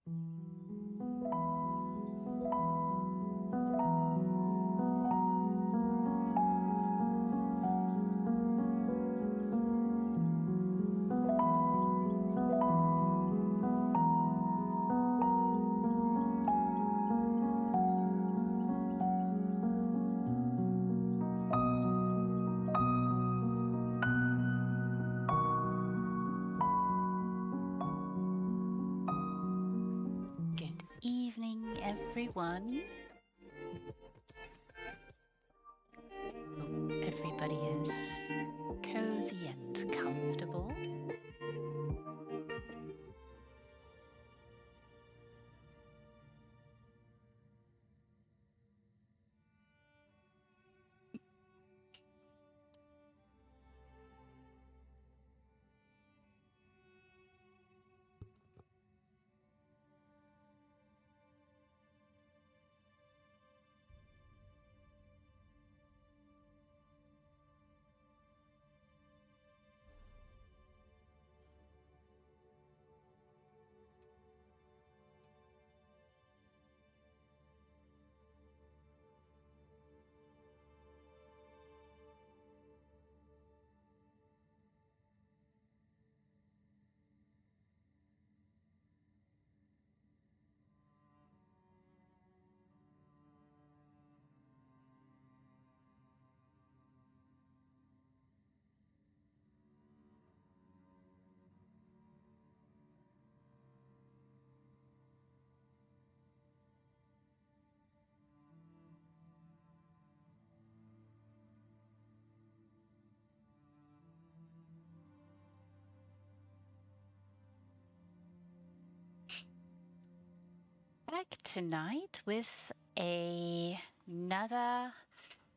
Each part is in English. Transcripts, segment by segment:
Good evening, everyone. Hope everybody is cozy and comfortable. Back tonight with another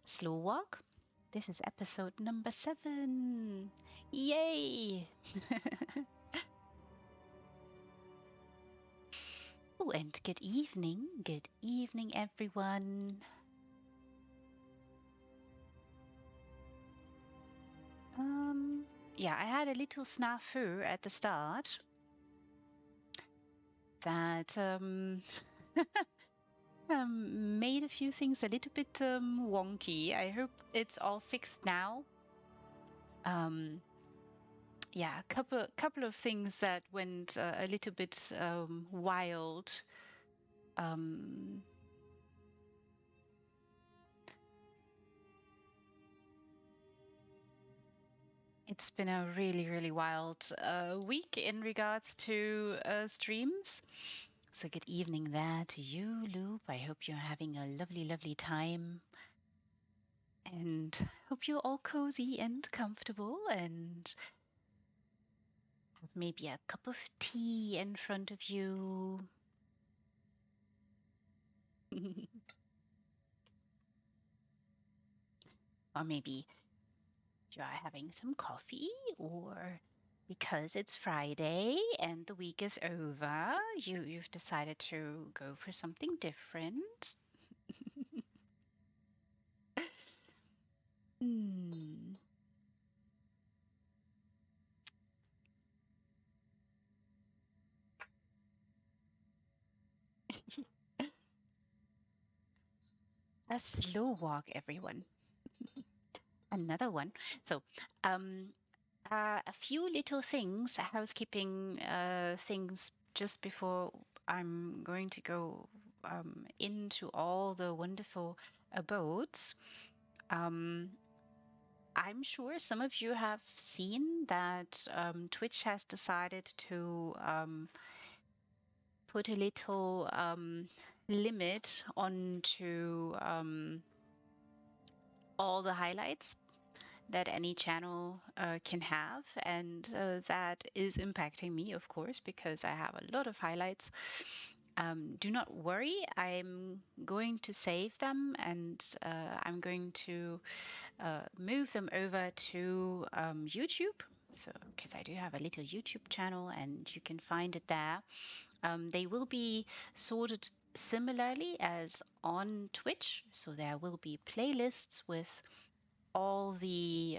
slow walk. This is episode number 7. Yay! Oh, and good evening. Good evening, everyone. Yeah, I had a little snafu at the start that made a few things a little bit wonky. I hope it's all fixed now. Yeah, a couple of things that went a little bit wild. It's been a really wild week in regards to streams. So good evening there to you, Loop. I hope you're having a lovely time. And hope you're all cozy and comfortable and have maybe a cup of tea in front of you. Or maybe you are having some coffee, or because it's Friday and the week is over, you've decided to go for something different. Hmm. A slow walk, everyone. Another one. So, a few little things, housekeeping things, just before I'm going to go into all the wonderful abodes. I'm sure some of you have seen that Twitch has decided to put a little limit onto all the highlights that any channel can have, and that is impacting me, of course, because I have a lot of highlights. Do not worry, I'm going to save them, and I'm going to move them over to YouTube. So, because I do have a little YouTube channel, and you can find it there. They will be sorted similarly as on Twitch, so there will be playlists with all the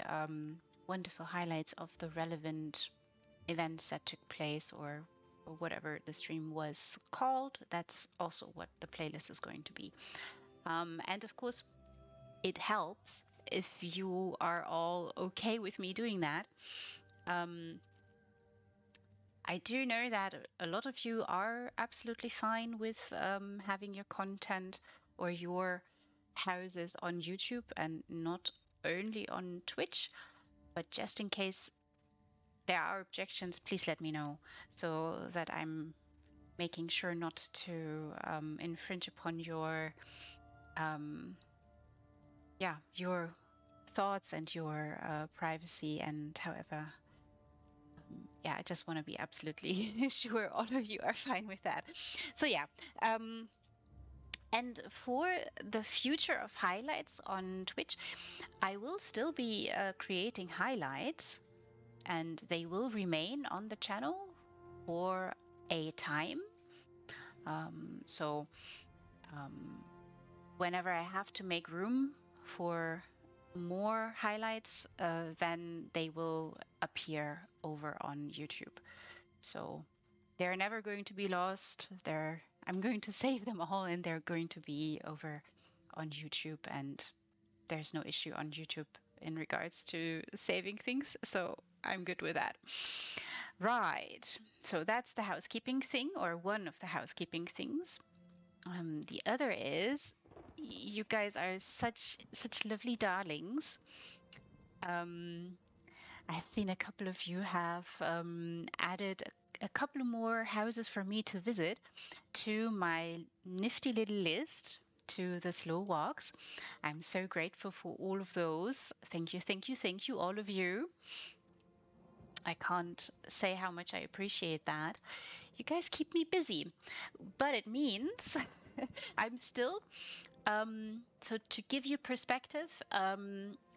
wonderful highlights of the relevant events that took place or or whatever the stream was called. That's also what the playlist is going to be. And of course, it helps if you are all okay with me doing that. I do know that a lot of you are absolutely fine with having your content or your houses on YouTube and not only on Twitch. But just in case there are objections, please let me know so that I'm making sure not to infringe upon your thoughts and your privacy. And however, I just want to be absolutely sure all of you are fine with that. So yeah, and for the future of highlights on Twitch, I will still be creating highlights, and they will remain on the channel for a time. So whenever I have to make room for more highlights, then they will appear over on YouTube. So they're never going to be lost. I'm going to save them all, and they're going to be over on YouTube, and there's no issue on YouTube in regards to saving things, so I'm good with that. Right, so that's the housekeeping thing, or one of the housekeeping things. The other is, you guys are such lovely darlings. I've seen a couple of you have added a couple more houses for me to visit to my nifty little list, to the slow walks. I'm so grateful for all of those. Thank you, thank you, thank you, all of you. I can't say how much I appreciate that. You guys keep me busy, but it means I'm still, so to give you perspective,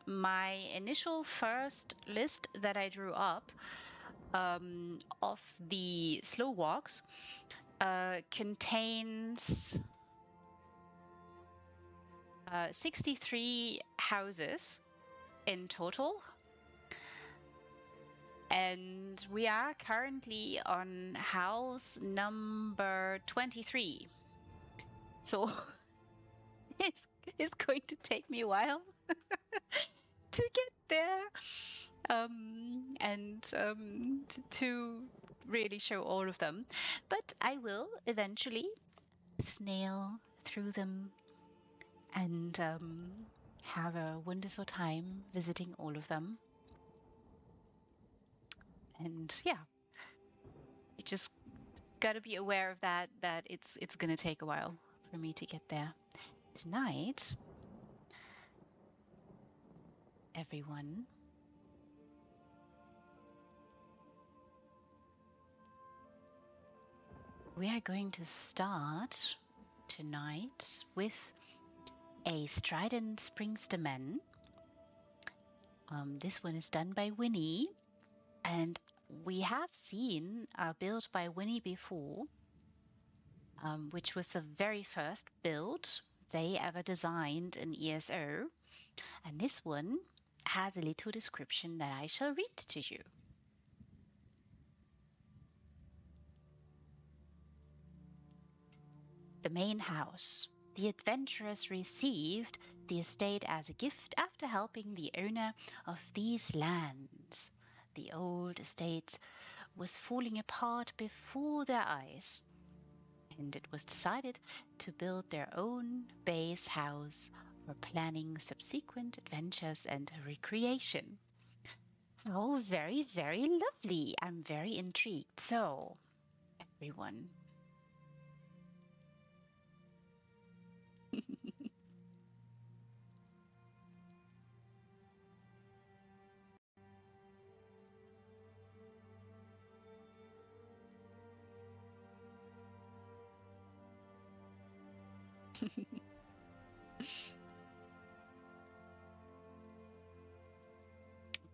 my initial first list that I drew up of the slow walks contains 63 houses in total, and we are currently on house number 23. So it's going to take me a while to get there, and to really show all of them. But I will eventually snail through them and have a wonderful time visiting all of them. And yeah, you just gotta be aware of that it's gonna take a while for me to get there. Tonight, everyone, we are going to start tonight with a strident springsterman. This one is done by Winnie, and we have seen a build by Winnie before, which was the very first build they ever designed in ESO. And this one has a little description that I shall read to you. The main house. The adventurers received the estate as a gift after helping the owner of these lands. The old estate was falling apart before their eyes, and it was decided to build their own base house for planning subsequent adventures and recreation. Oh, very, very lovely. I'm very intrigued. So, everyone.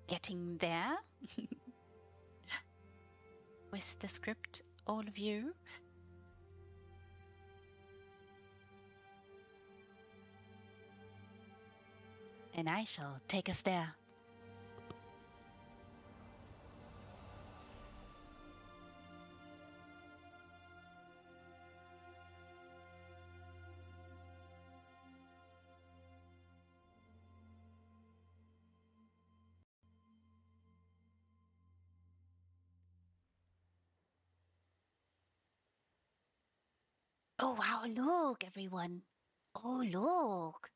Getting there with the script, all of you. And I shall take us there. Oh, wow, look, everyone. Oh, look.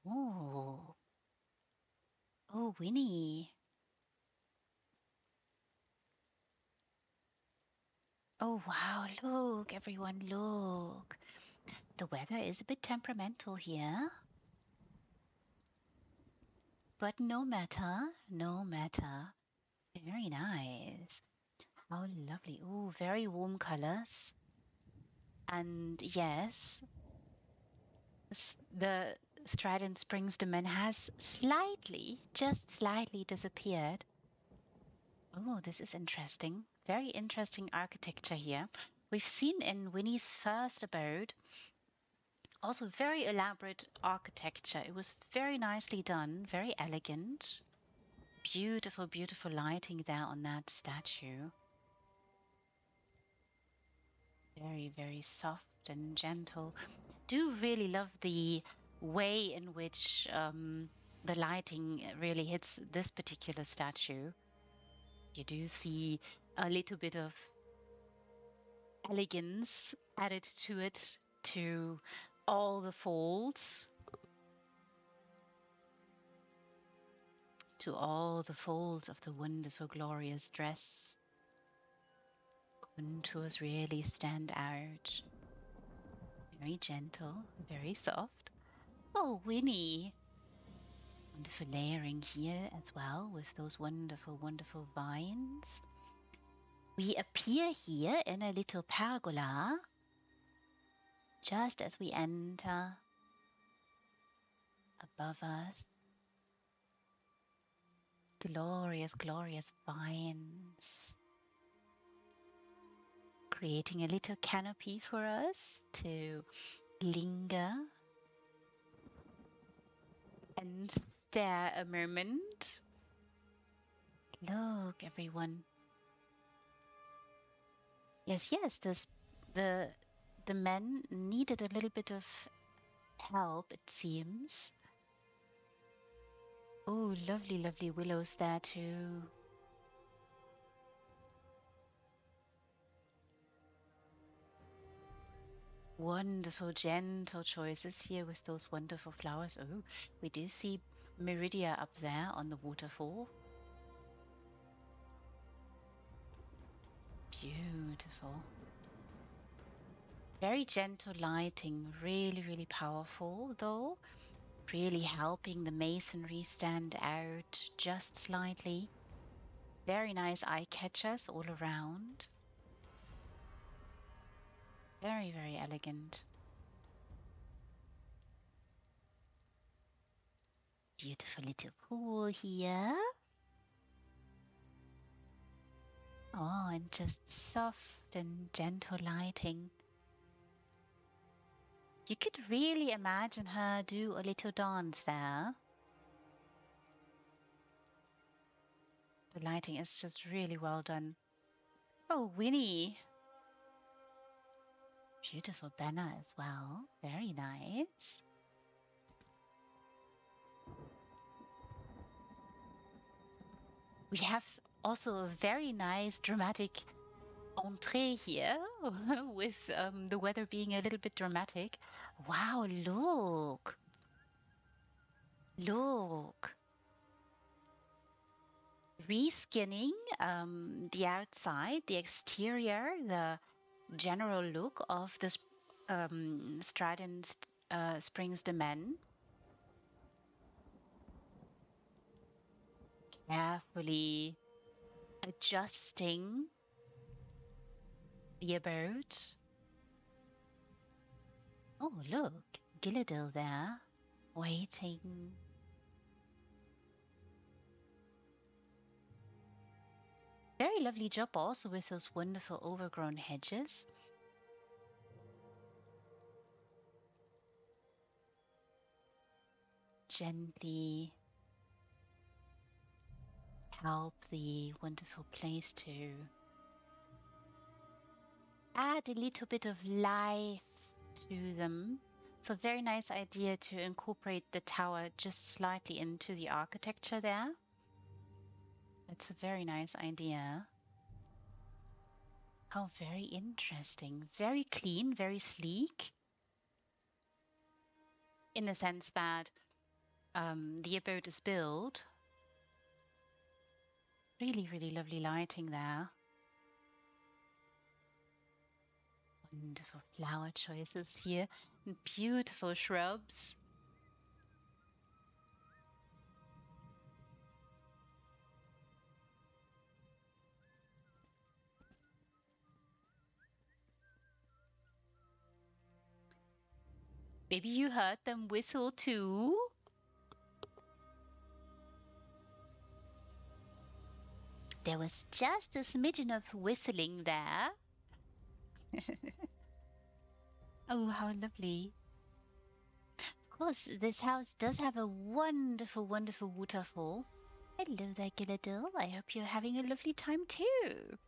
Oh, oh, Winnie. Oh, wow, look, everyone, look. The weather is a bit temperamental here, but no matter, no matter. Very nice. How lovely. Oh, very warm colors. And yes, the Strident Springs Domain has slightly, just slightly disappeared. Oh, this is interesting. Very interesting architecture here. We've seen in Winnie's first abode also very elaborate architecture. It was very nicely done, very elegant. Beautiful, beautiful lighting there on that statue. Very, very soft and gentle. Do really love the way in which the lighting really hits this particular statue. You do see a little bit of elegance added to it, to all the folds, to all the folds of the wonderful, glorious dress. Contours really stand out. Very gentle, very soft. Oh, Winnie! Wonderful layering here as well with those wonderful, wonderful vines. We appear here in a little pergola just as we enter. Above us, glorious, glorious vines, creating a little canopy for us to linger and stare a moment. Look, everyone. Yes, yes, the the men needed a little bit of help, it seems. Oh, lovely, lovely willows there too. Wonderful, gentle choices here with those wonderful flowers. Oh, we do see Meridia up there on the waterfall. Beautiful. Very gentle lighting, really, really powerful though. Really helping the masonry stand out just slightly. Very nice eye catchers all around. Very, very elegant. Beautiful little pool here. Oh, and just soft and gentle lighting. You could really imagine her do a little dance there. The lighting is just really well done. Oh, Winnie. Beautiful banner as well. Very nice. We have also a very nice dramatic entree here with the weather being a little bit dramatic. Wow, look. Look. Reskinning the outside, the exterior, the general look of this Strident Springs Domain. Carefully adjusting the abode. Oh, look, Gilladil there, waiting. Very lovely job also with those wonderful overgrown hedges. Gently help the wonderful place to add a little bit of life to them. So very nice idea to incorporate the tower just slightly into the architecture there. It's a very nice idea. How very interesting. Very clean, very sleek, in the sense that the abode is built. Really, really lovely lighting there. Wonderful flower choices here. And beautiful shrubs. Maybe you heard them whistle too. There was just a smidgen of whistling there. Oh, how lovely. Of course, this house does have a wonderful, wonderful waterfall. Hello there, Gilladil. I hope you're having a lovely time too.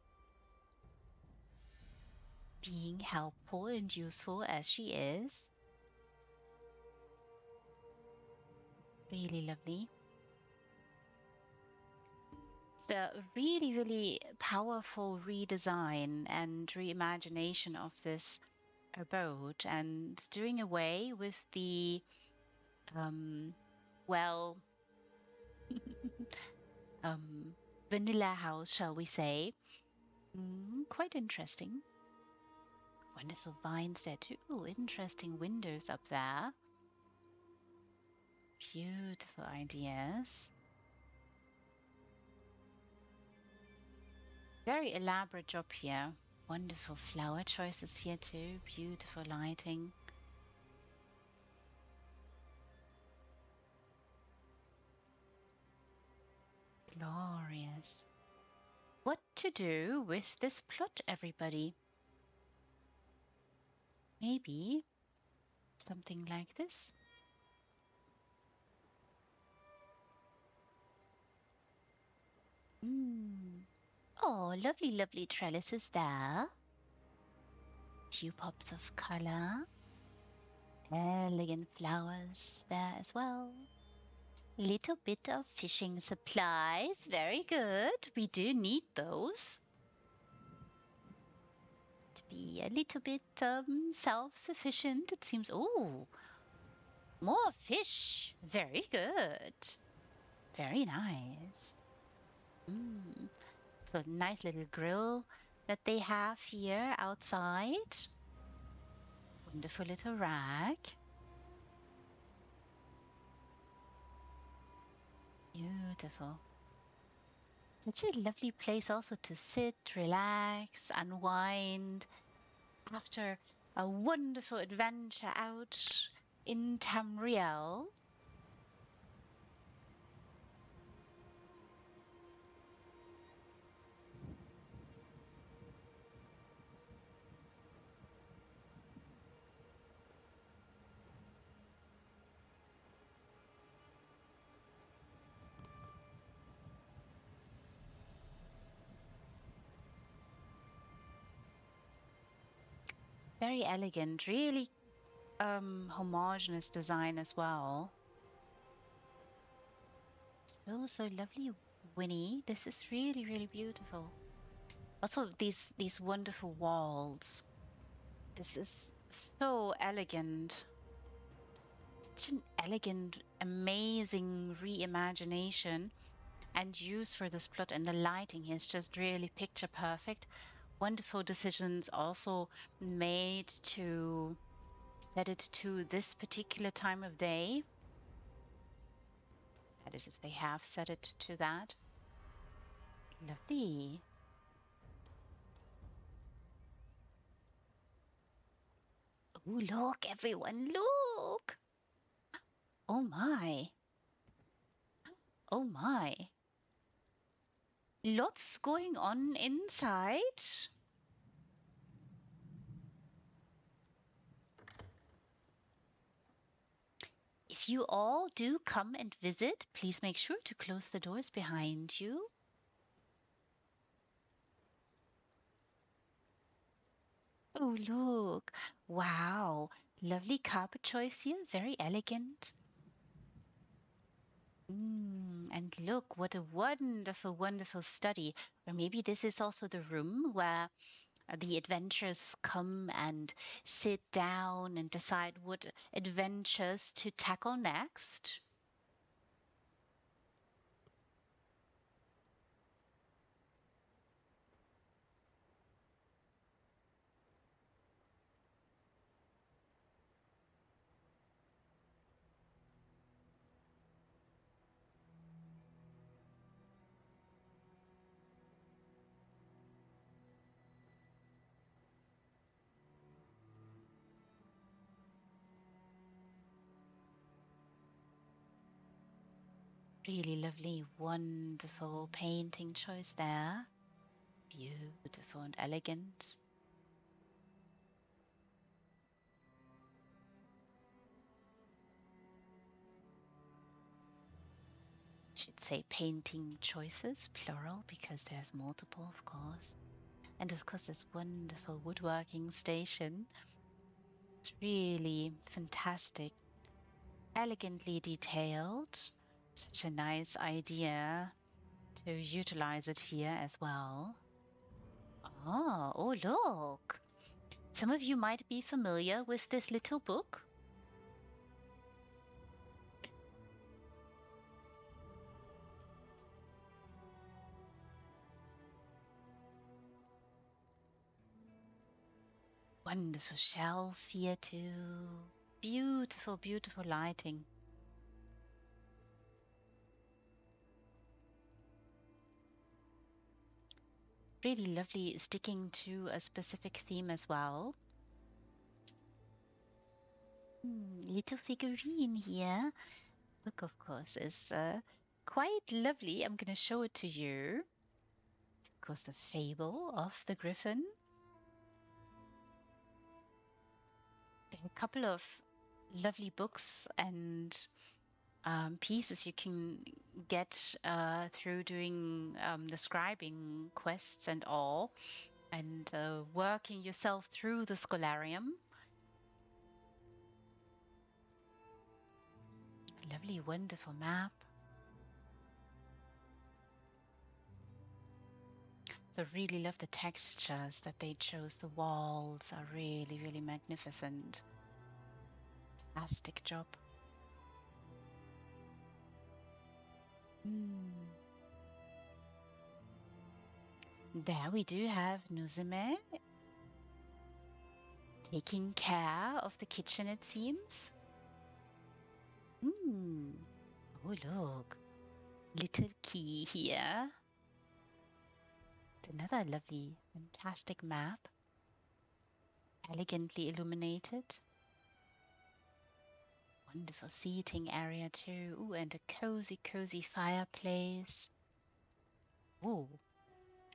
Being helpful and useful as she is. Really lovely. It's a really, really powerful redesign and reimagination of this abode, and doing away with the, um, well, vanilla house, shall we say. Quite interesting. Wonderful vines there too. Ooh, interesting windows up there. Beautiful ideas. Very elaborate job here. Wonderful flower choices here too. Beautiful lighting. Glorious. What to do with this plot, everybody? Maybe something like this. Oh, lovely, lovely trellises there. Few pops of color. Elegant flowers there as well. Little bit of fishing supplies. Very good. We do need those to be a little bit self-sufficient. It seems. Oh, more fish. Very good. Very nice. So nice little grill that they have here outside. Wonderful little rack. Beautiful. Such a lovely place also to sit, relax, unwind after a wonderful adventure out in Tamriel. Very elegant, really homogeneous design as well. So lovely, Winnie. This is really, really beautiful. Also, these wonderful walls. This is so elegant. Such an elegant, amazing reimagination and use for this plot, and the lighting here is just really picture perfect. Wonderful decisions also made to set it to this particular time of day. That is, if they have set it to that. Lovely. Oh, look, everyone, look. Oh my. Oh my. Lots going on inside. If you all do come and visit, please make sure to close the doors behind you. Oh, look. Wow. Lovely carpet choice here. Very elegant. And look, what a wonderful, wonderful study. Or maybe this is also the room where the adventurers come and sit down and decide what adventures to tackle next. Really lovely, wonderful painting choice there. Beautiful and elegant. Should say painting choices, plural, because there's multiple, of course. And of course, this wonderful woodworking station. It's really fantastic, elegantly detailed. Such a nice idea to utilize it here as well. Oh, look. Some of you might be familiar with this little book. Wonderful shelf here too. Beautiful, beautiful lighting. Really lovely, sticking to a specific theme as well. Little figurine here. Book, of course, is quite lovely. I'm going to show it to you. Of course, the fable of the griffin. There are a couple of lovely books and pieces you can get through doing the scribing quests and all, and working yourself through the scholarium. Lovely, wonderful map. So really love the textures that they chose. The walls are really, really magnificent. Fantastic job. There we do have Nuzume taking care of the kitchen, it seems. Oh, look. Little key here. It's another lovely, fantastic map. Elegantly illuminated. Wonderful seating area too. Ooh, and a cozy, cozy fireplace. Ooh,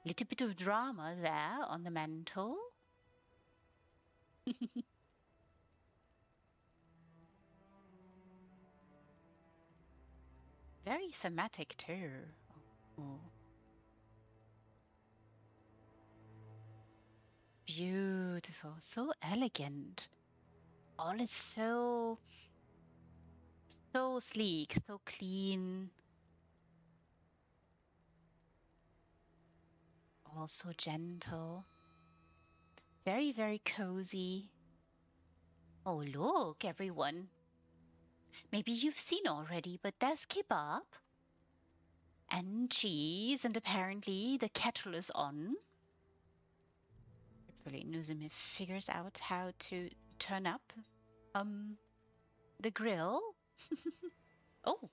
little bit of drama there on the mantle. Very thematic too. Oh. Beautiful, so elegant. All is so sleek, so clean. Also gentle. Very, very cozy. Oh, look, everyone. Maybe you've seen already, but there's kebab and cheese, and apparently the kettle is on. Hopefully, Nuzumi figures out how to turn up the grill. Oh,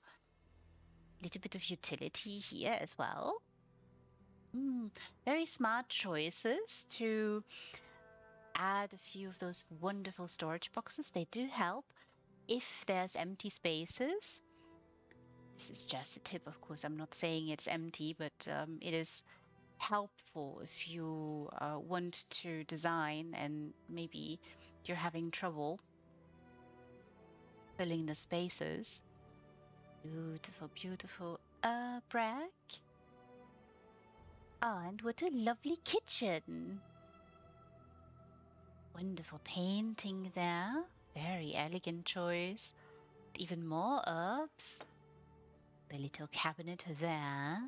little bit of utility here as well. Very smart choices to add a few of those wonderful storage boxes. They do help if there's empty spaces. This is just a tip, of course. I'm not saying it's empty, but it is helpful if you want to design and maybe you're having trouble filling the spaces. Beautiful, beautiful. Brack. And what a lovely kitchen. Wonderful painting there. Very elegant choice. Even more herbs. The little cabinet there.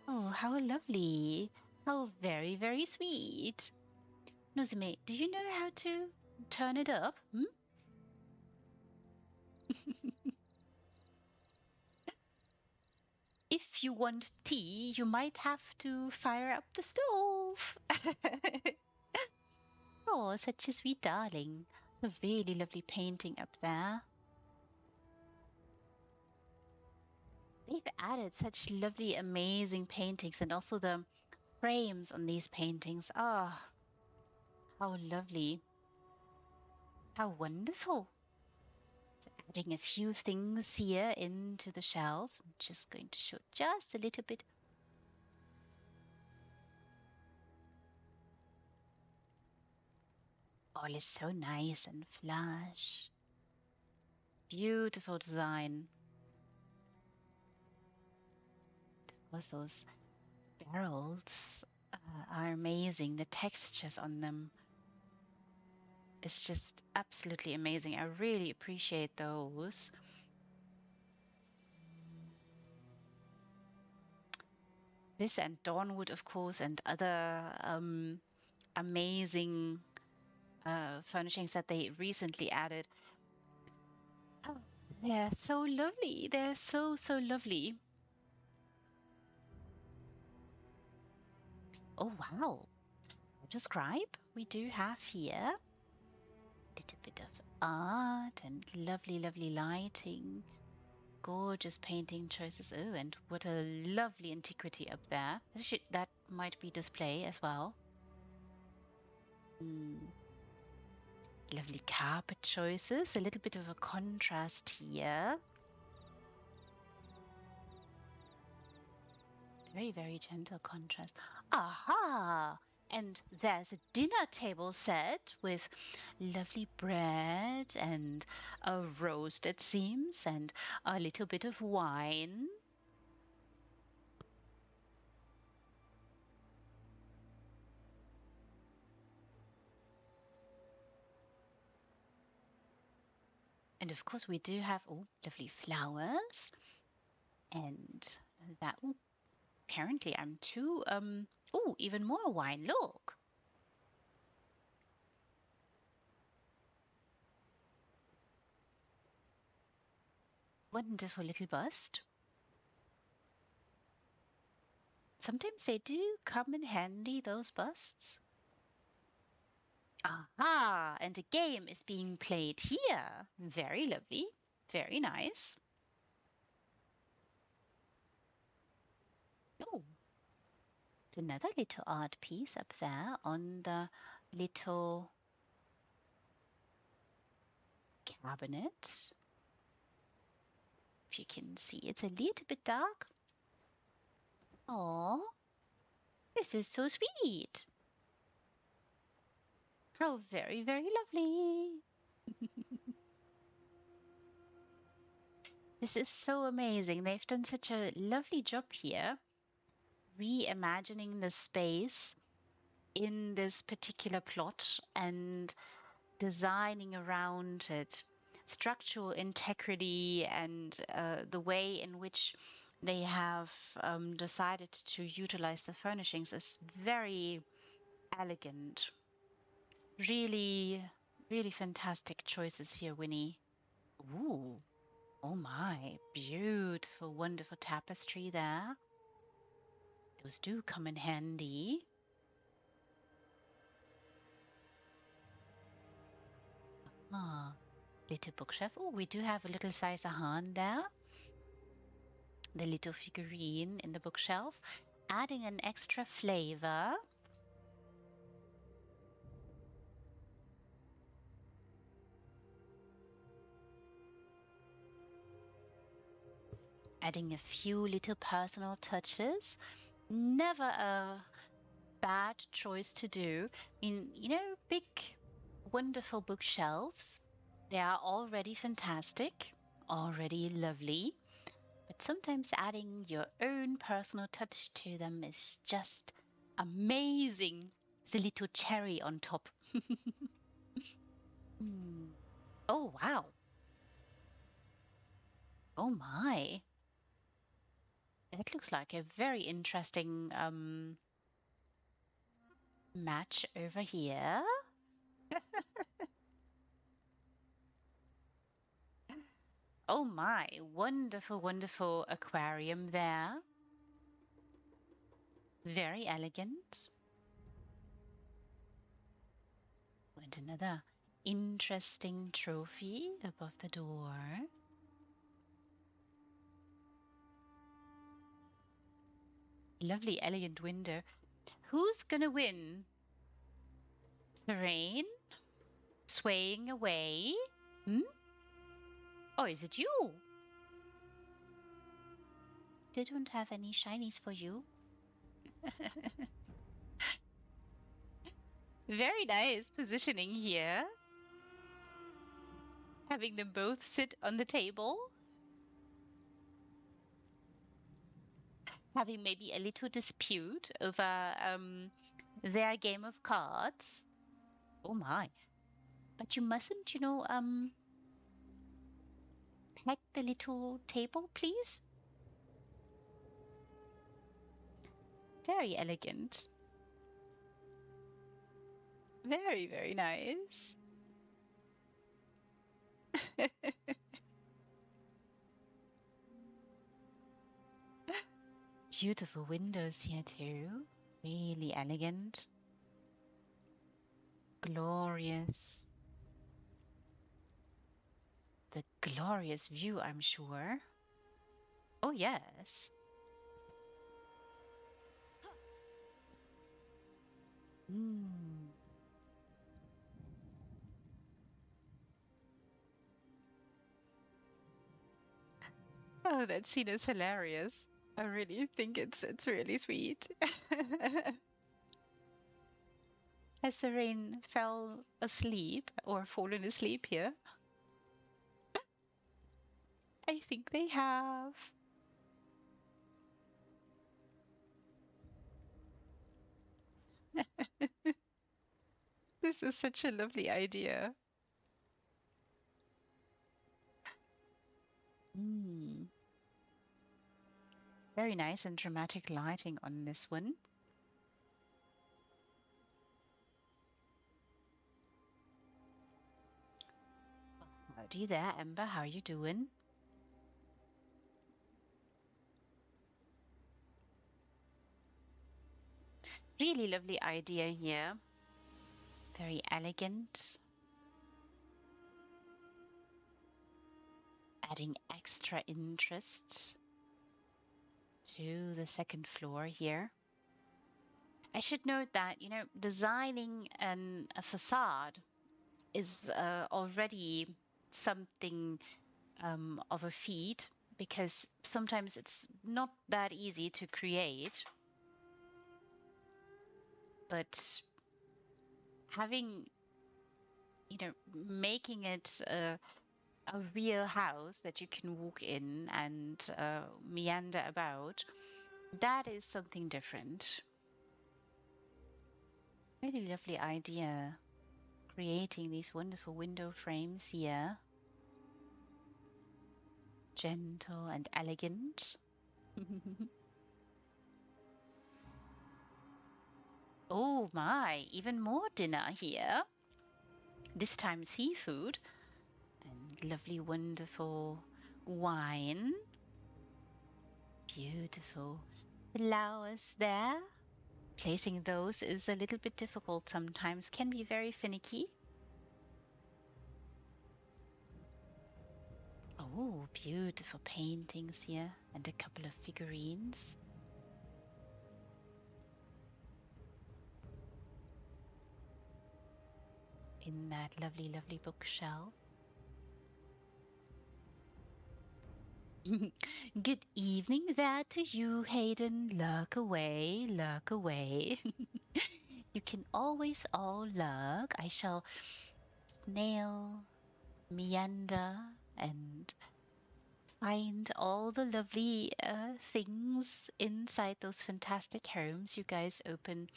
Oh, how lovely. How very, very sweet. Nozomi, do you know how to turn it up? Hmm? If you want tea, you might have to fire up the stove. Oh, such a sweet darling. A really lovely painting up there. They've added such lovely, amazing paintings and also the frames on these paintings. Ah, how lovely. How wonderful. Adding a few things here into the shelves. I'm just going to show just a little bit. All is so nice and flush. Beautiful design. Of course, those barrels are amazing. The textures on them is just absolutely amazing. I really appreciate those. This and Dawnwood, of course, and other amazing furnishings that they recently added. Oh, they're so lovely. They're so, so lovely. Oh, wow. To scribe, we do have here a little bit of art and lovely, lovely lighting. Gorgeous painting choices. Oh, and what a lovely antiquity up there. That might be display as well. Mm, lovely carpet choices. A little bit of a contrast here. Very, very gentle contrast. Aha! And there's a dinner table set with lovely bread and a roast, it seems, and a little bit of wine. And of course, we do have lovely flowers. And that, apparently, I'm too, even more wine. Look. Wonderful little bust. Sometimes they do come in handy, those busts. Aha! And a game is being played here. Very lovely. Very nice. Oh, another little art piece up there on the little cabinet. If you can see, it's a little bit dark. Oh, this is so sweet. How very, very lovely. This is so amazing. They've done such a lovely job here, reimagining the space in this particular plot and designing around it. Structural integrity and the way in which they have decided to utilize the furnishings is very elegant. Really, really fantastic choices here, Winnie. Ooh, oh my, beautiful, wonderful tapestry there. Those do come in handy. Ah, little bookshelf. Oh, we do have a little size hand there. The little figurine in the bookshelf, adding an extra flavor. Adding a few little personal touches. Never a bad choice to do. I mean, big, wonderful bookshelves. They are already fantastic, already lovely. But sometimes adding your own personal touch to them is just amazing. It's a little cherry on top. Hmm. Oh, wow. Oh, my. That looks like a very interesting Match over here. Oh my, wonderful, wonderful aquarium there. Very elegant. And another interesting trophy above the door. Lovely, elegant window. Who's gonna win? Serene? Swaying away? Hmm? Or is it you? Didn't have any shinies for you. Very nice positioning here. Having them both sit on the table. Having maybe a little dispute over their game of cards. Oh my. But you mustn't, peg the little table, please. Very elegant. Very, very nice. Beautiful windows here too. Really elegant. Glorious. The glorious view, I'm sure. Oh, yes. Mm. Oh, that scene is hilarious. I really think it's really sweet. Has the rain fell asleep or fallen asleep here? I think they have. This is such a lovely idea. Mm. Very nice and dramatic lighting on this one. Howdy there, Ember. How are you doing? Really lovely idea here. Very elegant. Adding extra interest to the second floor here. I should note that, designing a facade is already something of a feat because sometimes it's not that easy to create. But having, making it a real house that you can walk in and meander about, that is something different. Really lovely idea. Creating these wonderful window frames here. Gentle and elegant. Oh my, even more dinner here. This time seafood and lovely, wonderful wine. Beautiful flowers there. Placing those is a little bit difficult sometimes, can be very finicky. Oh, beautiful paintings here and a couple of figurines. In that lovely, lovely bookshelf. Good evening there to you, Hayden. Lurk away, lurk away. You can always all lurk. I shall snail, meander, and find all the lovely things inside those fantastic homes. You guys open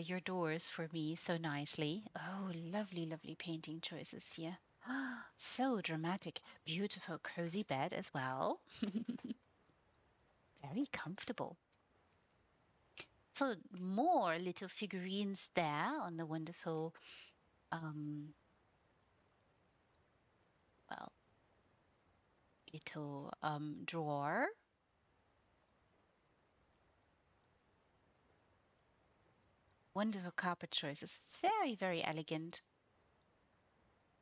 your doors for me so nicely. Oh, lovely, lovely painting choices here. So dramatic. Beautiful, cozy bed as well. Very comfortable. So more little figurines there on the wonderful, um, well, little drawer. Wonderful carpet choices. Very, very elegant.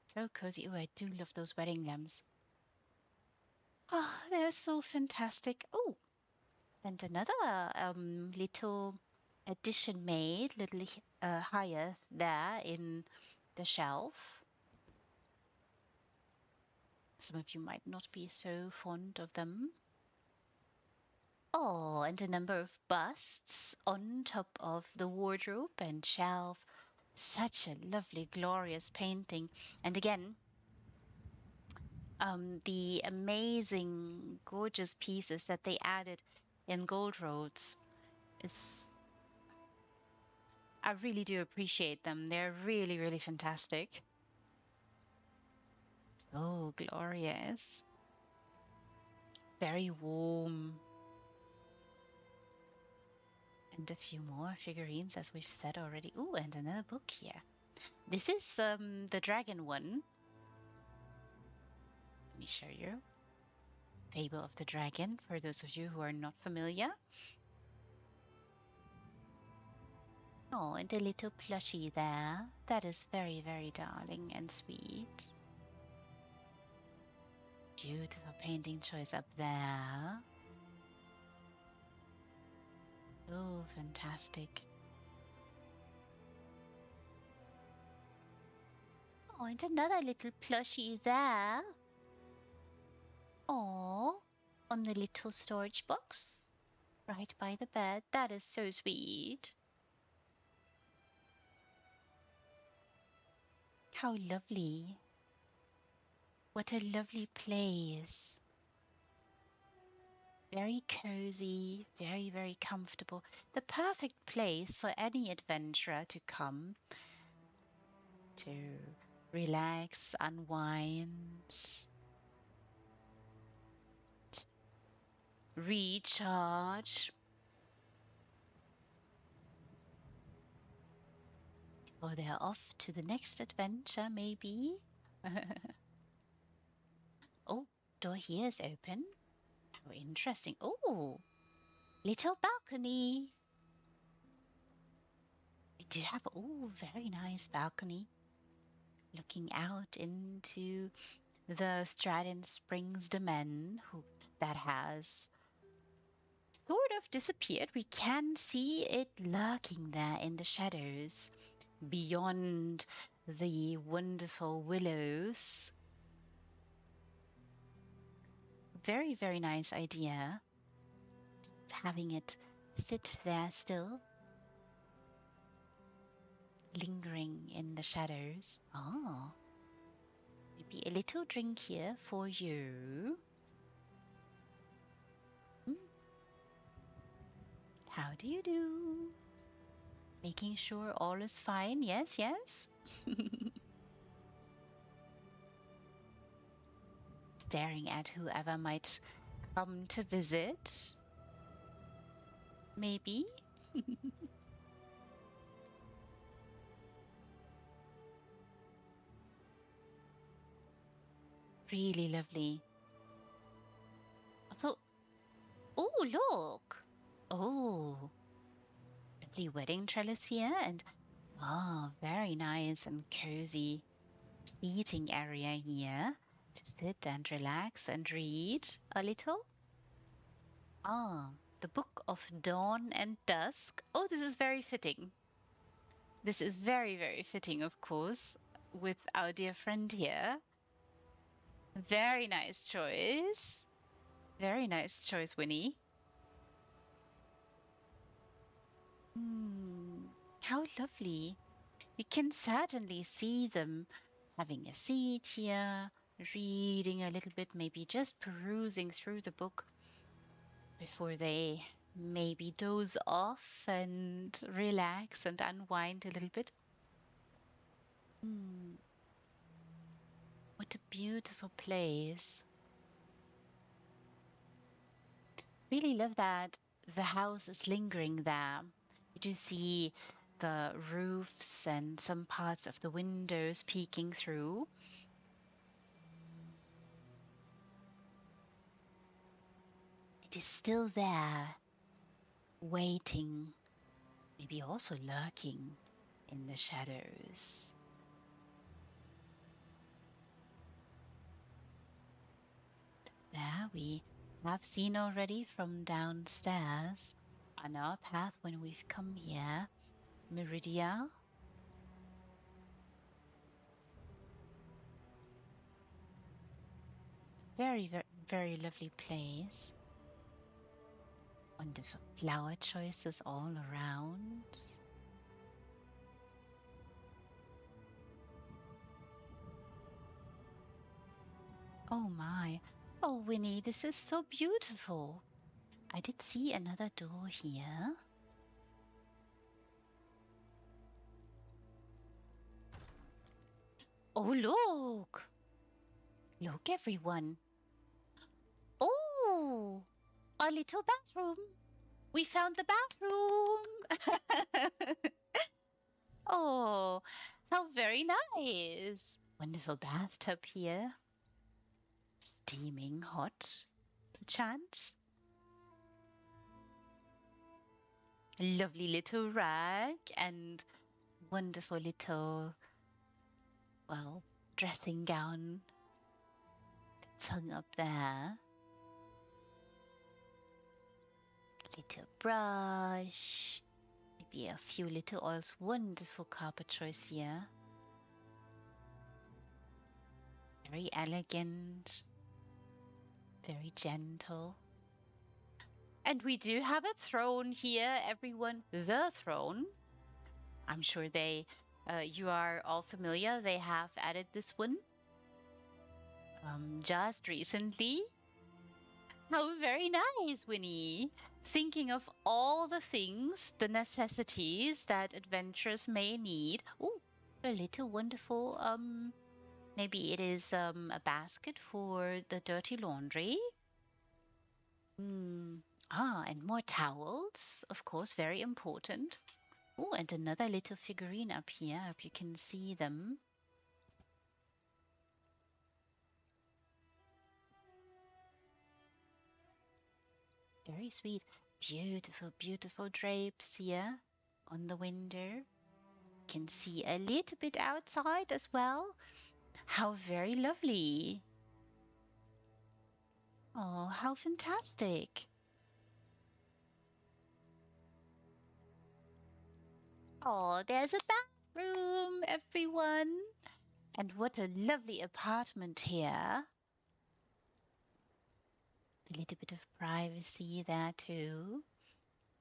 So cozy. Oh, I do love those wedding lamps. Oh, they're so fantastic. Oh, and another little addition made, little higher there in the shelf. Some of you might not be so fond of them. Oh, and a number of busts on top of the wardrobe and shelf. Such a lovely, glorious painting. And again, the amazing, gorgeous pieces that they added in gold roads is, I really do appreciate them. They're really, really fantastic. Oh, glorious. Very warm. And a few more figurines, as we've said already. Ooh, and another book here. This is the dragon one. Let me show you. Fable of the Dragon, for those of you who are not familiar. Oh, and a little plushie there. That is very, very darling and sweet. Beautiful painting choice up there. Oh, fantastic. Oh, and another little plushie there. Oh, on the little storage box right by the bed. That is so sweet. How lovely. What a lovely place. Very cozy, very, very comfortable. The perfect place for any adventurer to come to relax, unwind, recharge, or they're off to the next adventure, maybe. Oh, door here is open. How interesting. Oh, little balcony. We do have, oh, very nice balcony looking out into the Stratton Springs domain that has sort of disappeared. We can see it lurking there in the shadows beyond the wonderful willows. Very, very nice idea. Just having it sit there still, lingering in the shadows. Oh, maybe a little drink here for you. Mm, how do you do? Making sure all is fine. Yes, yes. Staring at whoever might come to visit. Maybe. Really lovely. So, oh, look. Oh, lovely wedding trellis here. And, oh, very nice and cozy seating area here to sit and relax and read a little. Ah, the Book of Dawn and Dusk. Oh, this is very fitting. This is very, very fitting, of course, with our dear friend here. Very nice choice. Very nice choice, Winnie. How lovely. You can certainly see them having a seat here, reading a little bit, maybe just perusing through the book before they maybe doze off and relax and unwind a little bit. What a beautiful place. Really love that the house is lingering there You do see the roofs and some parts of the windows peeking through. It is still there, waiting, maybe also lurking in the shadows. There we have seen already from downstairs on our path when we've come here, Meridia. Very, very, very lovely place. Wonderful flower choices all around. Oh my. Oh, Winnie, this is so beautiful. I did see another door here. Oh, look! Look, everyone. Oh, a little bathroom. We found the bathroom. Oh, how very nice. Wonderful bathtub here. Steaming hot, perchance. Lovely little rag and wonderful little, well, dressing gown that's hung up there. Little brush, maybe a few little oils. Wonderful carpet choice here. Very elegant, very gentle. And we do have a throne here, everyone. The throne. I'm sure you are all familiar. They have added this one just recently. How very nice, Winnie. Thinking of all the things, the necessities that adventurers may need. Oh, a little wonderful, maybe it is a basket for the dirty laundry. And more towels, of course, very important. Oh, and another little figurine up here. I hope you can see them. Very sweet. Beautiful, beautiful drapes here on the window. You can see a little bit outside as well. How very lovely. Oh, how fantastic. Oh, there's a bathroom, everyone. And what a lovely apartment here. A little bit of privacy there too.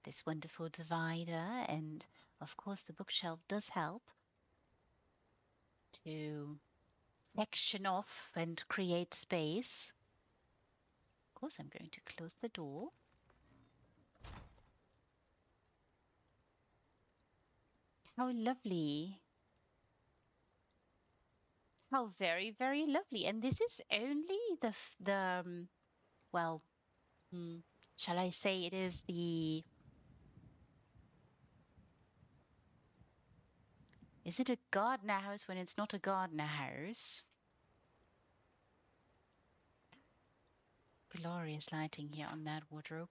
This wonderful divider, and of course the bookshelf does help to section off and create space. Of course, I'm going to close the door. How lovely. How very, very lovely. And this is only well, shall I say it is is it a gardener house when it's not a gardener house? Glorious lighting here on that wardrobe.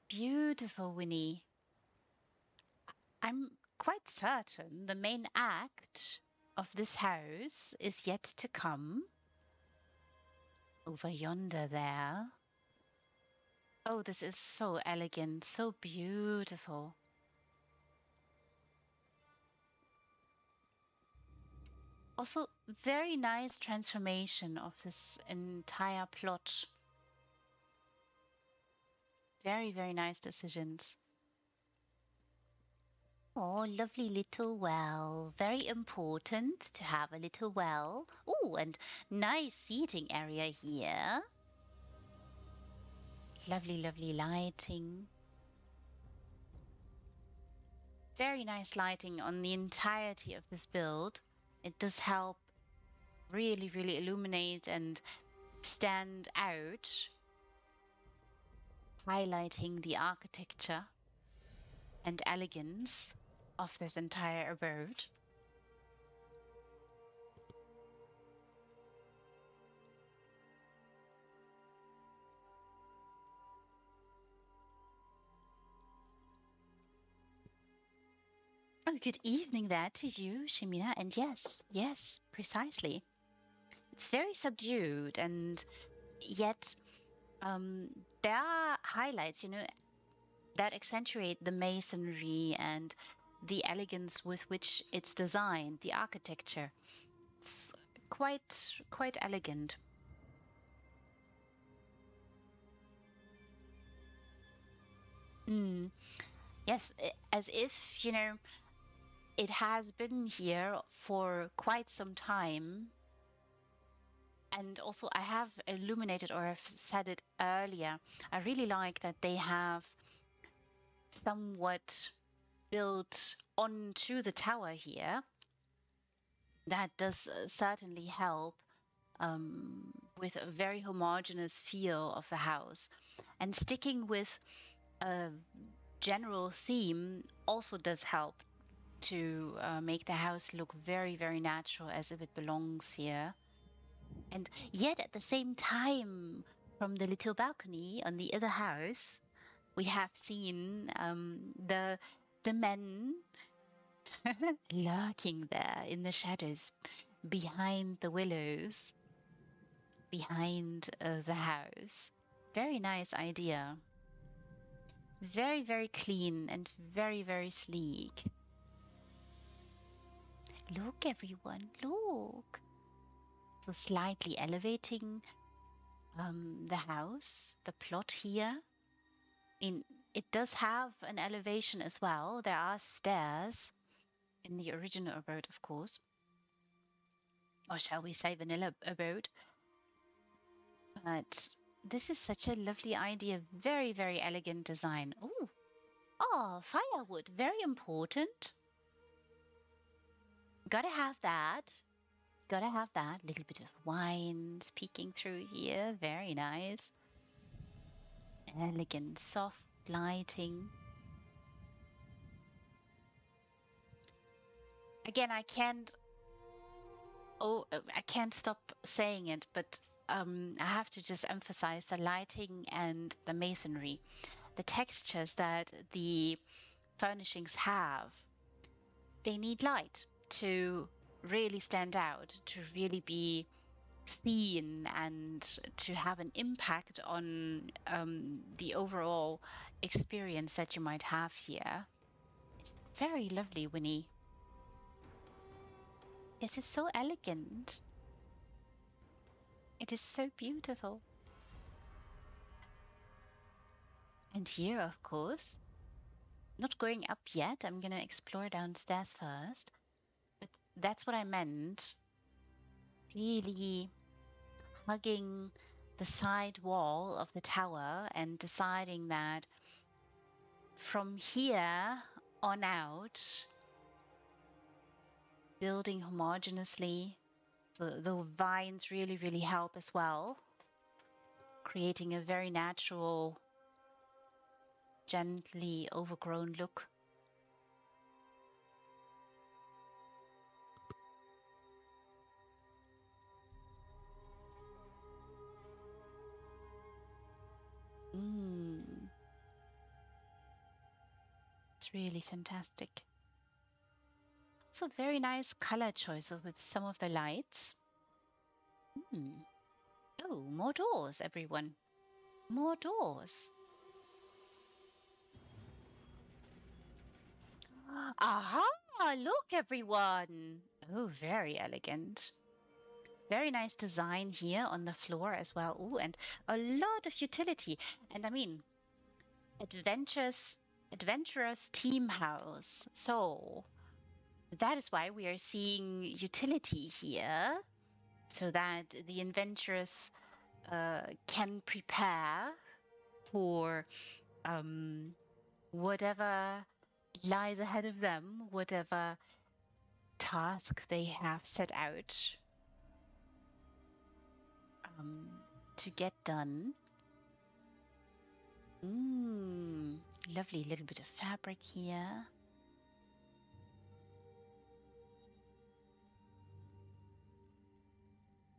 Beautiful, Winnie. I'm quite certain the main act of this house is yet to come. Over yonder there. Oh, this is so elegant, so beautiful. Also, very nice transformation of this entire plot. Very, very nice decisions. Oh, lovely little well. Very important to have a little well. Oh, and nice seating area here. Lovely, lovely lighting. Very nice lighting on the entirety of this build. It does help really, really illuminate and stand out, highlighting the architecture and elegance of this entire abode. Oh, good evening there to you, Shimina. And yes, precisely. It's very subdued, and yet there are highlights, that accentuate the masonry and the elegance with which it's designed, the architecture. It's quite elegant. Mm. Yes, as if, it has been here for quite some time. And also, I have illuminated, or I've said it earlier, I really like that they have somewhat built onto the tower here. That does certainly help with a very homogeneous feel of the house. And sticking with a general theme also does help to make the house look very, very natural, as if it belongs here. And yet at the same time, from the little balcony on the other house, we have seen the men lurking there in the shadows behind the willows, behind the house. Very nice idea. Very, very clean and very, very sleek. Look, everyone, look. So slightly elevating the house, the plot here. I mean, it does have an elevation as well. There are stairs in the original abode, of course. Or shall we say vanilla abode? But this is such a lovely idea. Very, very elegant design. Oh, firewood. Very important. Gotta have that. Gotta have that. Little bit of wine peeking through here. Very nice. Elegant, soft lighting. Again, I can't stop saying it, but I have to just emphasize the lighting and the masonry, the textures that the furnishings have. They need light to really stand out, to really be seen, and to have an impact on the overall experience that you might have here. It's very lovely, Winnie. This is so elegant. It is so beautiful. And here, of course, not going up yet. I'm gonna explore downstairs first. But that's what I meant. Really hugging the side wall of the tower and deciding that from here on out, building homogeneously. The vines really, really help as well, creating a very natural, gently overgrown look. It's really fantastic. So very nice color choices with some of the lights. Oh, more doors, everyone. More doors. Aha! Look, everyone. Oh, very elegant. Very nice design here on the floor as well. Ooh, and a lot of utility. And I mean, adventurous team house. So that is why we are seeing utility here, so that the adventurous can prepare for whatever lies ahead of them, whatever task they have set out. to get done. Lovely little bit of fabric here.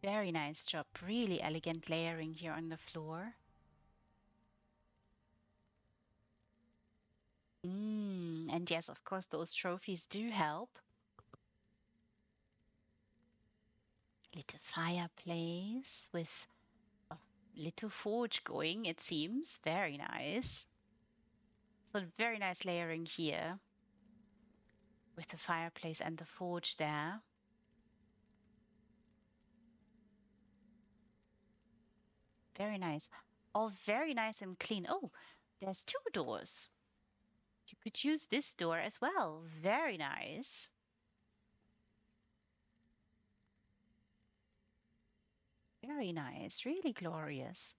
Very nice job. Really elegant layering here on the floor. And yes, of course, those trophies do help. Little fireplace with a little forge going, it seems. Very nice. So very nice layering here with the fireplace and the forge there. Very nice. All very nice and clean. Oh, there's 2 doors. You could use this door as well. Very nice. Very nice. Really glorious.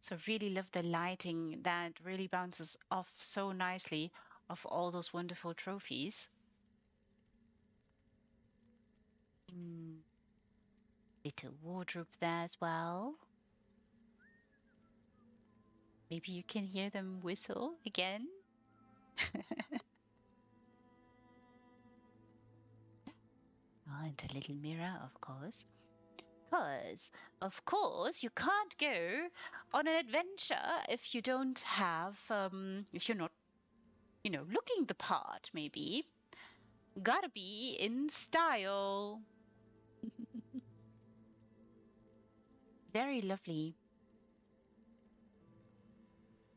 So really love the lighting that really bounces off so nicely of all those wonderful trophies. Little wardrobe there as well. Maybe you can hear them whistle again. Oh, and a little mirror, of course. Because, of course, you can't go on an adventure if you don't have, if you're not, looking the part, maybe. Gotta be in style. Very lovely.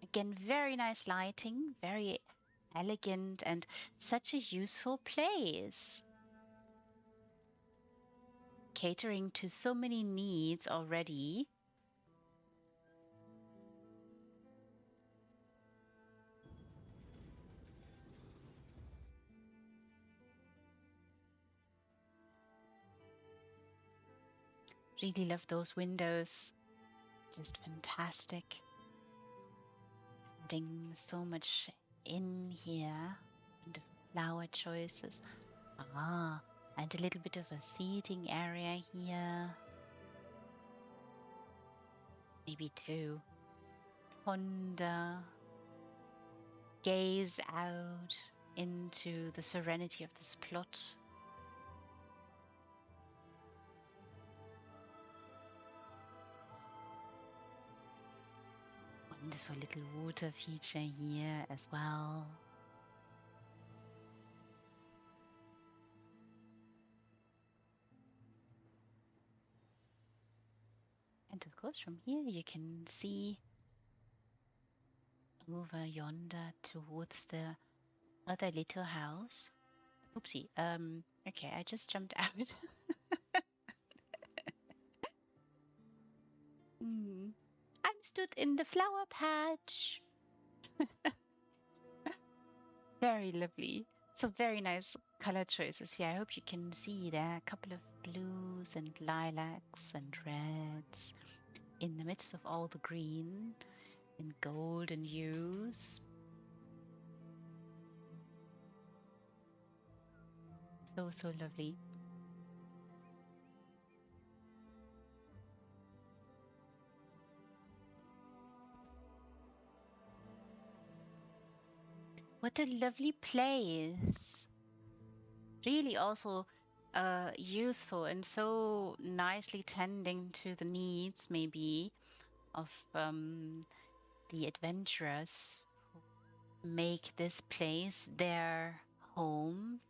Again, very nice lighting, very elegant, and such a useful place. Catering to so many needs already. Really love those windows. Just fantastic. Adding so much in here. And the flower choices. And a little bit of a seating area here. Maybe to ponder, gaze out into the serenity of this plot. Wonderful little water feature here as well. And of course, from here you can see over yonder towards the other little house. Oopsie. Okay, I just jumped out. I'm stood in the flower patch. Very lovely. So very nice color choices here. I hope you can see there a couple of blues and lilacs and reds in the midst of all the green and golden hues. So, so lovely. What a lovely place. Really also useful and so nicely tending to the needs maybe of the adventurers who make this place their home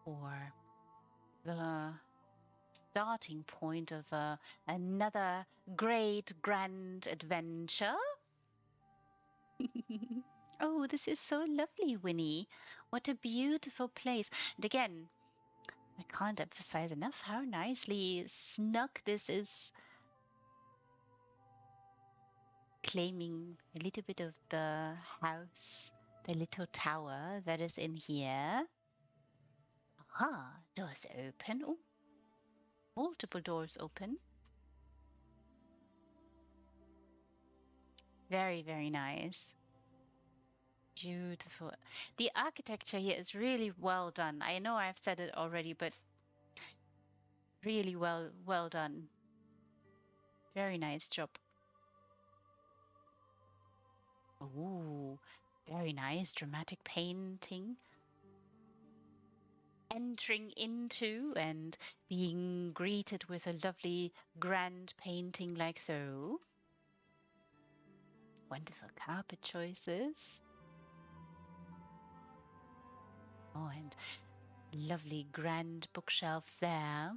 or the starting point of another great grand adventure. Oh, this is so lovely, Winnie. What a beautiful place. And again, I can't emphasize enough how nicely snug this is, claiming a little bit of the house, the little tower that is in here. Aha, doors open. Oh, multiple doors open. Very, very nice. Beautiful. The architecture here is really well done. I know I've said it already, but Really well done. Very nice job. Ooh, very nice dramatic painting. Entering into and being greeted with a lovely grand painting like so. Wonderful carpet choices. Oh, and lovely grand bookshelves there.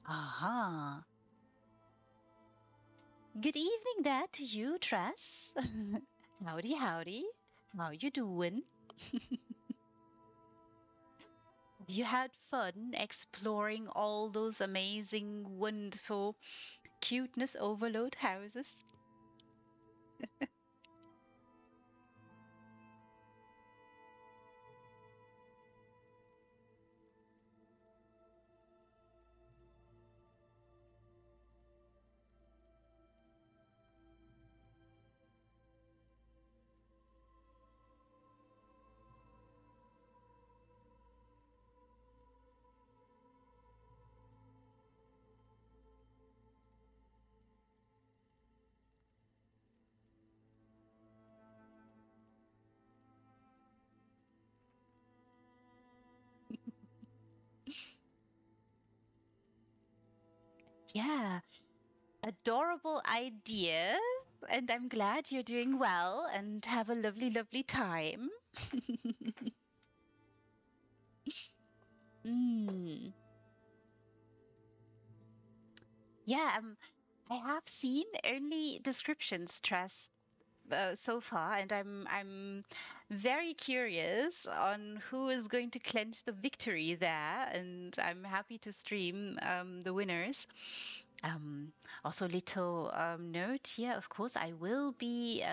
Aha. Good evening there to you, Tress. Howdy, howdy. How you doing? Have you had fun exploring all those amazing, wonderful, cuteness overload houses? Yeah, adorable ideas. And I'm glad you're doing well and have a lovely, lovely time. mm. Yeah, I have seen only descriptions, Tress, so far, and I'm very curious on who is going to clinch the victory there, and I'm happy to stream the winners. Um, Also, little note here, of course, I will be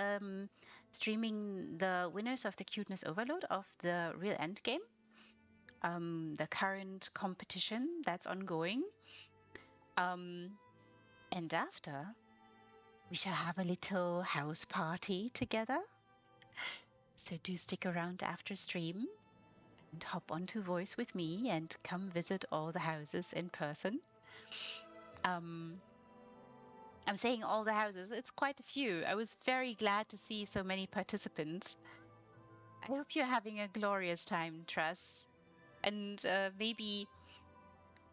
streaming the winners of the Cuteness Overload of the Real End Game, the current competition that's ongoing. Um, and after, we shall have a little house party together. So do stick around after stream and hop onto Voice with me and come visit all the houses in person. Um, I'm saying all the houses, it's quite a few. I was very glad to see so many participants. I hope you're having a glorious time, Truss. And maybe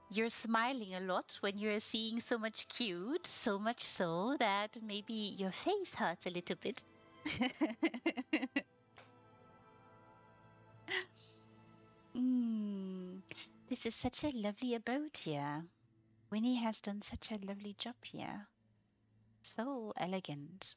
you're smiling a lot when you're seeing so much cute, so much so that maybe your face hurts a little bit. mm, this is such a lovely abode here. Winnie has done such a lovely job here. So elegant.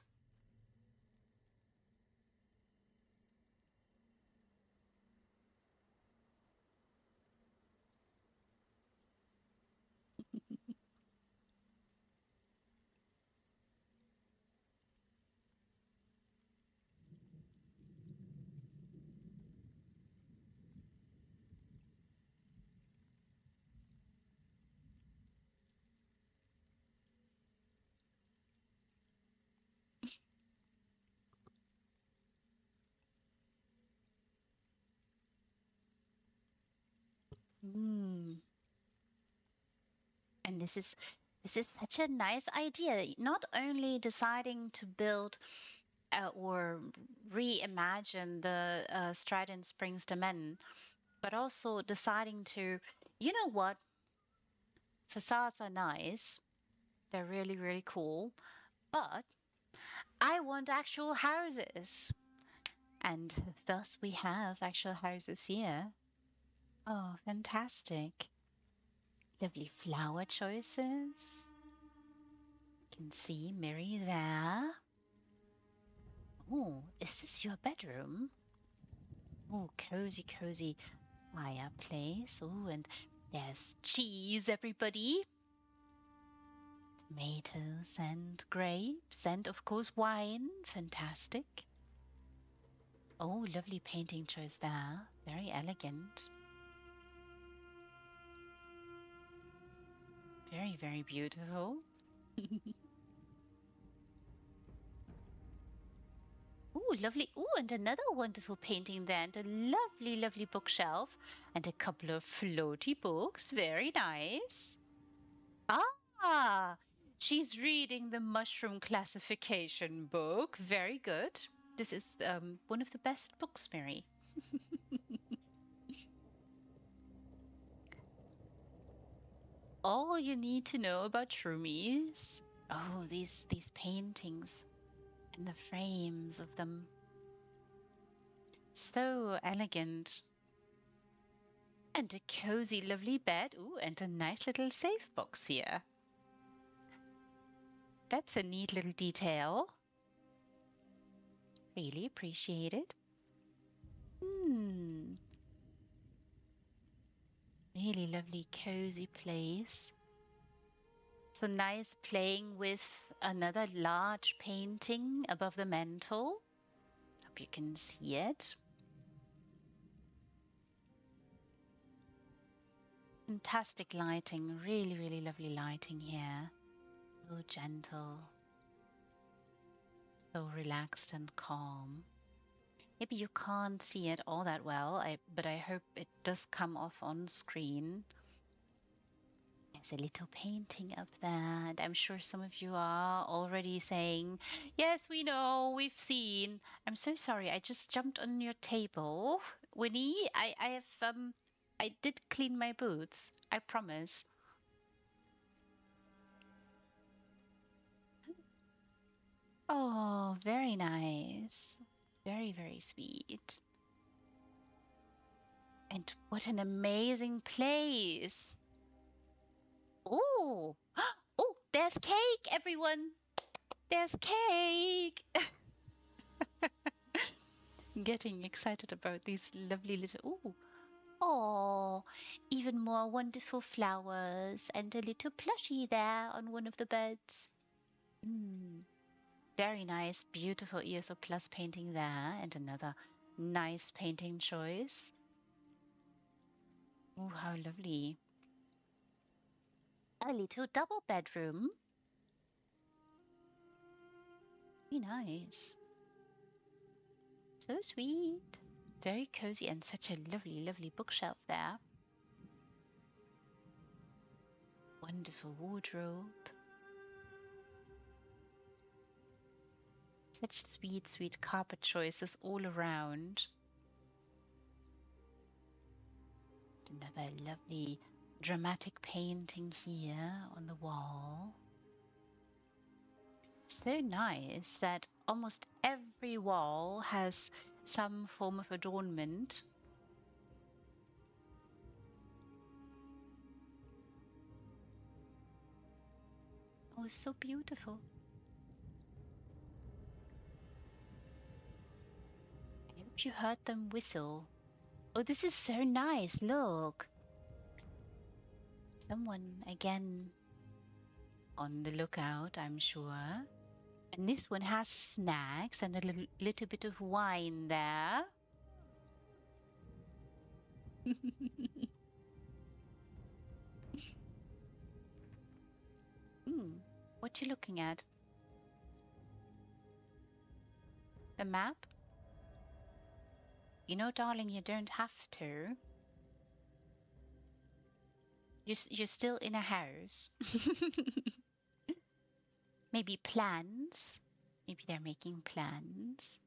Mm. And this is such a nice idea. Not only deciding to build or reimagine the Strident Springs Domain, but also deciding to, you know what, facades are nice. They're really, really cool. But I want actual houses. And thus we have actual houses here. Oh, fantastic. Lovely flower choices. You can see Mary there. Oh, is this your bedroom? Oh, cozy, cozy fireplace. Oh, and there's cheese, everybody. Tomatoes and grapes, and of course wine. Fantastic. Oh, lovely painting choice there. Very elegant. Very, very beautiful. Oh, lovely. Oh, and another wonderful painting there, and a lovely, lovely bookshelf, and a couple of floaty books. Very nice. Ah, she's reading the mushroom classification book. Very good. This is one of the best books, Mary. All you need to know about shroomies. Oh, these paintings and the frames of them. So elegant. And a cozy, lovely bed. Ooh, and a nice little safe box here. That's a neat little detail. Really appreciate it. Hmm. Really lovely, cozy place. So nice playing with another large painting above the mantle. Hope you can see it. Fantastic lighting. Really, really lovely lighting here. So gentle. So relaxed and calm. Maybe you can't see it all that well, but I hope it does come off on screen. There's a little painting up there, and I'm sure some of you are already saying, yes, we know, we've seen. I'm so sorry, I just jumped on your table. Winnie, I did clean my boots, I promise. Oh, very nice. Very, very sweet. And what an amazing place. Oh, oh, there's cake, everyone. There's cake. Getting excited about these lovely little. Ooh, oh, even more wonderful flowers and a little plushie there on one of the beds. Mm, very nice, beautiful ESO Plus painting there, and another nice painting choice. Oh, how lovely. A little double bedroom. Very nice. So sweet. Very cozy and such a lovely, lovely bookshelf there. Wonderful wardrobe. Such sweet, sweet carpet choices all around. Another lovely dramatic painting here on the wall. So nice that almost every wall has some form of adornment. Oh, so beautiful. I hope you heard them whistle. Oh, this is so nice. Look. Someone again on the lookout, I'm sure. And this one has snacks and a little bit of wine there. Hmm, what you looking at? The map? You know, darling, you don't have to. You're still in a house. Maybe plans. Maybe they're making plans.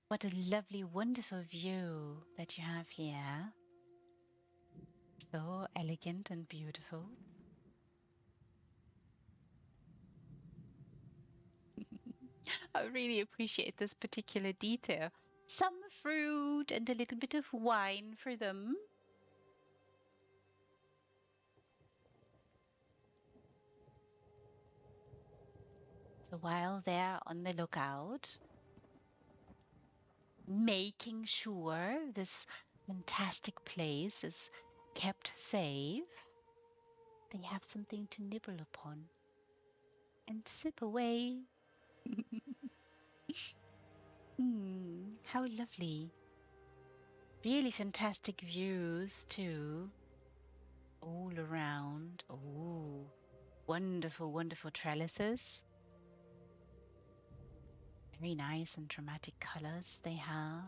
What a lovely, wonderful view that you have here. So elegant and beautiful. I really appreciate this particular detail. Some fruit and a little bit of wine for them. So while they're on the lookout, making sure this fantastic place is kept safe, they have something to nibble upon and sip away. How lovely. Really fantastic views too, all around. Oh, wonderful, wonderful trellises. Very nice and dramatic colors they have.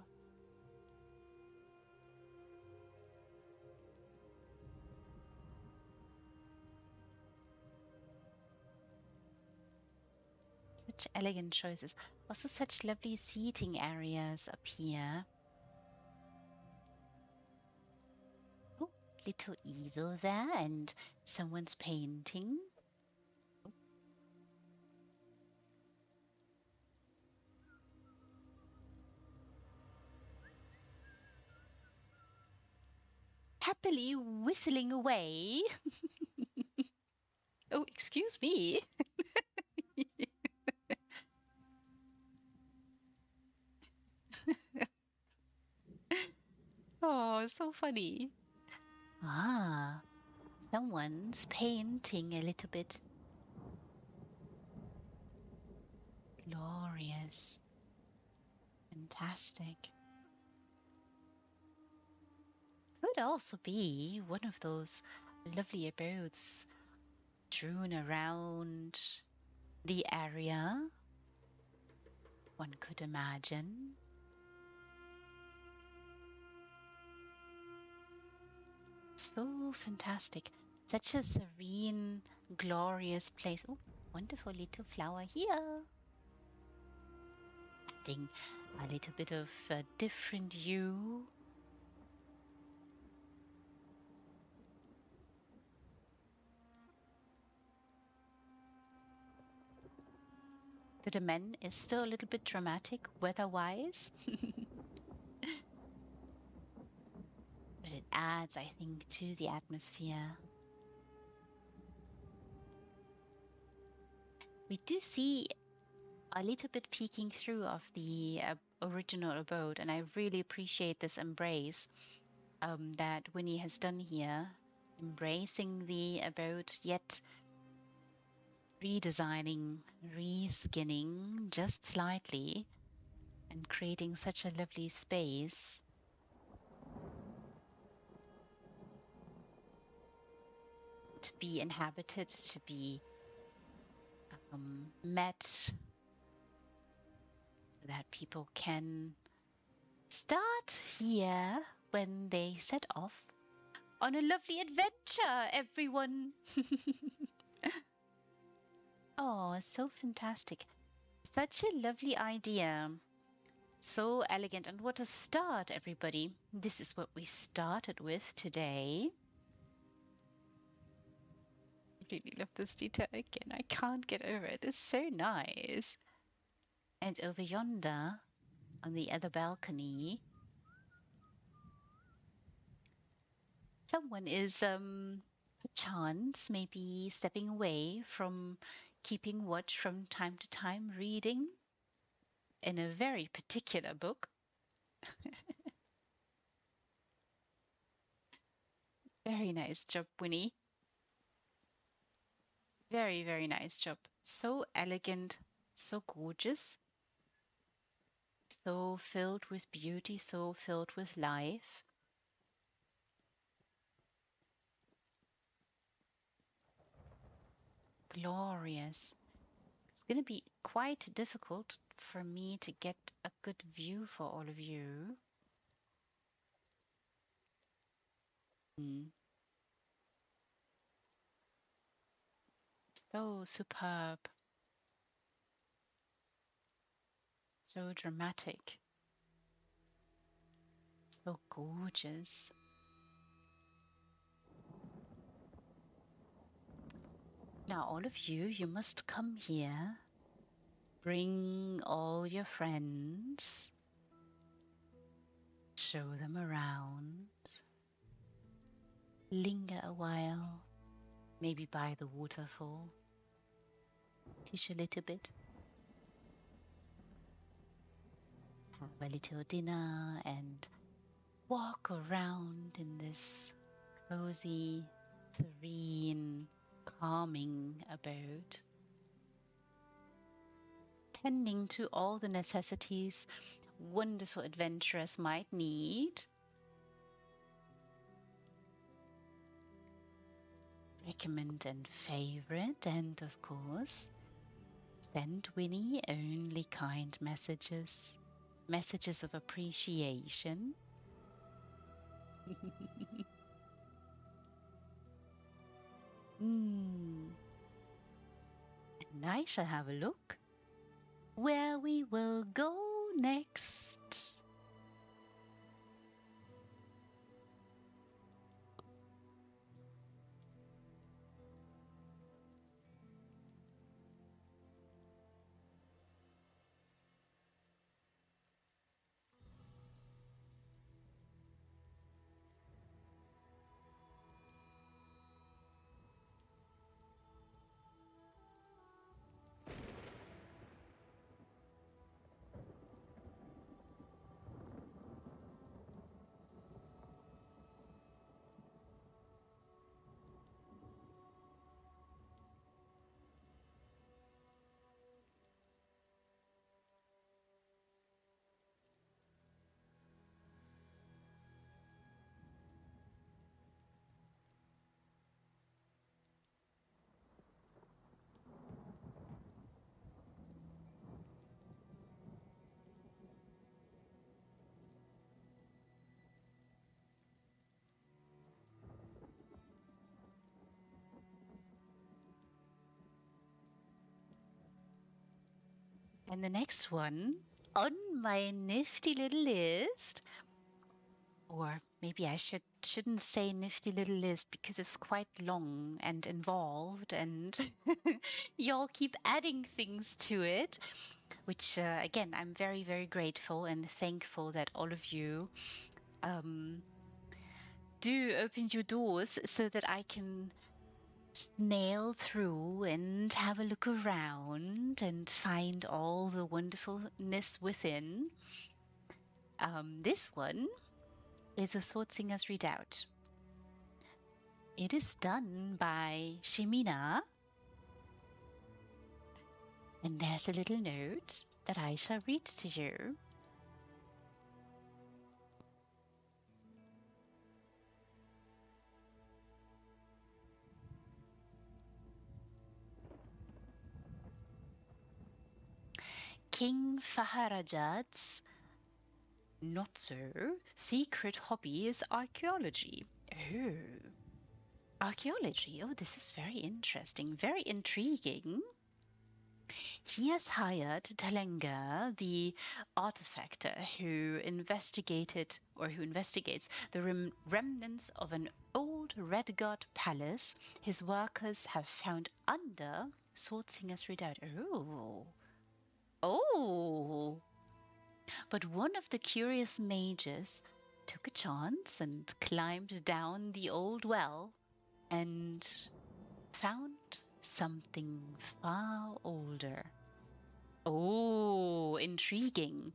Such elegant choices. Also such lovely seating areas up here. Oh, little easel there and someone's painting. Happily whistling away. Oh, excuse me. Oh, so funny. Ah, someone's painting a little bit. Glorious. Fantastic. Could also be one of those lovely abodes strewn around the area. One could imagine. So fantastic. Such a serene, glorious place. Oh, wonderful little flower here. Adding a little bit of a different hue. The domain is still a little bit dramatic weather-wise. But it adds, I think, to the atmosphere. We do see a little bit peeking through of the original abode, and I really appreciate this embrace that Winnie has done here, embracing the abode, yet redesigning, reskinning just slightly, and creating such a lovely space. To be inhabited, to be met, so that people can start here when they set off on a lovely adventure, everyone. Oh, so fantastic. Such a lovely idea. So elegant. And what a start, everybody. This is what we started with today. I really love this detail again. I can't get over it. It's so nice. And over yonder, on the other balcony, someone is perchance maybe stepping away from keeping watch from time to time, reading in a very particular book. Very nice job, Winnie. Very, very nice job. So elegant, so gorgeous, so filled with beauty, so filled with life. Glorious. It's going to be quite difficult for me to get a good view for all of you. So superb, so dramatic, so gorgeous. Now, all of you, you must come here. Bring all your friends. Show them around. Linger a while, maybe by the waterfall. Fish a little bit. Have a little dinner and walk around in this cozy, serene, calming abode. Tending to all the necessities wonderful adventurers might need. Recommend and favorite, and of course, Send Winnie only kind messages, messages of appreciation. And I shall have a look where we will go next. And the next one on my nifty little list, or maybe I shouldn't say nifty little list because it's quite long and involved, and y'all keep adding things to it, which again I'm very very grateful and thankful that all of you um, do open your doors so that I can snail through and have a look around and find all the wonderfulness within. This one is a Sword Singer's Redoubt. It is done by Shimina, and there's a little note that I shall read to you. King Faharajad's not so secret hobby is archaeology. Oh, archaeology. Oh, this is very interesting, very intriguing. He has hired Telenga, the artifactor who investigated or who investigates the remnants of an old Red God palace his workers have found under Swordsinger's Redoubt. Oh. Oh. But one of the curious mages took a chance and climbed down the old well and found something far older. Oh, intriguing.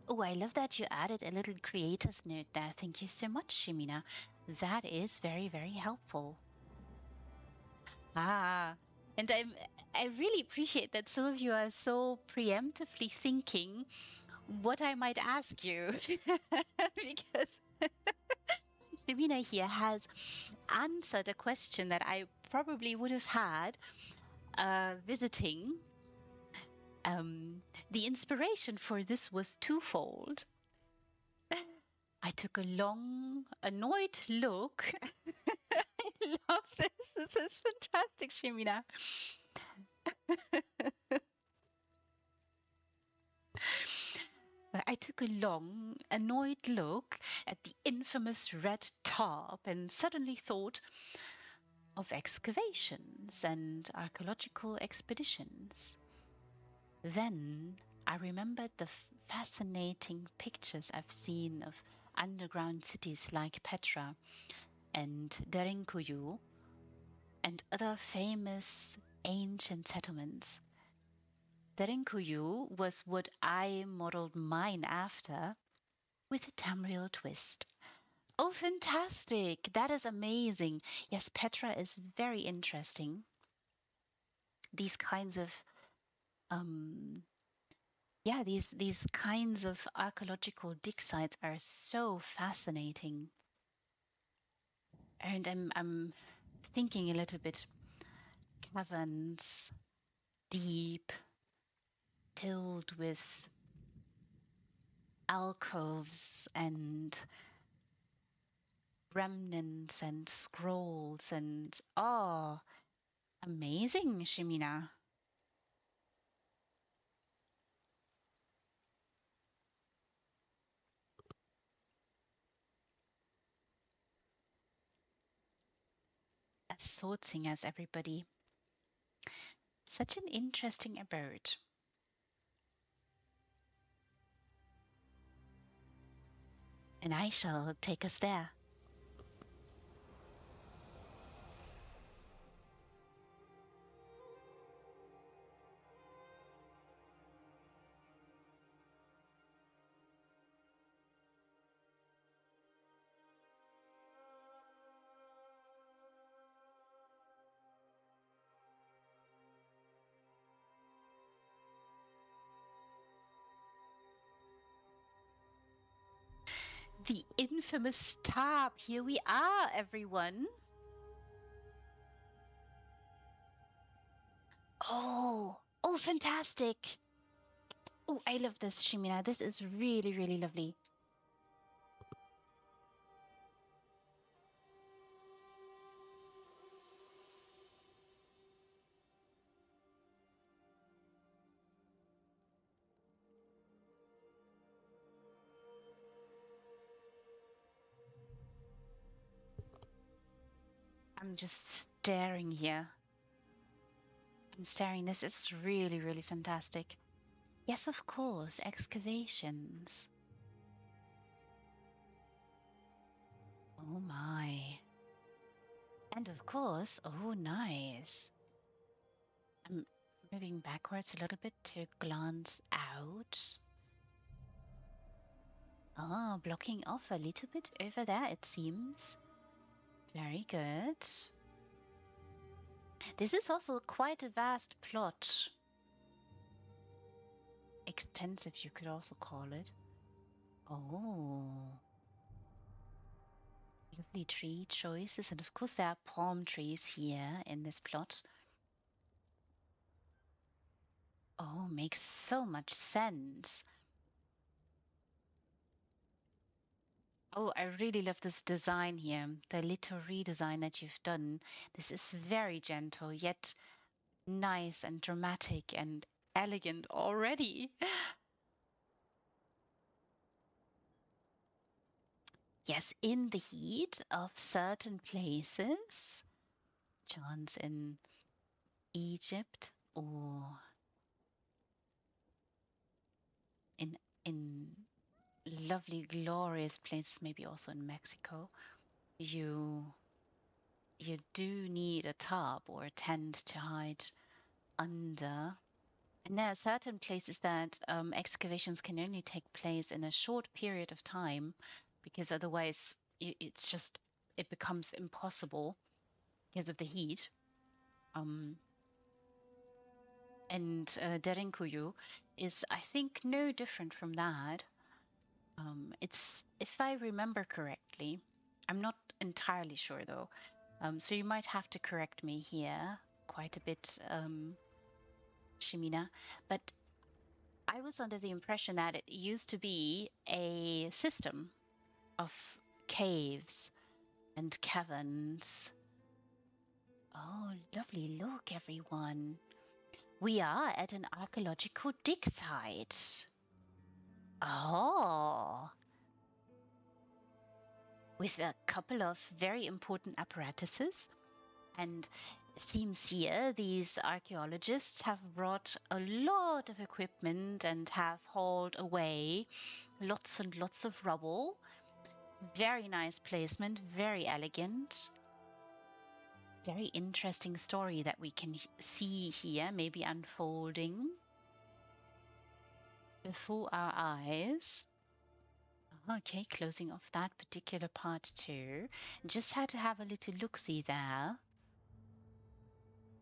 Oh, I love that you added a little creator's note there. Thank you so much, Shimina. That is very, very helpful. Ah, and I really appreciate that some of you are so preemptively thinking what I might ask you. Because Shimina here has answered a question that I probably would have had visiting. The inspiration for this was twofold. I took a long, annoyed look. I love this. This is fantastic, Shimina. I took a long, annoyed look at the infamous red tarp and suddenly thought of excavations and archaeological expeditions. Then I remembered the fascinating pictures I've seen of underground cities like Petra and Derinkuyu and other famous ancient settlements. Derinkuyu was what I modeled mine after, with a Tamriel twist. Oh, fantastic! That is amazing. Yes, Petra is very interesting. These kinds of um, yeah, these kinds of archaeological dig sites are so fascinating. And I'm thinking a little bit caverns. deep, filled with alcoves and remnants and scrolls and oh, amazing, Shimina. As sword singers, everybody. Such an interesting abode. And I shall take us there. The infamous tab. Here we are, everyone. Oh, fantastic. Oh, I love this, Shimina. This is really, really lovely. I'm just staring here. I'm staring. This is really, really fantastic. Yes, of course, excavations. Oh my. And of course, oh nice. I'm moving backwards a little bit to glance out. Oh, blocking off a little bit over there, it seems. Very good. This is also quite a vast plot. Extensive, you could also call it. Oh. Lovely tree choices. And of course, there are palm trees here in this plot. Oh, makes so much sense. Oh, I really love this design here, the little redesign that you've done. This is very gentle, yet nice and dramatic and elegant already. Yes, in the heat of certain places, chance in Egypt or in lovely, glorious places, maybe also in Mexico, you you do need a tarp or a tent to hide under. And there are certain places that excavations can only take place in a short period of time, because otherwise it's just it becomes impossible because of the heat. Um, and Derinkuyu is, I think, no different from that. It's, if I remember correctly, I'm not entirely sure though. So you might have to correct me here quite a bit, Shimina. But I was under the impression that it used to be a system of caves and caverns. Oh, lovely look, everyone. We are at an archaeological dig site. Oh, with a couple of very important apparatuses. And it seems here these archaeologists have brought a lot of equipment and have hauled away lots and lots of rubble. Very nice placement, very elegant. Very interesting story that we can see here, maybe unfolding before our eyes. Okay, closing off that particular part too. Just had to have a little look-see there.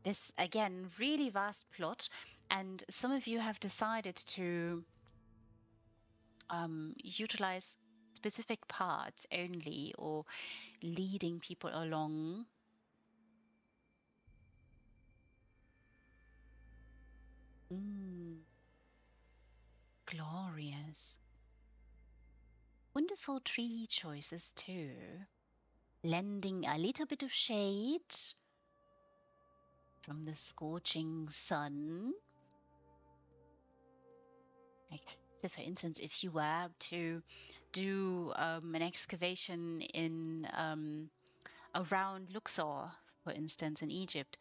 This, again, really vast plot, and some of you have decided to utilize specific parts only or leading people along. Mm, glorious. Wonderful tree choices too. Lending a little bit of shade from the scorching sun. Like, so for instance, if you were to do an excavation in around Luxor, for instance, in Egypt,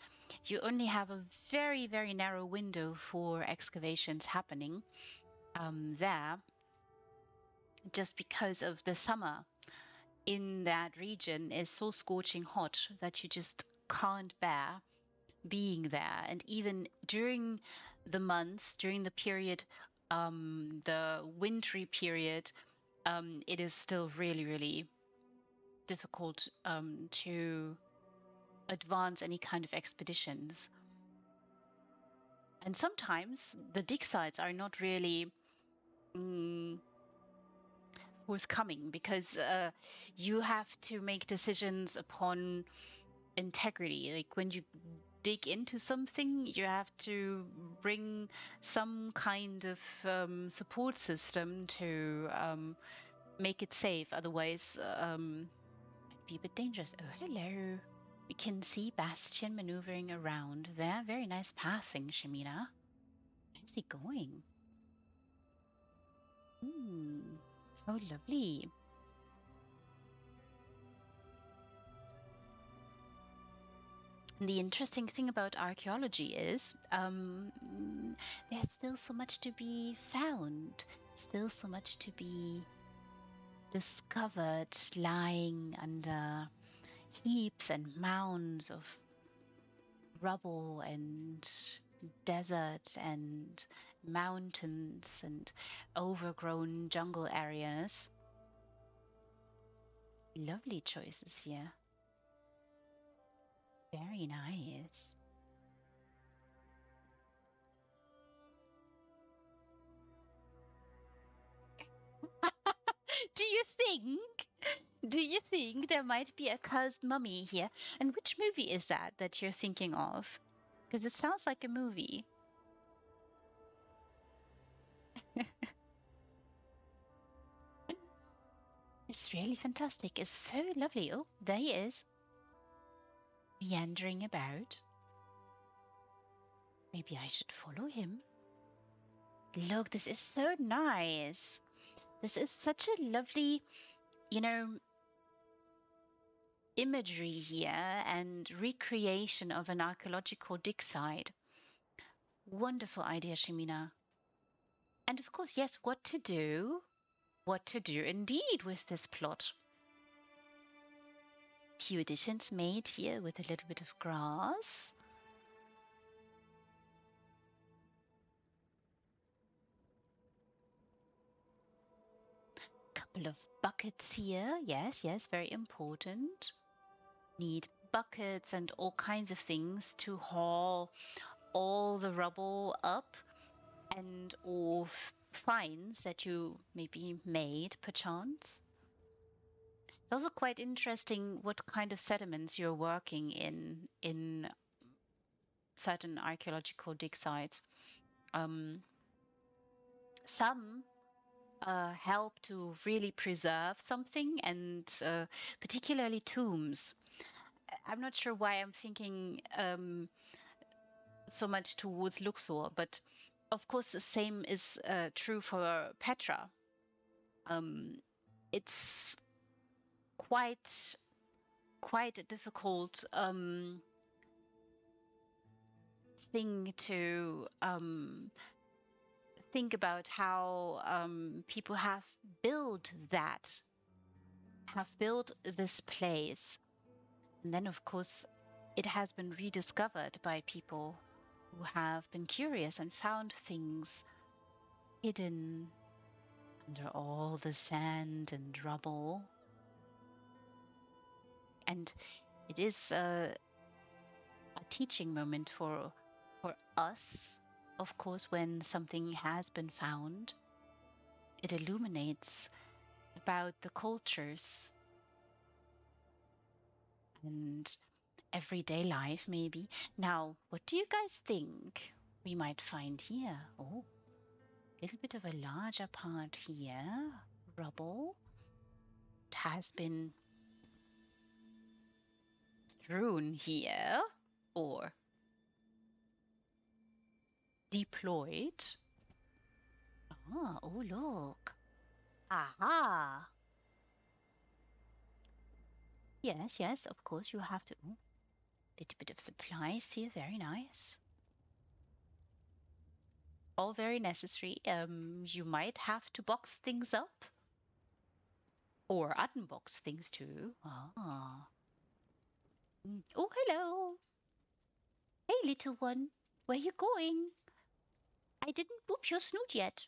you only have a very, very narrow window for excavations happening there, just because of the summer in that region is so scorching hot that you just can't bear being there. And even during the months, during the period, the wintry period, it is still really, really difficult to advance any kind of expeditions. And sometimes the dig sites are not really mm, forthcoming because you have to make decisions upon integrity. Like when you dig into something, you have to bring some kind of support system to make it safe. Otherwise, might be a bit dangerous. Oh, hello. We can see Bastian maneuvering around there. Very nice passing, Shamina. Where's he going? Hmm. Oh, lovely. And the interesting thing about archaeology is there's still so much to be found, still so much to be discovered lying under heaps and mounds of rubble and desert and mountains and overgrown jungle areas. Lovely choices here. Very nice. Do you think? Do you think there might be a cursed mummy here? And which movie is that you're thinking of? Because it sounds like a movie. It's really fantastic. It's so lovely. Oh, there he is, meandering about. Maybe I should follow him. Look, this is so nice. This is such a lovely, you know, imagery here and recreation of an archaeological dig site. Wonderful idea, Shimina. And of course, yes, what to do? What to do indeed with this plot. Few additions made here with a little bit of grass. Couple of buckets here. Yes, yes, very important. Need buckets and all kinds of things to haul all the rubble up and or finds that you maybe made perchance. It's also quite interesting what kind of sediments you're working in certain archaeological dig sites. Some help to really preserve something, and particularly tombs. I'm not sure why I'm thinking so much towards Luxor, but of course the same is true for Petra. Um, it's quite a difficult thing to think about how people have built this place, and then of course it has been rediscovered by people who have been curious and found things hidden under all the sand and rubble. And it is a teaching moment for us, of course, when something has been found. It illuminates about the cultures and everyday life, maybe. Now, what do you guys think? we might find here. Oh, a little bit of a larger part here. Rubble. It has been strewn here or deployed. Ah, oh, look. Aha. Yes, yes, of course you have to. Ooh, little bit of supplies here. Very nice. All very necessary. You might have to box things up or unbox things too. Ah. Oh, hello. Hey, little one. Where you going? I didn't boop your snoot yet.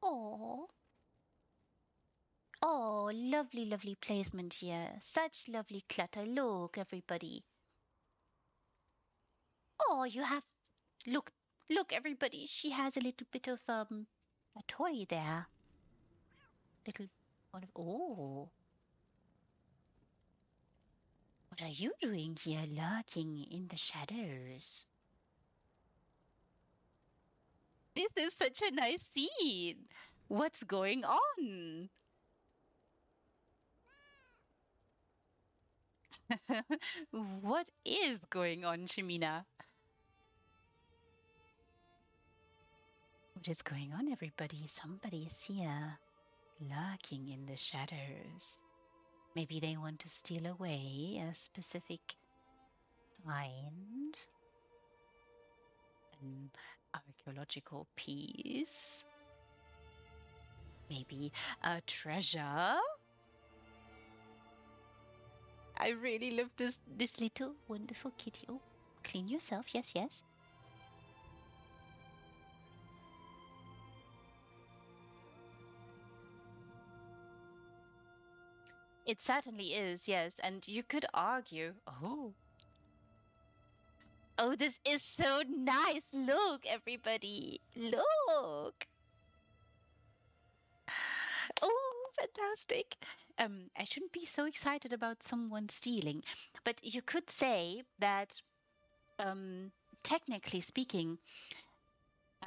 Oh. Oh, lovely, lovely placement here. Such lovely clutter. Look, everybody. Oh, you have. Look, look, everybody. She has a little bit of a toy there. Little one of. Oh, what are you doing here, lurking in the shadows? This is such a nice scene. What's going on? What is going on, Shimina? What is going on, everybody? Somebody is here, lurking in the shadows. Maybe they want to steal away a specific find, an archaeological piece, maybe a treasure. I really love this little wonderful kitty. Oh, clean yourself. Yes, yes. It certainly is, yes. And you could argue, oh, this is so nice. Look, everybody. Look. Oh, fantastic. I shouldn't be so excited about someone stealing, but you could say that, um, technically speaking,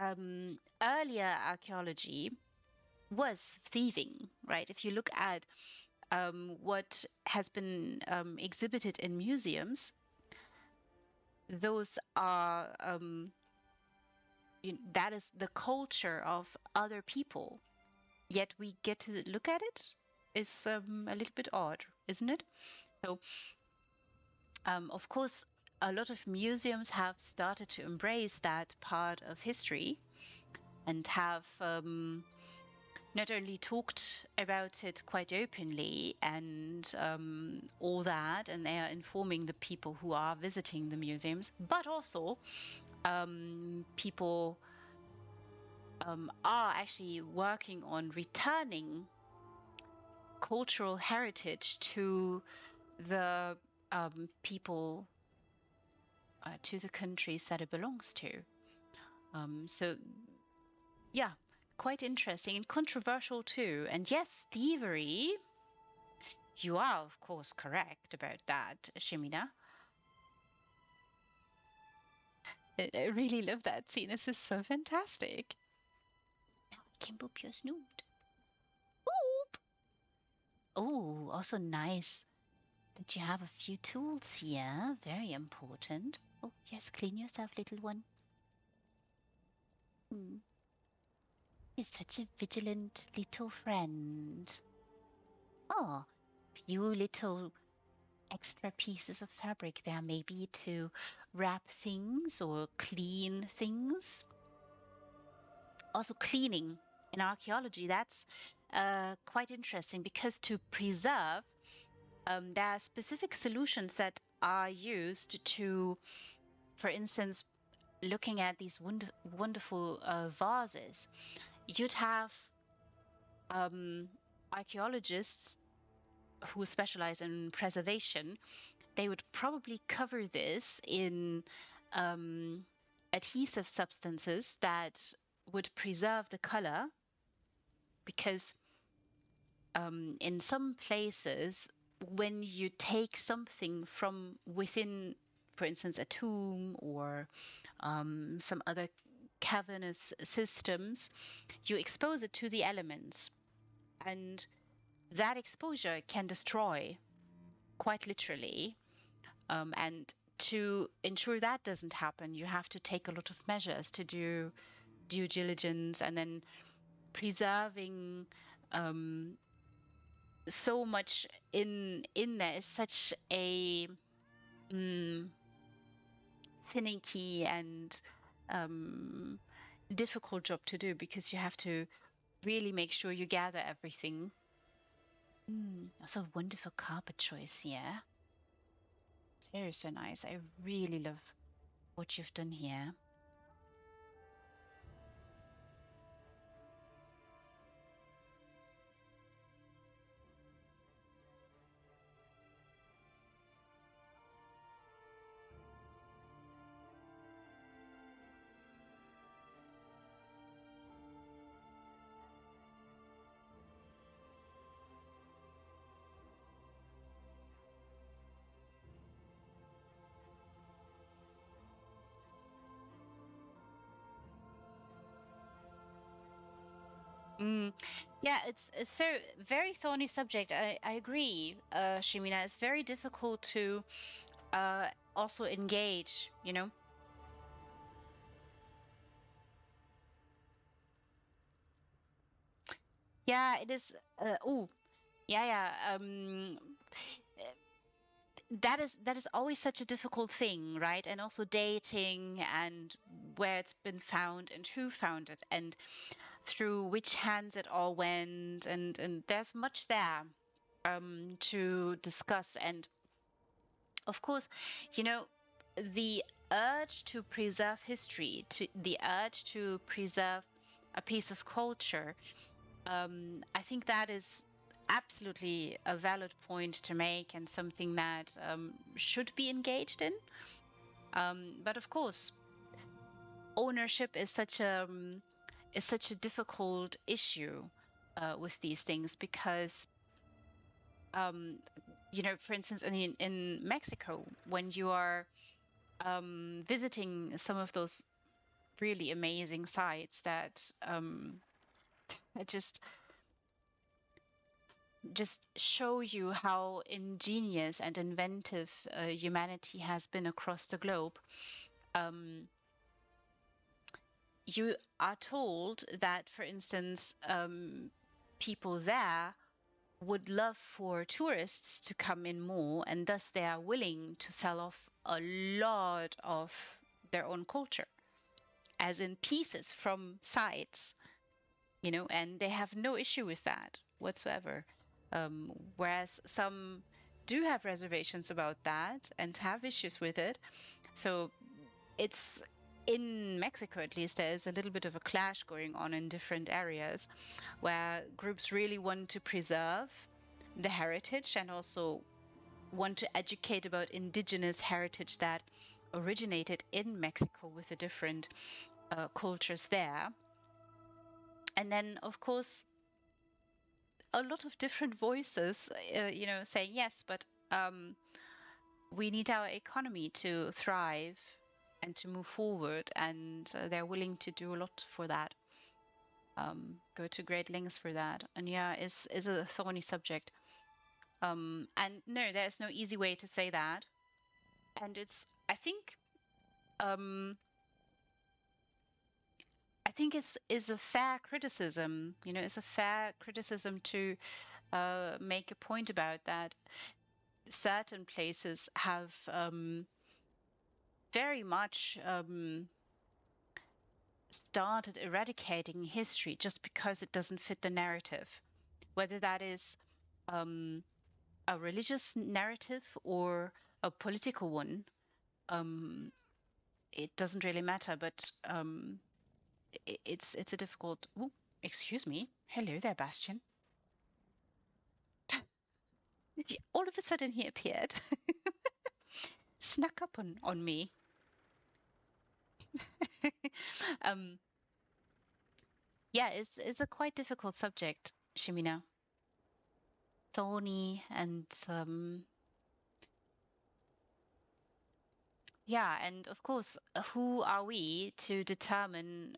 earlier archaeology was thieving, right? If you look at what has been exhibited in museums, those are that is the culture of other people. Yet we get to look at it. It's a little bit odd, isn't it? So, of course, a lot of museums have started to embrace that part of history and have not only talked about it quite openly and all that, and they are informing the people who are visiting the museums, but also people are actually working on returning cultural heritage to the people, to the countries that it belongs to. So, yeah, quite interesting and controversial too. And yes, thievery. You are, of course, correct about that, Shimina. I really love that scene. This is so fantastic. Now it can boop your snoot. Boop! Oh, also nice that you have a few tools here. Very important. Oh, yes, clean yourself, little one. Hmm. You're such a vigilant little friend. Oh, few little extra pieces of fabric there, maybe to wrap things or clean things. Also, cleaning in archaeology, that's quite interesting because to preserve, there are specific solutions that are used to, for instance, looking at these wonderful vases, you'd have archaeologists who specialize in preservation. They would probably cover this in adhesive substances that would preserve the color, because in some places, when you take something from within, for instance, a tomb or some other cavernous systems, you expose it to the elements, and that exposure can destroy, quite literally. And to ensure that doesn't happen, you have to take a lot of measures to do due diligence, and then preserving so much in there is such a finicky and difficult job to do, because you have to really make sure you gather everything. Also, wonderful carpet choice here. It's very so nice. I really love what you've done here. Yeah, it's so very thorny subject. I agree, Shimina. It's very difficult to also engage, you know. Yeah, it is. Oh, yeah, yeah. That is always such a difficult thing, right? And also dating and where it's been found and who found it and through which hands it all went, and there's much there to discuss. And of course, you know, the urge to preserve history, to the urge to preserve a piece of culture, I think that is absolutely a valid point to make, and something that should be engaged in. But of course, ownership is such a difficult issue with these things, because um, for instance, in Mexico, when you are visiting some of those really amazing sites that just show you how ingenious and inventive humanity has been across the globe. Um, you are told that, for instance, people there would love for tourists to come in more, and thus they are willing to sell off a lot of their own culture, as in pieces from sites, and they have no issue with that whatsoever. Whereas some do have reservations about that and have issues with it. So it's in Mexico, at least, there is a little bit of a clash going on in different areas where groups really want to preserve the heritage and also want to educate about indigenous heritage that originated in Mexico with the different cultures there. And then, of course, a lot of different voices, saying yes, but we need our economy to thrive and to move forward, and they're willing to do a lot for that, go to great lengths for that. And yeah, is a thorny subject. And no, there's no easy way to say that. And um, I think it's is a fair criticism. It's a fair criticism to make a point about that. Certain places have very much started eradicating history just because it doesn't fit the narrative, whether that is um, a religious narrative or a political one. Um, it doesn't really matter, but it's a difficult. Ooh, excuse me. Hello there, Bastian. All of a sudden, he appeared, snuck up on me. um, yeah, it's a quite difficult subject, Shimina. Thorny and Yeah, and of course, who are we to determine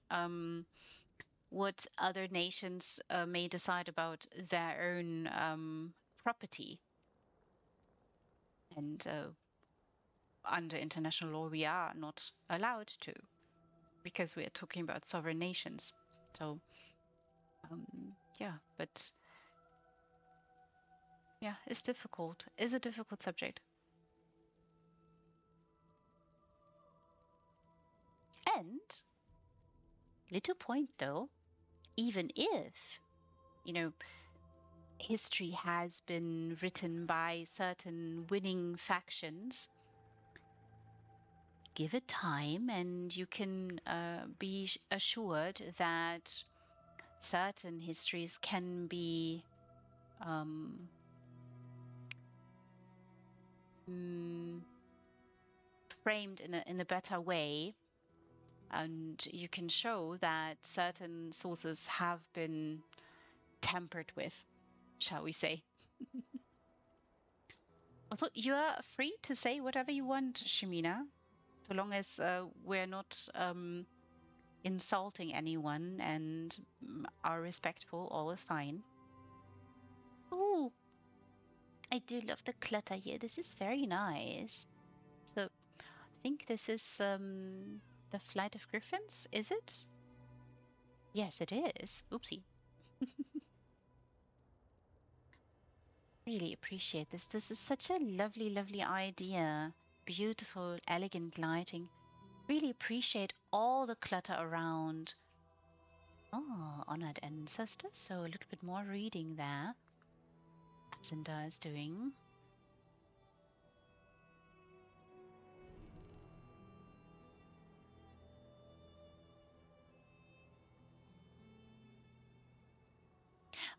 what other nations may decide about their own property? And under international law, we are not allowed to, because we are talking about sovereign nations. So, yeah, but yeah, it's difficult. It's a difficult subject. And little point though, even if, you know, history has been written by certain winning factions, give it time and you can be assured that certain histories can be um, mm, framed in a better way, and you can show that certain sources have been tampered with, shall we say. Also, you are free to say whatever you want, Shamina, so long as we're not insulting anyone and are respectful, all is fine. Oh, I do love the clutter here. This is very nice. So I think this is the Flight of Griffins, is it? Yes, it is. Oopsie. Really appreciate this. This is such a lovely, lovely idea. Beautiful, elegant lighting. Really appreciate all the clutter around. Oh, honored ancestors. So a little bit more reading there. Zinda is doing.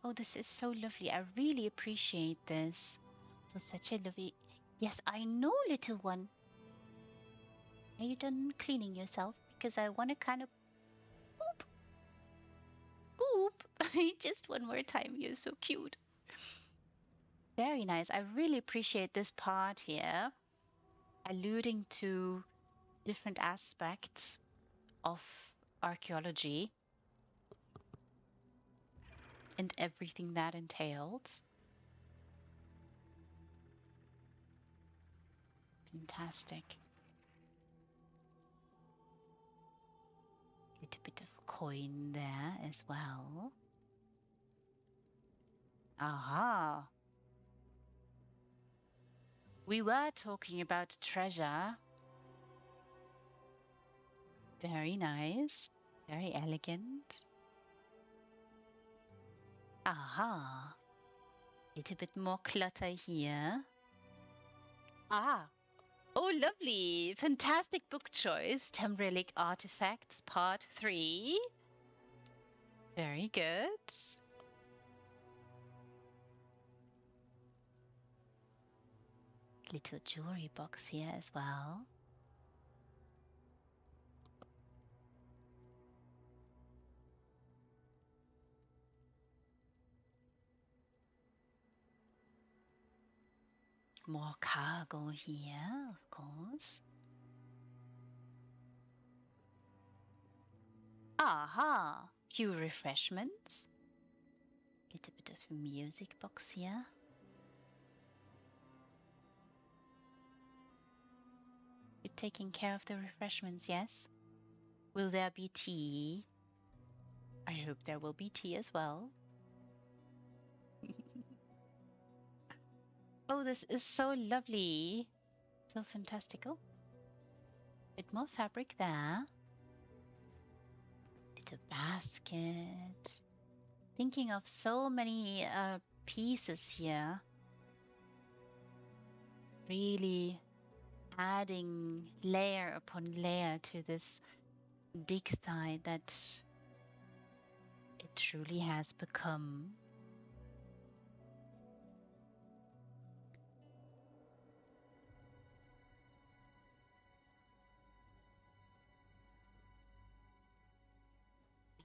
Oh, this is so lovely. I really appreciate this. So such a lovely. Yes, I know, little one. Are you done cleaning yourself? Because I want to kind of boop, boop. Just one more time. You're so cute. Very nice. I really appreciate this part here, alluding to different aspects of archaeology and everything that entails. Fantastic. Little bit of coin there as well. Aha. We were talking about treasure. Very nice. Very elegant. Aha. Little bit more clutter here. Ah. Oh, lovely. Fantastic book choice. Tamrelic Artifacts Part 3. Very good. Little jewelry box here as well. More cargo here, of course. Aha! Few refreshments. Little bit of a music box here. You're taking care of the refreshments, yes? Will there be tea? I hope there will be tea as well. Oh, this is so lovely. So fantastical. Bit more fabric there. Little basket. Thinking of so many pieces here. Really adding layer upon layer to this dig site that it truly has become.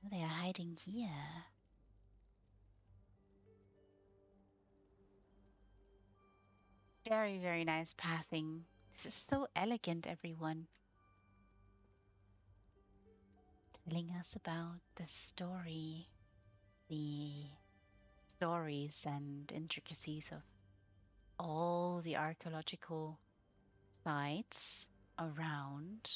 Oh, they are hiding here. Very, very nice pathing. This is so elegant, everyone. Telling us about the story, the stories and intricacies of all the archaeological sites around.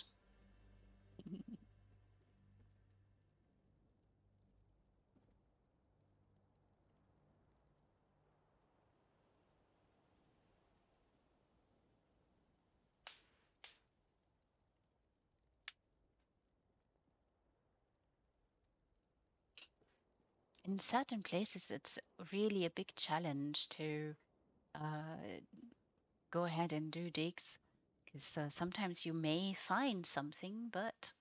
In certain places, it's really a big challenge to uh, go ahead and do digs because sometimes you may find something, but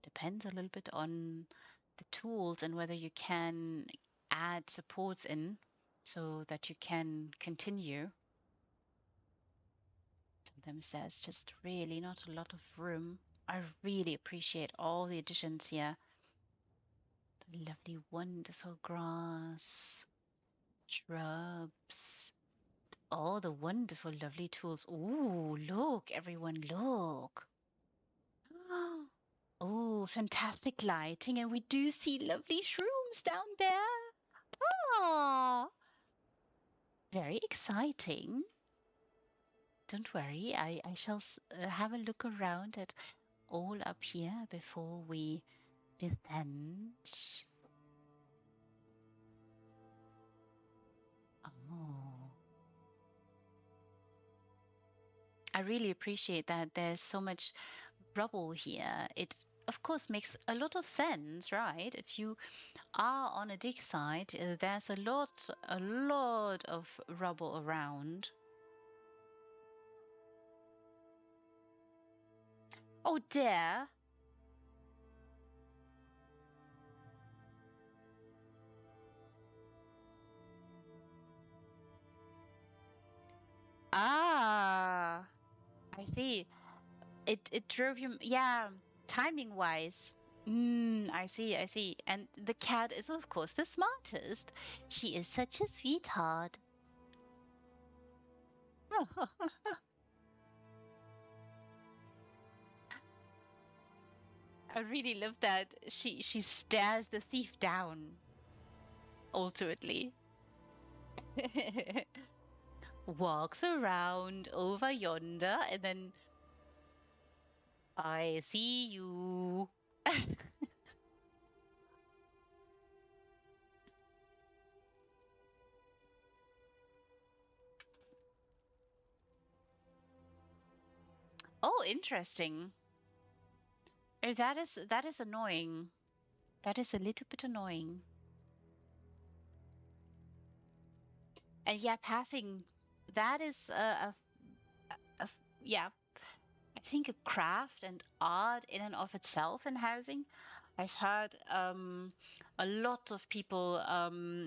depends a little bit on the tools and whether you can add supports in so that you can continue. Sometimes there's just really not a lot of room. I really appreciate all the additions here. The lovely, wonderful grass, shrubs, all the wonderful, lovely tools. Ooh, look, everyone, look. Oh, fantastic lighting, and we do see lovely shrooms down there. Oh, very exciting. Don't worry, I shall have a look around at all up here before we descend. Oh, I really appreciate that there's so much rubble here. It, of course, makes a lot of sense, right? If you are on a dig site, there's a lot of rubble around. Oh dear. Ah, I see. It drove you, yeah, timing wise. I see, I see. And the cat is, of course, the smartest. She is such a sweetheart. I really love that she stares the thief down ultimately. Walks around over yonder and then I see you. Oh, interesting. Oh, that is annoying. That is a little bit annoying. And yeah, pathing, that is yeah, I think a craft and art in and of itself in housing. I've heard a lot of people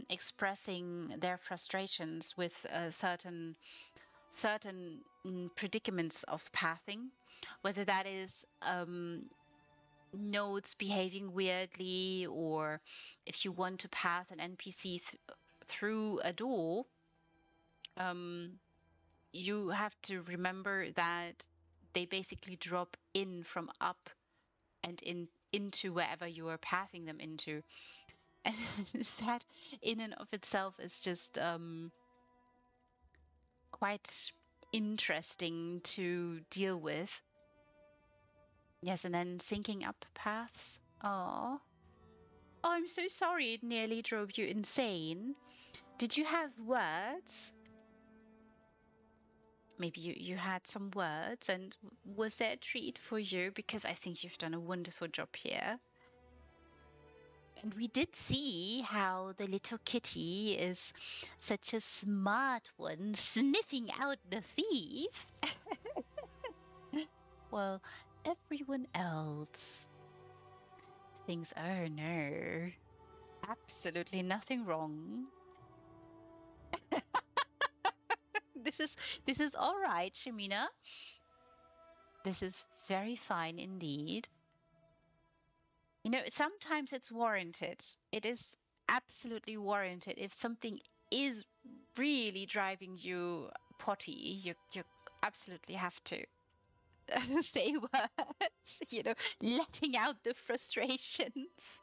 expressing their frustrations with certain predicaments of pathing, whether that is nodes behaving weirdly, or if you want to path an NPC through a door, um, you have to remember that they basically drop in from up and into wherever you are pathing them into. And that in and of itself is just quite interesting to deal with. Yes, and then syncing up paths. Oh, I'm so sorry it nearly drove you insane. Did you have words? Maybe you had some words, and was there a treat for you? Because I think you've done a wonderful job here. And we did see how the little kitty is such a smart one, sniffing out the thief. Well, everyone else thinks, oh no, absolutely nothing wrong. This is this is all right, Shamina. This is very fine indeed. You know, sometimes it's warranted. It is absolutely warranted if something is really driving you potty. You're absolutely have to say words, letting out the frustrations.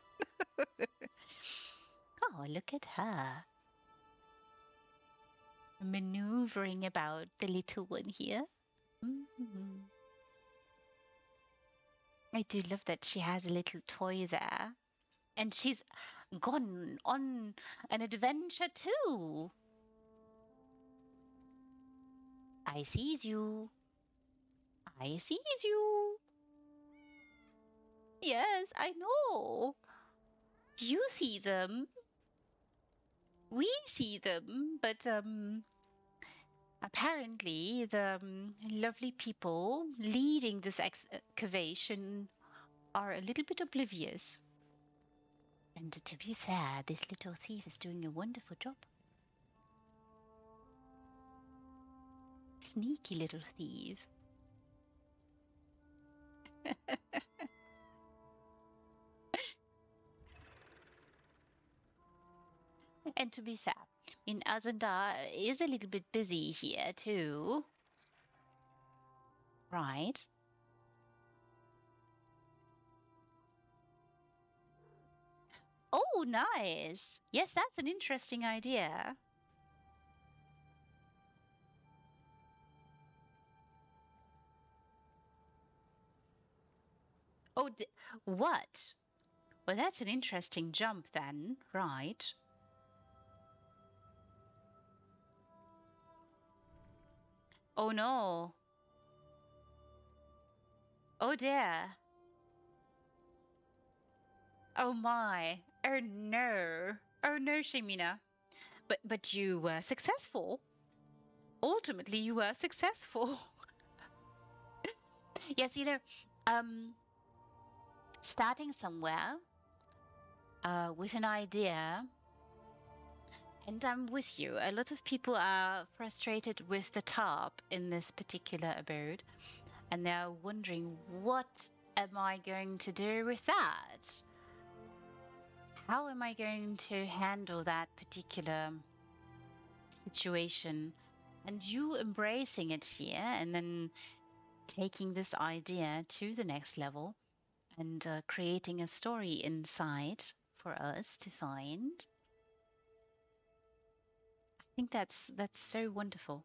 Oh, look at her maneuvering about the little one here. Mhm. I do love that she has a little toy there. And she's gone on an adventure too. I sees you. I sees you. Yes, I know. You see them. We see them. But apparently the lovely people leading this excavation are a little bit oblivious. And to be fair, this little thief is doing a wonderful job. Sneaky little thief. And to be fair, Azanda is a little bit busy here too. Right? Oh, nice. Yes, that's an interesting idea. Oh, what? Well, that's an interesting jump then, right? Oh no. Oh dear. Oh my. Oh no. Oh no, Shemina. But you were successful. Ultimately, you were successful. Yes, um, starting somewhere, with an idea. And I'm with you. A lot of people are frustrated with the tarp in this particular abode, and they're wondering, what am I going to do with that? How am I going to handle that particular situation? And you embracing it here and then taking this idea to the next level and creating a story inside for us to find. I think that's so wonderful.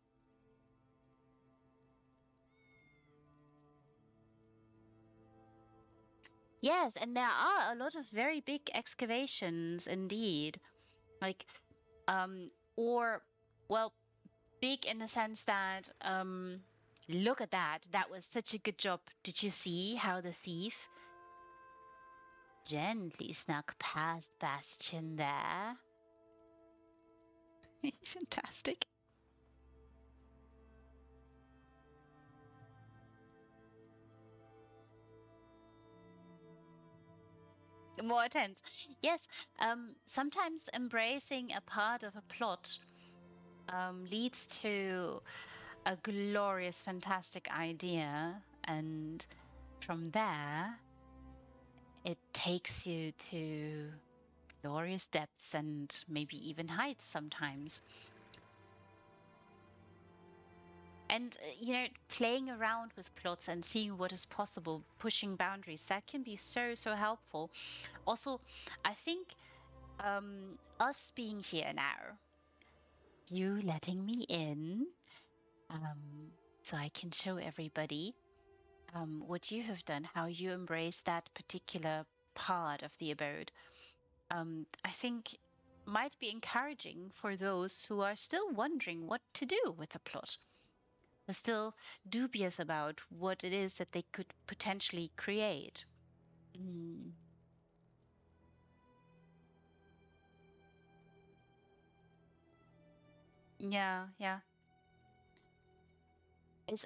Yes, and there are a lot of very big excavations indeed. Like, um, or, well, big in the sense that, look at that. That was such a good job. Did you see how the thief gently snuck past Bastion there? Fantastic. More tense. Yes, sometimes embracing a part of a plot leads to a glorious, fantastic idea, and from there, it takes you to glorious depths and maybe even heights sometimes. And, playing around with plots and seeing what is possible, pushing boundaries, that can be so, so helpful. Also, I think us being here now, you letting me in, so I can show everybody what you have done, how you embrace that particular part of the abode, I think might be encouraging for those who are still wondering what to do with the plot, are still dubious about what it is that they could potentially create. Mm. Yeah, yeah.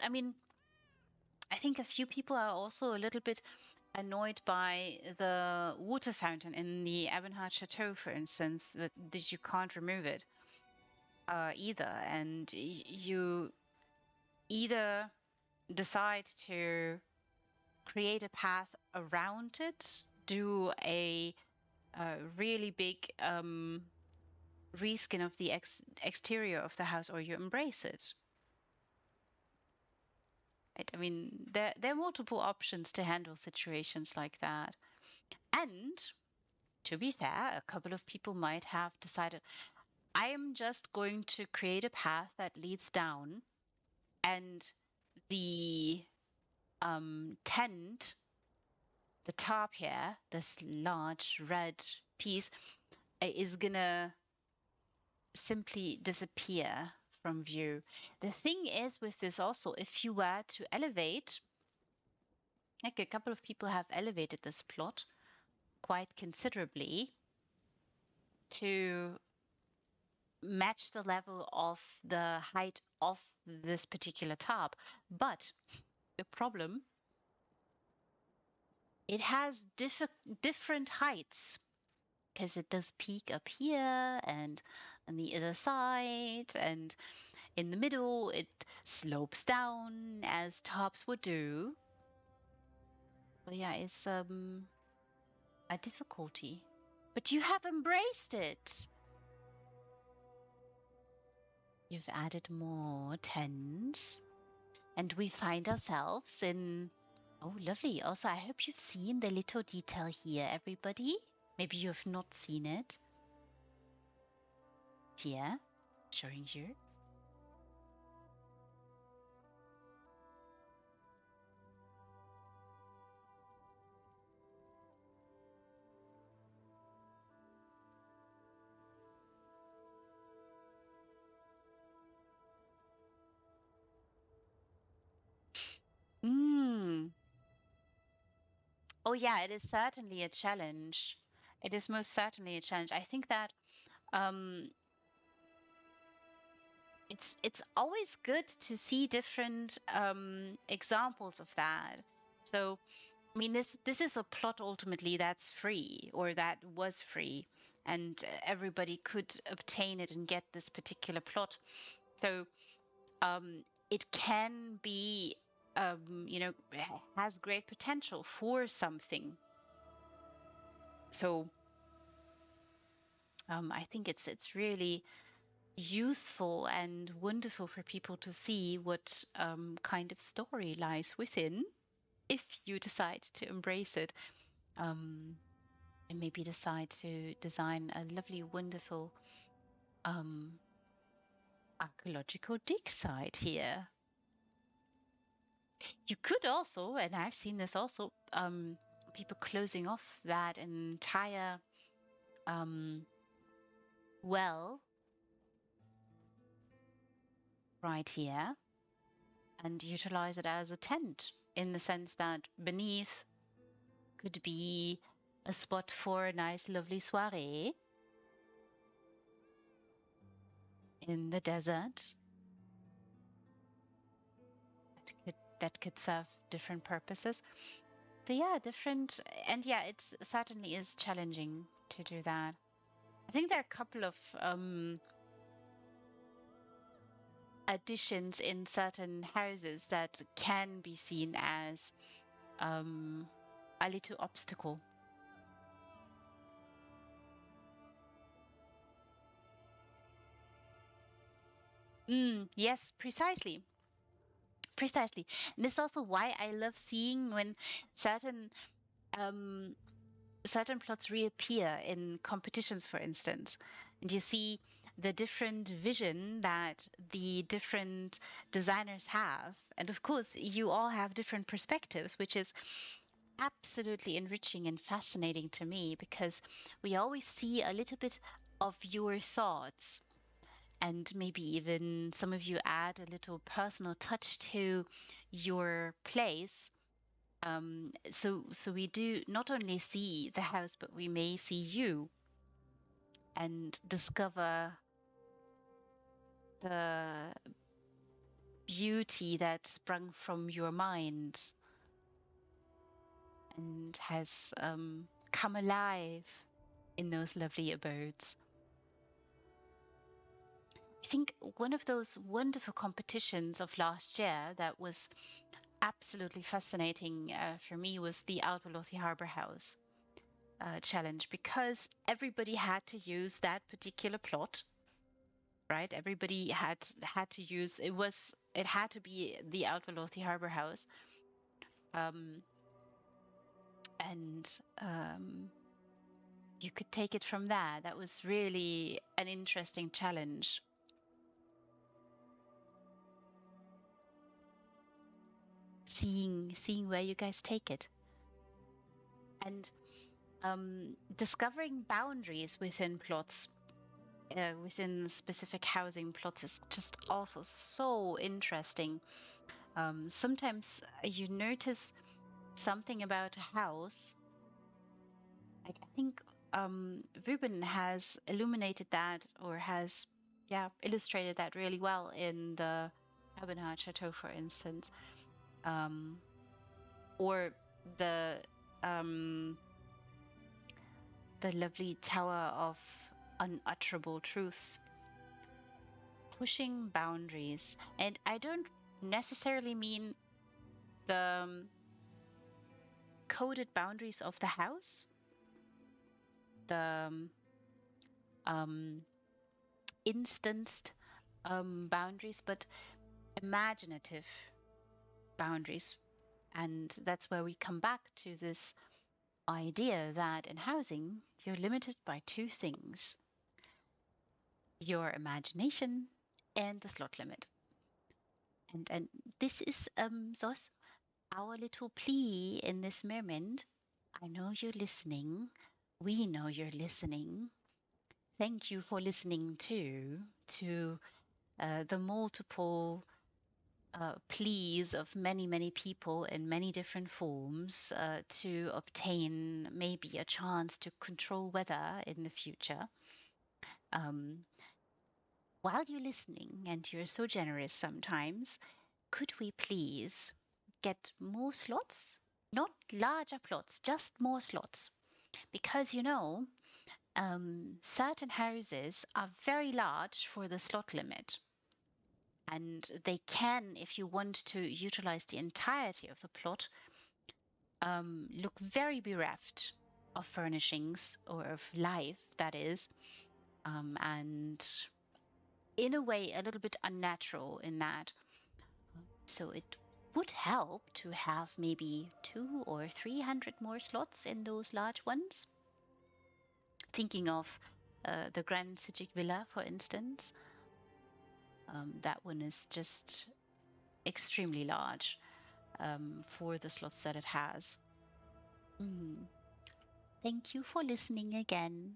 I mean, I think a few people are also a little bit annoyed by the water fountain in the Ebenhard Chateau, for instance, that you can't remove it either. And you either decide to create a path around it, do a really big reskin of the exterior of the house, or you embrace it. right? I mean, there are multiple options to handle situations like that. And to be fair, a couple of people might have decided, I am just going to create a path that leads down, and the tent, the top here, this large red piece, is gonna simply disappear from view. The thing is with this also, if you were to elevate, like a couple of people have elevated this plot quite considerably to match the level of the height of this particular top. But the problem, it has different heights because it does peak up here and on the other side, and in the middle it slopes down as tops would do. But yeah, it's a difficulty. But you have embraced it. You've added more tens, and we find ourselves in. Oh, lovely. Also, I hope you've seen the little detail here, everybody. Maybe you have not seen it. Here, showing you. Mm. Oh, yeah, it is certainly a challenge. It is most certainly a challenge. I think that um, it's always good to see different examples of that. So, I mean, this is a plot ultimately that's free, or that was free, and everybody could obtain it and get this particular plot. So it can be, has great potential for something. So I think it's really useful and wonderful for people to see what kind of story lies within if you decide to embrace it, and maybe decide to design a lovely, wonderful archaeological dig site here. You could also, and I've seen this also, people closing off that entire well right here and utilize it as a tent, in the sense that beneath could be a spot for a nice, lovely soiree in the desert. That could serve different purposes. So yeah, different, and yeah, it's certainly is challenging to do that. I think there are a couple of additions in certain houses that can be seen as a little obstacle. Yes, precisely. Precisely. And this is also why I love seeing when certain um, certain plots reappear in competitions, for instance, and you see the different vision that the different designers have. And of course, you all have different perspectives, which is absolutely enriching and fascinating to me, because we always see a little bit of your thoughts, and maybe even some of you add a little personal touch to your place. So we do not only see the house, but we may see you and discover the beauty that sprung from your mind and has come alive in those lovely abodes. I think one of those wonderful competitions of last year that was absolutely fascinating for me was the Alpaloti Harbor House challenge, because everybody had to use that particular plot right? Everybody had to use it. It had to be the Outwalothi Harbor House, um, and you could take it from there. That was really an interesting challenge. Seeing where you guys take it, and discovering boundaries within plots, within specific housing plots, is just also so interesting. Sometimes you notice something about a house. I think Ruben has illuminated that, or has, yeah, illustrated that really well in the Abernard Chateau, for instance, or the um, the lovely Tower of Unutterable Truths, pushing boundaries. And I don't necessarily mean the coded boundaries of the house, the instanced boundaries, but imaginative boundaries. And that's where we come back to this idea that in housing, you're limited by two things: your imagination and the slot limit. And this is Zos, our little plea in this moment. I know you're listening. We know you're listening. Thank you for listening too to the multiple pleas of many, many people in many different forms to obtain maybe a chance to control weather in the future. Um, while you're listening, and you're so generous sometimes, could we please get more slots? Not larger plots, just more slots. Because certain houses are very large for the slot limit. And they can, if you want to utilize the entirety of the plot, look very bereft of furnishings, or of life, that is, and in a way a little bit unnatural in that. So it would help to have maybe 200 or 300 more slots in those large ones. Thinking of the Grand Sijic Villa, for instance, that one is just extremely large for the slots that it has. Mm. Thank you for listening again.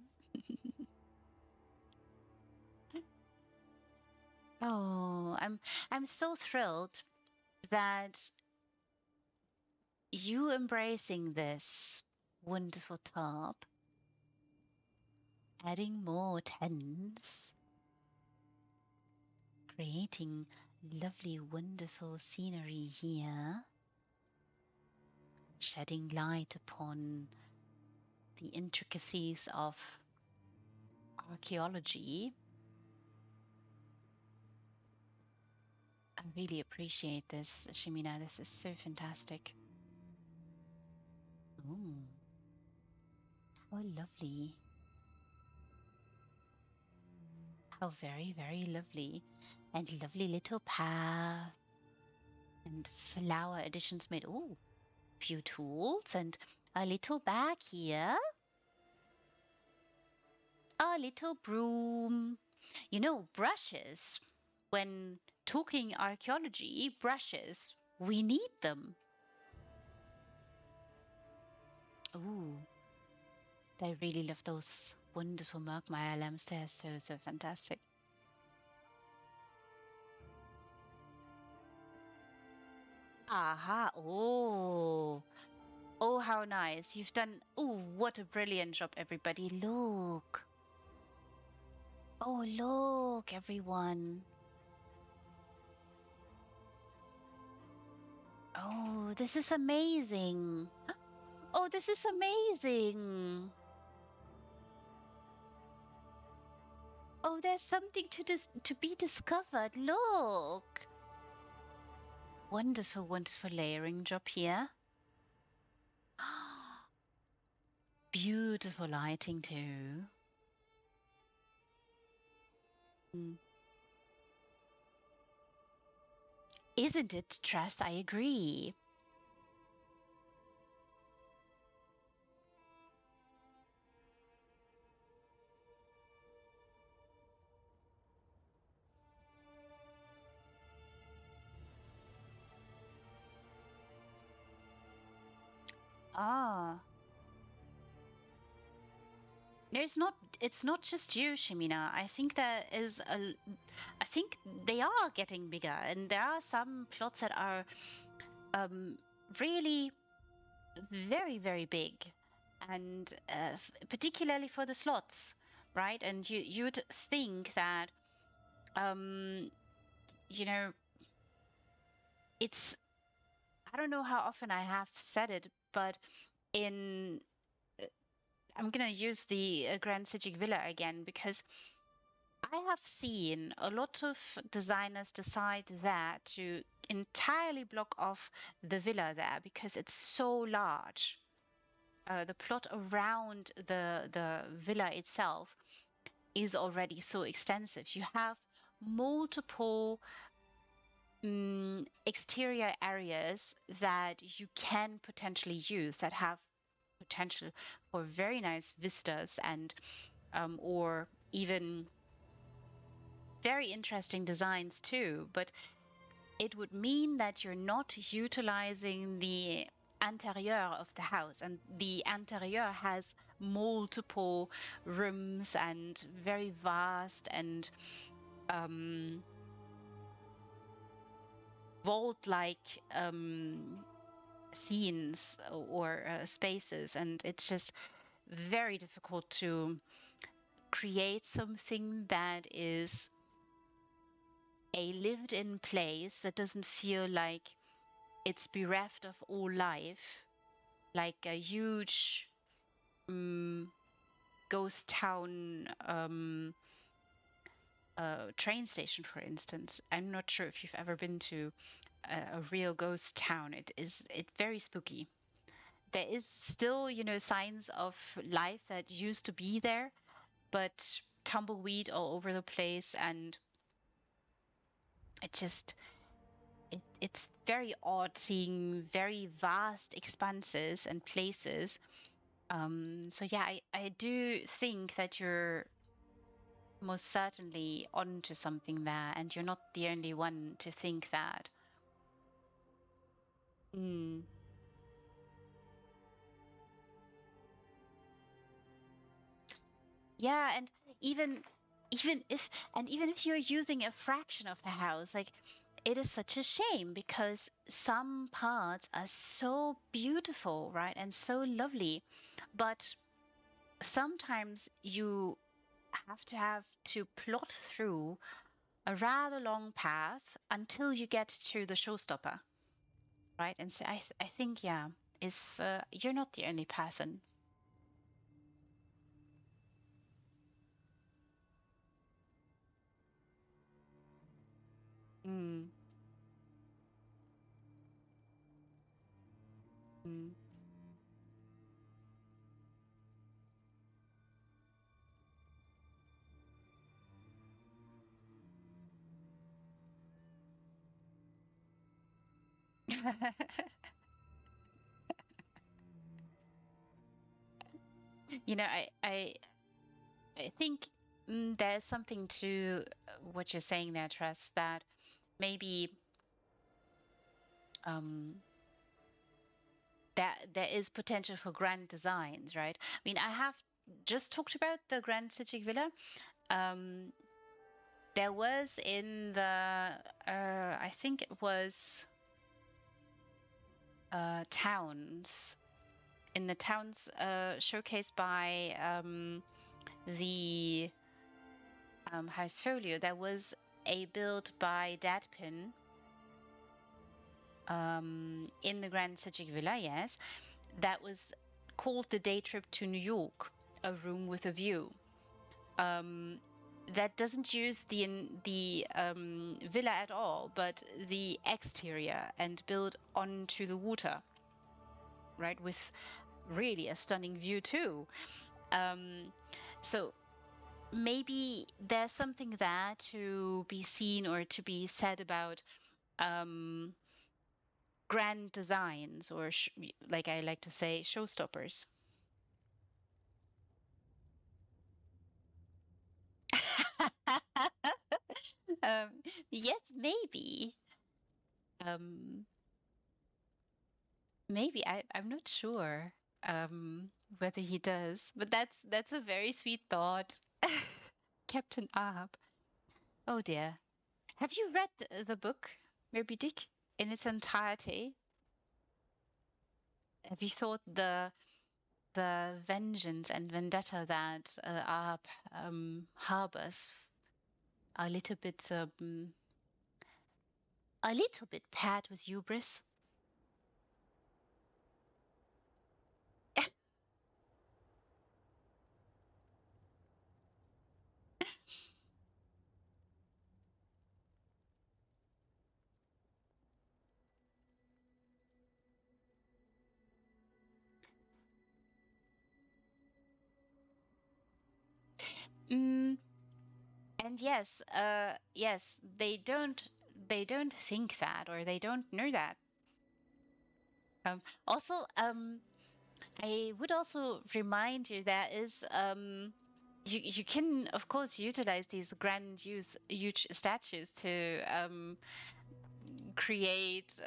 Oh, I'm so thrilled that you embracing this wonderful top, adding more tents, creating lovely, wonderful scenery here, shedding light upon the intricacies of archaeology. I really appreciate this, Shimina. This is so fantastic. Oh, how lovely. How very, very lovely. And lovely little path and flower additions made. Oh, few tools and a little bag here. A little broom. Brushes. When talking archaeology, brushes, we need them. Ooh, I really love those wonderful Merkmeyer lamps. They're so, so fantastic. Aha. Oh. Oh, how nice. You've done. Oh, what a brilliant job, everybody. Look. Oh, look, everyone. Oh, this is amazing. Oh, this is amazing. Oh, there's something to be discovered. Look. Wonderful, wonderful layering job here. Beautiful lighting too. Mm. Isn't it, Tress? I agree. Ah, there's not. It's not just you, Shimina. I think there is a. I think they are getting bigger, and there are some plots that are um really very very big, and particularly for the slots, right? And you'd think that um you know it's I don't know how often I have said it, but in I'm gonna use the Grand Sijic Villa again because I have seen a lot of designers decide that to entirely block off the villa there because it's so large. The plot around the villa itself is already so extensive. You have multiple exterior areas that you can potentially use that have potential for very nice vistas and or even very interesting designs too. But it would mean that you're not utilizing the interior of the house, and the interior has multiple rooms and very vast and um, vault-like scenes or spaces, and it's just very difficult to create something that is a lived-in place that doesn't feel like it's bereft of all life, like a huge ghost town train station, for instance. I'm not sure if you've ever been to a real ghost town. It very spooky. There is still, signs of life that used to be there, but tumbleweed all over the place, and it just it's very odd seeing very vast expanses and places. So yeah, I do think that you're most certainly onto something there, and you're not the only one to think that. Mm. Yeah, and even even if you're using a fraction of the house, like it is such a shame because some parts are so beautiful, right? And so lovely. But sometimes you have to plot through a rather long path until you get to the showstopper, right? And so I think yeah, is you're not the only person. Mm, mm. You know, I think there's something to what you're saying there, Tress, that maybe um, that there is potential for grand designs, right? I mean, I have just talked about the Grand City Villa. Um, there was in I think it was towns, in the towns showcased by the House Folio, there was a build by Dadpin in the Grand City Villa, yes, that was called the Day Trip to New York, a room with a view. Um, that doesn't use the villa at all, but the exterior and built onto the water, right, with really a stunning view too. Um, so maybe there's something there to be seen or to be said about um, grand designs, or like I like to say, showstoppers. um, yes, maybe. Um, Maybe I'm not sure whether he does, but that's a very sweet thought. Captain Ahab. Oh dear. Have you read the book, Moby Dick, in its entirety? Have you thought the vengeance and vendetta that Ahab harbors a little bit paired with hubris? Mm, and yes, yes, they don't think that, or they don't know that. Also, I would also remind you that is you can of course utilize these huge statues to create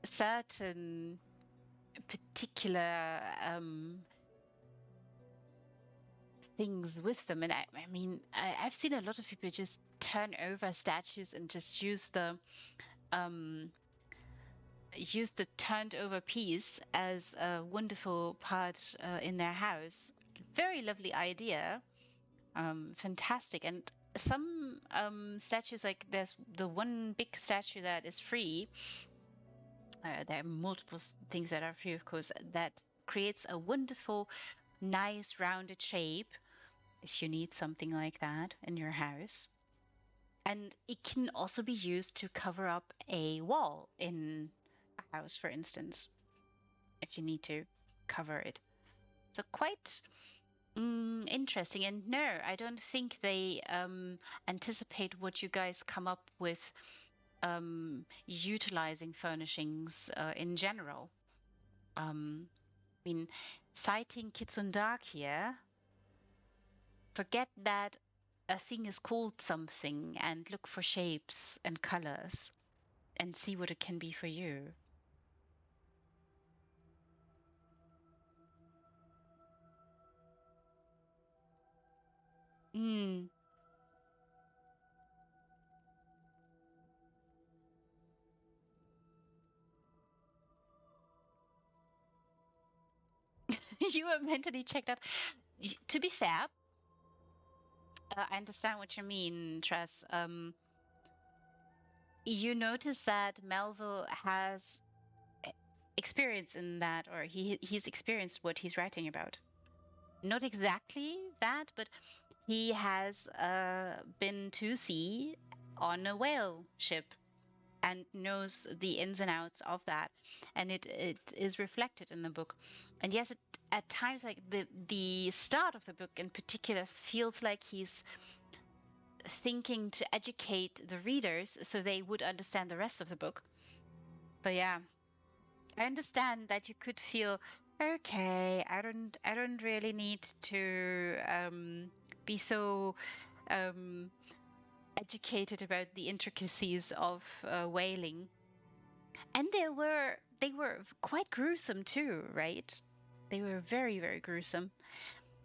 certain particular things with them. And I mean, I've seen a lot of people just turn over statues and just um, use the turned over piece as a wonderful part in their house. Very lovely idea. Fantastic. And some statues, like there's the one big statue that is free. There are multiple things that are free, of course, that creates a wonderful, nice, rounded shape if you need something like that in your house. And it can also be used to cover up a wall in a house, for instance, if you need to cover it. So quite interesting. And no, I don't think they anticipate what you guys come up with utilizing furnishings in general. I mean, citing Kitsundak here, forget that a thing is called something and look for shapes and colors and see what it can be for you. Mm. You were mentally checked out. To be fair, I understand what you mean, Tress. You notice that Melville has experience in that, or he's experienced what he's writing about. Not exactly that, but he has been to sea on a whale ship and knows the ins and outs of that, and it is reflected in the book. And yes, at times, like the start of the book in particular, feels like he's thinking to educate the readers so they would understand the rest of the book. So yeah, I understand that you could feel okay. I don't really need to be so um, educated about the intricacies of whaling. And they were quite gruesome too, right? They were very, very gruesome.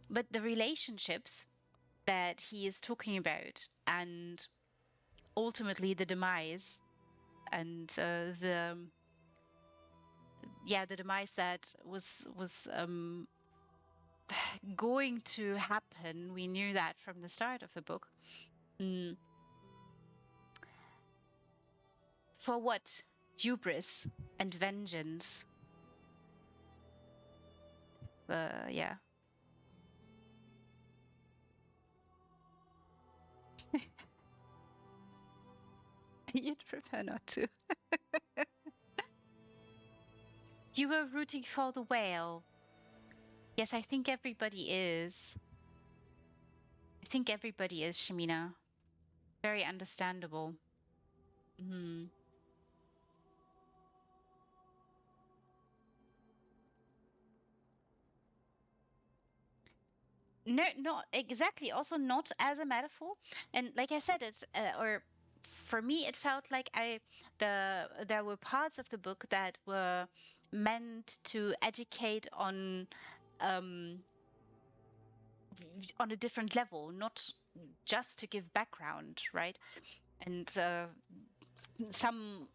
But the relationships that he is talking about, and ultimately the demise, and the yeah, the demise that was going to happen. We knew that from the start of the book. Mm. For what? Hubris and vengeance. Yeah. You'd prefer not to. You were rooting for the whale. Yes, I think everybody is. I think everybody is, Shamina. Very understandable. Hmm. No, not exactly. Also, not as a metaphor. And like I said, it's or for me, it felt like there were parts of the book that were meant to educate um on a different level, not just to give background, right? And some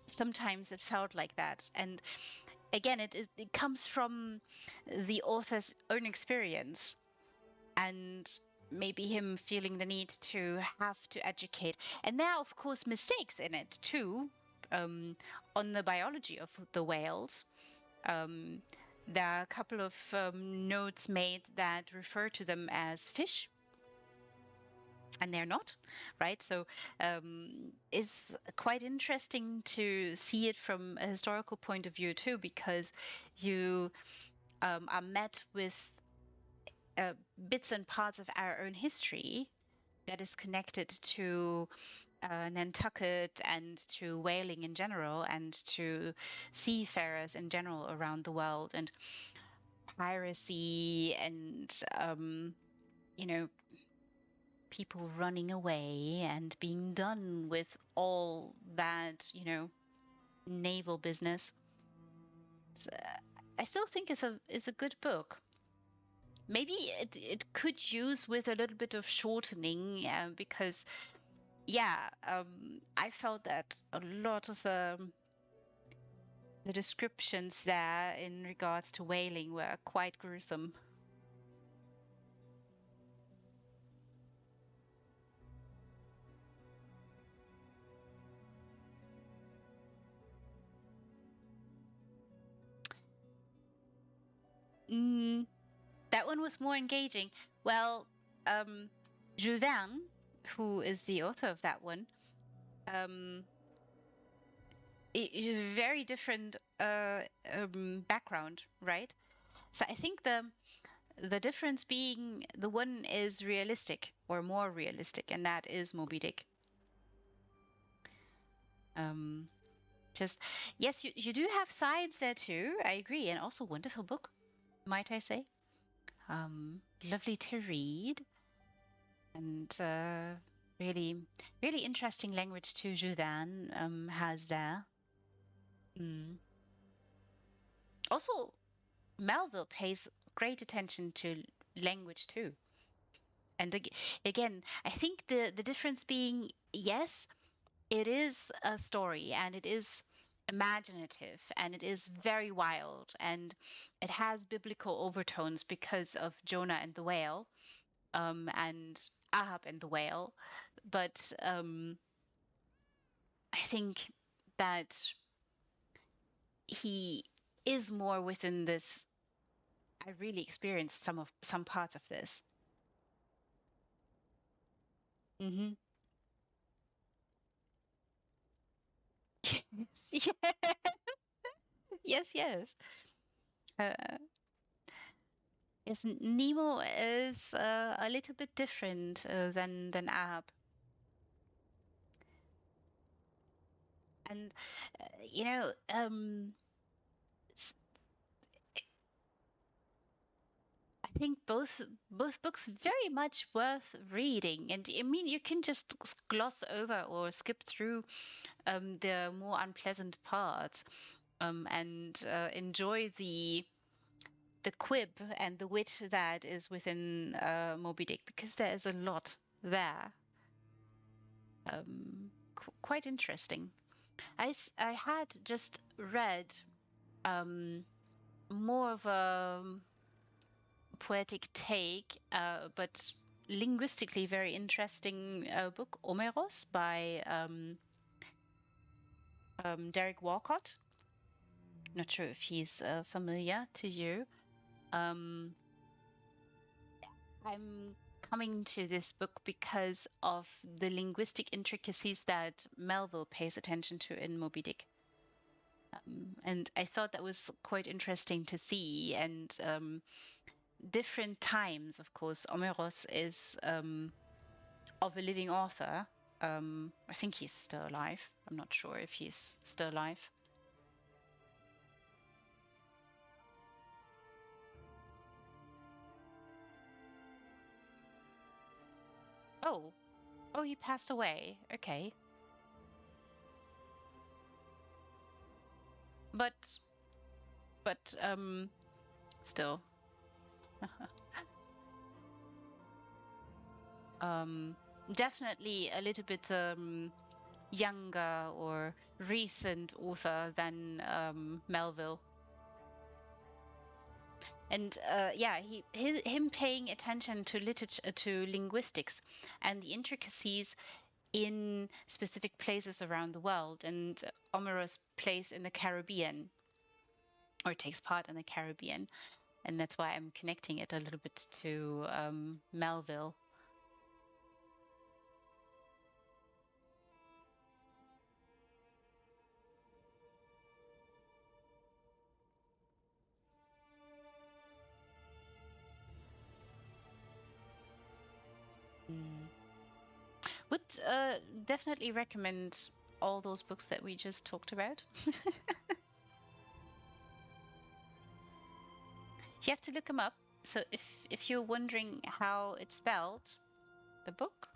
sometimes it felt like that. And again, it comes from the author's own experience, and maybe him feeling the need to have to educate. And there are, of course, mistakes in it too, on the biology of the whales. Um, there are a couple of notes made that refer to them as fish, and they're not, right? So it's quite interesting to see it from a historical point of view too, because you are met with bits and parts of our own history that is connected to Nantucket and to whaling in general and to seafarers in general around the world, and piracy and you know, people running away and being done with all that, naval business. I still think it's a good book. Maybe it could use with a little bit of shortening, because yeah, I felt that a lot of the descriptions there in regards to whaling were quite gruesome. Mm, that one was more engaging. Well, um, Jules Verne, who is the author of that one, um, is a very different background, right? So I think the difference being the one is realistic or more realistic, and that is Moby Dick. Um, just yes, you do have sides there too. I agree, and also wonderful book, might I say. Lovely to read, and really, really interesting language too. Jules Verne has there. Mm. Also, Melville pays great attention to language too. And again, I think the difference being, yes, it is a story and it is imaginative and it is very wild and it has biblical overtones because of Jonah and the whale, and Ahab and the whale. But I think that he is more within this. I really experienced some parts of this. Hmm. Yes, yes, yes. Uh, yes, Nemo is a little bit different than Ahab, and you know, s- I think both books very much worth reading. And I mean, you can just gloss over or skip through the more unpleasant parts, and enjoy the quib and the wit that is within Moby Dick, because there is a lot there. Quite interesting. I had just read um, more of a poetic take, but linguistically very interesting book, Omeros by Derek Walcott. Not sure if he's familiar to you. Um, I'm coming to this book because of the linguistic intricacies that Melville pays attention to in Moby Dick. And I thought that was quite interesting to see. And different times, of course, Omeros is of a living author. I think he's still alive. I'm not sure if he's still alive. Oh, oh, he passed away. Okay, but still, um, definitely a little bit younger or recent author than Melville. And yeah, him paying attention to literature, to linguistics, and the intricacies in specific places around the world, and Omero's place in the Caribbean, or takes part in the Caribbean, and that's why I'm connecting it a little bit to Melville. Mm. Would definitely recommend all those books that we just talked about. You have to look them up. So if you're wondering how it's spelled, the book.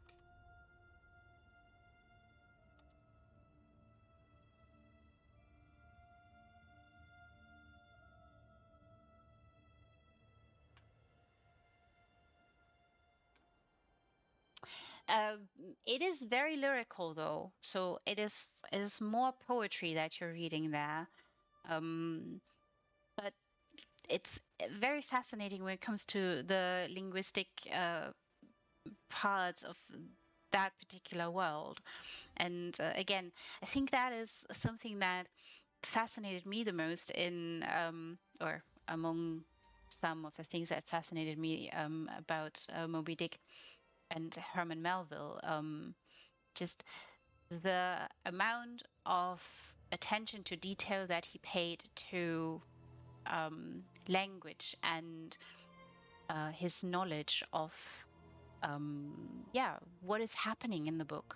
Um, it is very lyrical though, so it is more poetry that you're reading there. But it's very fascinating when it comes to the linguistic parts of that particular world. And again, I think that is something that fascinated me the most in, or among some of the things that fascinated me about Moby Dick and Herman Melville. Just the amount of attention to detail that he paid to language, and his knowledge of yeah, what is happening in the book,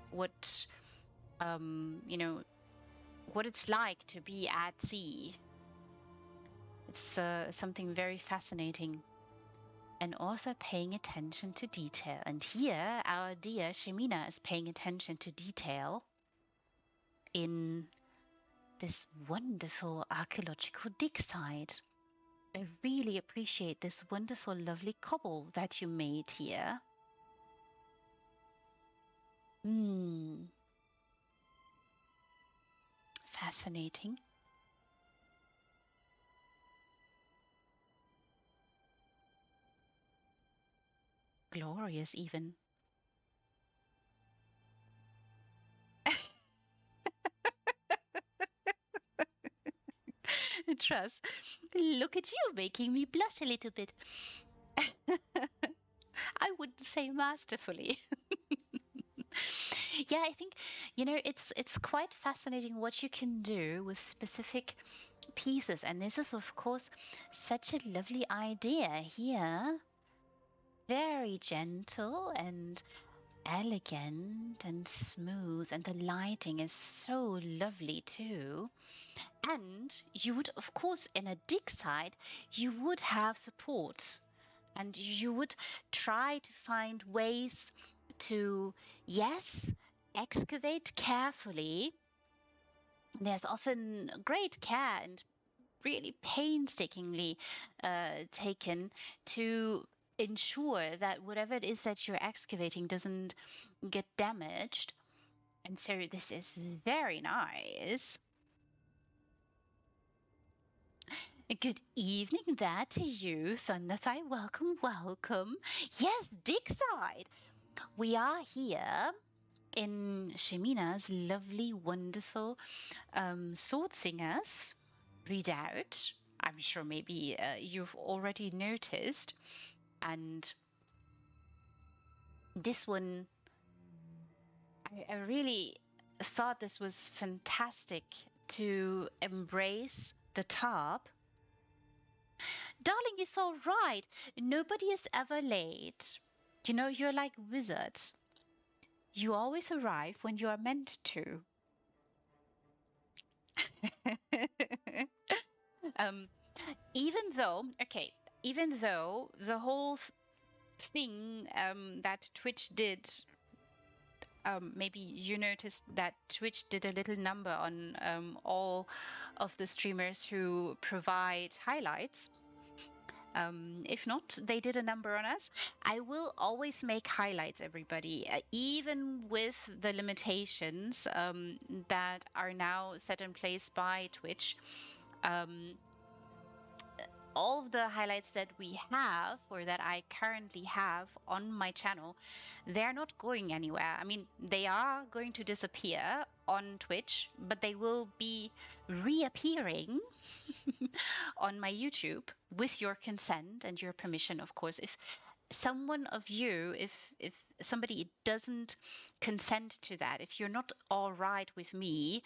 what what it's like to be at sea. It's something very fascinating. An author paying attention to detail, and here our dear Shemina is paying attention to detail in this wonderful archaeological dig site. I really appreciate this wonderful, lovely cobble that you made here. Hmm, fascinating. Glorious, even. Trust. Look at you making me blush a little bit. I wouldn't say masterfully. Yeah, I think it's quite fascinating what you can do with specific pieces, and this is of course such a lovely idea here. Very gentle and elegant and smooth, and the lighting is so lovely too. And you would, of course, in a dig site, you would have supports, and you would try to find ways to, yes, excavate carefully. There's often great care and really painstakingly taken to ensure that whatever it is that you're excavating doesn't get damaged. And so this is very nice. Good evening there to you, Thunderthigh. Welcome, welcome. Yes, Digside. We are here in Shemina's lovely, wonderful Sword Singers readout. I'm sure maybe you've already noticed. And this one, I really thought this was fantastic to embrace the top. Darling, it's all right. Nobody is ever late. You're like wizards. You always arrive when you are meant to. um, even though the whole thing that Twitch did, maybe you noticed that Twitch did a little number on all of the streamers who provide highlights. If not, they did a number on us. I will always make highlights, everybody, even with the limitations that are now set in place by Twitch. Um, all of the highlights that we have or that I currently have on my channel, they're not going anywhere. I mean, they are going to disappear on Twitch, but they will be reappearing on my YouTube with your consent and your permission, of course. If someone of you, if somebody doesn't consent to that, if you're not all right with me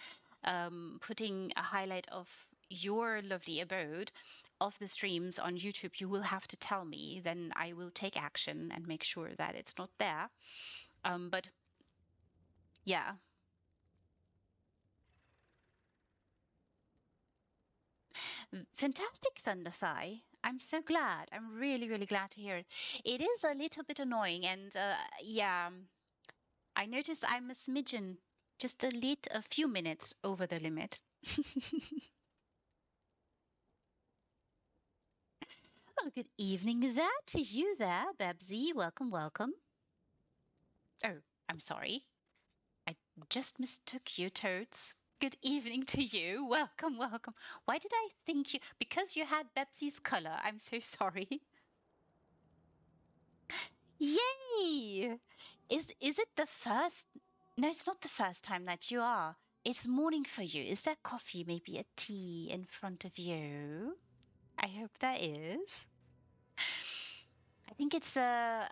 putting a highlight of your lovely abode of the streams on YouTube, you will have to tell me. Then I will take action and make sure that it's not there. But yeah, fantastic, Thunderthigh. I'm so glad. I'm really, really glad to hear it. It is a little bit annoying, and yeah, I noticed I'm a smidgen, just a few minutes over the limit. Oh, good evening there to you there, Babsy. Welcome, welcome. Oh, I'm sorry. I just mistook you, Toads. Good evening to you. Welcome, welcome. Why did I think you? Because you had Babsy's color. I'm so sorry. Yay! Is it the first? No, it's not the first time that you are. It's morning for you. Is there coffee, maybe a tea in front of you? I hope there is. I think it's the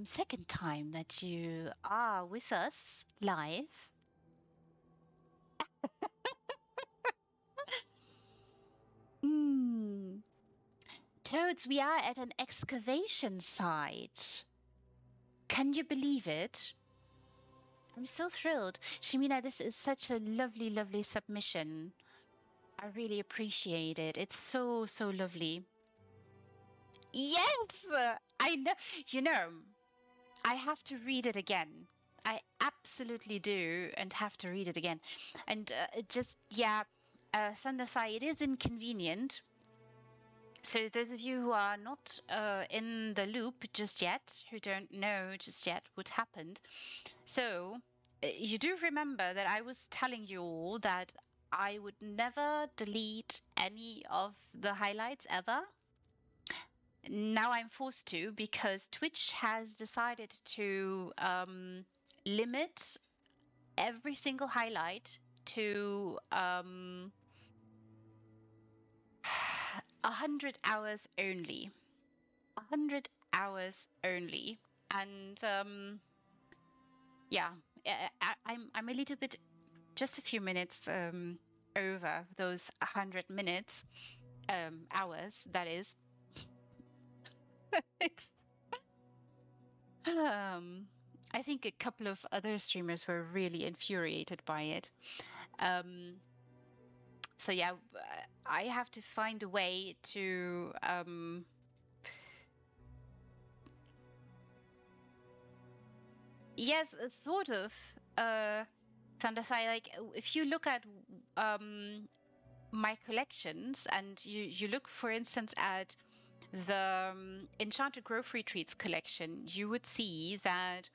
second time that you are with us live. Hmm. Toads, we are at an excavation site. Can you believe it? I'm so thrilled. Shimina, this is such a lovely, lovely submission. I really appreciate it. It's so, so lovely. Yes, I know. You know, I have to read it again. I absolutely do, and have to read it again. And it just, yeah, Thunderfire, it is inconvenient. So those of you who are not in the loop just yet, who don't know just yet what happened, so you do remember that I was telling you all that I would never delete any of the highlights ever. Now I'm forced to because Twitch has decided to limit every single highlight to 100 hours only. 100 hours only. And yeah, I'm a little bit, just a few minutes over those 100 minutes, hours, that is. It's, um, I think a couple of other streamers were really infuriated by it. Um, so yeah, I have to find a way to yes, sort of. Thunderfire, like if you look at my collections and you look, for instance, at the Enchanted Grove Retreats collection, you would see that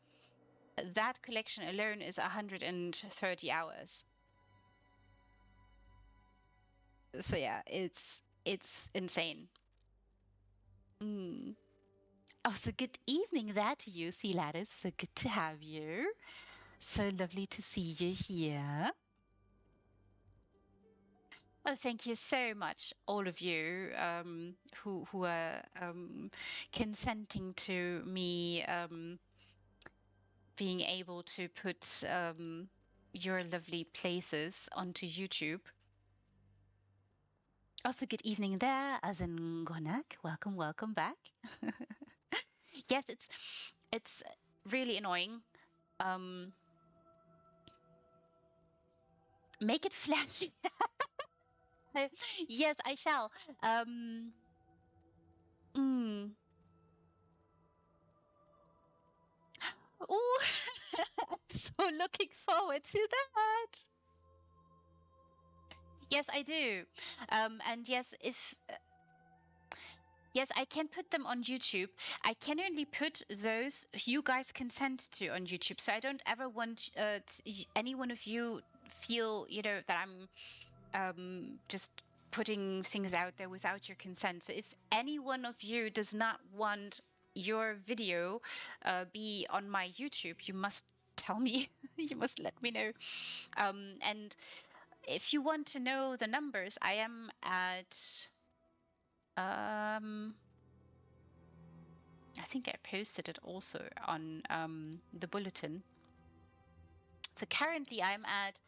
that collection alone is 130 hours. So yeah, it's insane. Mm. Oh, so good evening there to you, Sea Lattice. So good to have you. So lovely to see you here. Oh, thank you so much, all of you who are consenting to me being able to put your lovely places onto YouTube. Also, good evening there, Azan Gonak. Welcome, welcome back. Yes, it's really annoying. Make it flashy. Yes, I shall. Um, mm, ooh, I'm so looking forward to that. Yes, I do. And yes, if yes, I can put them on YouTube. I can only put those you guys consent to on YouTube. So I don't ever want any one of you feel, that I'm just putting things out there without your consent. So if any one of you does not want your video be on my YouTube, you must tell me. You must let me know. And if you want to know the numbers, I am at um I think I posted it also on the bulletin. So currently I'm at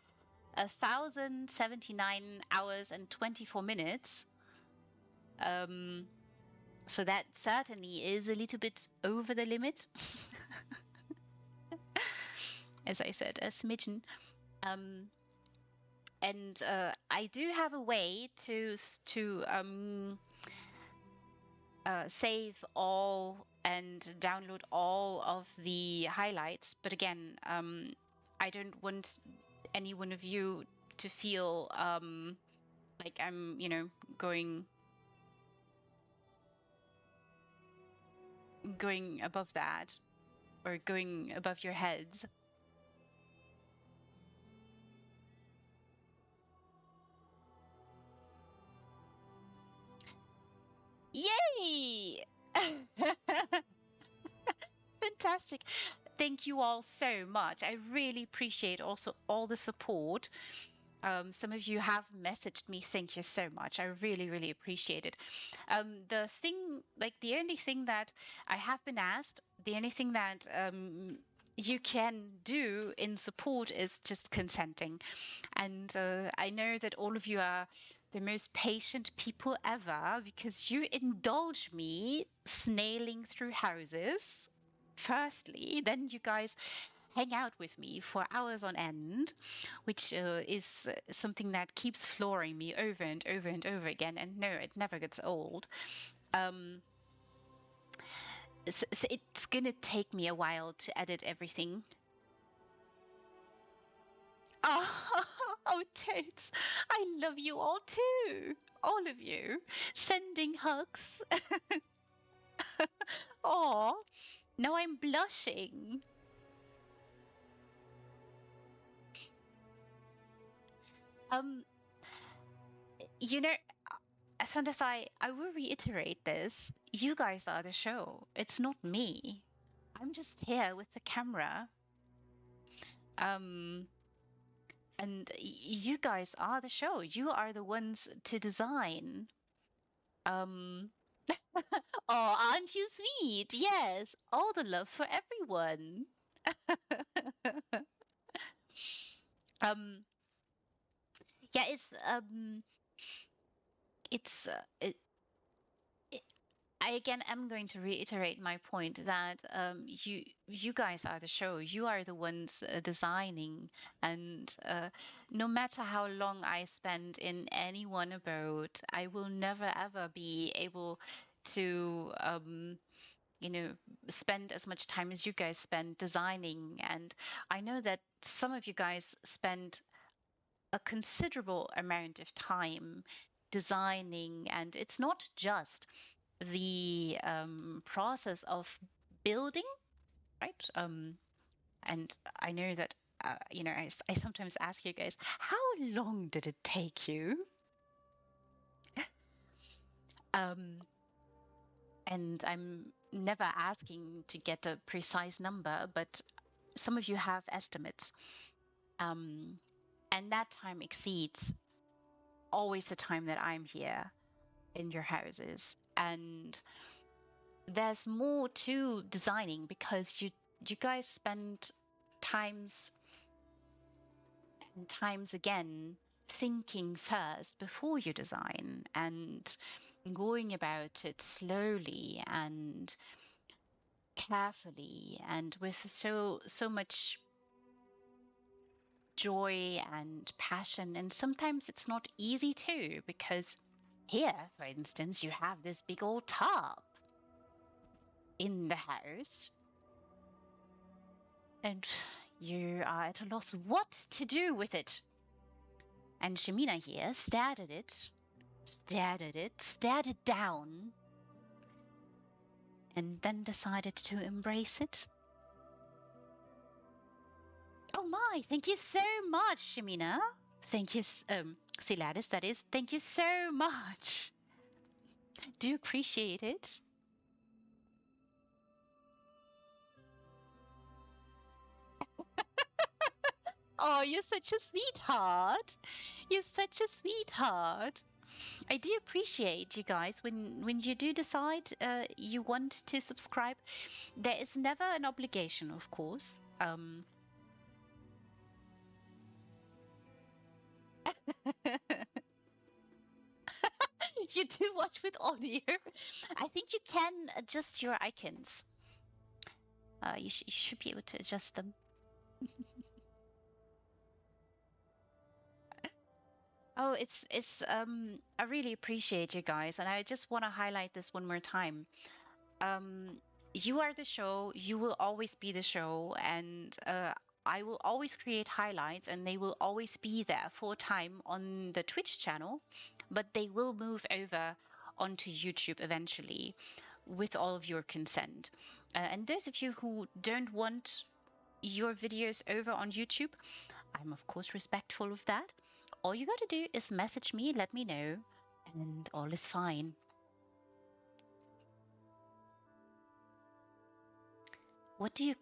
1,079 hours and 24 minutes. Um, so that certainly is a little bit over the limit, as I said, a smidgen. Um, and I do have a way to save all and download all of the highlights. But again, I don't want any one of you to feel like I'm, going going above that or going above your heads. Yay! Fantastic. Thank you all so much. I really appreciate also all the support. Some of you have messaged me. Thank you so much. I really, really appreciate it. The only thing that I have been asked, the only thing that you can do in support is just consenting. And I know that all of you are the most patient people ever because you indulge me snailing through houses. Firstly, then you guys hang out with me for hours on end, which is something that keeps flooring me over and over and over again. And no, it never gets old. Um, so it's gonna take me a while to edit everything. Oh, oh, totes! I love you all too, all of you. Sending hugs. Oh, now I'm blushing. Um, you know, I will reiterate this. You guys are the show. It's not me. I'm just here with the camera. Um, and you guys are the show. You are the ones to design. Um, oh, aren't you sweet? Yes, all the love for everyone. um, yeah, it's it, I again am going to reiterate my point that you guys are the show. You are the ones designing, and no matter how long I spend in any one abode, I will never ever be able to you know spend as much time as you guys spend designing. And I know that some of you guys spend a considerable amount of time designing, and it's not just the process of building, right? And I know that I sometimes ask you guys, how long did it take you? Um, and I'm never asking to get a precise number, but some of you have estimates, um, and that time exceeds always the time that I'm here in your houses. And there's more to designing because you guys spend times and times again thinking first before you design and going about it slowly and carefully and with so much joy and passion. And sometimes it's not easy too, because here, for instance, you have this big old tub in the house, and you are at a loss what to do with it. And Shemina here stared at it, stared it down, and then decided to embrace it. Oh my, thank you so much, Shemina. Thank you, Siladis, that is. Thank you so much. Do appreciate it. Oh, you're such a sweetheart. You're such a sweetheart. I do appreciate you guys when you do decide you want to subscribe. There is never an obligation, of course. You do watch with audio. I think you can adjust your icons. You should be able to adjust them. Oh, I really appreciate you guys, and I just want to highlight this one more time. Um, you are the show, you will always be the show, and I will always create highlights, and they will always be there for a time on the Twitch channel, but they will move over onto YouTube eventually with all of your consent. And those of you who don't want your videos over on YouTube, I'm of course respectful of that. All you gotta do is message me, let me know, and all is fine. What do you...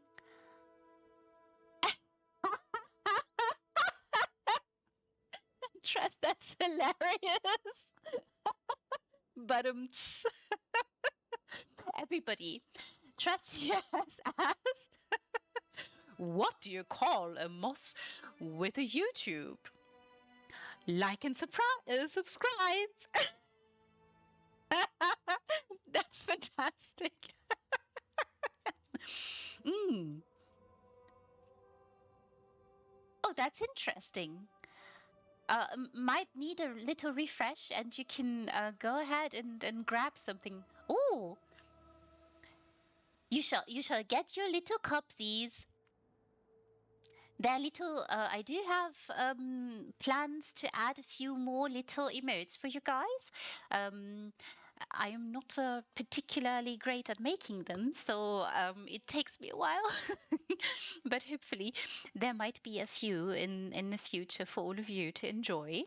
Trust, that's hilarious. But everybody, Trust has asked, what do you call a moss with a YouTube? Like and subscribe. That's fantastic. Mm. Oh, that's interesting. Might need a little refresh, and you can go ahead and grab something. Oh, you shall get your little cupsies. They're little. I do have plans to add a few more little emotes for you guys. Um, I am not particularly great at making them, so it takes me a while. But hopefully, there might be a few in the future for all of you to enjoy.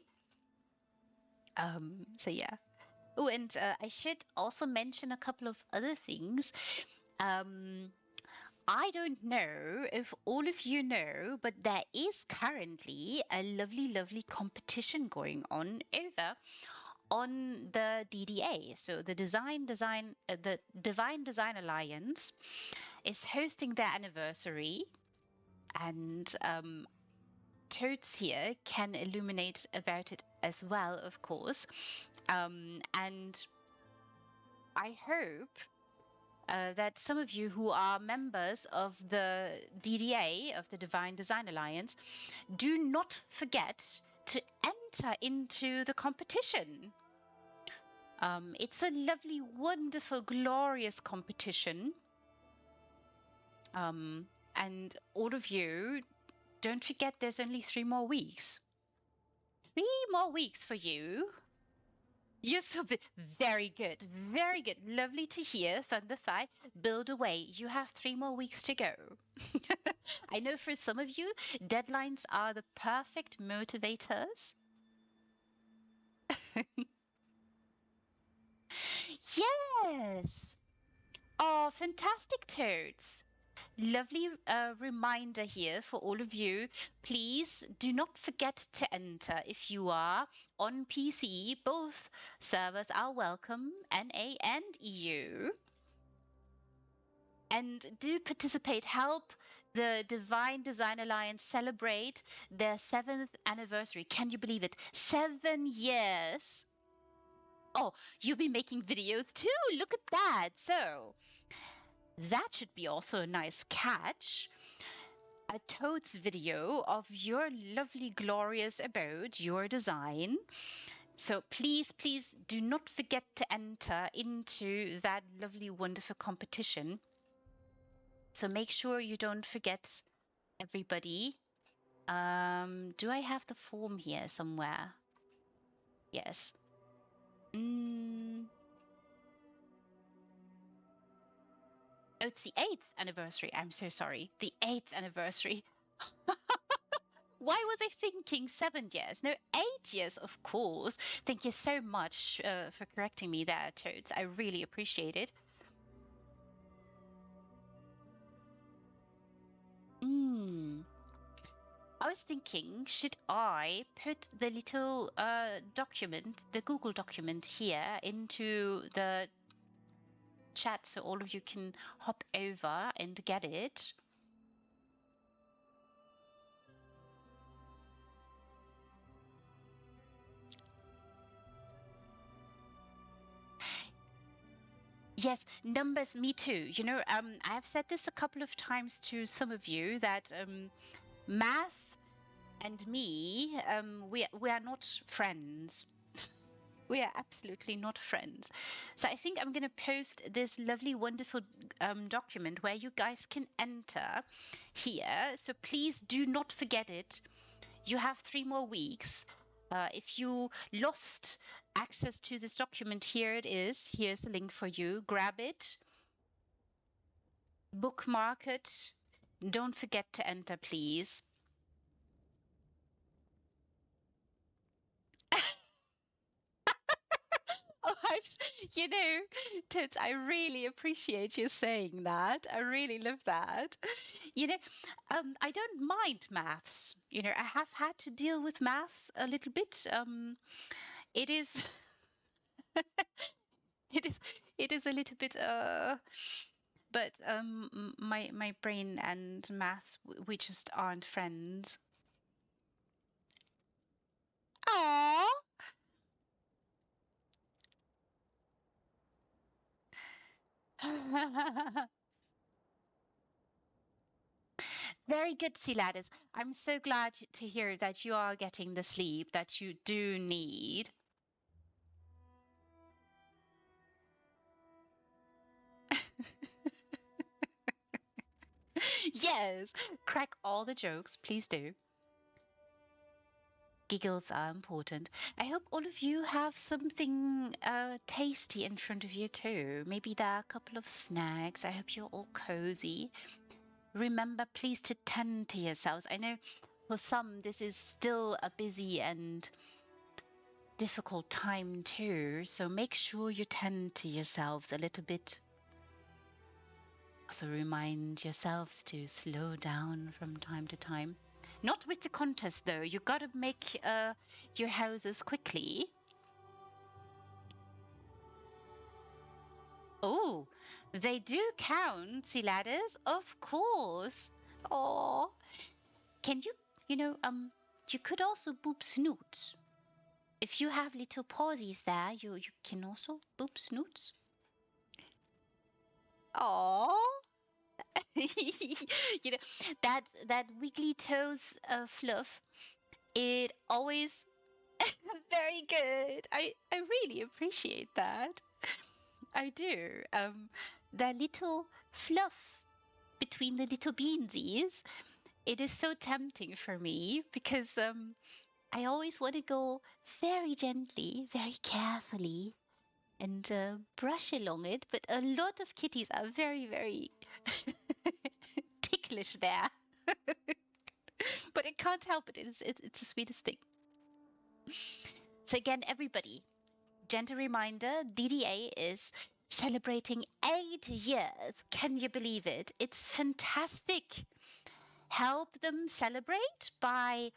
So yeah. Oh, and I should also mention a couple of other things. Um, I don't know if all of you know, but there is currently a lovely, lovely competition going on over on the DDA. So the the Divine Design Alliance is hosting their anniversary, and Toads here can illuminate about it as well, of course. And I hope that some of you who are members of the DDA, of the Divine Design Alliance, do not forget to enter into the competition. It's a lovely, wonderful, glorious competition. And all of you, don't forget there's only 3 more weeks. 3 more weeks for you. You're so very good, very good. Lovely to hear, Thunder Thigh. Build away. You have 3 more weeks to go. I know for some of you, deadlines are the perfect motivators. Yes. Oh, fantastic, Toads. Lovely reminder here for all of you. Please do not forget to enter if you are on PC. Both servers are welcome, NA and EU. And do participate. Help the Divine Design Alliance celebrate their 7th anniversary. Can you believe it? 7 years. Oh, you'll be making videos too. Look at that. So that should be also a nice catch. a totes video of your lovely, glorious abode, your design. So please, please do not forget to enter into that lovely, wonderful competition. So make sure you don't forget, everybody. Do I have the form here somewhere? Yes. Oh, it's the 8th anniversary. I'm so sorry. The 8th anniversary. Why was I thinking 7 years? No, 8 years, of course. Thank you so much for correcting me there, Toads. I really appreciate it. I was thinking, should I put the little document, the Google document here into the chat so all of you can hop over and get it? Yes, numbers, me too. You know, I have said this a couple of times to some of you that math and me, we are not friends. We are absolutely not friends. So I think I'm going to post this lovely, wonderful document where you guys can enter here. So please do not forget it. You have 3 more weeks. If you lost access to this document, here it is. Here's a link for you. Grab it, bookmark it. Don't forget to enter, please. Oh, you know, Toots, I really appreciate you saying that. I really love that. You know, I don't mind maths. You know, I have had to deal with maths a little bit. It is, it is, it is a little bit. But my brain and maths, we just aren't friends. Aww. Very good, Siladis. I'm so glad to hear that you are getting the sleep that you do need. Yes, crack all the jokes, please do. Giggles are important. I hope all of you have something tasty in front of you too. Maybe there are a couple of snacks. I hope you're all cozy. Remember, please, to tend to yourselves. I know for some this is still a busy and difficult time too, so make sure you tend to yourselves a little bit. Also remind yourselves to slow down from time to time. Not with the contest though, you gotta make your houses quickly. Oh, they do count, see ladders, of course. Oh, can you, you could also boop snoot. If you have little pauses there, you can also boop snoots. Oh, you know that wiggly toes fluff. It always very good. I really appreciate that. I do. The little fluff between the little beansies. It is so tempting for me because I always want to go very gently, very carefully, and brush along it. But a lot of kitties are very, very ticklish there. But it can't help it. It's the sweetest thing. So again, everybody, gentle reminder: DDA is celebrating 8 years. Can you believe it? It's fantastic. Help them celebrate by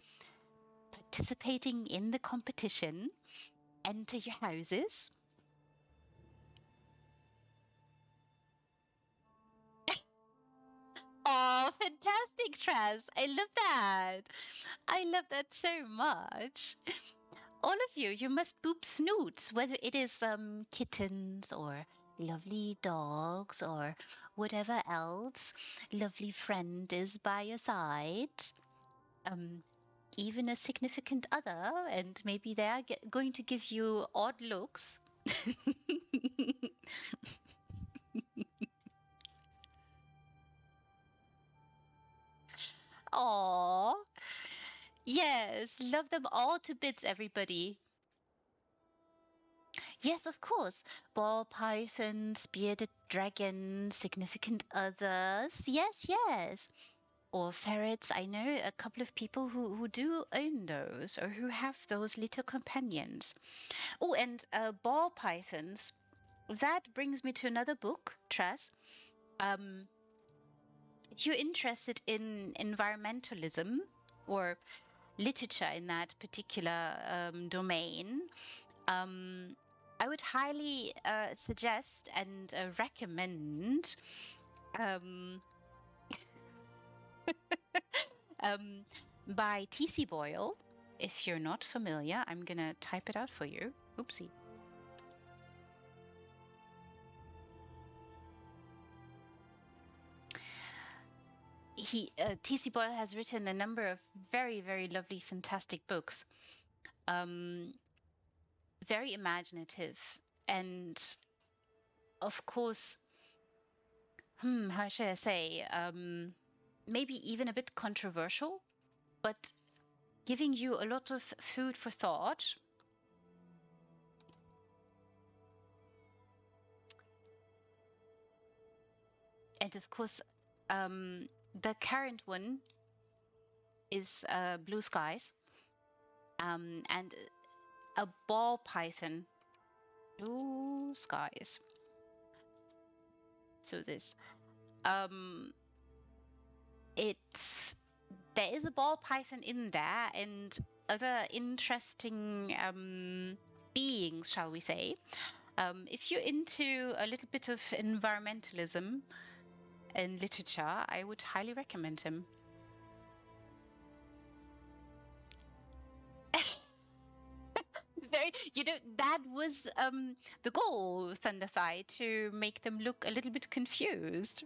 participating in the competition. Enter your houses. Oh, fantastic, Traz. I love that. I love that so much. All of you, you must boop snoots, whether it is kittens or lovely dogs or whatever else lovely friend is by your side, um, even a significant other, and maybe they are going to give you odd looks. Aww. Yes, love them all to bits, everybody. Yes, of course. Ball pythons, bearded dragons, significant others. Yes, yes. Or ferrets. I know a couple of people who do own those or who have those little companions. Oh, and ball pythons. That brings me to another book, Tress. Um, if you're interested in environmentalism or literature in that particular domain, um, I would highly suggest and recommend um, um, by T.C. Boyle. If you're not familiar, I'm gonna type it out for you. Oopsie. T.C. Boyle has written a number of very, very lovely, fantastic books. Um, very imaginative, and of course, how should I say? Maybe even a bit controversial, but giving you a lot of food for thought. And of course, the current one is Blue Skies, and a ball python. Blue Skies. So this, um, it's there is a ball python in there and other interesting beings, shall we say. If you're into a little bit of environmentalism in literature, I would highly recommend him. Very, that was the goal, Thunderthigh, to make them look a little bit confused.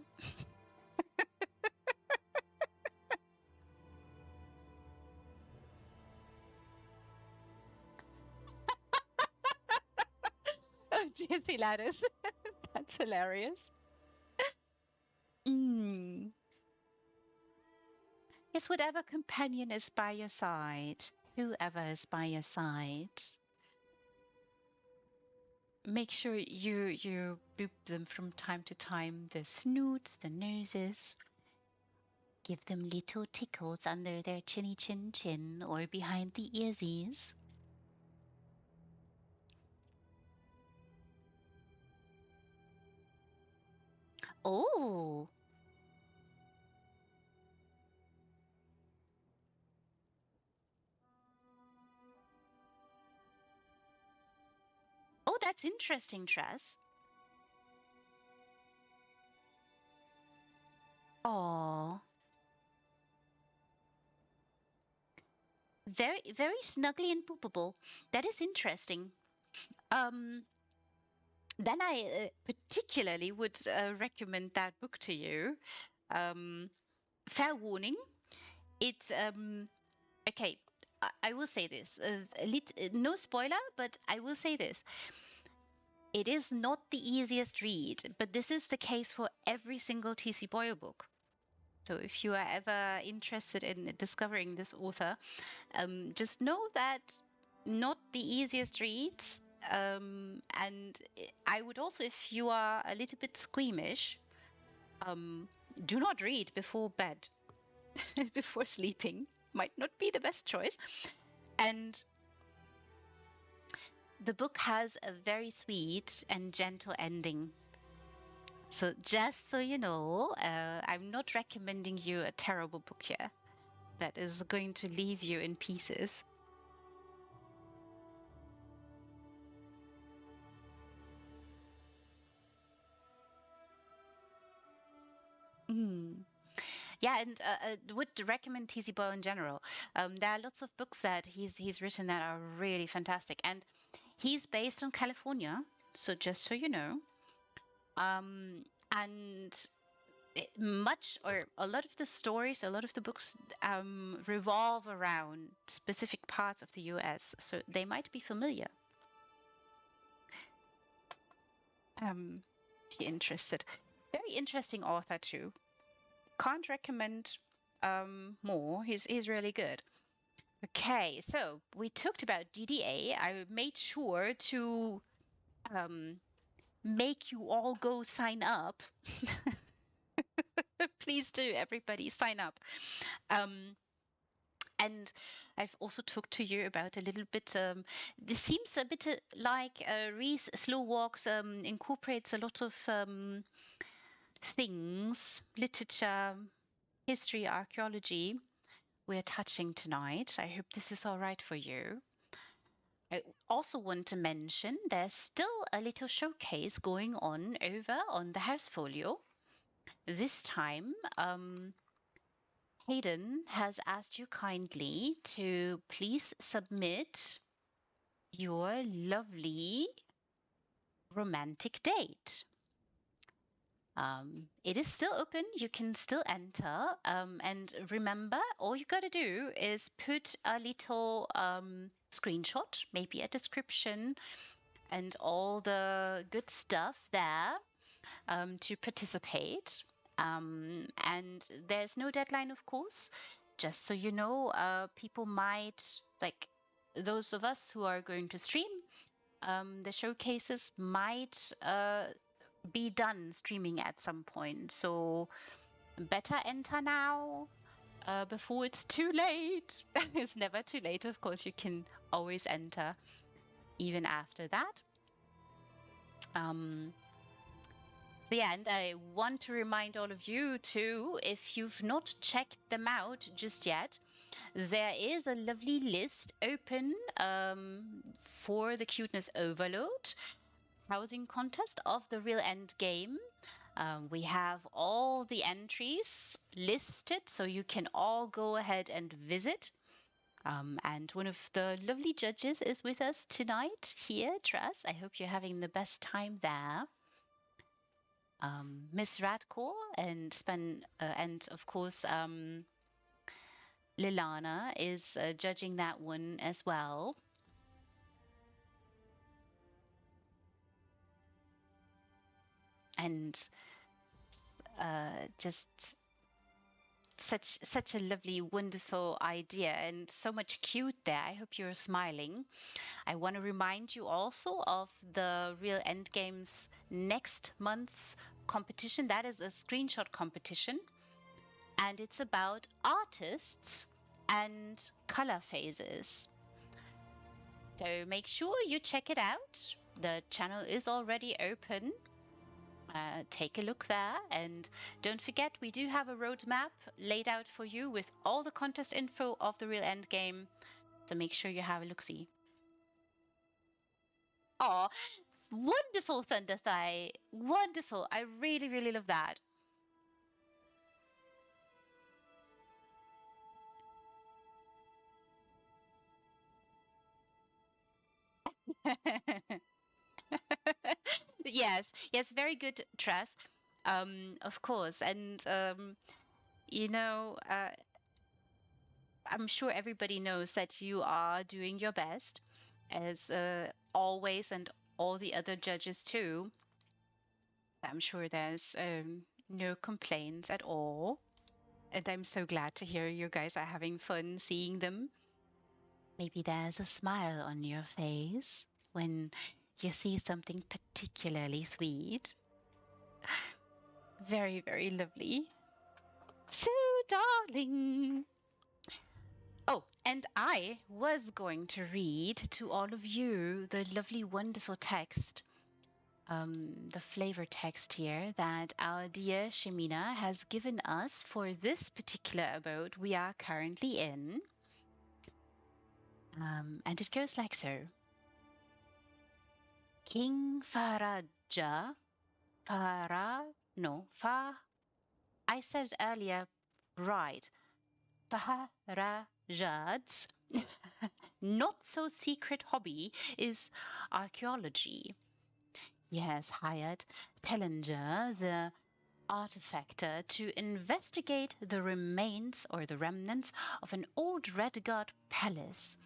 Oh, it's hilarious. That's hilarious. Mm. Yes, whatever companion is by your side, whoever is by your side, make sure you boop them from time to time, the snoots, the noses. Give them little tickles under their chinny chin chin or behind the earsies. Oh, oh, that's interesting, Tress. Oh, very, very snuggly and poopable. That is interesting. Um, then I particularly would recommend that book to you. Um, fair warning, it's okay. I will say this. No spoiler, but I will say this. It is not the easiest read, but this is the case for every single TC Boyle book. So if you are ever interested in discovering this author, just know that not the easiest reads. And I would also, if you are a little bit squeamish, um, do not read before bed, before sleeping. Might not be the best choice. And the book has a very sweet and gentle ending. So just so you know, I'm not recommending you a terrible book here that is going to leave you in pieces. Mm. Yeah, and would recommend TC Boyle in general. There are lots of books that he's written that are really fantastic, and he's based in California. So just so you know, and much or a lot of the stories, a lot of the books revolve around specific parts of the US, so they might be familiar. If you're interested. Very interesting author too. Can't recommend more. He's really good. Okay, so we talked about DDA. I made sure to make you all go sign up. Please do, everybody, sign up. And I've also talked to you about a little bit. This seems a bit like Reese Slow Walks incorporates a lot of things, literature, history, archaeology. We're touching tonight. I hope this is all right for you. I also want to mention there's still a little showcase going on over on the house folio. This time, Hayden has asked you kindly to please submit your lovely romantic date. It is still open. You can still enter. And remember, all you got to do is put a little screenshot, maybe a description, and all the good stuff there to participate. And there's no deadline, of course. Just so you know, people might, like those of us who are going to stream, the showcases might be done streaming at some point. So better enter now before it's too late. It's never too late, of course. You can always enter even after that. So yeah, and I want to remind all of you too, if you've not checked them out just yet, there is a lovely list open for the Cuteness Overload housing contest of the real end game. We have all the entries listed, so you can all go ahead and visit. And one of the lovely judges is with us tonight here, Tress. I hope you're having the best time there. Miss Radcore and of course Lilana is judging that one as well. And just such a lovely, wonderful idea and so much cute there. I hope you're smiling. I want to remind you also of the Real Endgame's next month's competition. That is a screenshot competition, and it's about artists and color phases. So make sure you check it out. The channel is already open. Take a look there, and don't forget we do have a roadmap laid out for you with all the contest info of the Real Endgame. So make sure you have a look-see. Oh, wonderful, Thunder Thigh. Wonderful. I really, really love that. Yes, yes, very good, Tress. Of course, and you know, I'm sure everybody knows that you are doing your best, as always, and all the other judges too. I'm sure there's no complaints at all, and I'm so glad to hear you guys are having fun seeing them. Maybe there's a smile on your face when you see something particularly sweet. Very, very lovely. So, darling. Oh, and I was going to read to all of you the lovely, wonderful text, the flavor text here that our dear Shemina has given us for this particular abode we are currently in. And it goes like so. King Faraja, I said earlier, right, Faharajad's not so secret hobby is archaeology. He has hired Tellinger, the artifactor to investigate the remains or the remnants of an old Red Guard palace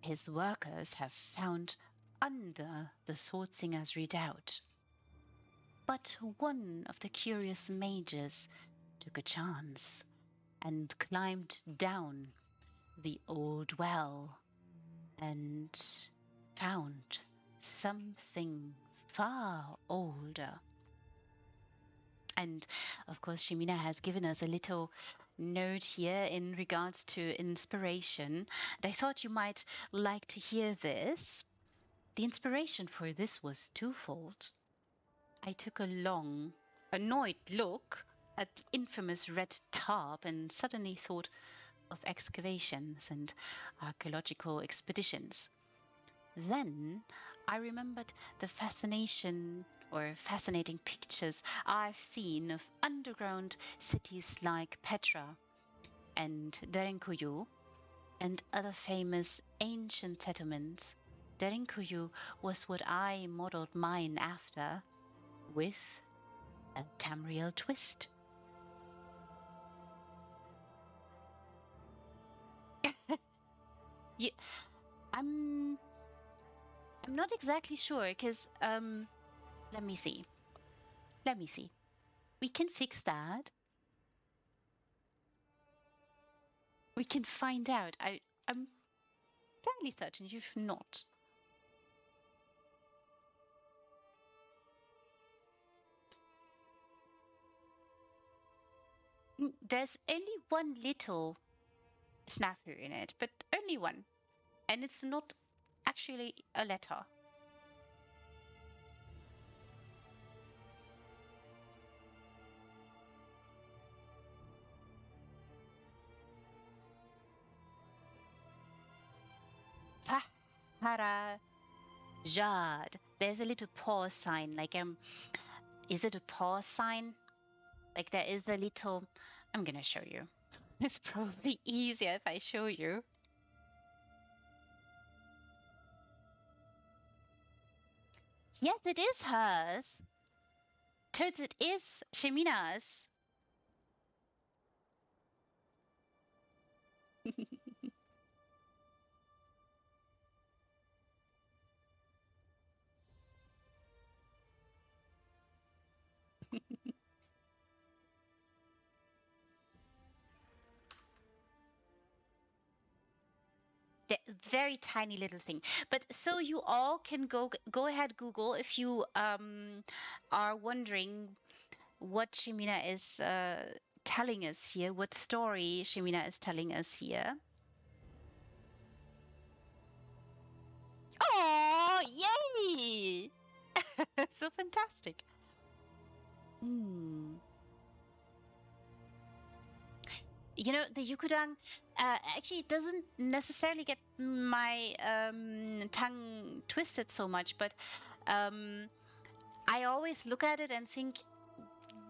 his workers have found under the Swordsinger's redoubt. But one of the curious mages took a chance and climbed down the old well and found something far older. And of course, Shimina has given us a little note here in regards to inspiration. And I thought you might like to hear this. The inspiration for this was twofold. I took a long, annoyed look at the infamous red tarp and suddenly thought of excavations and archaeological expeditions. Then I remembered the fascination or fascinating pictures I've seen of underground cities like Petra and Derinkuyu and other famous ancient settlements. Derinkuyu was what I modeled mine after, with a Tamriel twist. Yeah, I'm not exactly sure because let me see. Let me see. We can fix that. We can find out. I'm fairly certain you've not. There's only one little snafu in it, but only one. And it's not actually a letter. Fahara Jad. There's a little pause sign, like is it a pause sign? Like there is a little. I'm gonna show you. It's probably easier if I show you. Yes, it is hers. Toads, it is Shemina's. The very tiny little thing. But so you all can go ahead, Google, if you are wondering what Shemina is telling us here, what story Shemina is telling us here. Oh, yay! So fantastic. Hmm. You know, the Yukudang actually doesn't necessarily get my tongue twisted so much, but I always look at it and think,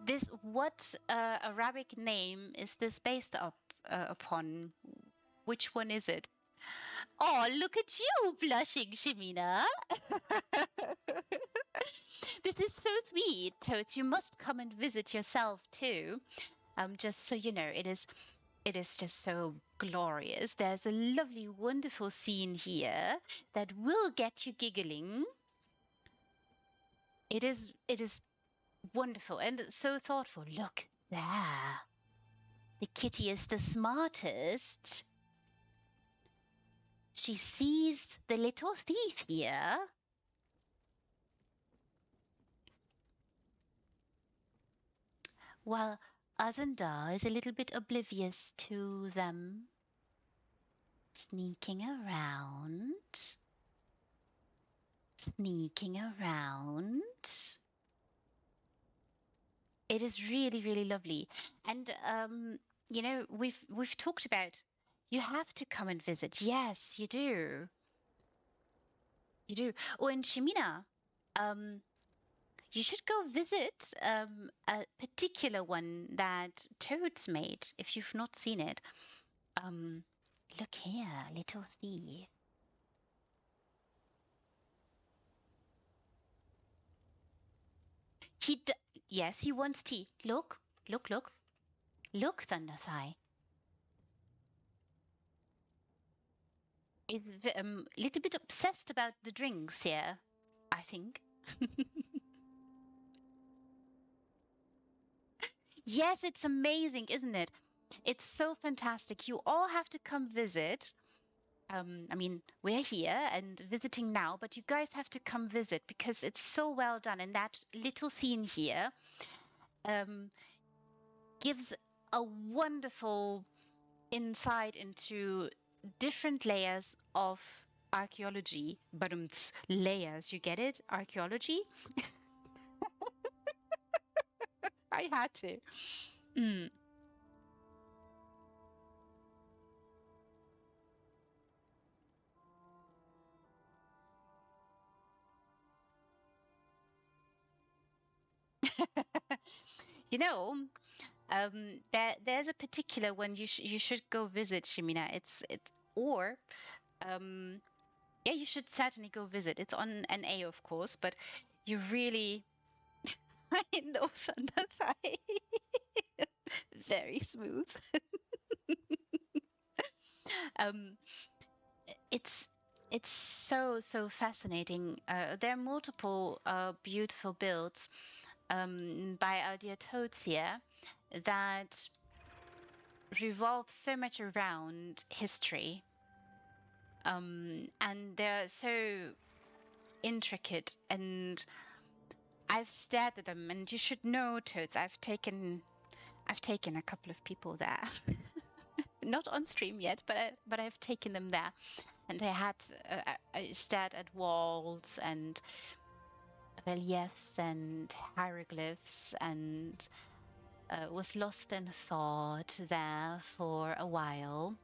this what Arabic name is this based upon? Which one is it? Oh, look at you blushing, Shimina. This is so sweet, Totes. You must come and visit yourself too. Just so you know, it is just so glorious. There's a lovely, wonderful scene here that will get you giggling. It is wonderful and so thoughtful. Look there. The kitty is the smartest. She sees the little thief here. While Azandar is a little bit oblivious to them. Sneaking around. Sneaking around. It is really, really lovely. And you know, we've talked about you have to come and visit. Yes, you do. You do. Oh, and Shimina, um, you should go visit a particular one that Toad's made if you've not seen it. Um, Look here, little thief. He Yes, he wants tea. Look, look, look. Look, Thunderthigh. Is a little bit obsessed about the drinks here, I think. Yes, it's amazing, isn't it? It's so fantastic. You all have to come visit. I mean, we're here and visiting now, but you guys have to come visit because it's so well done. And that little scene here um, gives a wonderful insight into different layers of archaeology. But layers, you get it? Archaeology? I had to. Mm. You know, there's a particular one you should go visit, Shimina. It's or um yeah, you should certainly go visit. It's on NA, of course, but you really I know Thunder Thigh. Very smooth. um it's it's so fascinating. There are multiple beautiful builds by our dear Toads here that revolve so much around history, and they're so intricate. And I've stared at them, and you should know, Toads, I've taken a couple of people there. Not on stream yet, but I've taken them there, and I stared at walls and reliefs and hieroglyphs, and was lost in thought there for a while.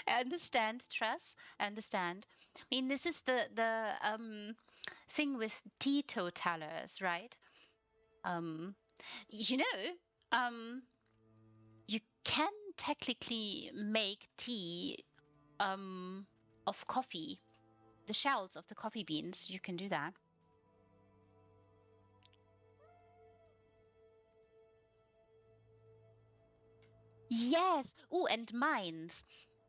I understand, Tress. I understand. I mean, this is the thing with teetotalers, right? Um, you know, um, you can technically make tea of coffee, the shells of the coffee beans. You can do that. Yes. Oh, and mines.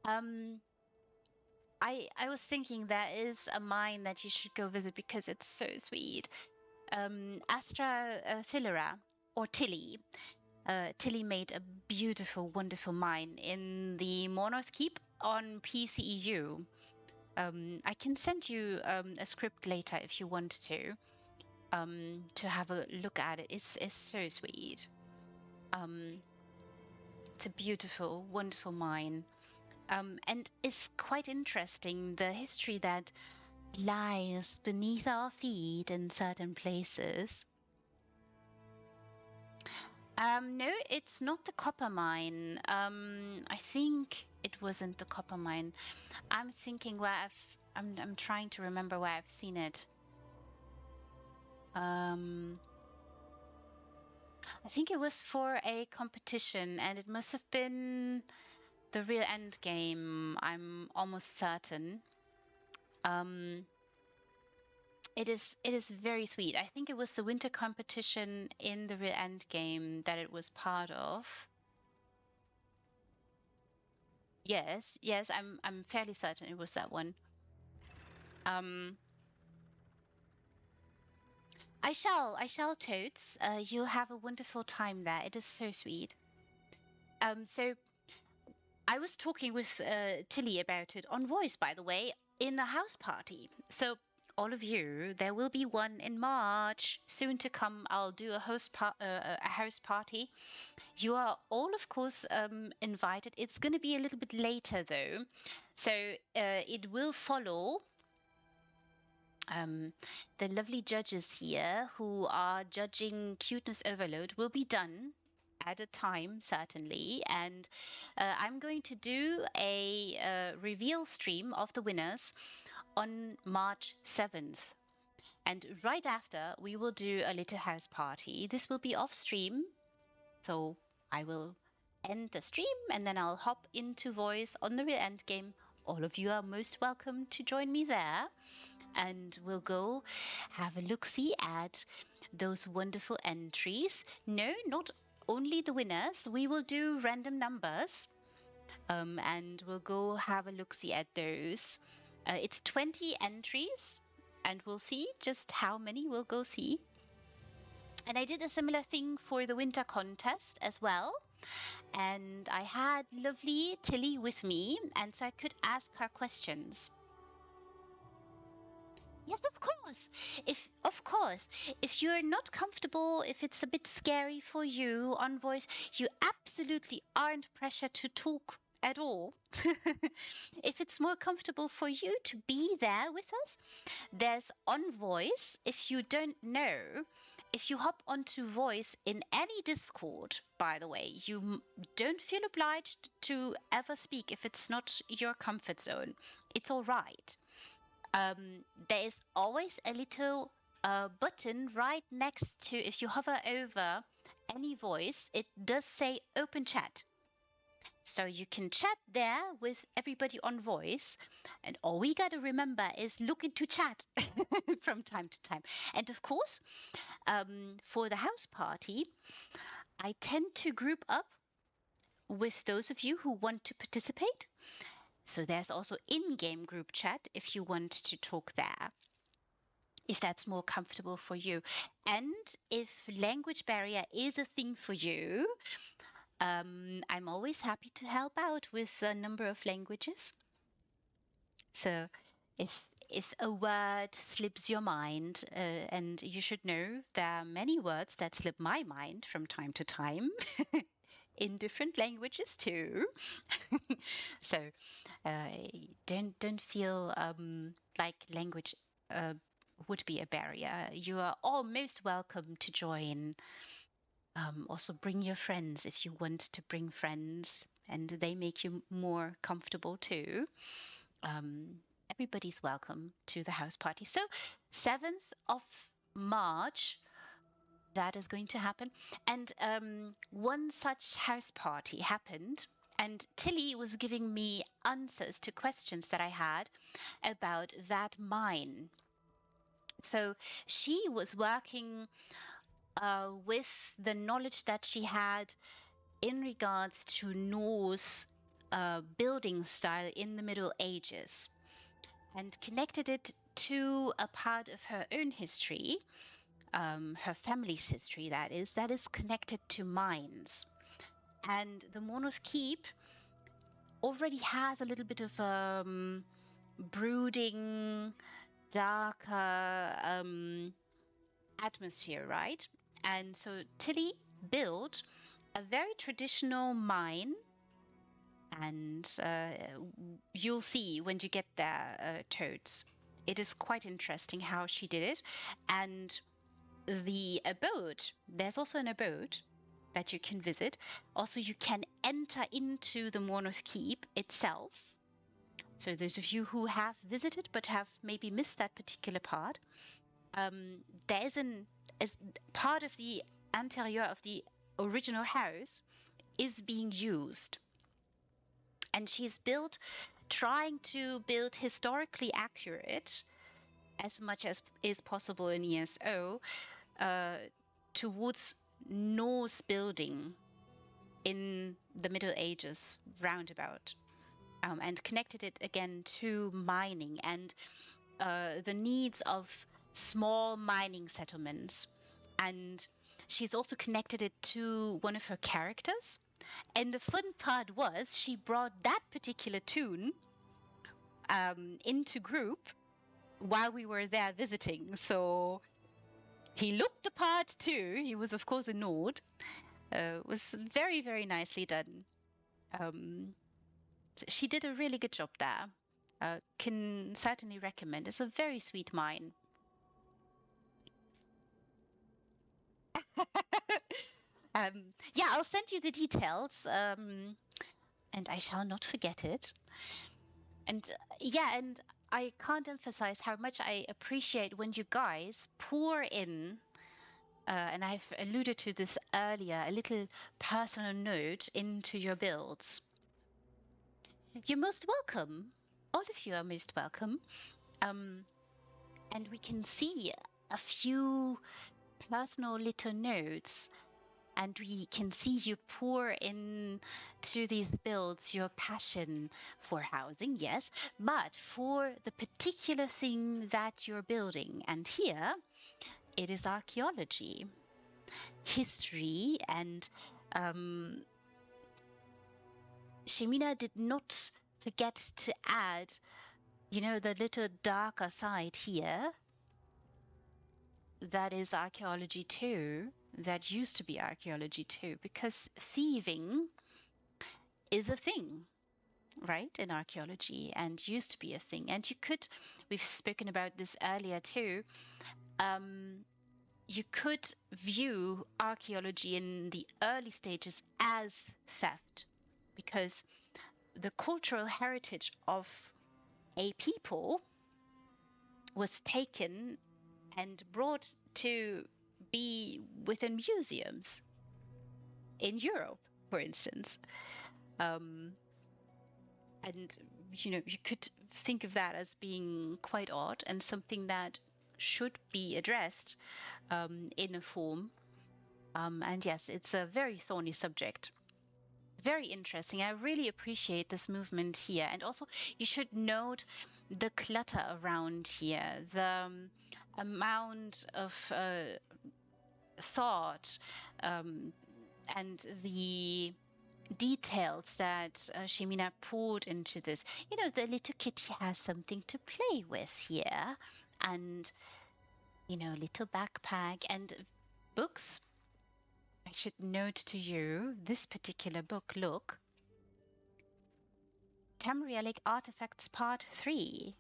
Um, I was thinking there is a mine that you should go visit because it's so sweet. Astra Thilera or Tilly. Tilly made a beautiful, wonderful mine in the Mornoth Keep on PCEU. I can send you a script later if you want to have a look at it. It's so sweet. Um, it's a beautiful, wonderful mine. And it's quite interesting the history that lies beneath our feet in certain places. No, it's not the copper mine. I think it wasn't the copper mine. I'm thinking where I'm trying to remember where I've seen it. I think it was for a competition, and it must have been the real end game. I'm almost certain. Um, it is very sweet. I think it was the winter competition in the real end game that it was part of. Yes, yes, I'm fairly certain it was that one. Um, I shall, Toads. You'll have a wonderful time there. It is so sweet. So I was talking with Tilly about it on voice, by the way, in a house party. So all of you, there will be one in March soon to come. I'll do a house party. You are all, of course, invited. It's going to be a little bit later though, so it will follow um, the lovely judges here who are judging Cuteness Overload will be done at a time, certainly. And I'm going to do a reveal stream of the winners on March 7th. And right after, we will do a little house party. This will be off stream, so I will end the stream and then I'll hop into voice on the real end game. All of you are most welcome to join me there, and we'll go have a look-see at those wonderful entries. No, not only the winners. We will do random numbers, and we'll go have a look-see at those. It's 20 entries, and we'll see just how many we'll go see. And I did a similar thing for the winter contest as well. And I had lovely Tilly with me, and so I could ask her questions. Yes, of course. If you're not comfortable, if it's a bit scary for you on voice, you absolutely aren't pressured to talk at all. If it's more comfortable for you to be there with us, there's on voice. If you don't know, if you hop onto voice in any Discord, by the way, you don't feel obliged to ever speak if it's not your comfort zone. It's all right. There is always a little button right next to, if you hover over any voice, it does say open chat. So you can chat there with everybody on voice, and all we got to remember is look into chat from time to time. And of course, for the house party, I tend to group up with those of you who want to participate. So there's also in-game group chat if you want to talk there, if that's more comfortable for you. And if language barrier is a thing for you, I'm always happy to help out with a number of languages. So if a word slips your mind, and you should know there are many words that slip my mind from time to time in different languages too. So don't feel like language would be a barrier. You are all most welcome to join. Also bring your friends if you want to bring friends and they make you more comfortable too. Everybody's welcome to the house party. So 7th of March, that is going to happen. And one such house party happened, and Tilly was giving me answers to questions that I had about that mine. So she was working with the knowledge that she had in regards to Norse building style in the Middle Ages, and connected it to a part of her own history, her family's history, that is connected to mines. And the Monos Keep already has a little bit of brooding, darker atmosphere, right? And so Tilly built a very traditional mine, and you'll see when you get there, Toads. It is quite interesting how she did it. And the abode, there's also an abode that you can visit. Also, you can enter into the Monos Keep itself. So those of you who have visited but have maybe missed that particular part, there is part of the interior of the original house is being used. And she's trying to build historically accurate, as much as is possible in ESO, towards Norse building in the Middle Ages roundabout, and connected it again to mining and the needs of small mining settlements. And she's also connected it to one of her characters. And the fun part was she brought that particular tune into group while we were there visiting. So he looked the part too. He was, of course, a Nord. Was very, very nicely done. She did a really good job there. Can certainly recommend. It's a very sweet mine. Yeah, I'll send you the details, and I shall not forget it. And yeah, and I can't emphasize how much I appreciate when you guys pour in and I've alluded to this earlier, a little personal note into your builds. You're most welcome. All of you are most welcome. And we can see a few personal little notes, and we can see you pour into these builds your passion for housing, yes, but for the particular thing that you're building. And here it is archaeology, history, and Shemina did not forget to add, the little darker side here. That is archaeology too. That used to be archaeology too, because thieving is a thing, right, in archaeology, and used to be a thing. And we've spoken about this earlier too, you could view archaeology in the early stages as theft, because the cultural heritage of a people was taken and brought to be within museums in Europe, for instance. And you could think of that as being quite odd and something that should be addressed in a form. And yes, it's a very thorny subject. Very interesting. I really appreciate this movement here. And also, you should note the clutter around here, the amount of thought and the details that Shemina poured into this. The little kitty has something to play with here, and little backpack and books. I should note to you this particular book. Look, Tamrielic Artifacts Part 3.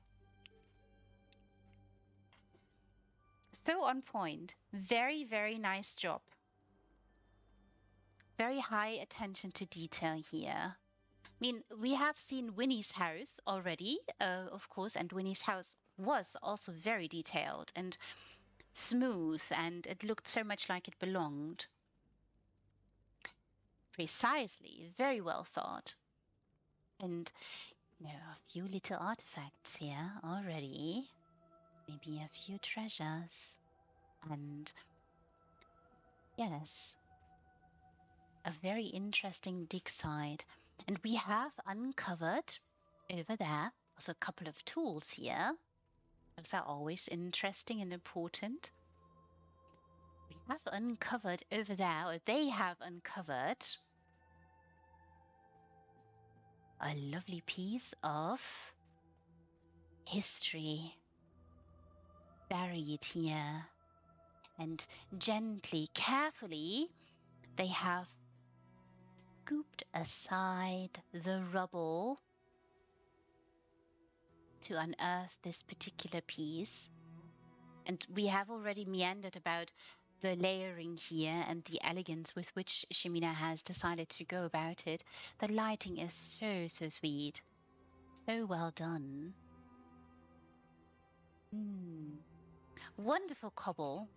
So on point. Very, very nice job. Very high attention to detail here. I mean, we have seen Winnie's house already, of course, and Winnie's house was also very detailed and smooth, and it looked so much like it belonged. Precisely, very well thought. And a few little artifacts here already. Maybe a few treasures. And yes, a very interesting dig site. And we have uncovered over there also a couple of tools here. Those are always interesting and important. We have uncovered over there, or they have uncovered, a lovely piece of history buried here. And gently, carefully, they have scooped aside the rubble to unearth this particular piece. And we have already meandered about the layering here and the elegance with which Shemina has decided to go about it. The lighting is so, so sweet. So well done. Wonderful cobble.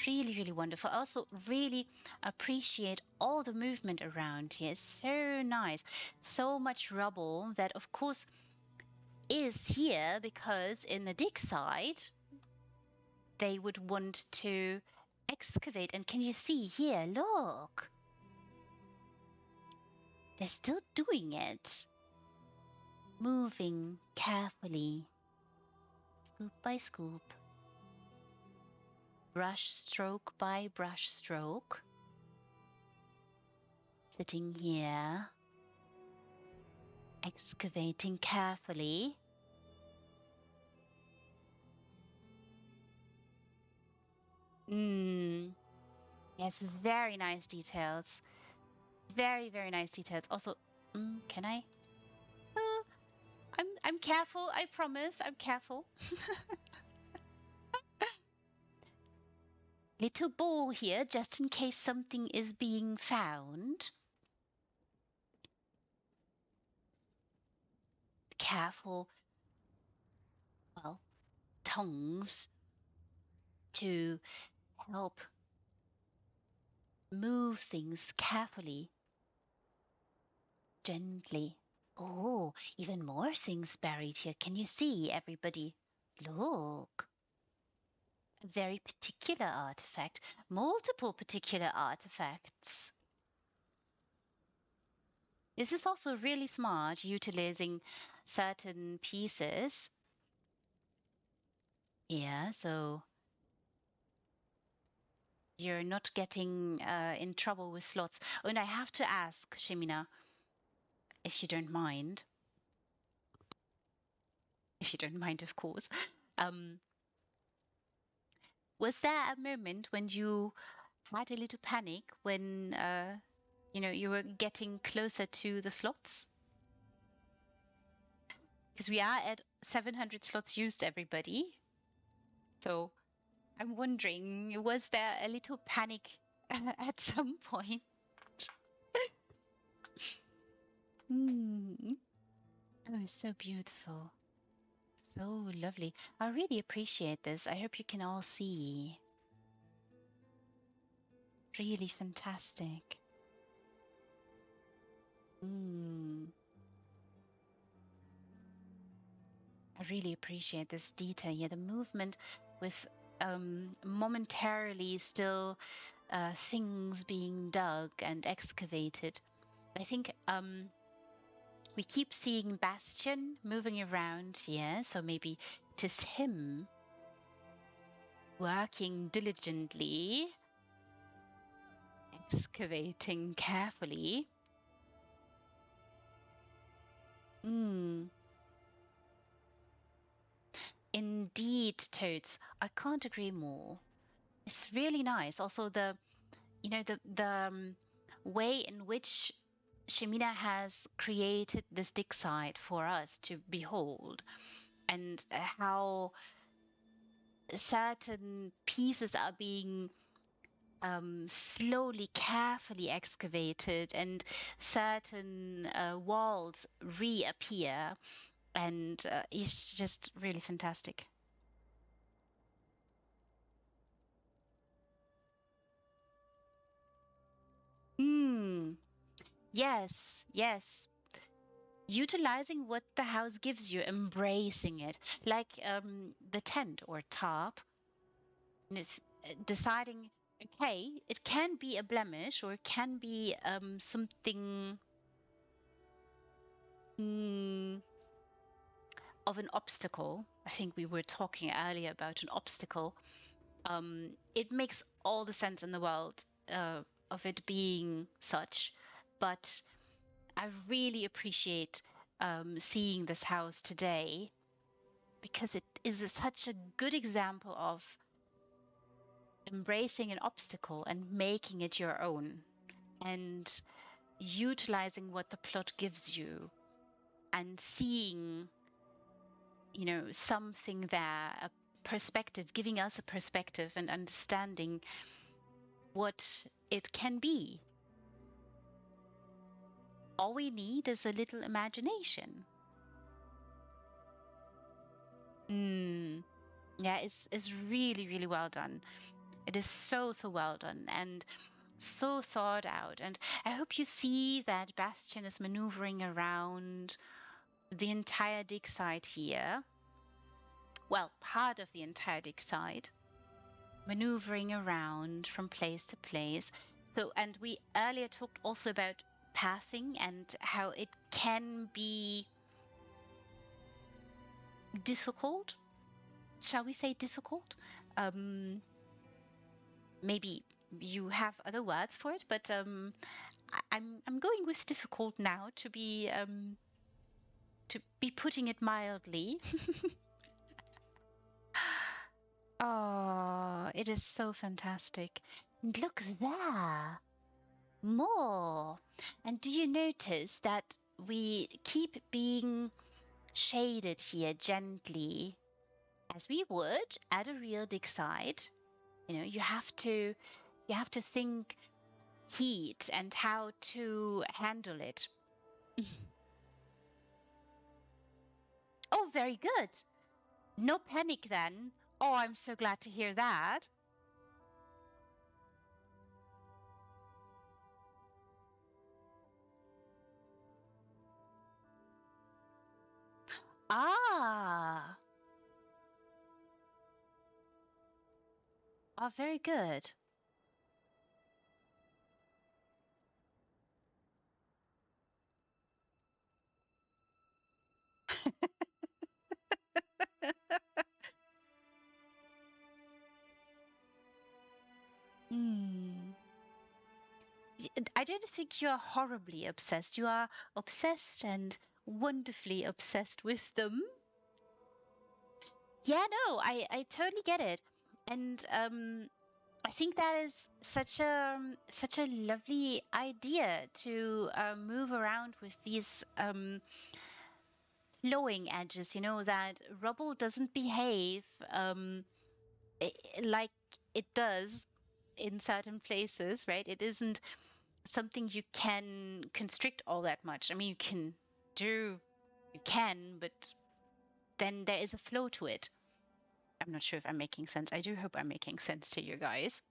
Really, really wonderful. I also really appreciate all the movement around here. It's so nice. So much rubble that, of course, is here because in the dig site, they would want to excavate. And can you see here? Look. They're still doing it. Moving carefully. Scoop by scoop. Brush stroke by brush stroke. Sitting here. Excavating carefully. Yes, very nice details. Very, very nice details. Also, can I? I'm careful. I promise. I'm careful. Little ball here, just in case something is being found. Careful. Well, tongs to help move things carefully, gently. Oh, even more things buried here. Can you see, everybody? Look. A very particular artifact. Multiple particular artifacts. This is also really smart, utilizing certain pieces. Yeah, so you're not getting in trouble with slots. Oh, and I have to ask, Shemina, if you don't mind. If you don't mind, of course. Um, was there a moment when you had a little panic when you were getting closer to the slots? Because we are at 700 slots used, everybody. So I'm wondering, was there a little panic at some point? Hmm. Oh, so beautiful. So lovely. I really appreciate this. I hope you can all see. Really fantastic. Mm. I really appreciate this detail here. The movement with momentarily still things being dug and excavated. I think we keep seeing Bastion moving around here, so maybe it is him working diligently, excavating carefully. Mm. Indeed, Toads, I can't agree more. It's really nice. Also, the way in which Shemina has created this dig site for us to behold, and how certain pieces are being slowly, carefully excavated, and certain walls reappear, and it's just really fantastic. Hmm. Yes, yes. Utilizing what the house gives you, embracing it, like the tent or tarp, and it's deciding, okay, it can be a blemish or it can be something mm, of an obstacle. I think we were talking earlier about an obstacle. It makes all the sense in the world of it being such, but I really appreciate seeing this house today because it is such a good example of embracing an obstacle and making it your own and utilizing what the plot gives you and seeing, something there, a perspective, giving us a perspective and understanding what it can be. All we need is a little imagination. Mm. Yeah, it's really, really well done. It is so, so well done and so thought out. And I hope you see that Bastion is maneuvering around the entire dig site here. Well, part of the entire dig site, maneuvering around from place to place. So, and we earlier talked also about pathing and how it can be difficult. Shall we say difficult? Um, Maybe you have other words for it, but I'm going with difficult now to be putting it mildly. Oh, it is so fantastic. And look there, more. And do you notice that we keep being shaded here gently, as we would at a real dig site? You have to think heat and how to handle it. Oh, very good. No panic then. Oh, I'm so glad to hear that. Ah, oh, very good. Hmm. I don't think you are horribly obsessed. You are obsessed and wonderfully obsessed with them. Yeah, no, I totally get it. And I think that is such a lovely idea to move around with these flowing edges. You know that rubble doesn't behave like it does in certain places, right? It isn't something you can constrict all that much. I mean, do, you can, but then there is a flow to it. I'm not sure if I'm making sense. I do hope I'm making sense to you guys.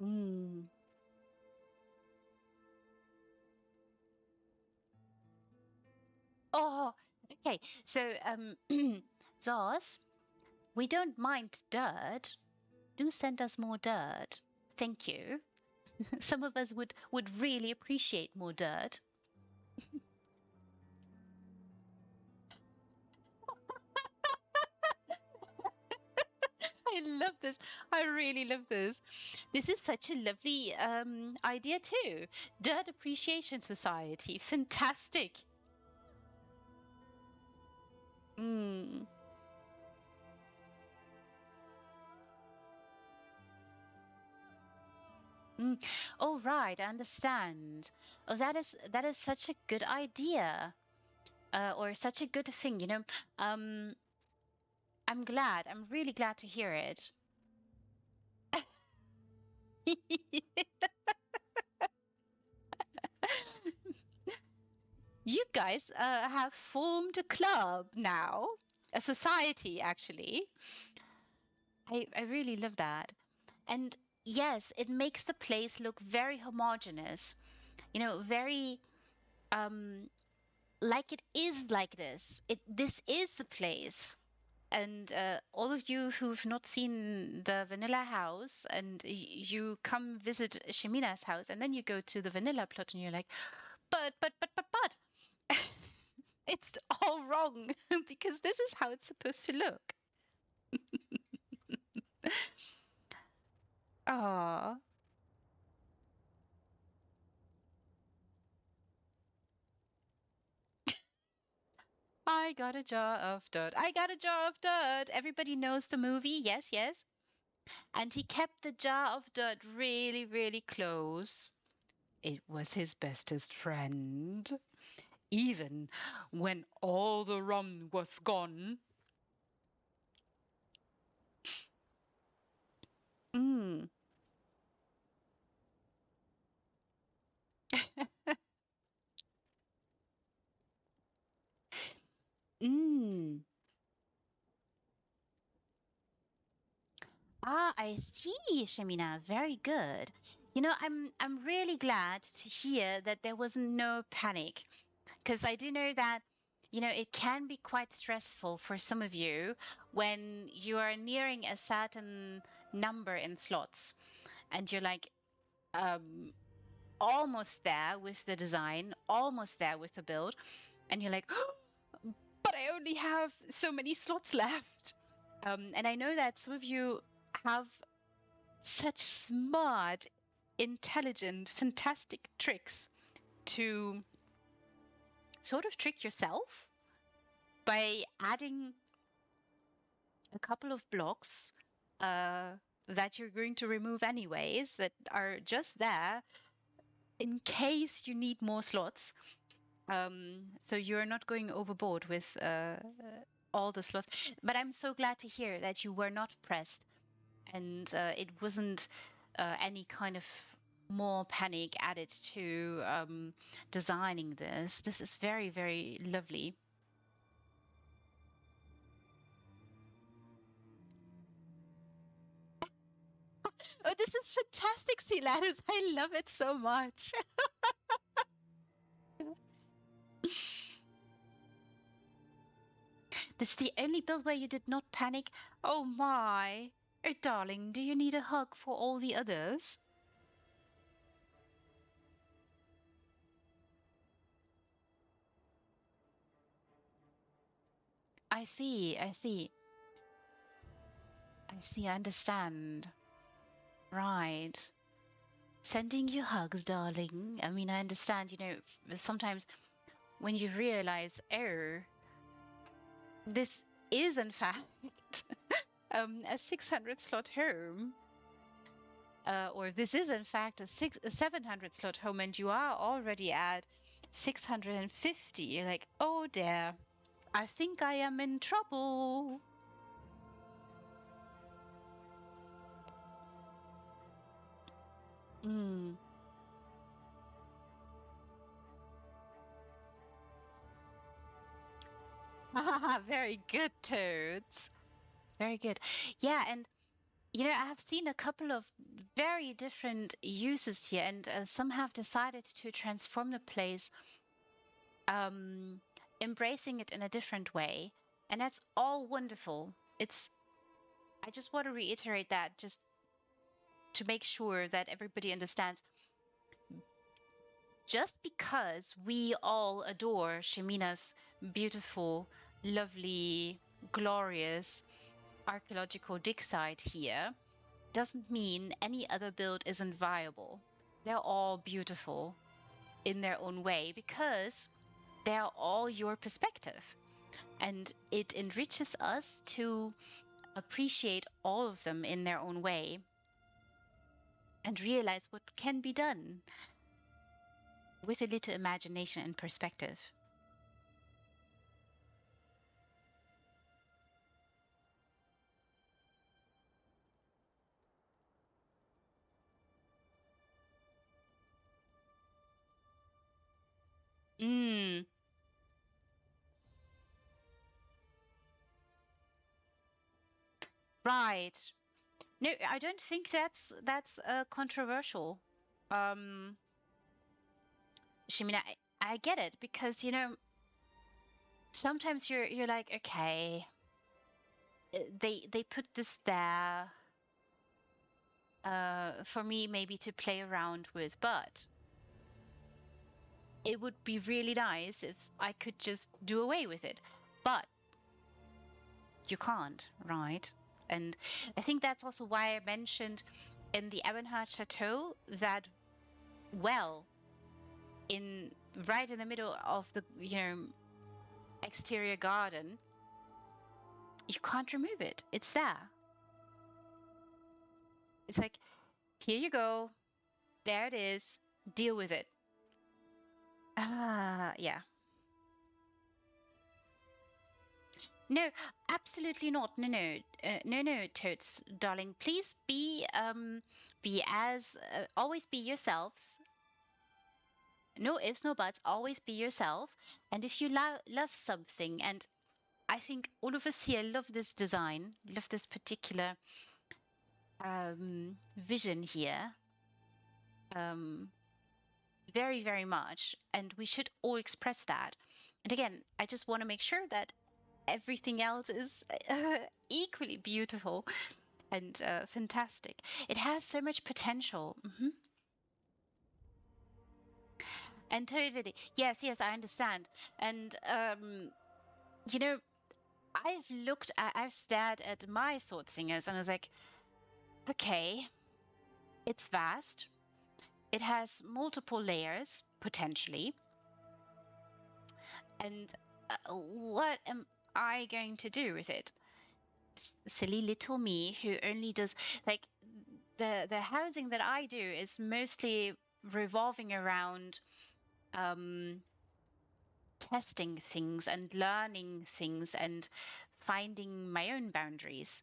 Mm. Oh, okay. So, Zos, we don't mind dirt. Do send us more dirt. Thank you. Some of us would really appreciate more dirt. I love this. I really love this. This is such a lovely idea too. Dirt Appreciation Society. Fantastic. Mm. Mm. Oh, right. I understand. Oh, that is such a good idea. Or such a good thing, you know. Um, I'm glad. I'm really glad to hear it. You guys have formed a club now, a society actually. I really love that. And yes, it makes the place look very homogeneous, you know, very um like it is like this. This is the place. And all of you who've not seen the vanilla house and you come visit Shemina's house and then you go to the vanilla plot and you're like, but it's all wrong because this is how it's supposed to look. Ah, I got a jar of dirt. I got a jar of dirt. Everybody knows the movie. Yes, yes. And he kept the jar of dirt really, really close. It was his bestest friend. Even when all the rum was gone. Mm. Mm. Ah, I see, Shamina. Very good. You know, I'm really glad to hear that there was no panic because I do know that, you know, it can be quite stressful for some of you when you are nearing a certain number in slots and you're like um almost there with the design, almost there with the build, and you're like, but I only have so many slots left. And I know that some of you have such smart, intelligent, fantastic tricks to sort of trick yourself by adding a couple of blocks that you're going to remove anyways that are just there in case you need more slots. So you're not going overboard with all the slots. But I'm so glad to hear that you were not pressed and it wasn't any kind of more panic added to designing this. This is very, very lovely. Oh, this is fantastic, Silas. I love it so much. This is the only build where you did not panic. Oh my. Oh, darling, do you need a hug for all the others? I see, I see. I see, I understand. Right. Sending you hugs, darling. I mean, I understand, sometimes when you realize, oh, this is in fact a 600 slot home, or this is in fact a 700 slot home, and you are already at 650. You're like, oh dear, I think I am in trouble. Mm. Very good, Toads. Very good. Yeah, and I have seen a couple of very different uses here, and some have decided to transform the place, um, embracing it in a different way, and that's all wonderful. I just want to reiterate that just to make sure that everybody understands. Just because we all adore Shemina's beautiful, lovely, glorious archaeological dig site here, doesn't mean any other build isn't viable. They're all beautiful in their own way because they're all your perspective. And it enriches us to appreciate all of them in their own way and realize what can be done with a little imagination and perspective. Mm, right. No, I don't think that's controversial. Um, Shimina, I get it because sometimes you're like, okay, they put this there for me maybe to play around with, but it would be really nice if I could just do away with it. But you can't, right? And I think that's also why I mentioned in the Ebonheart Chateau that well in right in the middle of the exterior garden, you can't remove it. It's there. It's like, here you go. There it is. Deal with it. Yeah. No, absolutely not. No, no, no, Totes, darling. Please be as always be yourselves. No ifs, no buts. Always be yourself. And if you love something, and I think all of us here love this design, love this particular vision here, um, very, very much, and we should all express that. And again, I just want to make sure that everything else is equally beautiful and fantastic. It has so much potential. And totally, yes, yes, I understand. And you know, I've stared at my sword singers, and I was like, okay, it's vast. It has multiple layers potentially, and what am I going to do with it? Silly little me who only does like the housing that I do is mostly revolving around um, testing things and learning things and finding my own boundaries,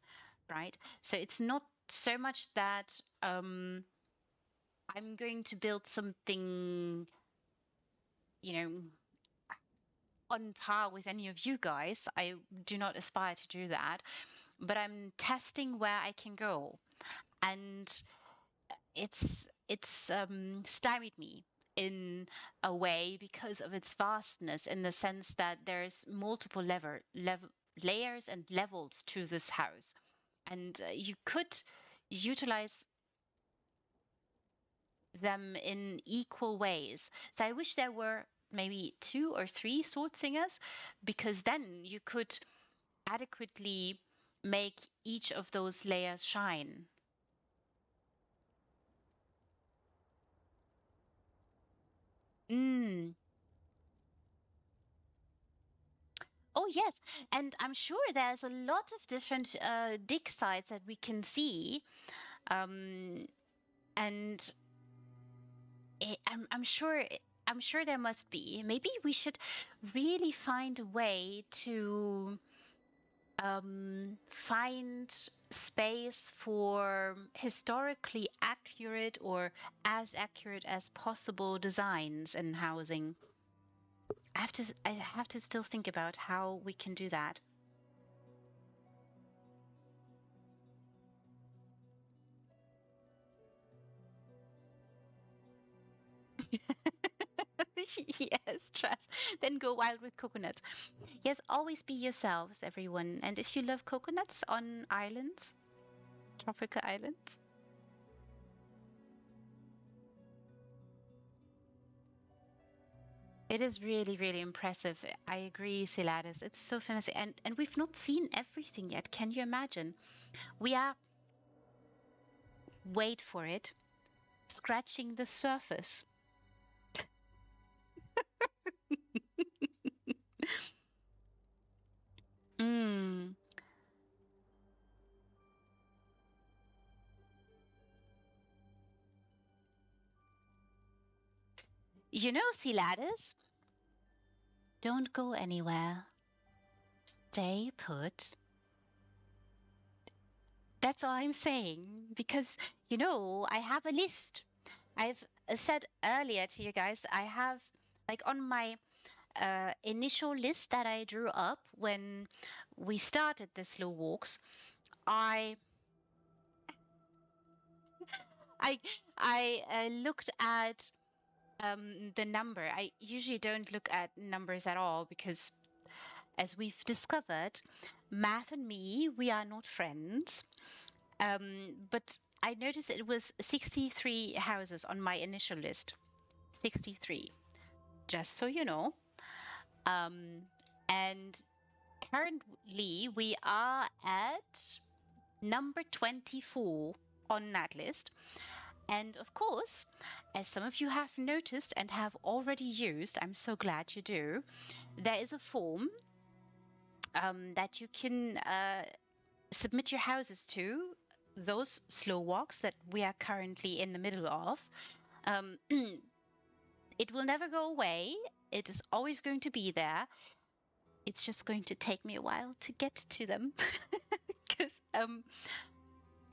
right? So it's not so much that I'm going to build something, you know, on par with any of you guys. I do not aspire to do that, but I'm testing where I can go. And it's stymied me in a way because of its vastness in the sense that there's multiple layers and levels to this house, and you could utilize them in equal ways. So I wish there were maybe two or three sword singers, because then you could adequately make each of those layers shine. Mm. Oh, yes. And I'm sure there's a lot of different dig sites that we can see. Um, and I'm sure there must be. Maybe we should really find a way to find space for historically accurate or as accurate as possible designs in housing. I have to still think about how we can do that. Yes, trust. Then go wild with coconuts. Yes, always be yourselves, everyone. And if you love coconuts on islands, tropical islands, it is really, really impressive. I agree, Siladis. It's so fantastic. And we've not seen everything yet. Can you imagine? We are, wait for it, scratching the surface. Mm. You know, Siladis, don't go anywhere. Stay put. That's all I'm saying. Because, I have a list. I've said earlier to you guys, I have, like, on my initial list that I drew up when we started the slow walks, I I I looked at the number. I usually don't look at numbers at all because, as we've discovered, math and me, we are not friends. But I noticed it was 63 houses on my initial list. 63, just so you know. Um, and currently we are at number 24 on that list. And of course, as some of you have noticed and have already used, I'm so glad you do, there is a form that you can submit your houses to, those slow walks that we are currently in the middle of. Um, it will never go away. It is always going to be there. It's just going to take me a while to get to them. Because,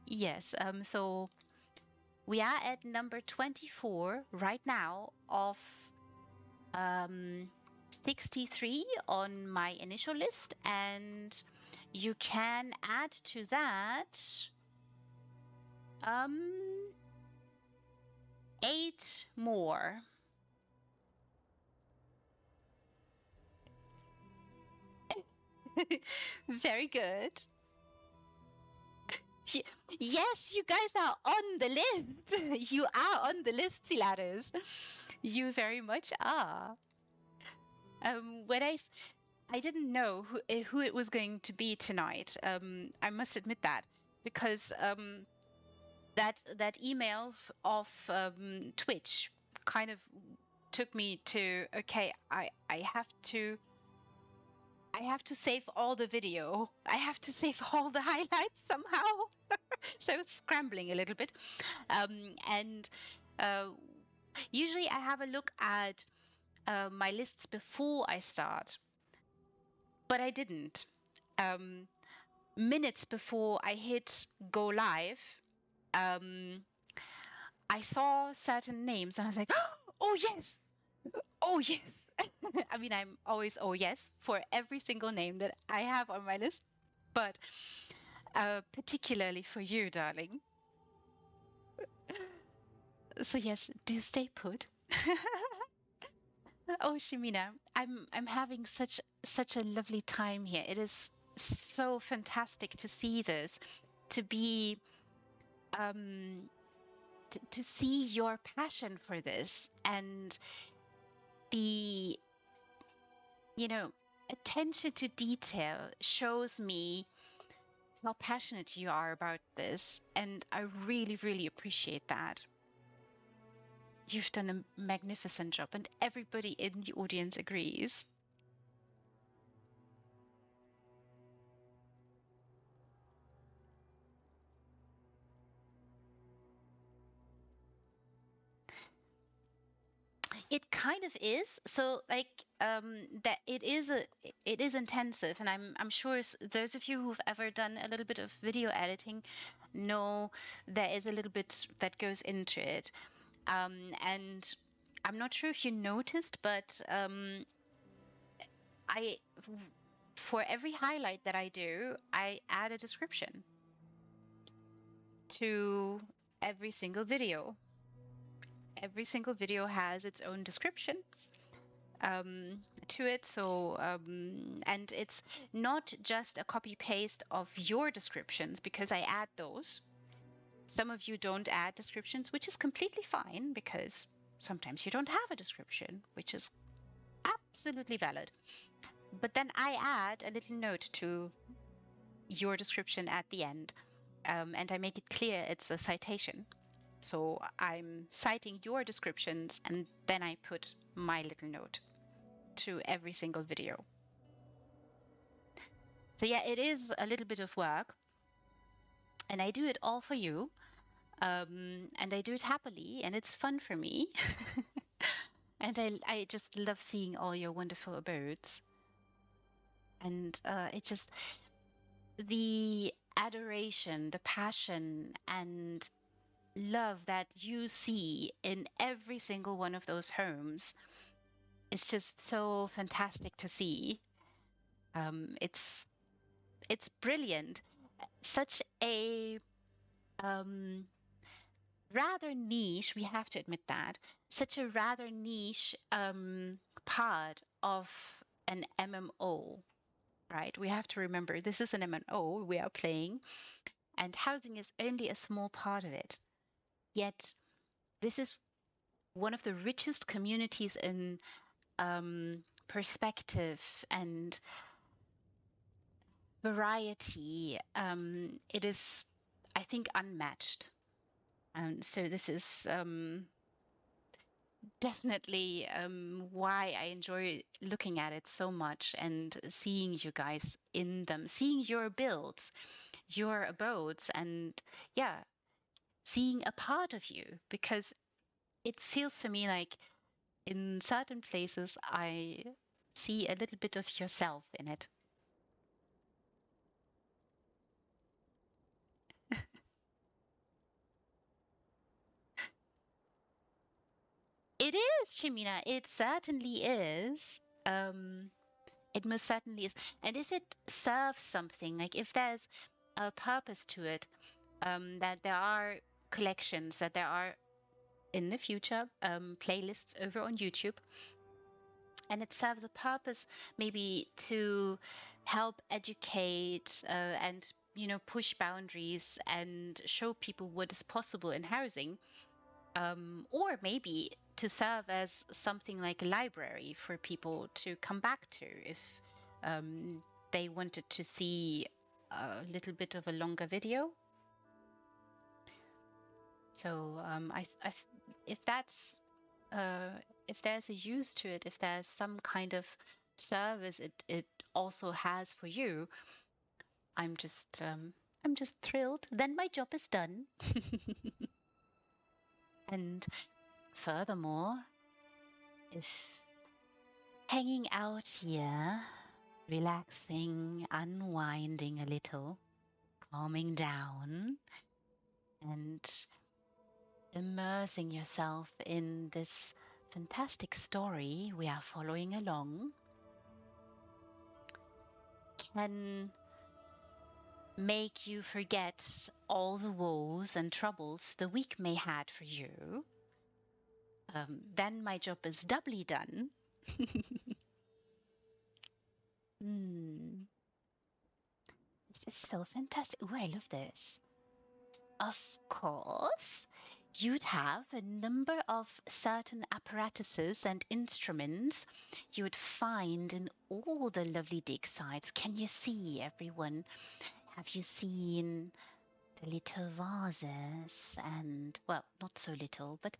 yes, so we are at number 24 right now of um, 63 on my initial list, and you can add to that um, 8 more. Very good. Yes, you guys are on the list. You are on the list, Silaris. You very much are. When I didn't know who it was going to be tonight. I must admit that, because that email of Twitch kind of took me to, okay, I have to save all the video. I have to save all the highlights somehow. So I was scrambling a little bit. And uh, usually I have a look at my lists before I start, but I didn't. Um, Minutes before I hit go live, um, I saw certain names and I was like, oh yes, oh yes. I mean, I'm always oh yes for every single name that I have on my list, but particularly for you, darling. So yes, do stay put. Oh, Shimina, I'm having such a lovely time here. It is. so fantastic to see this, to be to see your passion for this, and the attention to detail shows me how passionate you are about this, and I really, really appreciate that. You've done a magnificent job, and everybody in the audience agrees. It kind of is. So like that it is intensive, and I'm sure those of you who've ever done a little bit of video editing know there is a little bit that goes into it. And I'm not sure if you noticed, but I for every highlight that I do, I add a description to every single video. Every single video has its own description to it. So, and it's not just a copy paste of your descriptions, because I add those. Some of you don't add descriptions, which is completely fine, because sometimes you don't have a description, which is absolutely valid. But then I add a little note to your description at the end, and I make it clear it's a citation. So I'm citing your descriptions, and then I put my little note to every single video. So yeah, it is a little bit of work, and I do it all for you, and I do it happily, and it's fun for me. And I just love seeing all your wonderful abodes, and it just the adoration, the passion, and love that you see in every single one of those homes is just so fantastic to see. It's brilliant. Such a rather niche, we have to admit that, such a rather niche part of an MMO, right? We have to remember this is an MMO we are playing, and housing is only a small part of it. Yet, this is one of the richest communities in perspective and variety. It is, I think, unmatched. So this is definitely why I enjoy looking at it so much and seeing you guys in them, seeing your builds, your abodes, and yeah, seeing a part of you, because it feels to me like in certain places I see a little bit of yourself in it. It is, Shimina. It certainly is. It most certainly is. And if it serves something, like if there's a purpose to it, that there are collections, that there are in the future playlists over on YouTube, and it serves a purpose maybe to help educate and push boundaries and show people what is possible in housing, or maybe to serve as something like a library for people to come back to if um, they wanted to see a little bit of a longer video. So if that's if there's a use to it, if there's some kind of service it also has for you, I'm just I'm just thrilled. Then my job is done. And furthermore, if hanging out here, relaxing, unwinding a little, calming down, and immersing yourself in this fantastic story we are following along can make you forget all the woes and troubles the week may had for you, then my job is doubly done. Hmm. so fantastic. Oh, I love this. Of course, you'd have a number of certain apparatuses and instruments you would find in all the lovely dig sites. Can you see, everyone? Have you seen the little vases and, well, not so little, but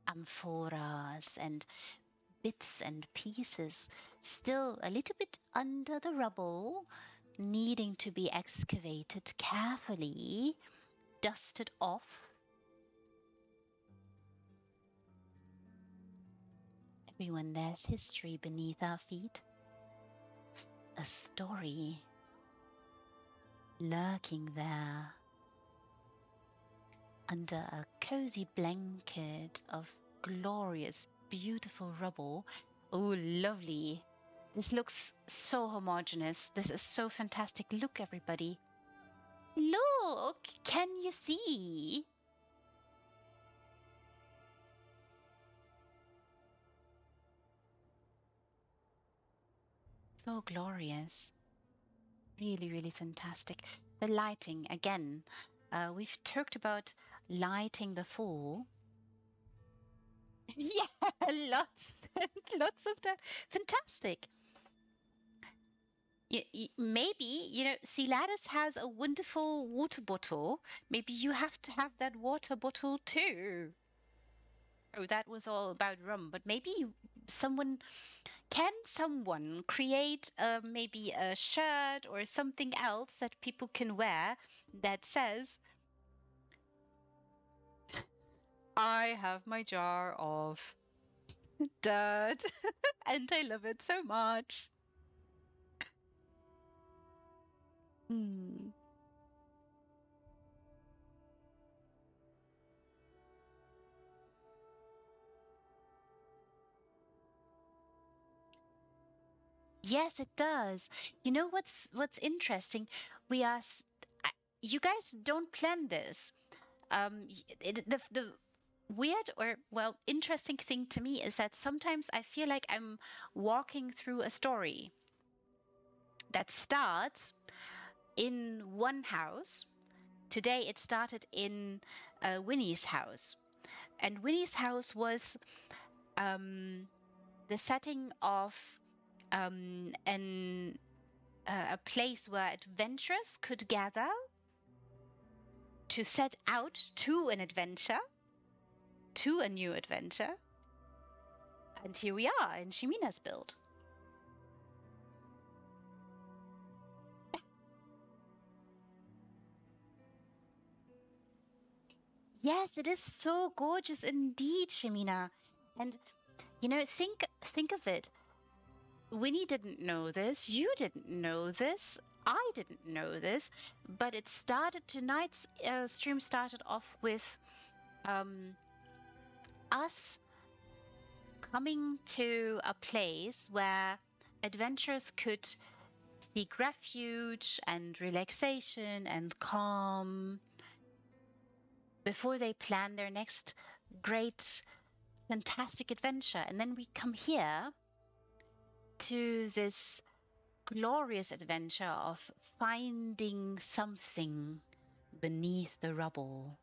amphoras and bits and pieces still a little bit under the rubble, needing to be excavated carefully, dusted off? Everyone, there's history beneath our feet. A story lurking there under a cozy blanket of glorious, beautiful rubble. Oh, lovely. This looks so homogeneous. This is so fantastic. Look, everybody. Look! Can you see? So glorious. Really, really fantastic. The lighting, again, we've talked about lighting before. Yeah, lots, lots of that. Fantastic. Maybe, Siladis has a wonderful water bottle. Maybe you have to have that water bottle too. Oh, that was all about rum, but maybe someone can someone create maybe a shirt or something else that people can wear that says, I have my jar of dirt and I love it so much. Hmm. Yes, it does. You know what's interesting? We are you guys don't plan this. The weird or well interesting thing to me is that sometimes I feel like I'm walking through a story that starts in one house. Today it started in Winnie's house, and Winnie's house was the setting of a place where adventurers could gather to set out to an adventure, to a new adventure. And here we are in Shimina's build. Yes, it is so gorgeous indeed, Shimina. And think of it. Winnie didn't know this, you didn't know this, I didn't know this, but it started tonight's stream started off with us coming to a place where adventurers could seek refuge and relaxation and calm before they plan their next great, fantastic adventure. And then we come here to this glorious adventure of finding something beneath the rubble.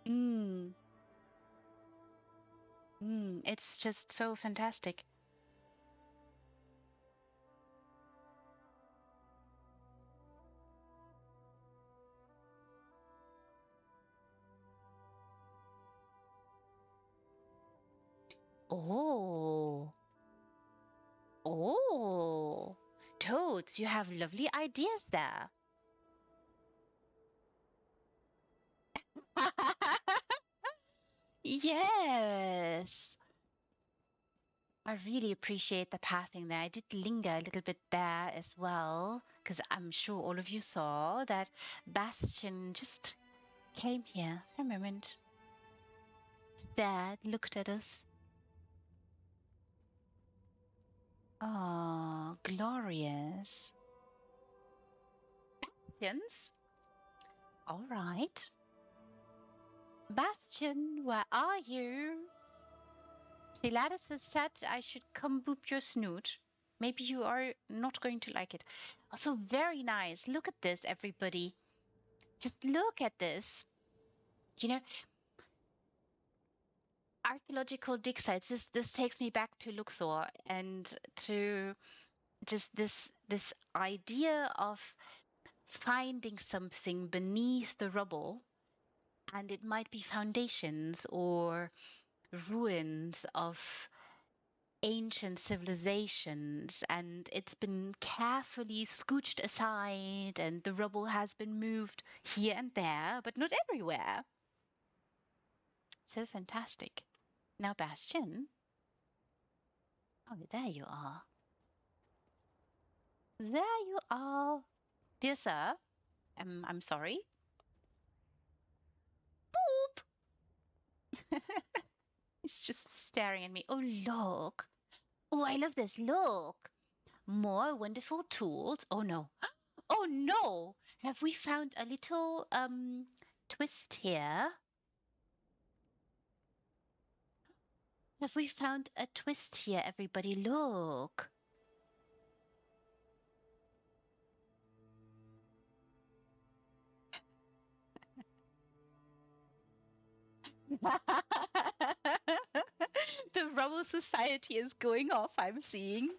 Mm. It's just so fantastic. Oh, oh, Toads, you have lovely ideas there. Yes. I really appreciate the pathing there. I did linger a little bit there as well, because I'm sure all of you saw that Bastion just came here for a moment, stared, looked at us. Oh, glorious. Bastions? All right. Bastion, where are you? Siladis has said I should come boop your snoot. Maybe you are not going to like it. Also, very nice. Look at this, everybody. Just look at this. You know, archaeological dig sites. This takes me back to Luxor and to just this idea of finding something beneath the rubble, and it might be foundations or ruins of ancient civilizations, and it's been carefully scooched aside, and the rubble has been moved here and there, but not everywhere. So fantastic. Now, Bastion. Oh, there you are. There you are. Dear sir, I'm sorry. Boop! He's just staring at me. Oh, look. Oh, I love this. Look. More wonderful tools. Oh, no. Oh, no. Have we found a little twist here? Have we found a twist here, everybody? Look. The Rubble Society is going off, I'm seeing.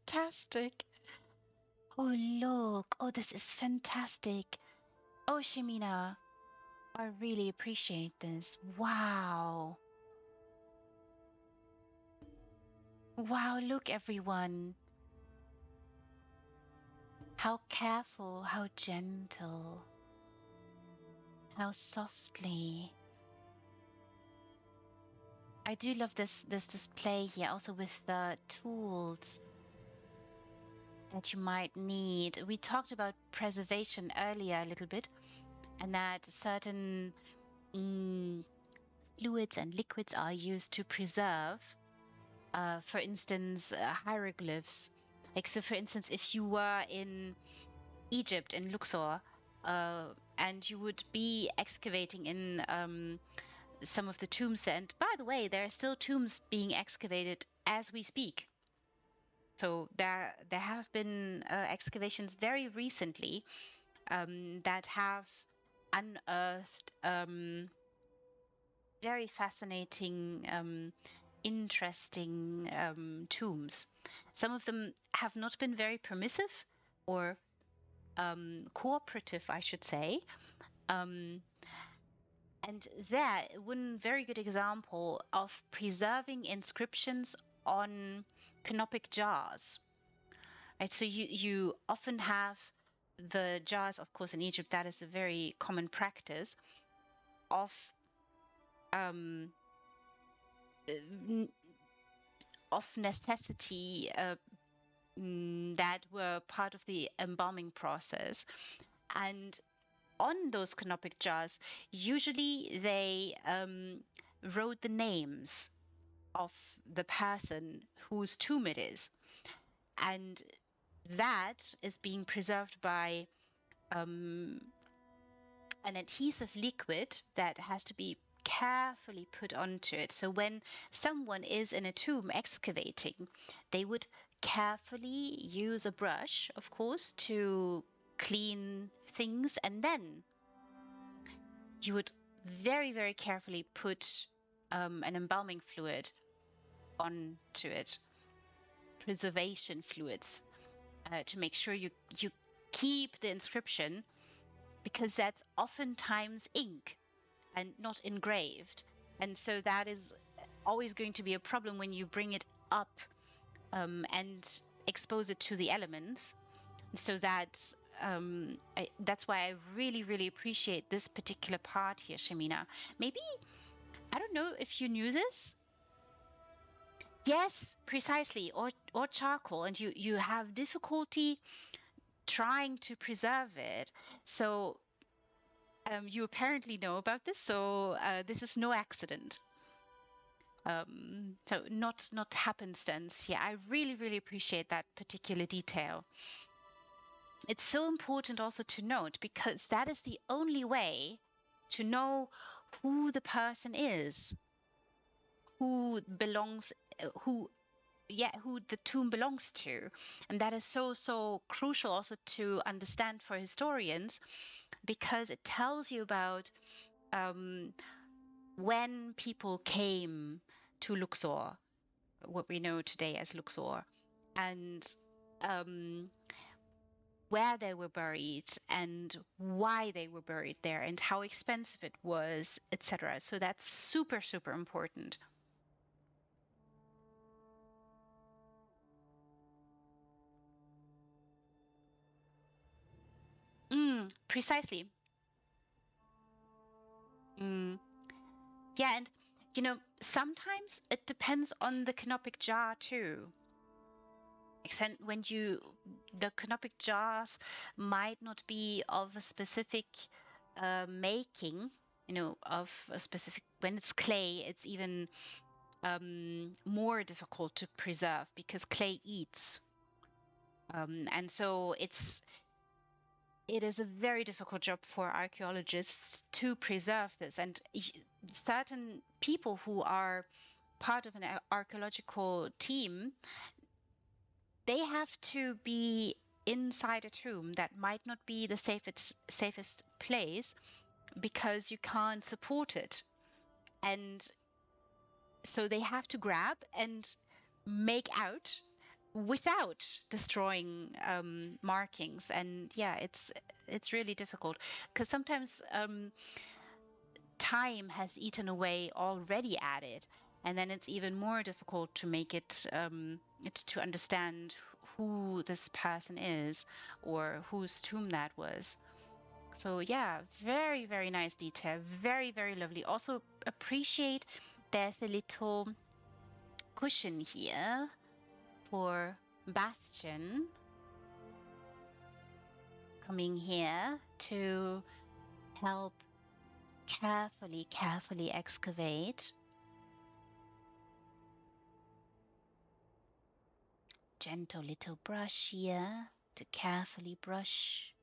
Fantastic. Oh, look. Oh, this is fantastic. Oh, Shimina, I really appreciate this. Wow. Wow, look, everyone. How careful, how gentle, how softly. I do love this display here, also with the tools that you might need. We talked about preservation earlier a little bit, and that certain fluids and liquids are used to preserve, for instance, hieroglyphs. Like, so for instance, if you were in Egypt, in Luxor, and you would be excavating in some of the tombs there. And by the way, there are still tombs being excavated as we speak. So there have been excavations very recently that have unearthed very fascinating, interesting tombs. Some of them have not been very permissive or cooperative, I should say. Um, and there, one very good example of preserving inscriptions on canopic jars. Right, so you often have the jars, of course, in Egypt. That is a very common practice of um, of necessity that were part of the embalming process. And on those canopic jars, usually they wrote the names of the person whose tomb it is. And that is being preserved by an adhesive liquid that has to be carefully put onto it. So when someone is in a tomb excavating, they would carefully use a brush, of course, to clean things, and then you would very, very carefully put an embalming fluid onto it, preservation fluids, to make sure you keep the inscription, because that's oftentimes ink and not engraved. And so that is always going to be a problem when you bring it up and expose it to the elements. So that's why I really, really appreciate this particular part here, Shamina. Maybe, I don't know if you knew this. Yes, precisely, or charcoal, and you have difficulty trying to preserve it. So you apparently know about this, so this is no accident. So not happenstance. Yeah, I really, really appreciate that particular detail. it's so important also to note, because that is the only way to know who the person is, who belongs, who who the tomb belongs to. And that is so crucial also to understand for historians, because it tells you about when people came to Luxor, what we know today as Luxor, and where they were buried and why they were buried there and how expensive it was, etc. So that's super important. Precisely. Mm. Yeah, and sometimes it depends on the canopic jar too. Except when the canopic jars might not be of a specific making, of a specific. When it's clay, it's even more difficult to preserve because clay eats, and so it is a very difficult job for archaeologists to preserve this. And certain people who are part of an archaeological team, they have to be inside a tomb that might not be the safest place because you can't support it. And so they have to grab and make out without destroying markings. And yeah, it's really difficult because sometimes time has eaten away already at it, and then it's even more difficult to make it to understand who this person is or whose tomb that was. So yeah, very nice detail, very lovely. Also appreciate there's a little cushion here for Bastion coming here to help carefully excavate. Gentle little brush here to carefully brush.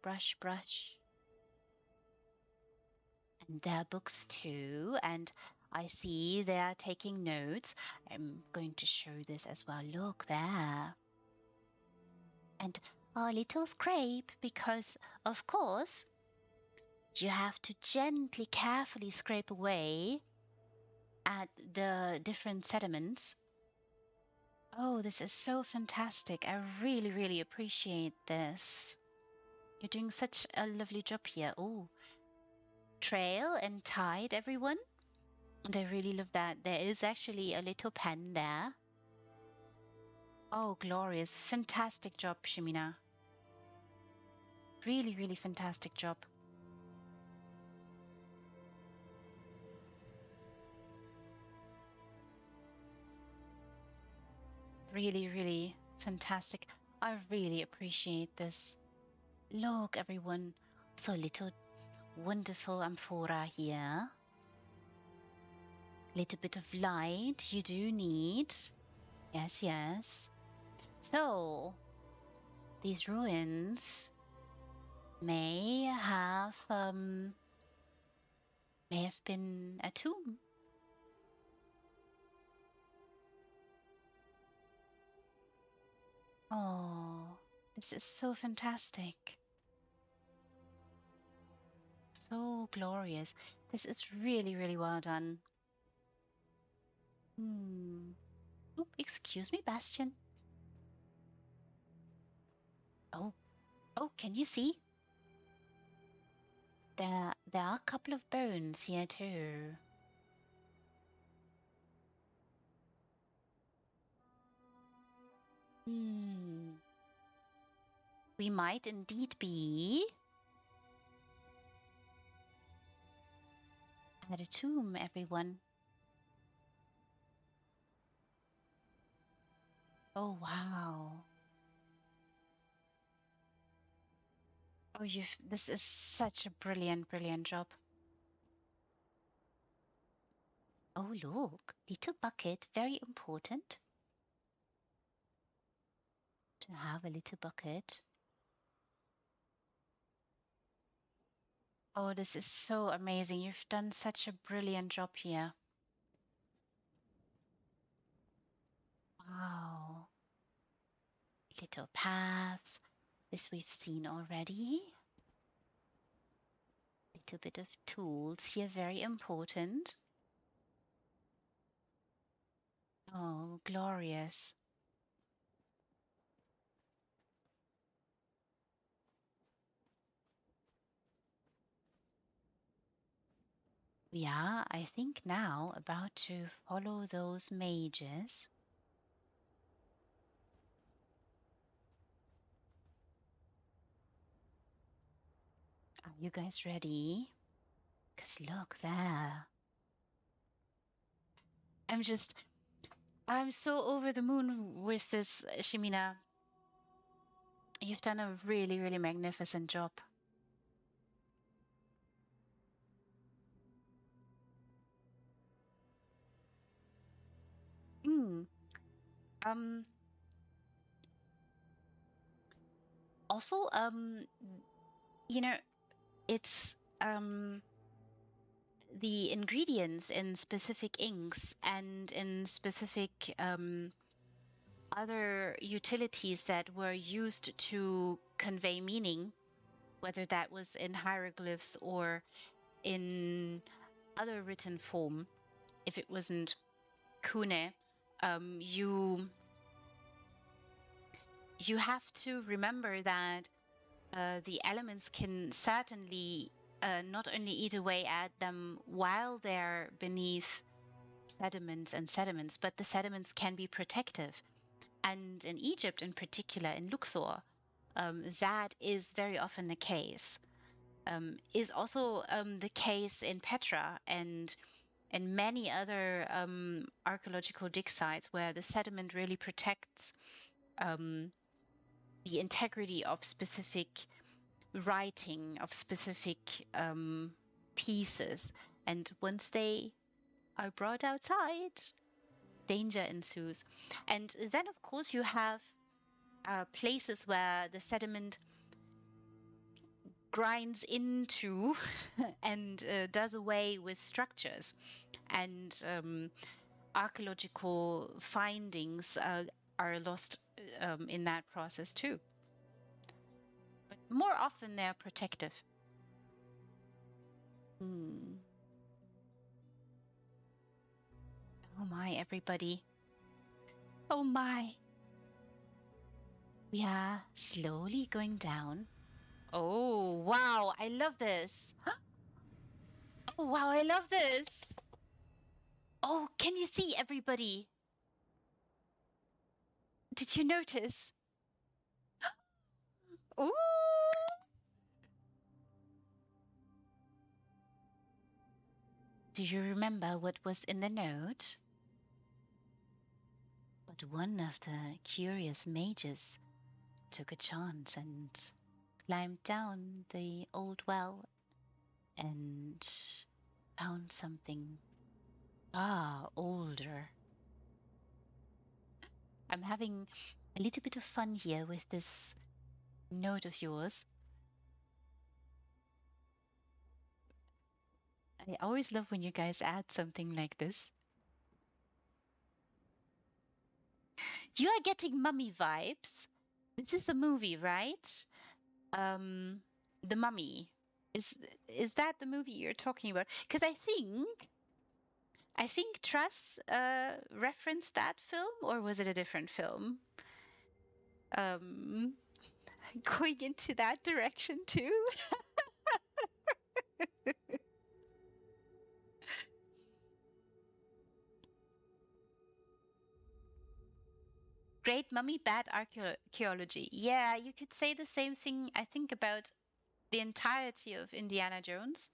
And there are books too, and I see they are taking notes. I'm going to show this as well. Look there. And a little scrape, because of course you have to gently, carefully scrape away at the different sediments. Oh, this is so fantastic. I really appreciate this. You're doing such a lovely job here. Oh, trail and tide, everyone. And I really love that. There is actually a little pen there. Oh, glorious. Fantastic job, Shimina. Really fantastic job. Really fantastic. I really appreciate this. Look, everyone. So little wonderful amphora here. Little bit of light you do need. Yes. So, these ruins may have been a tomb. Oh, this is so fantastic. So glorious. This is really well done. Oop, excuse me, Bastion. Oh, can you see? There are a couple of bones here too. We might indeed be at a tomb, everyone. Oh, wow. Oh, this is such a brilliant job. Oh, look, little bucket, very important to have a little bucket. Oh, this is so amazing. You've done such a brilliant job here. Wow. Little paths. This we've seen already. Little bit of tools here, very important. Oh, glorious. We are, I think, now about to follow those mages. Are you guys ready? Because look there. I'm just, I'm so over the moon with this, Shimina. You've done a really, really magnificent job. Mm. Um, Also, you know, it's the ingredients in specific inks and in specific other utilities that were used to convey meaning, whether that was in hieroglyphs or in other written form. If it wasn't kune, you have to remember that the elements can certainly not only eat away at them while they're beneath sediments, but the sediments can be protective. And in Egypt, in particular, in Luxor, that is very often the case. Is also the case in Petra and many other archaeological dig sites where the sediment really protects um, the integrity of specific writing, of specific pieces. And once they are brought outside, danger ensues. And then, of course, you have places where the sediment grinds into and does away with structures. And archaeological findings are lost in that process too. But more often they're protective. Hmm. Oh my, everybody. Oh my. We are slowly going down. Oh, wow. I love this. Oh, wow. I love this. Oh, can you see everybody? Did you notice? Ooh. Do you remember what was in the note? But one of the curious mages took a chance and climbed down the old well and found something far older. I'm having a little bit of fun here with this note of yours. I always love when you guys add something like this. You are getting mummy vibes. This is a movie, right? Um, The Mummy. Is is that the movie you're talking about? Because I think Truss referenced that film, or was it a different film? Um, Going into that direction too. Great mummy, bad archaeology. Yeah, you could say the same thing, I think, about the entirety of Indiana Jones.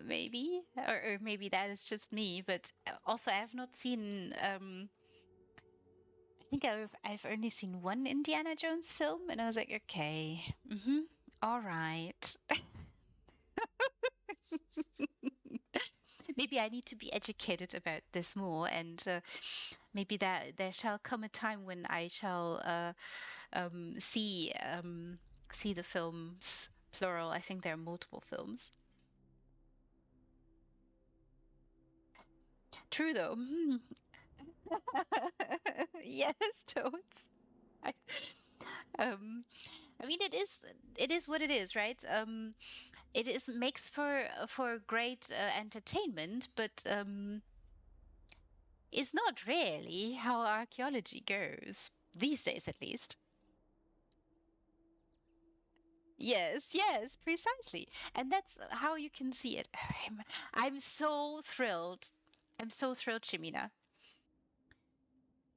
Maybe, or maybe that is just me. But also, I have not seen. I think I've only seen one Indiana Jones film, and I was like, okay, all right. Maybe I need to be educated about this more and maybe that there shall come a time when I shall see the films plural. I think there are multiple films. True though. Yes, totes. I, um, I mean, it is what it is, right? It is makes for great entertainment, but it's not really how archaeology goes these days, at least. Yes, yes, precisely. And that's how you can see it. I'm so thrilled. I'm so thrilled, Shimina.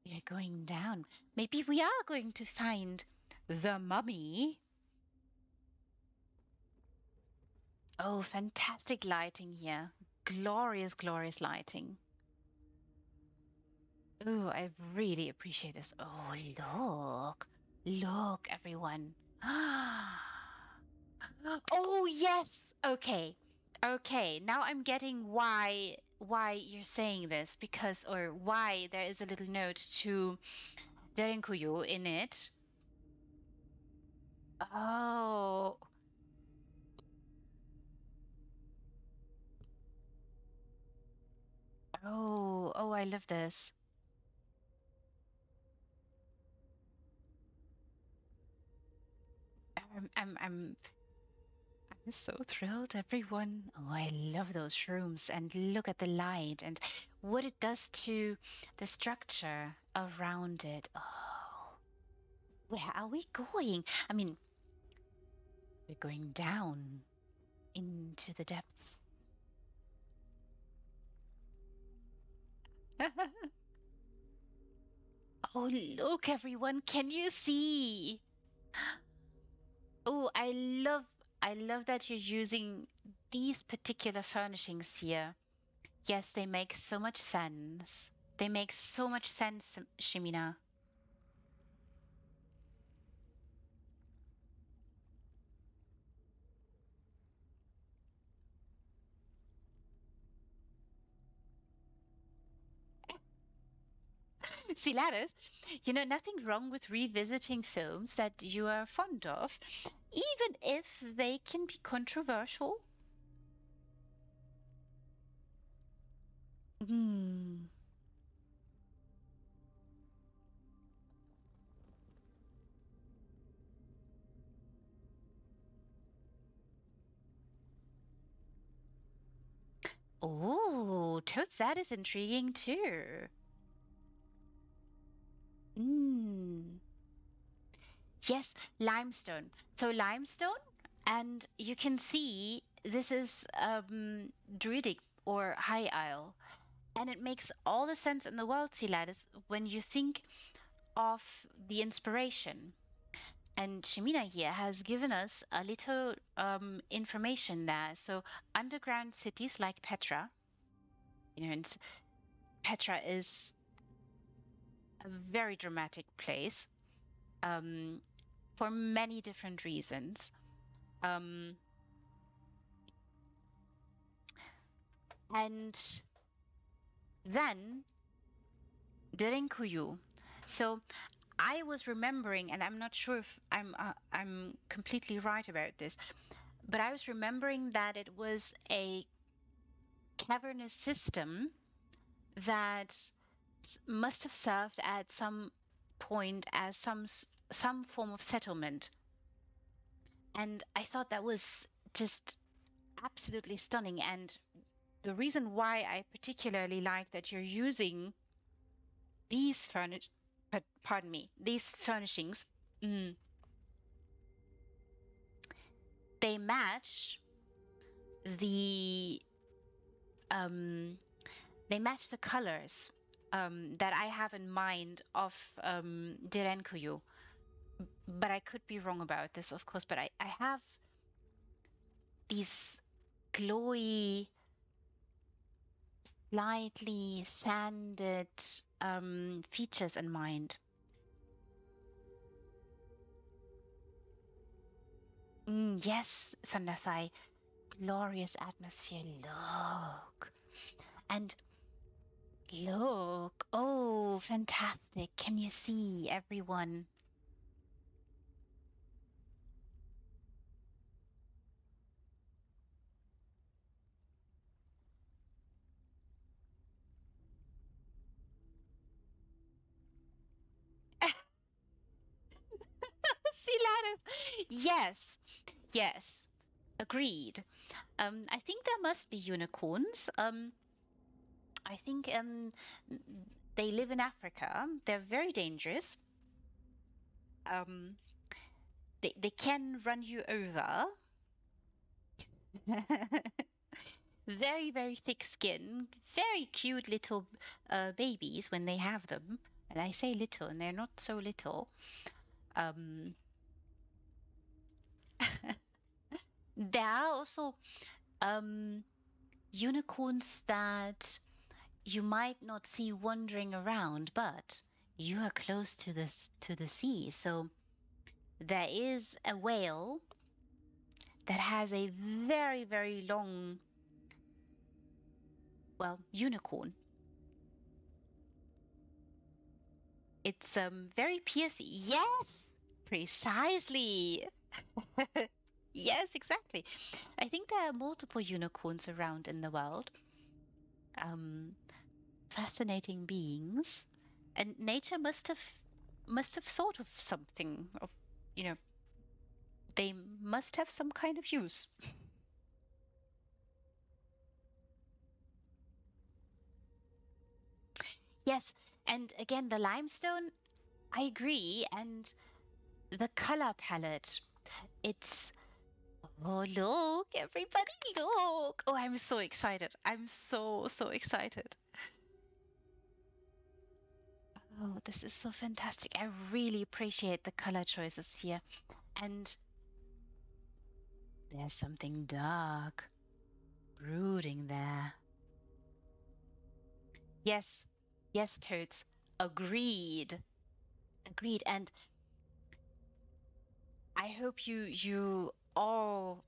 We are going down. Maybe we are going to find the mummy. Oh, fantastic lighting here. Glorious, glorious lighting. Oh, I really appreciate this. Oh, look. Look, everyone. Oh, yes. Okay. Okay. Now I'm getting why you're saying this because or why there is a little note to Derinkuyu in it. Oh. Oh, oh, I love this. I'm so thrilled, everyone. Oh, I love those rooms and look at the light and what it does to the structure around it. Oh, where are we going? I mean, we're going down into the depths. Oh, look, everyone. Can you see? Oh, I love that you're using these particular furnishings here. Yes, they make so much sense. They make so much sense, Shimina. See, Lattice, nothing wrong with revisiting films that you are fond of, even if they can be controversial. Hmm. Oh, totes that is intriguing too. Hmm. Yes, limestone. So limestone, and you can see this is Druidic or High Isle. And it makes all the sense in the world, Siladis, when you think of the inspiration. And Shemina here has given us a little information there. So underground cities like Petra, and Petra is a very dramatic place um, for many different reasons. Um, and then Derinkuyu. So I was remembering, and I'm not sure if I'm completely right about this, but I was remembering that it was a cavernous system that must have served at some point as some form of settlement. And I thought that was just absolutely stunning. And the reason why I particularly like that you're using these pardon me, these furnishings, mm, they match the um, they match the colors that I have in mind of Direnkuyu. But I could be wrong about this, of course. But I have these glowy, lightly sanded features in mind. Yes, Thunderthigh, glorious atmosphere. Look. And look. Oh, fantastic. Can you see everyone? Sea lattice. Yes, yes, agreed. I think there must be unicorns. I think they live in Africa. They're very dangerous. Um, they can run you over. Very, very thick skin, very cute little babies when they have them. And I say little, and they're not so little. Um, there are also um, unicorns that you might not see wandering around, but you are close to the sea. So there is a whale that has a very, very long, well, unicorn. It's very piercing. Yes, precisely. Yes, exactly. I think there are multiple unicorns around in the world. Um, Fascinating beings, and nature must have thought of something of, you know, they must have some kind of use. Yes, and again, the limestone, I agree, and the color palette, it's oh look, everybody look. Oh, I'm so excited. I'm so excited. Oh, this is so fantastic. I really appreciate the color choices here. And there's something dark brooding there. Yes, yes, Toads. Agreed. Agreed. And I hope you all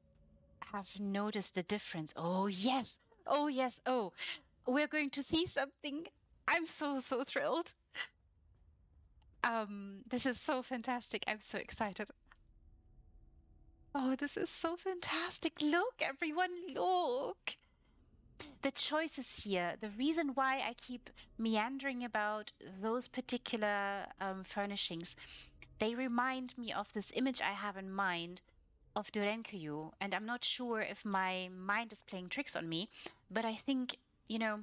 have noticed the difference. Oh, yes. Oh, yes. Oh, we're going to see something. I'm so thrilled. This is so fantastic. I'm so excited. Oh, this is so fantastic. Look, everyone, look. The choices here, the reason why I keep meandering about those particular furnishings, they remind me of this image I have in mind of Durenkyu, and I'm not sure if my mind is playing tricks on me, but I think, you know,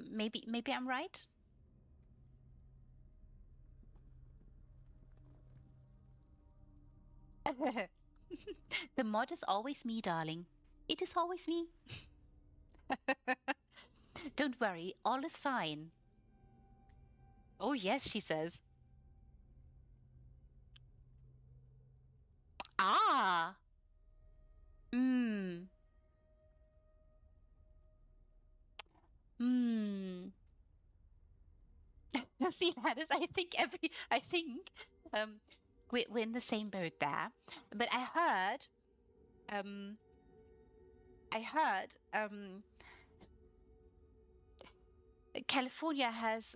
maybe I'm right. The mod is always me, darling. It is always me. Don't worry, all is fine. Oh, yes, she says. Ah, hmm, hmm. See, that is, I think, um, we're in the same boat there. But um, I heard, California has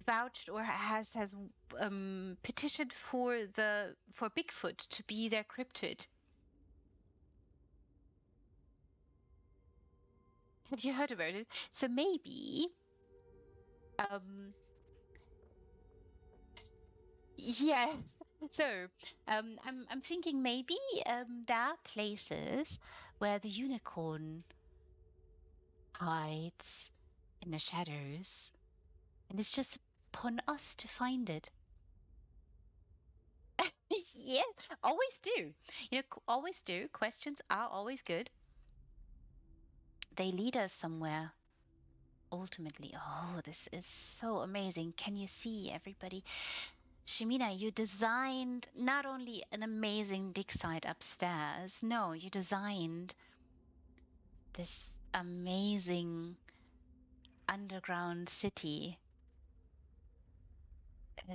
vouched or has petitioned for Bigfoot to be their cryptid. Have you heard about it? So maybe, um, yes. So, I'm thinking maybe there are places where the unicorn hides in the shadows, and it's just upon us to find it. Yeah, always do. Always do. Questions are always good. They lead us somewhere. Ultimately, oh, this is so amazing. Can you see, everybody? Shimina, you designed not only an amazing dig site upstairs, no, you designed this amazing underground city. Uh,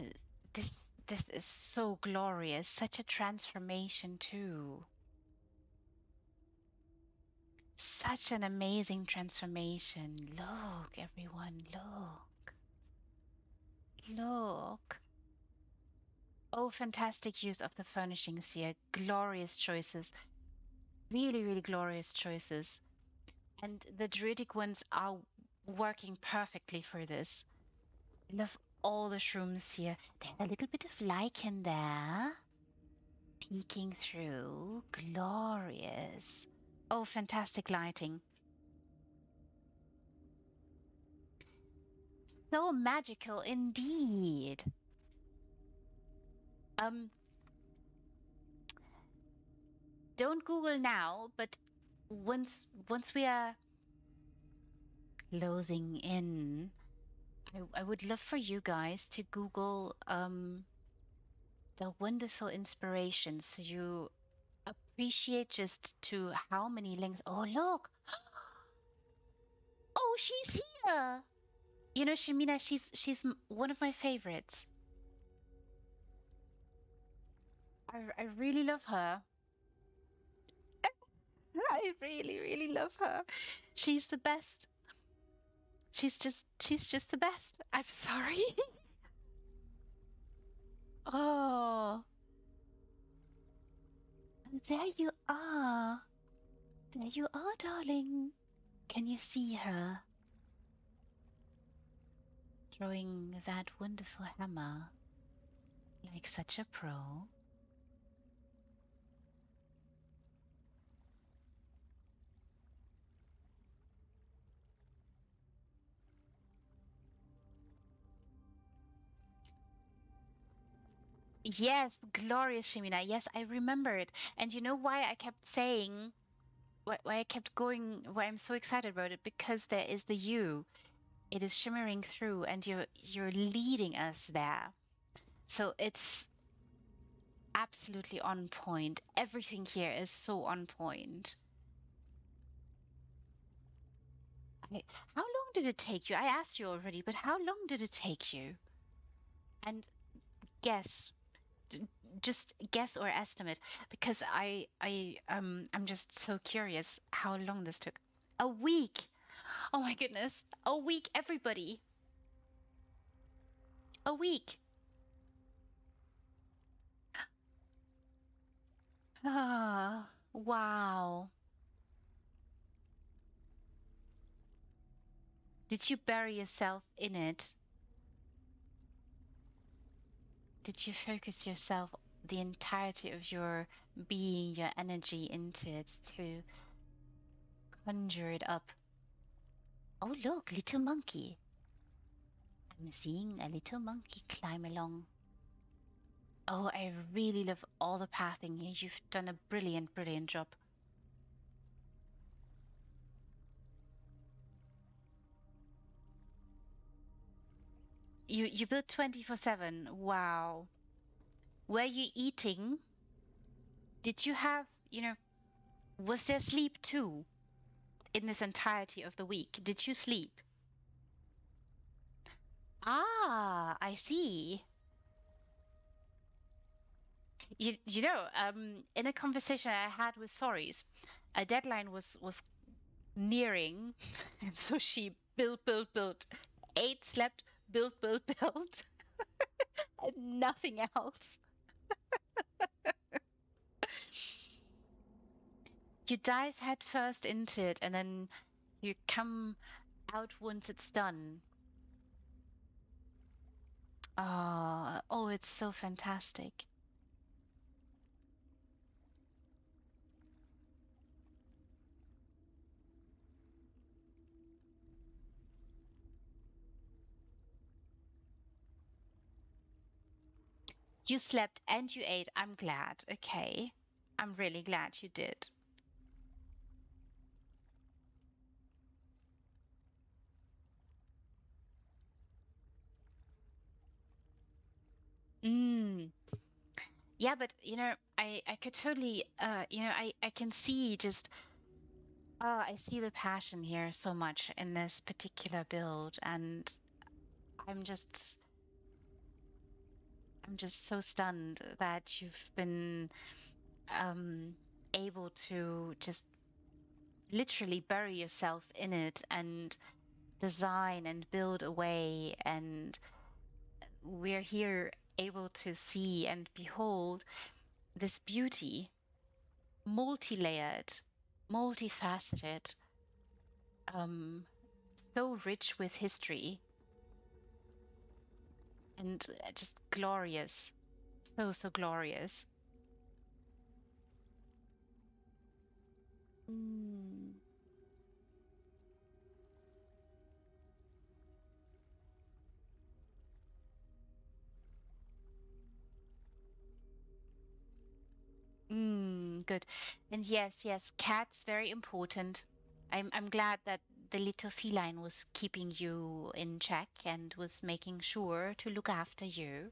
this is so glorious, such a transformation too. Such an amazing transformation. Look, everyone. on, look. Look. Oh, fantastic use of the furnishings here. Glorious choices. Really, really glorious choices. And the druidic ones are working perfectly for this. I love all the shrooms here. There's a little bit of lichen there. Peeking through. Glorious. Oh, fantastic lighting. So magical indeed. Um, don't Google now, but once we are closing in, I would love for you guys to Google the wonderful inspirations so you appreciate just to how many links. Oh, look. Oh, she's here. You know, Shemina, she's one of my favorites. I really love her. I really, really love her. She's the best. She's just the best. I'm sorry. Oh, there you are. There you are, darling. Can you see her throwing that wonderful hammer like such a pro? Yes, glorious Shemina. Yes, I remember it. And you know why I kept saying, why I kept going, why I'm so excited about it? Because there is the you. It is shimmering through, and you're leading us there. So it's absolutely on point. Everything here is so on point. How long did it take you? I asked you already, but how long did it take you? And guess, just guess or estimate, because I'm just so curious how long this took. A week. Oh my goodness. A week, everybody. A week. Ah, wow. Did you bury yourself in it? Did you focus yourself, the entirety of your being, your energy into it to conjure it up? Oh, look, little monkey. I'm seeing a little monkey climb along. Oh, I really love all the pathing here. You've done a brilliant, brilliant job. You built 24/7. Wow. Were you eating? Did you have, was there sleep too in this entirety of the week? Did you sleep? Ah, I see. In a conversation I had with Sorries, a deadline was nearing, and so she built, ate, slept, built, and nothing else. You dive headfirst into it, and then you come out once it's done. Oh, it's so fantastic. You slept and you ate. I'm glad. Okay. I'm really glad you did. Mm. Yeah, but I could totally I can see just I see the passion here so much in this particular build, and I'm just I'm just so stunned that you've been um able to just literally bury yourself in it and design and build away, and we're here able to see and behold this beauty, multi-layered, multifaceted, um, so rich with history, and just glorious, so glorious. Mm. Good. And yes, yes, cats very important. I'm glad that the little feline was keeping you in check and was making sure to look after you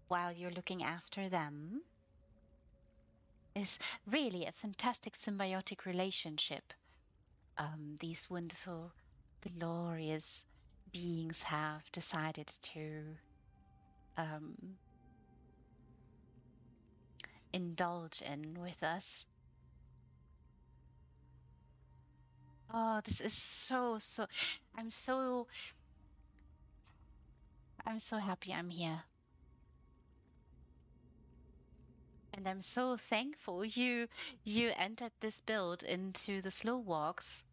while you're looking after them. Is really a fantastic symbiotic relationship. These wonderful, glorious beings have decided to um, indulge in with us. Oh, this is so. I'm so I'm so happy I'm here. And I'm so thankful you entered this build into the slow walks,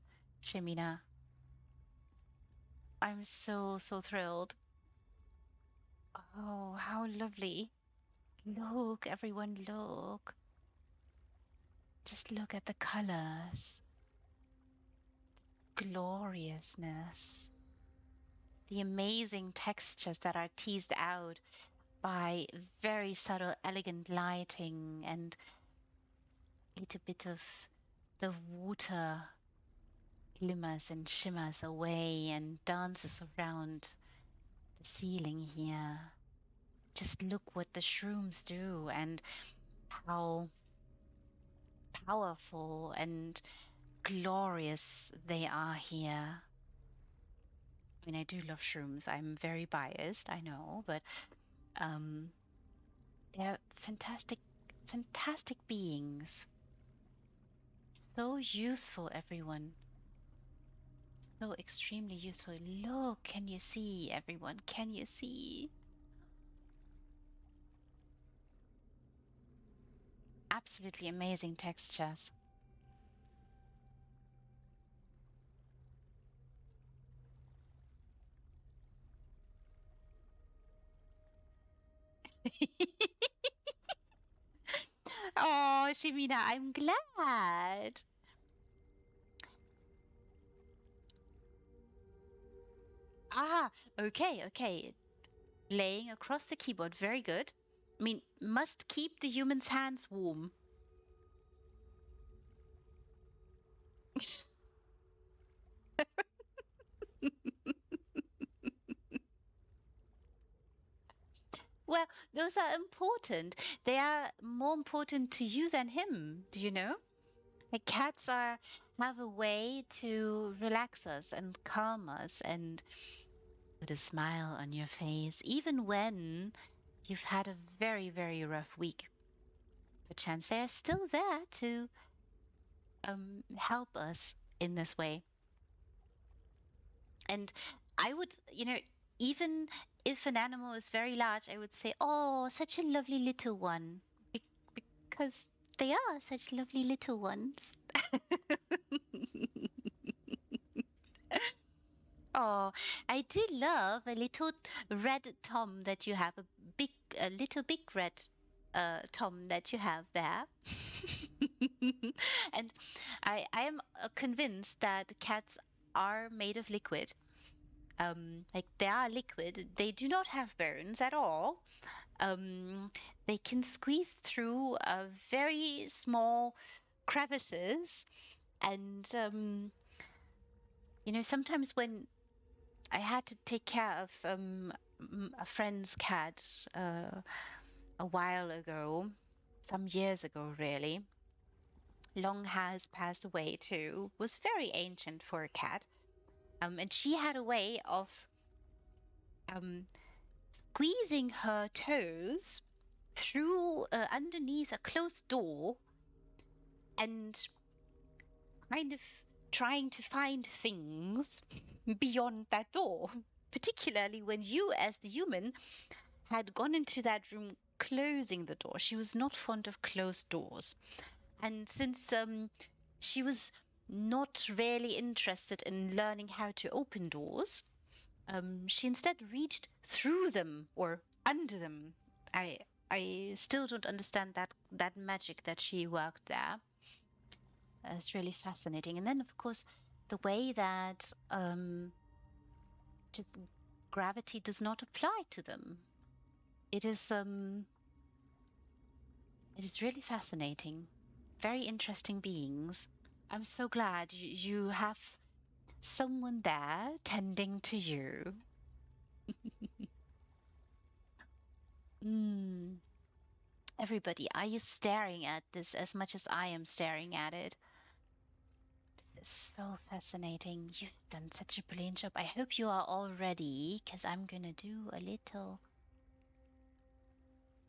Shemina. I'm so thrilled. Oh, how lovely. Look, everyone, look. Just look at the colors. Gloriousness. The amazing textures that are teased out by very subtle, elegant lighting and a little bit of the water glimmers and shimmers away and dances around the ceiling here. Just look what the shrooms do and how powerful and glorious they are here. I mean, I do love shrooms. I'm very biased, I know, but um, they're fantastic, fantastic beings. So useful, everyone. So extremely useful. Look, can you see, everyone? Can you see? Absolutely amazing textures. Oh, Shimina, I'm glad. Ah, okay. Laying across the keyboard, very good. I mean, must keep the human's hands warm. Well, those are important. They are more important to you than him, do you know? Like cats are have a way to relax us and calm us and put a smile on your face, even when you've had a very rough week. Perchance they are still there to help us in this way. And I would, even if an animal is very large, I would say, oh, such a lovely little one. Because they are such lovely little ones. Oh, I do love a little red Tom that you have, a little big red Tom that you have there. And I am convinced that cats are made of liquid. Like they are liquid. They do not have bones at all. Um, they can squeeze through very small crevices, and sometimes when I had to take care of a friend's cat a while ago, some years ago, really. Long has passed away too. Was very ancient for a cat. And she had a way of um, squeezing her toes through underneath a closed door and kind of trying to find things beyond that door, particularly when you, as the human, had gone into that room closing the door. She was not fond of closed doors. And since she was not really interested in learning how to open doors, she instead reached through them or under them. I still don't understand that magic that she worked there. It's really fascinating. And then, of course, the way that just gravity does not apply to them. It is really fascinating. Very interesting beings. I'm so glad you have someone there tending to you. Mm. Everybody, are you staring at this as much as I am staring at it? This is so fascinating. You've done such a brilliant job. I hope you are all ready, because I'm gonna do a little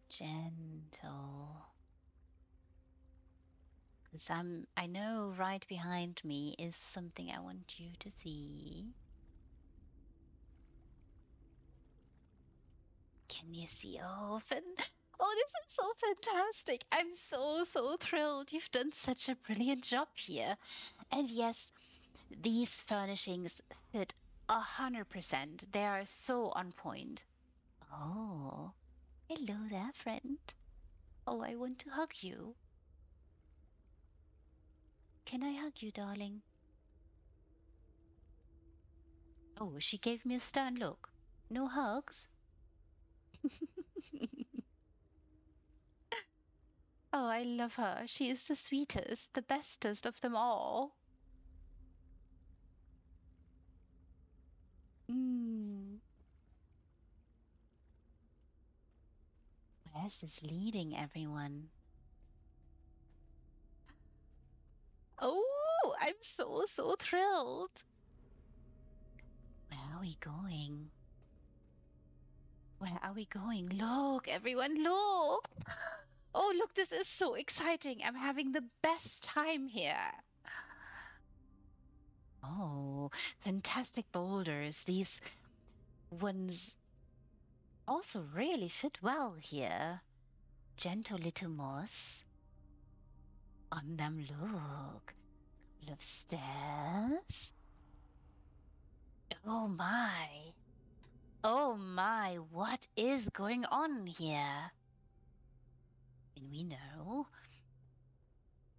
gentle. Because I know right behind me is something I want you to see. Can you see? Oh, oh, this is so fantastic. I'm so thrilled. You've done such a brilliant job here. And yes, these furnishings fit 100%. They are so on point. Oh, hello there, friend. Oh, I want to hug you. Can I hug you, darling? Oh, she gave me a stern look. No hugs? Oh, I love her. She is the sweetest, the bestest of them all. Mm. Where's this leading everyone? Oh, I'm so thrilled. Where are we going? Where are we going? Look, everyone, look. Oh, look, this is so exciting. I'm having the best time here. Oh, fantastic boulders. These ones also really fit well here. Gentle little moss. On them, look. Couple of stairs. Oh my. Oh my, what is going on here? And we know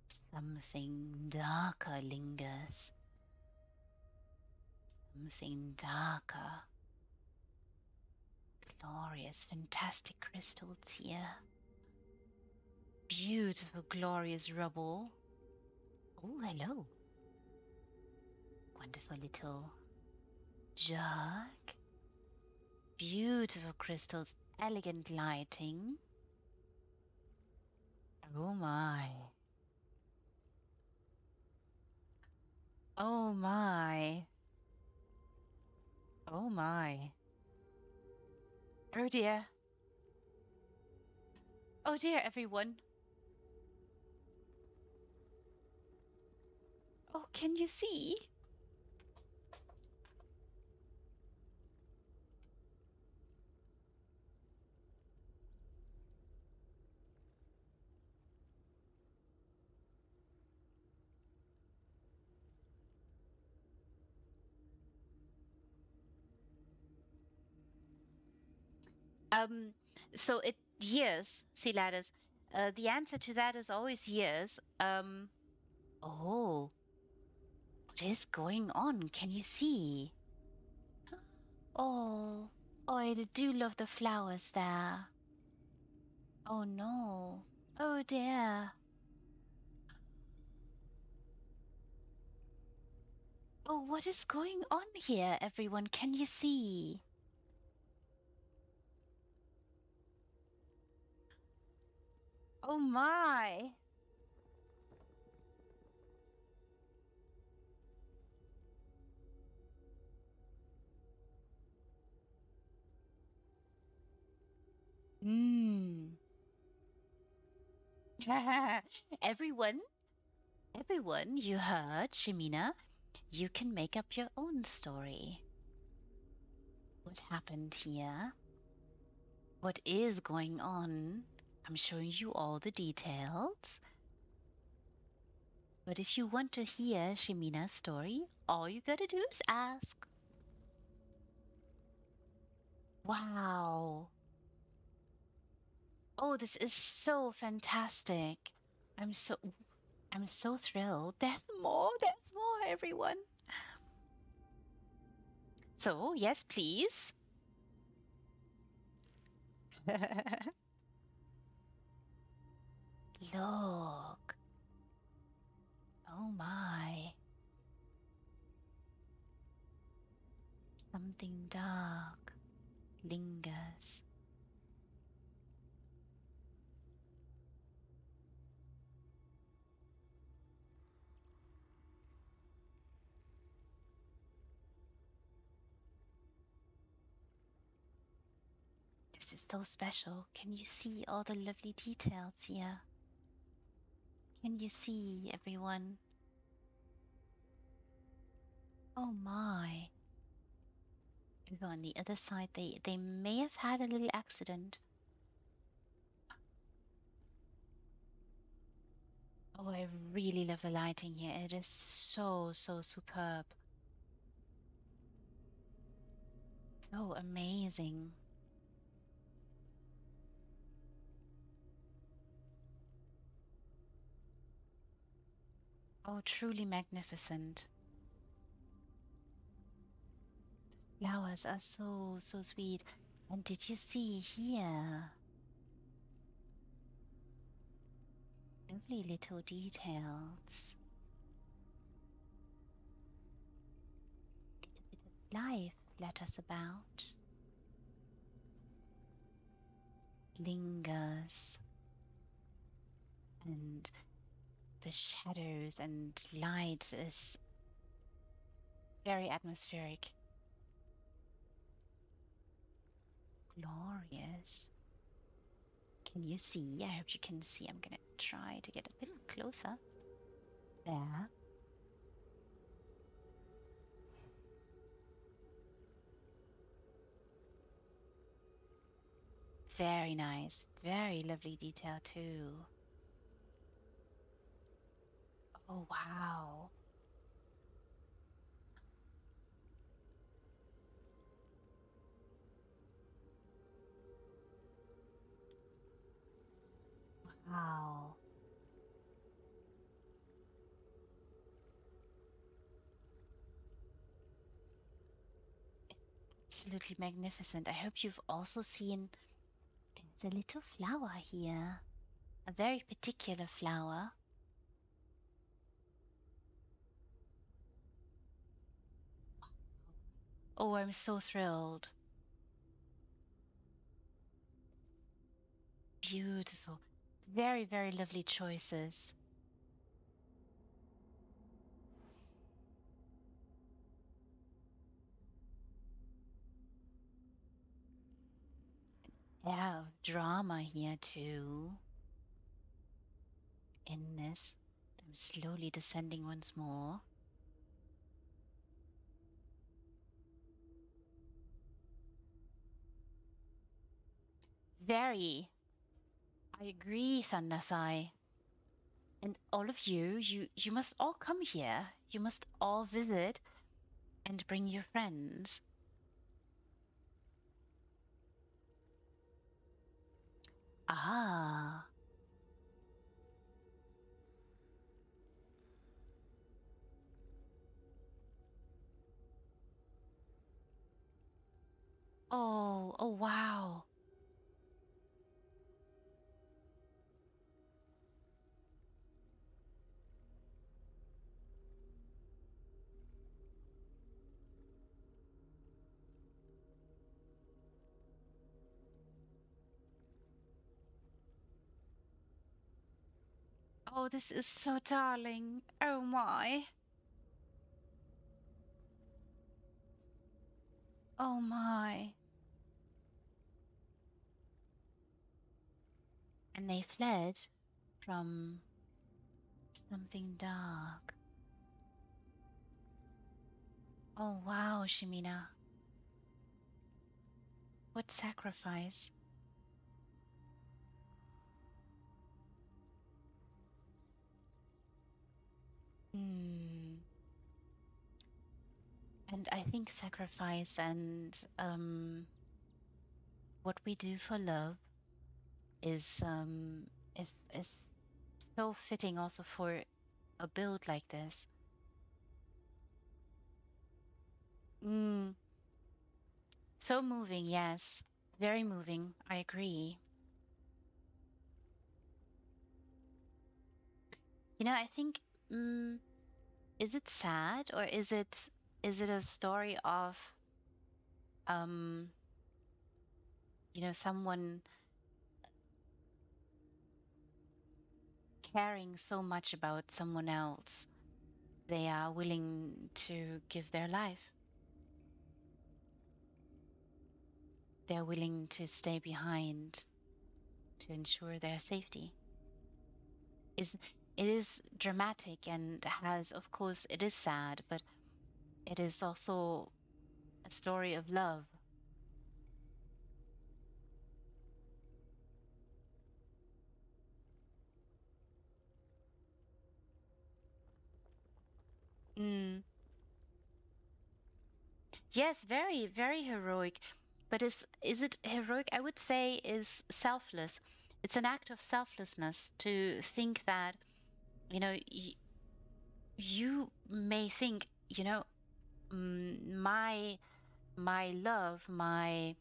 something darker lingers. Something darker. Glorious, fantastic crystals here. Beautiful, glorious rubble. Oh, hello. Wonderful little jug. Beautiful crystals, elegant lighting. Oh my. Oh my. Oh my. Oh dear. Oh dear, everyone. Oh, can you see? Um, so it years, see ladders. The answer to that is always years. Oh, what is going on? Can you see? Oh, oh, I do love the flowers there. Oh no. Oh dear. Oh, what is going on here, everyone? Can you see? Oh my. Hmm. Everyone, everyone, you heard Shimina. you can make up your own story. What happened here? What is going on? I'm showing you all the details. But if you want to hear Shimina's story, all you gotta do is ask. Wow. Oh, this is so fantastic. I'm so I'm so thrilled. There's more, everyone. So, yes, please. Look. Oh my. Something dark lingers. This is so special. Can you see all the lovely details here? Can you see, everyone? Oh my. Over on the other side, they may have had a little accident. Oh, I really love the lighting here. It is so, so superb. So amazing. Oh, truly magnificent. Flowers are so, so sweet. And did you see here? Lovely little details. Little bit of life let us about. Lingers. And the shadows and light is very atmospheric. Glorious. Can you see? I hope you can see. I'm gonna try to get a bit closer. There. Very nice. Very lovely detail too. Oh, wow. Wow. Absolutely magnificent. I hope you've also seen there's a little flower here. A very particular flower. Oh, I'm so thrilled. Beautiful. Very, very lovely choices. Yeah, drama here too. In this, I'm slowly descending once more. Very. I agree, Thunderthigh. And all of you, you must all come here. You must all visit and bring your friends. Ah. Oh, oh wow. Oh, this is so darling. Oh my. Oh my. And they fled from something dark. Oh, wow, Shimina. What sacrifice? Hmm. And I think sacrifice and what we do for love is is so fitting also for a build like this. Mm, so moving, yes. Very moving. I agree. I think, mm, is it sad or is it a story of um, someone caring so much about someone else, they are willing to give their life. They're willing to stay behind to ensure their safety. Is it is dramatic and has, of course, it is sad, but it is also a story of love. Mm. Yes, very, very heroic. But is it heroic? I would say is selfless. It's an act of selflessness to think that, you may think, my love, my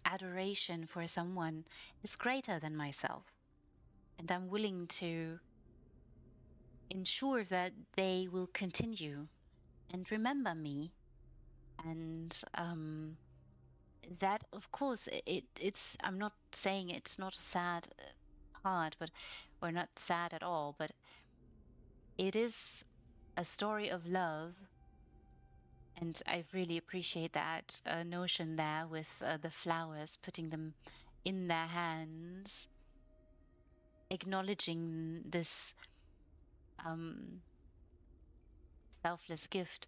adoration for someone is greater than myself, and I'm willing to ensure that they will continue and remember me. And that, of course, it's. I'm not saying it's not a sad part, but or not sad at all, but it is a story of love. And I really appreciate that notion there with the flowers, putting them in their hands, acknowledging this um, selfless gift.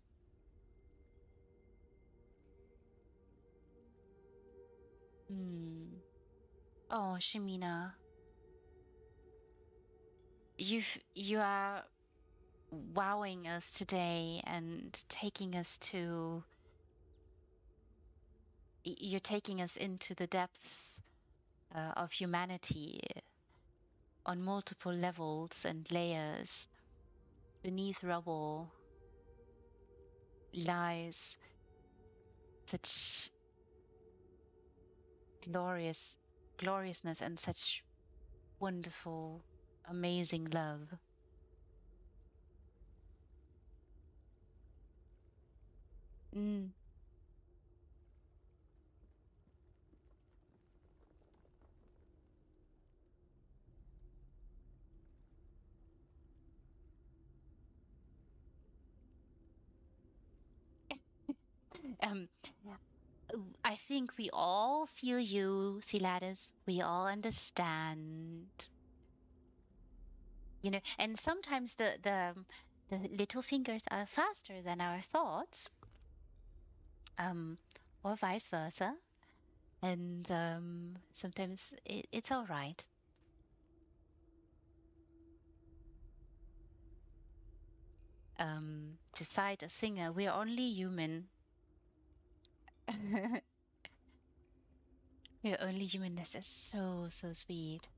Hmm. Oh, Shimina, you are wowing us today and taking us to you're taking us into the depths of humanity on multiple levels and layers. Beneath rubble lies such glorious gloriousness and such wonderful, amazing love. Mm. Um, I think we all feel you, Siladis. We all understand. And sometimes the little fingers are faster than our thoughts, um, or vice versa. And sometimes it's all right. To cite a singer, we are only human. We are only human. This is so, so sweet.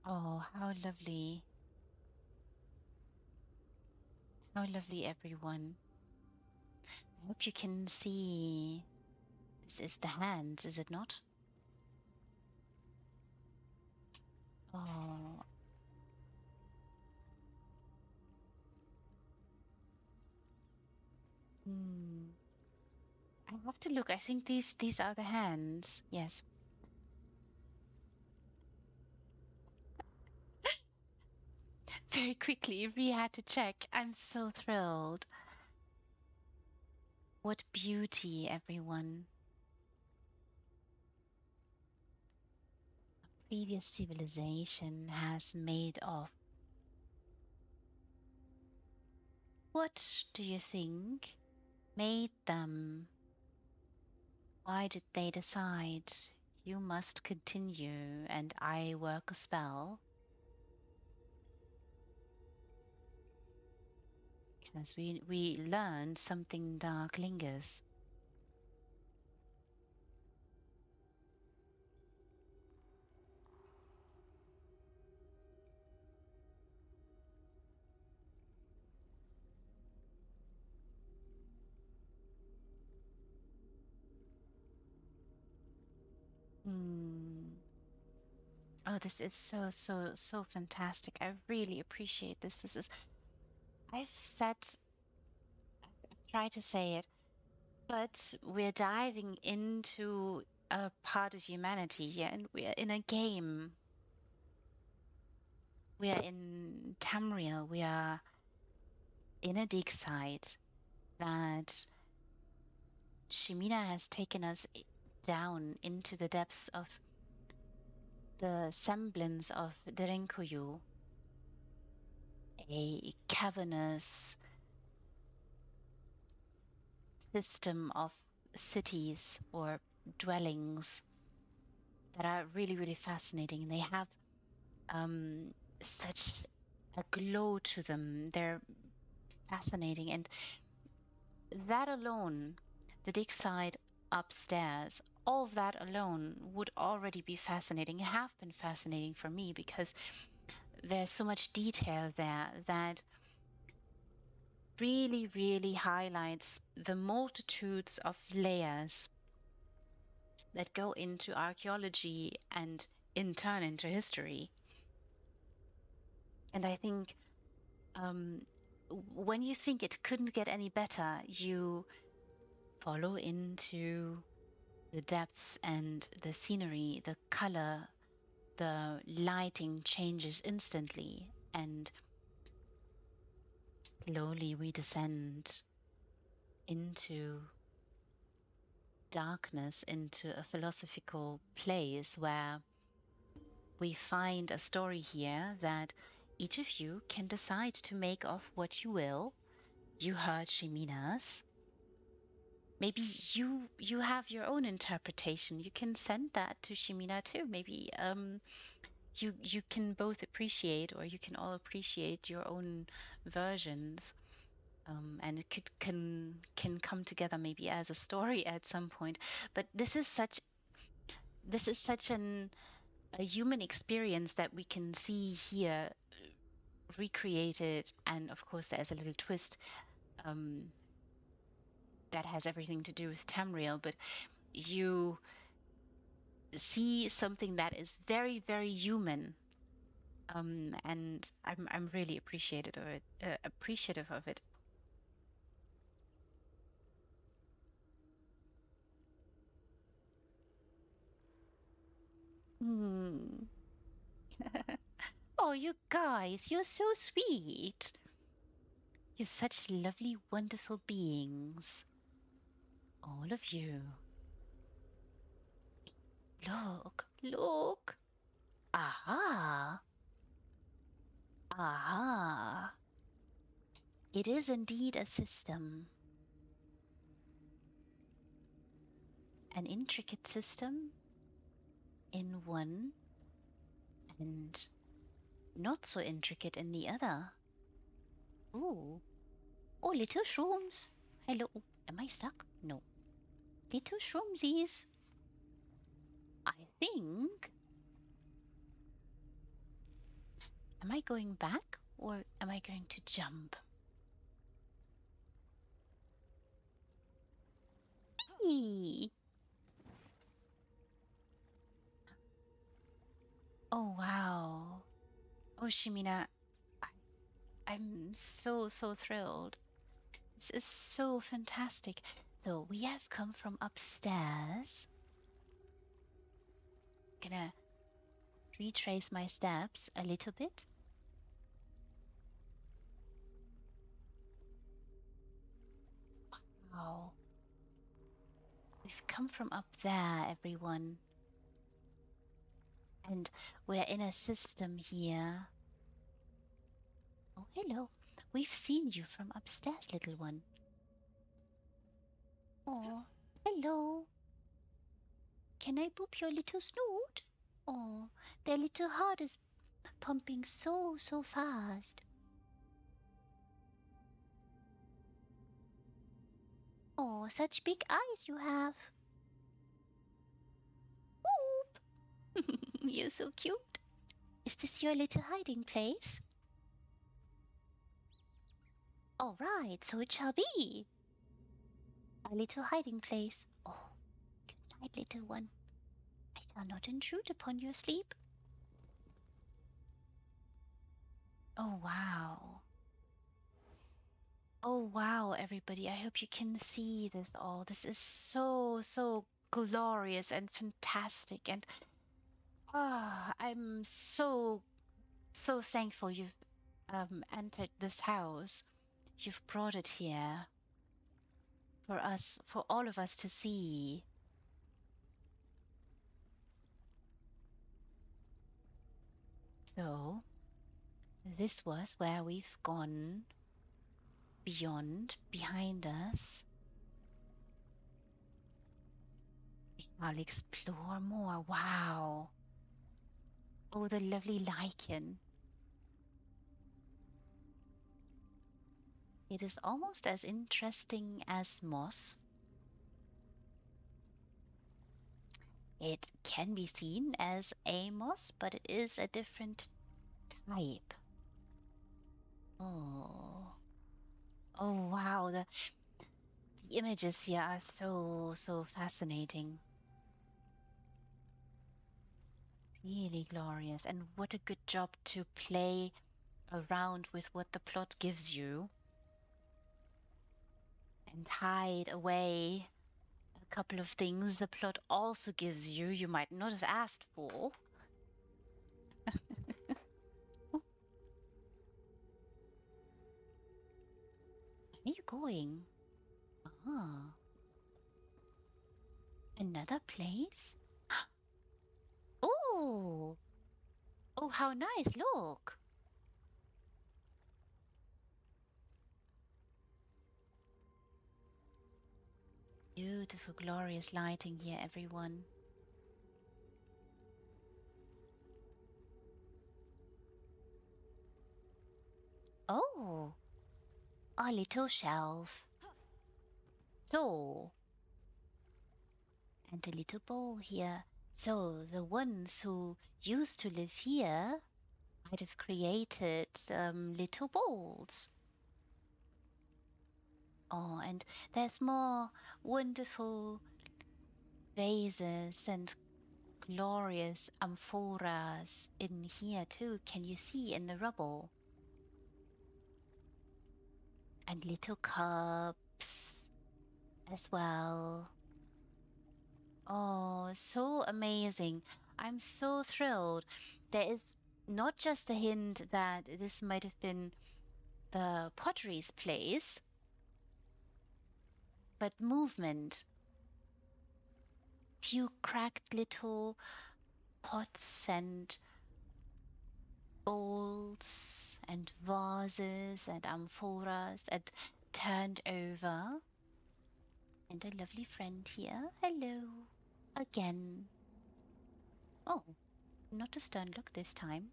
Oh, how lovely. How lovely, everyone. I hope you can see. This is the hands, is it not? Oh, hmm. I have to look. I think these are the hands. Yes. Very quickly, we had to check. I'm so thrilled. What beauty, everyone. Previous civilization has made of. What do you think made them? Why did they decide you must continue and I work a spell? Because we learned something dark lingers. Hmm. Oh, this is so fantastic. I really appreciate this. I've said, I've tried to say it, but we're diving into a part of humanity here, and we're in a game. We are in Tamriel. We are in a dig site that Shimina has taken us down into the depths of the semblance of Derenkoyu, a cavernous system of cities or dwellings that are really, really fascinating. They have such a glow to them. They're fascinating. And that alone, the dig site upstairs, all of that alone would already be fascinating, have been fascinating for me because there's so much detail there that really, really highlights the multitudes of layers that go into archaeology and in turn into history. And I think when you think it couldn't get any better, you follow into the depths and the scenery, the color, the lighting changes instantly, and slowly we descend into darkness, into a philosophical place where we find a story here that each of you can decide to make of what you will. You heard Shimina's. Maybe you have your own interpretation. You can send that to Shimina too. Maybe you can both appreciate, or you can all appreciate your own versions. And it can come together maybe as a story at some point. But this is such a human experience that we can see here recreated, and of course there's a little twist um, that has everything to do with Tamriel, but you see something that is very, very human, and I'm really appreciative of it. Hmm. Oh, you guys, you're so sweet. You're such lovely, wonderful beings, all of you. Look, look. Aha, aha. It is indeed a system, an intricate system in one and not so intricate in the other. Ooh. Oh, little shrooms. Hello. Oh, am I stuck? No. Little shroomsies. I think. Am I going back or am I going to jump? Hey. Oh, wow. Oh, Shimina, I, I'm so thrilled. This is so fantastic. So we have come from upstairs. Gonna retrace my steps a little bit. Wow. We've come from up there, everyone. And we're in a system here. Oh, hello. We've seen you from upstairs, little one. Oh, hello. Can I boop your little snoot? Oh, their little heart is pumping so, so fast. Oh, such big eyes you have. Boop! You're so cute. Is this your little hiding place? All right, so it shall be. A little hiding place. Oh, good night, little one. I shall not intrude upon your sleep. Oh, wow. Oh, wow, everybody. I hope you can see this all. This is so, so glorious and fantastic. And I'm so, so thankful you've entered this house. You've brought it here for us, for all of us to see. So, this was where we've gone beyond, behind us. I'll explore more. Wow. Oh, the lovely lichen. It is almost as interesting as moss. It can be seen as a moss, but it is a different type. Oh. Oh, wow. The images here are so, so fascinating. Really glorious. And what a good job to play around with what the plot gives you and hide away a couple of things the plot also gives you you might not have asked for. Oh, where are you going? Ah, another place? Oh, oh, how nice. Look. Beautiful, glorious lighting here, everyone. Oh, a little shelf. So, and a little bowl here. So the ones who used to live here might have created little bowls. Oh, and there's more wonderful vases and glorious amphoras in here too. Can you see in the rubble? And little cups as well. Oh, so amazing. I'm so thrilled. There is not just a hint that this might have been the pottery's place, but movement. Few cracked little pots and bowls and vases and amphoras and turned over. And a lovely friend here. Hello. Again. Oh, not a stern look this time.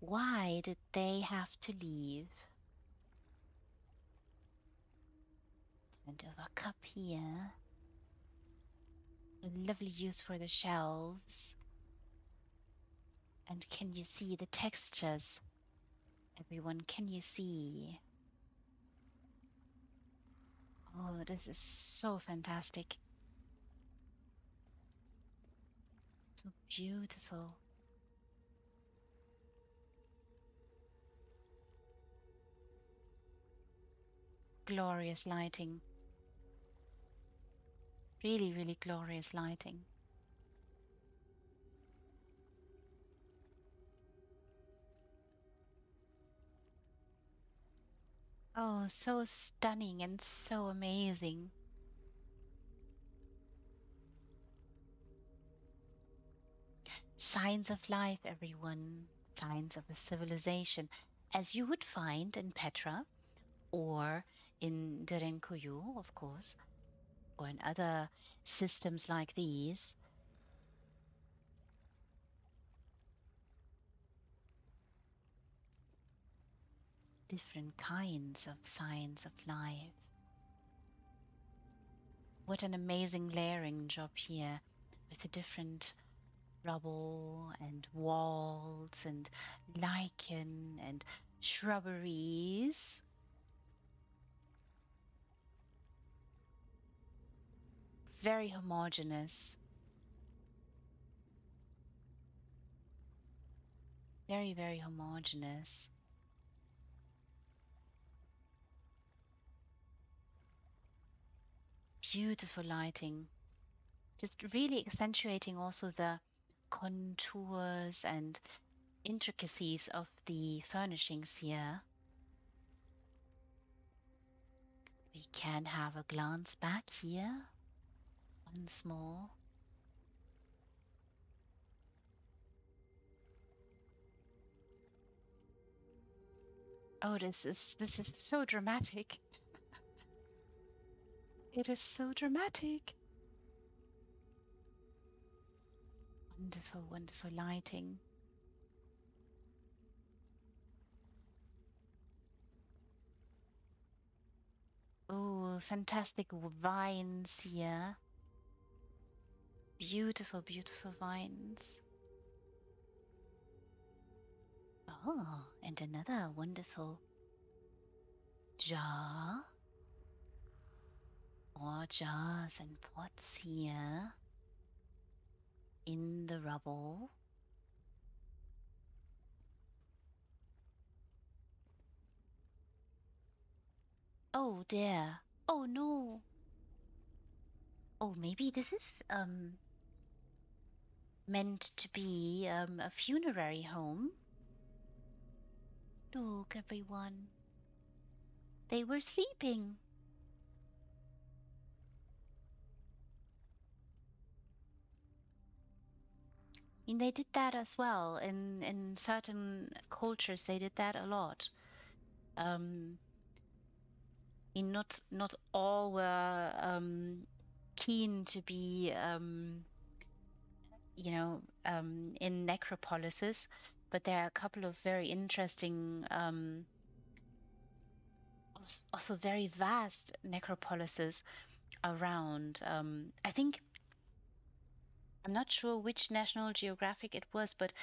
Why did they have to leave? Turned over cup here. A lovely use for the shelves. And can you see the textures? Everyone, can you see? Oh, this is so fantastic. So beautiful. Glorious lighting. Really, really glorious lighting. Oh, so stunning and so amazing. Signs of life, everyone. Signs of a civilization, as you would find in Petra or in Derenkuyu, of course, or in other systems like these. Different kinds of signs of life. What an amazing layering job here with the different rubble and walls and lichen and shrubberies. Very homogeneous. Very, very homogeneous. Beautiful lighting. Just really accentuating also the contours and intricacies of the furnishings here. We can have a glance back here once more. Oh, this is so dramatic. It is so dramatic. Wonderful, wonderful lighting. Oh, fantastic vines here. Beautiful, beautiful vines. Oh, and another wonderful jar. More jars and pots here in the rubble. Oh dear. Oh no. Oh, maybe this is meant to be a funerary home. Look, everyone. They were sleeping. I mean, they did that as well. In certain cultures, they did that a lot. Um, not all were keen to be in necropolises, but there are a couple of very interesting, also very vast necropolises around. I think I'm not sure which National Geographic it was, but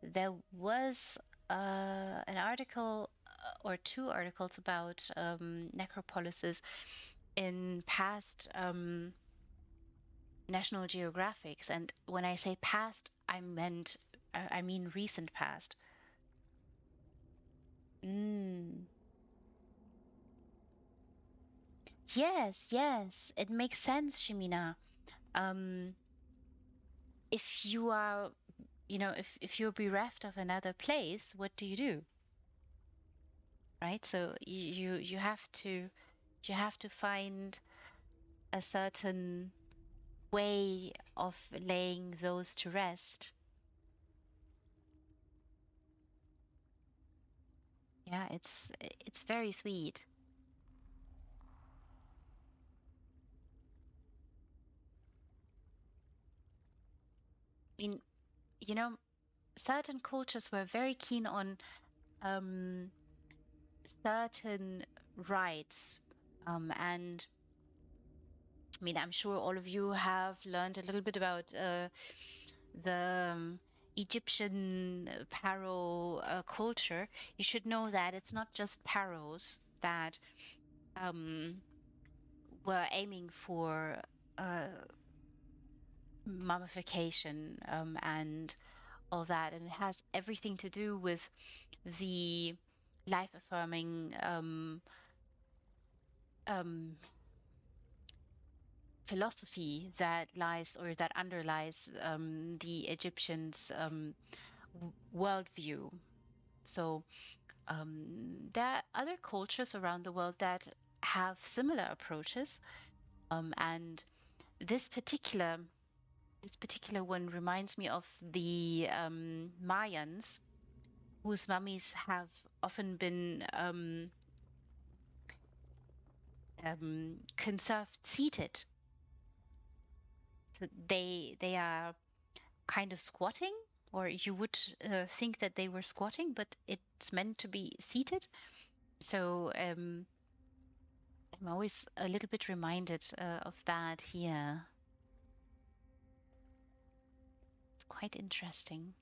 there was an article or two articles about necropolises in past National Geographics. And when I say past, I mean recent past. Mm. Yes, yes, it makes sense, Shimina. Um, if you are, if you're bereft of another place, what do you do? Right? So you have to find a certain way of laying those to rest. Yeah, it's very sweet. I mean, you know, certain cultures were very keen on um, certain rites. And I mean, I'm sure all of you have learned a little bit about the Egyptian pharaoh culture. You should know that it's not just pharaohs that um, were aiming for uh, mummification and all that, and it has everything to do with the life affirming um, philosophy that lies or that underlies the Egyptians' worldview. So there are other cultures around the world that have similar approaches, and this particular This particular one reminds me of the Mayans, whose mummies have often been conserved seated. So they are kind of squatting, or you would think that they were squatting, but it's meant to be seated. So I'm always a little bit reminded of that here. It's quite interesting.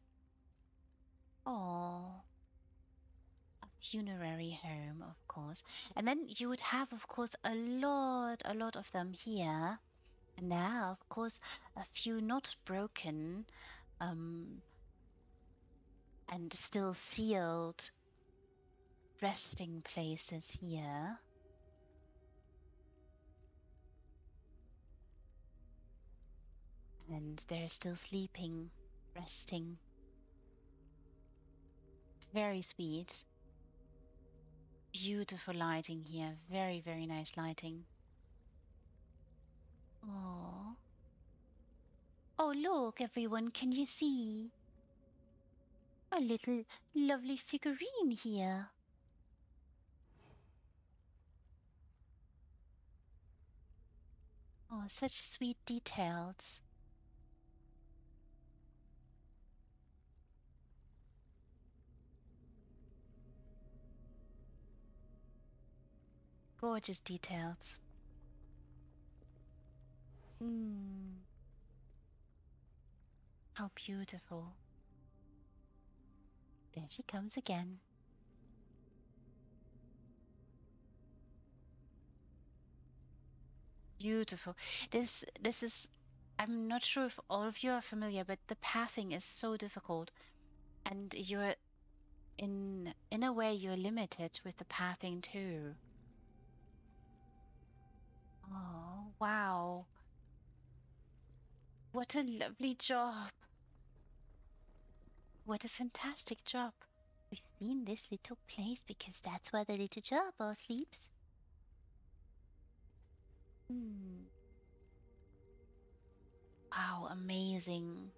Oh, a funerary home, of course. And then you would have, of course, a lot of them here. And now, of course, a few not broken, um, and still sealed resting places here. And they're still sleeping, resting. Very sweet. Beautiful lighting here. Very, very nice lighting. Oh. Oh, look, everyone, can you see? A little lovely figurine here. Oh, such sweet details. Gorgeous details. Hmm. How beautiful. There she comes again. Beautiful. This is, I'm not sure if all of you are familiar, but the pathing is so difficult, and you're in a way you're limited with the pathing too. Oh, wow. What a lovely job. What a fantastic job. We've seen this little place because that's where the little gerbil sleeps. Hmm. Wow, amazing.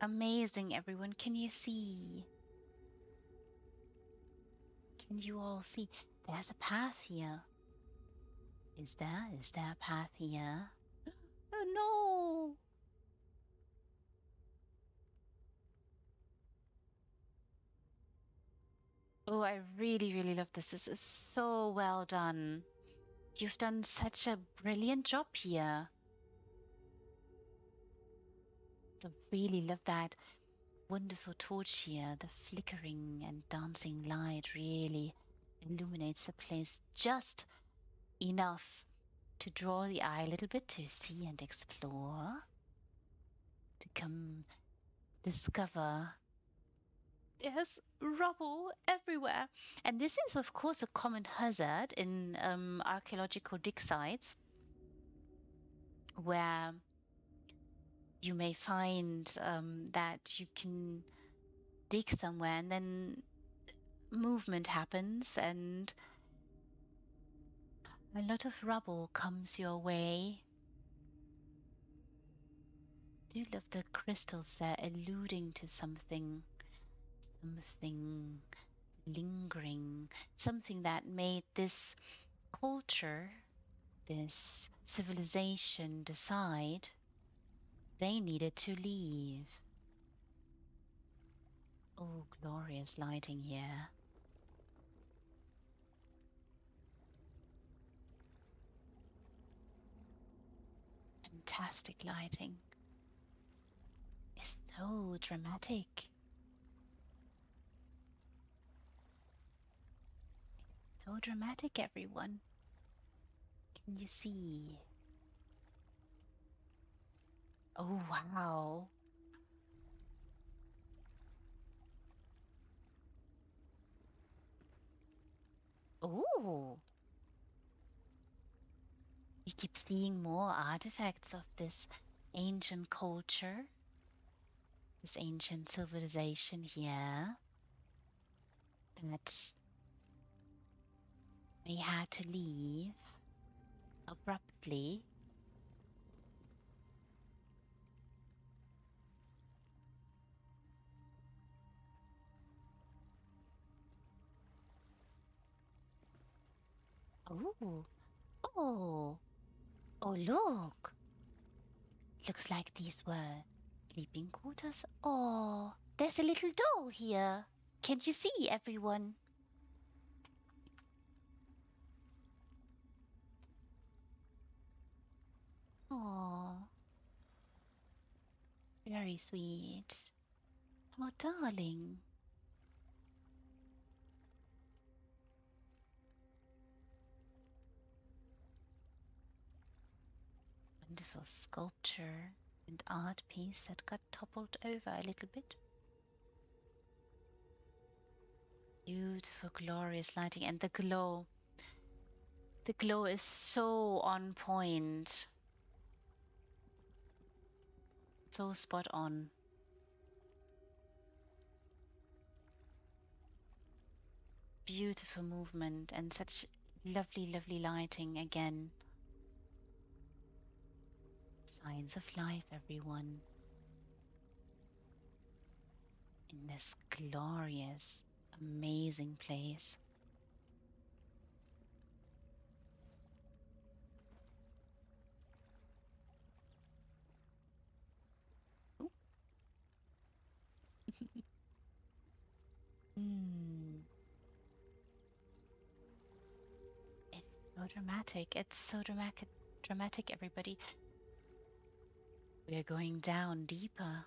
Amazing, everyone. Can you see? Can you all see? There's a path here. Is there? Is there a path here? Oh no! Oh, I really, really love this. This is so well done. You've done such a brilliant job here. I really love that wonderful torch here. The flickering and dancing light really illuminates the place just enough to draw the eye a little bit to see and explore, to come discover. There's rubble everywhere. And this is, of course, a common hazard in archaeological dig sites where you may find that you can dig somewhere and then movement happens and a lot of rubble comes your way. Do love the crystals there alluding to something, something lingering, something that made this culture, this civilization decide they needed to leave. Oh, glorious lighting here. Fantastic lighting. It's so dramatic. So dramatic, everyone. Can you see? Oh, wow. Oh, we keep seeing more artifacts of this ancient culture, this ancient civilization here that may had to leave abruptly. Ooh. Oh. Oh, look. Looks like these were sleeping quarters. Oh, there's a little doll here. Can you see, everyone? Oh, very sweet. Oh, darling. Wonderful sculpture and art piece that got toppled over a little bit. Beautiful, glorious lighting, and the glow. The glow is so on point. So spot on. Beautiful movement and such lovely, lovely lighting again. Signs of life, everyone. In this glorious, amazing place. Mm. It's so dramatic. It's so dramatic, everybody. We are going down deeper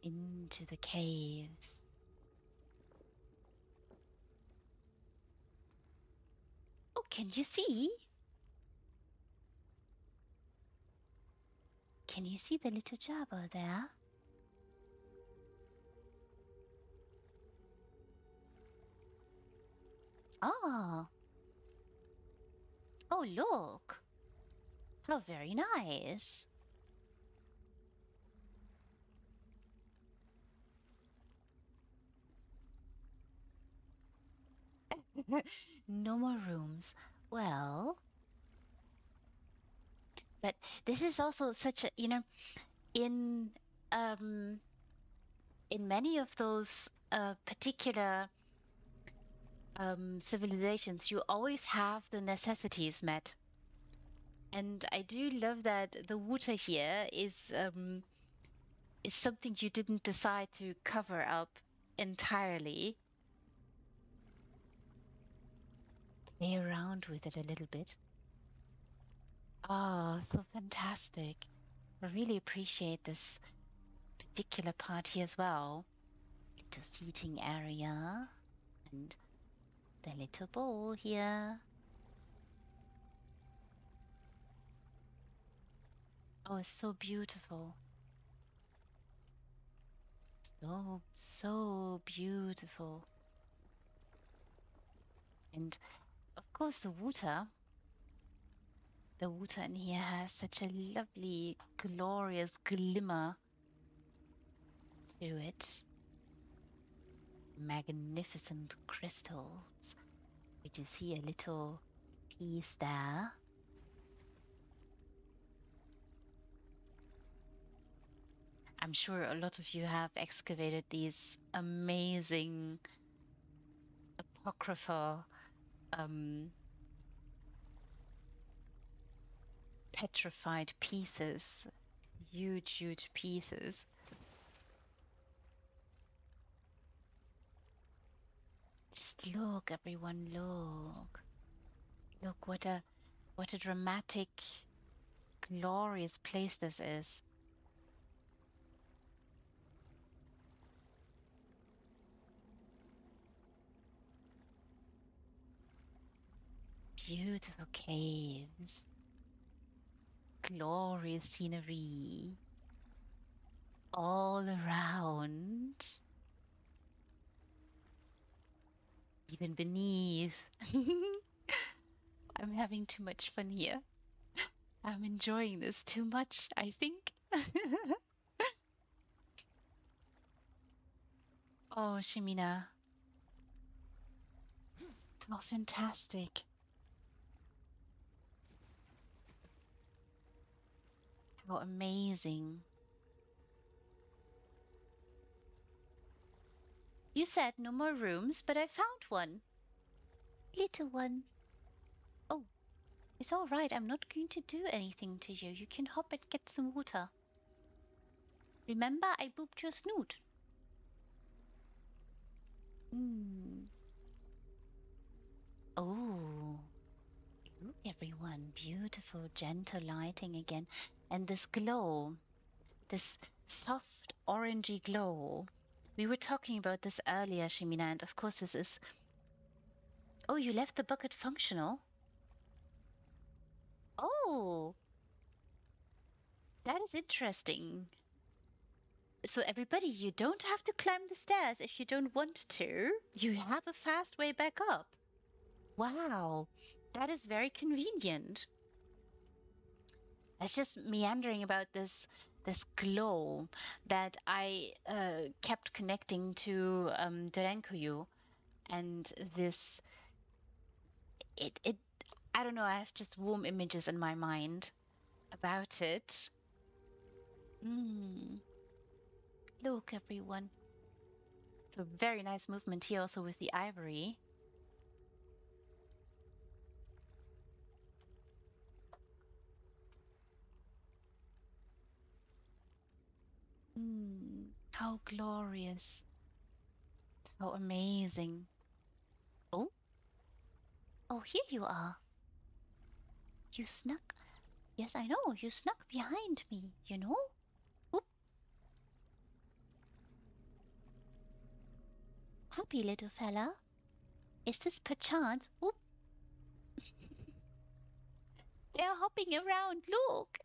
into the caves. Oh, can you see? Can you see the little Jabba there? Ah. Oh, look. How very nice. No more rooms. Well, but this is also such a, um in many of those particular civilizations, you always have the necessities met. And I do love that the water here is something you didn't decide to cover up entirely. Play around with it a little bit. Oh, so fantastic. I really appreciate this particular part here as well. Little seating area and the little bowl here. Oh, it's so beautiful. So beautiful. And of course, the water in here has such a lovely, glorious glimmer to it. Magnificent crystals. We do see a little piece there. I'm sure a lot of you have excavated these amazing apocryphal petrified pieces, huge, huge pieces. Just look, everyone, look. Look what a dramatic, glorious place this is. Beautiful caves, glorious scenery all around, even beneath. I'm having too much fun here. I'm enjoying this too much, I think. Oh, Shimina, how fantastic. How amazing. You said no more rooms, but I found one. Little one. Oh, it's all right. I'm not going to do anything to you. You can hop and get some water. Remember, I booped your snoot. Hmm. Oh, look, everyone. Beautiful, gentle lighting again. And this glow, this soft orangey glow. We were talking about this earlier, Shimina, and of course this is... Oh, you left the bucket functional? Oh, that is interesting. So everybody, you don't have to climb the stairs if you don't want to. You have a fast way back up. Wow, that is very convenient. I was just meandering about this glow that I kept connecting to Dorenkuyu, and this it I don't know, I have just warm images in my mind about it. Mm, look, everyone. So very nice movement here also with the ivory. How glorious. How amazing. Oh, oh, here you are. You snuck. Yes, I know. You snuck behind me, you know? Oop. Happy little fella. Is this perchance? Oop. They're hopping around. Look.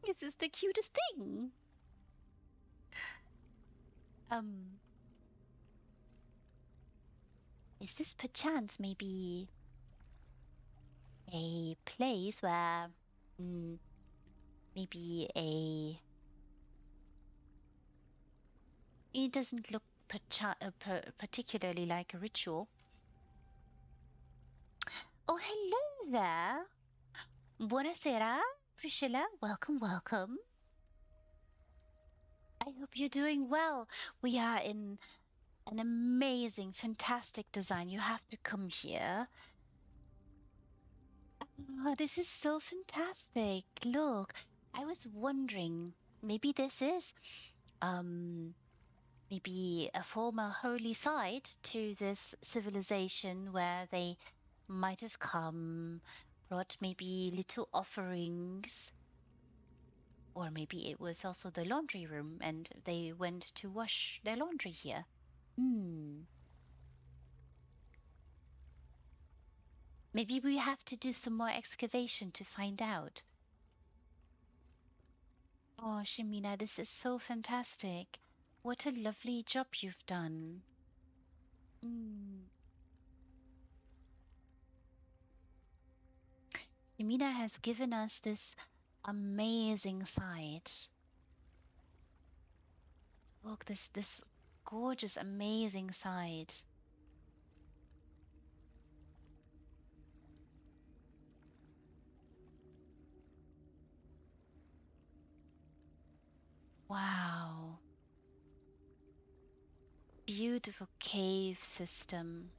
This is the cutest thing. Um, is this perchance maybe a place where mm, maybe a... It doesn't look particularly like a ritual. Oh, hello there. Buonasera, Priscilla. Welcome, welcome. I hope you're doing well. We are in an amazing, fantastic design. You have to come here. Oh, this is so fantastic. Look, I was wondering, maybe this is um maybe a former holy site to this civilization where they might have come, brought maybe little offerings. Or maybe it was also the laundry room and they went to wash their laundry here. Hmm. Maybe we have to do some more excavation to find out. Oh, Shimina, this is so fantastic. What a lovely job you've done. Mm. Shimina has given us this amazing site. Look, this gorgeous, amazing site. Wow. Beautiful cave system.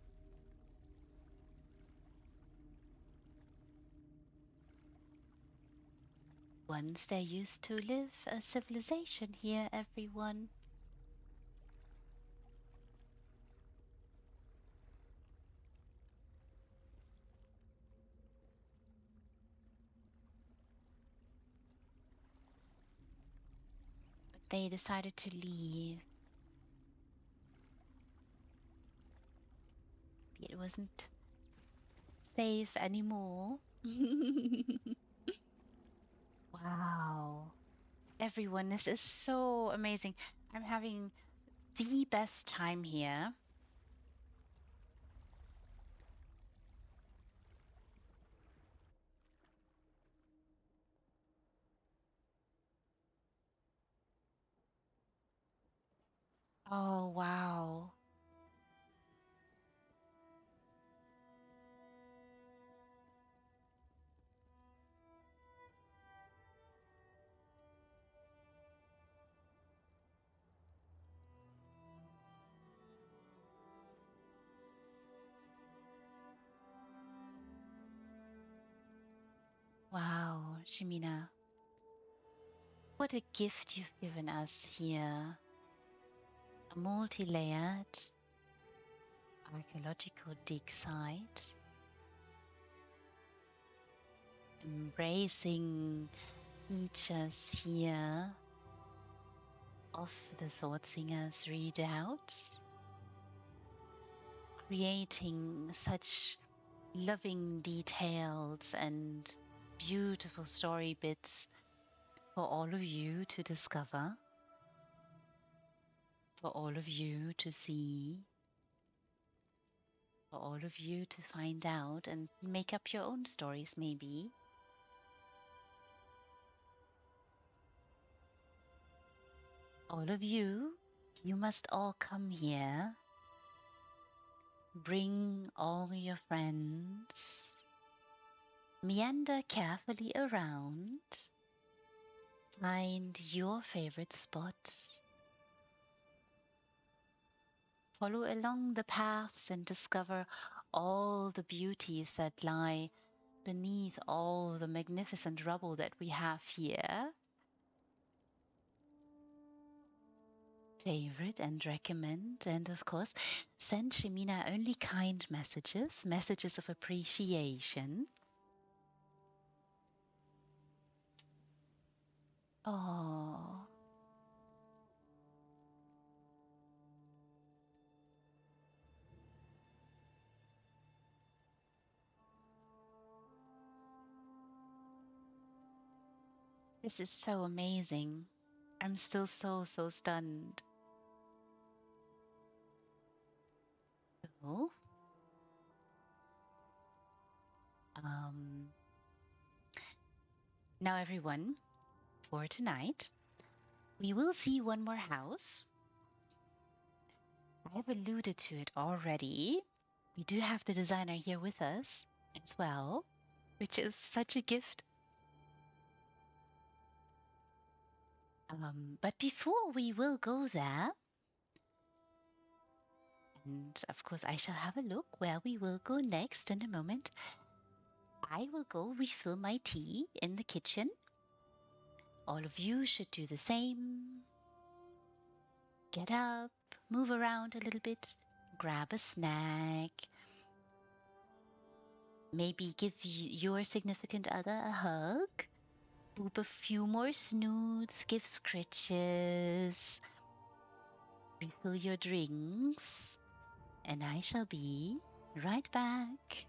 Once there used to live a civilization here, everyone. But they decided to leave. It wasn't safe anymore. Wow. Everyone, this is so amazing. I'm having the best time here. Oh, wow. Shimina, what a gift you've given us here. A multi-layered archaeological dig site, embracing features here of the Sword Singer's redoubt, creating such loving details and beautiful story bits for all of you to discover, for all of you to see, for all of you to find out and make up your own stories, maybe. All of you, you must all come here. Bring all your friends. Meander carefully around. Find your favorite spot. Follow along the paths and discover all the beauties that lie beneath all the magnificent rubble that we have here. Favorite and recommend, and of course, send Shimina only kind messages, messages of appreciation. Oh, this is so amazing. I'm still so stunned. So, um, now everyone, for tonight, we will see one more house. I've alluded to it already. We do have the designer here with us as well, which is such a gift. But before we will go there, and of course I shall have a look where we will go next in a moment, I will go refill my tea in the kitchen. All of you should do the same. Get up, move around a little bit, grab a snack. Maybe give your significant other a hug. Boop a few more snoots, give scritches. Refill your drinks. And I shall be right back.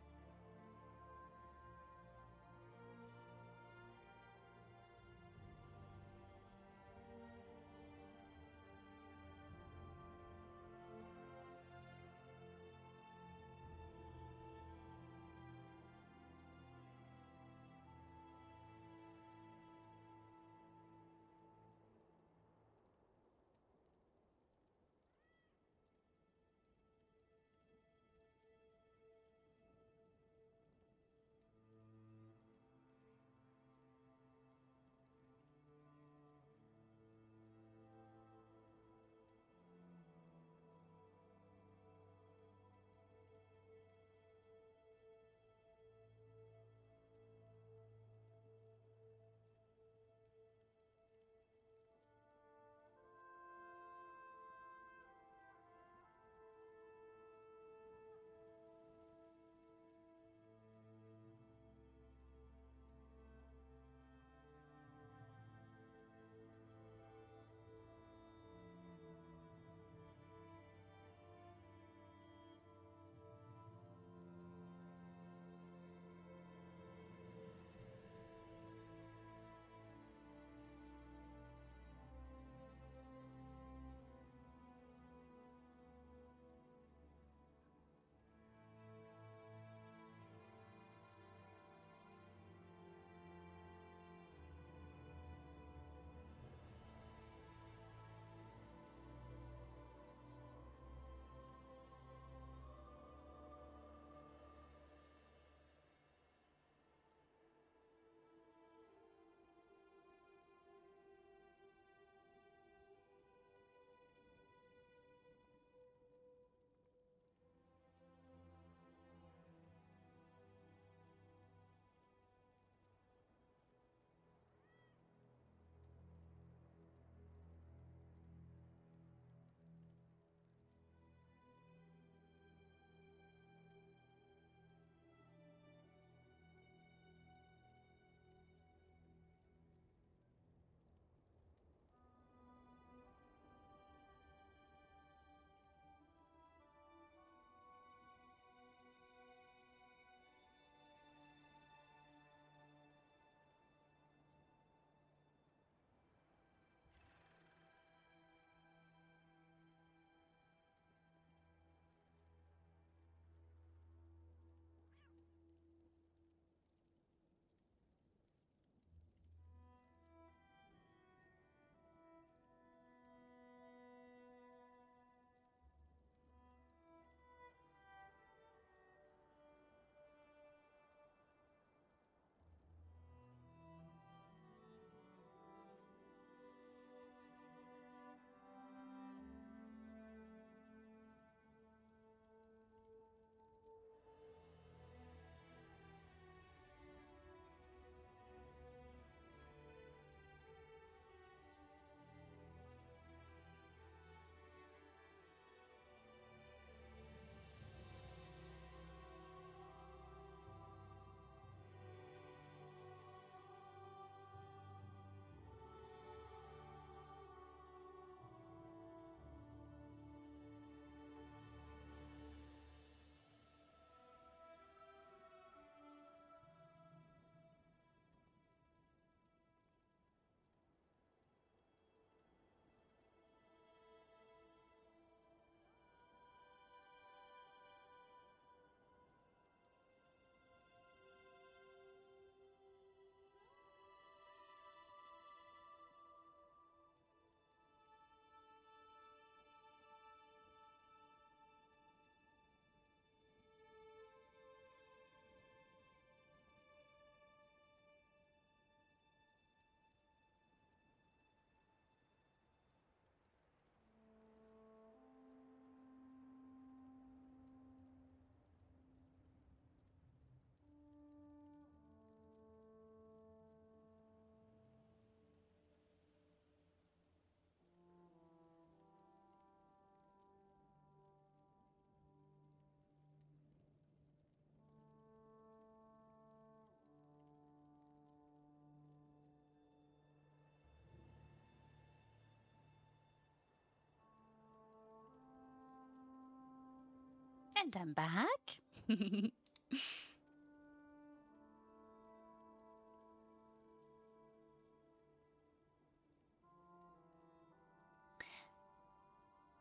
And I'm back.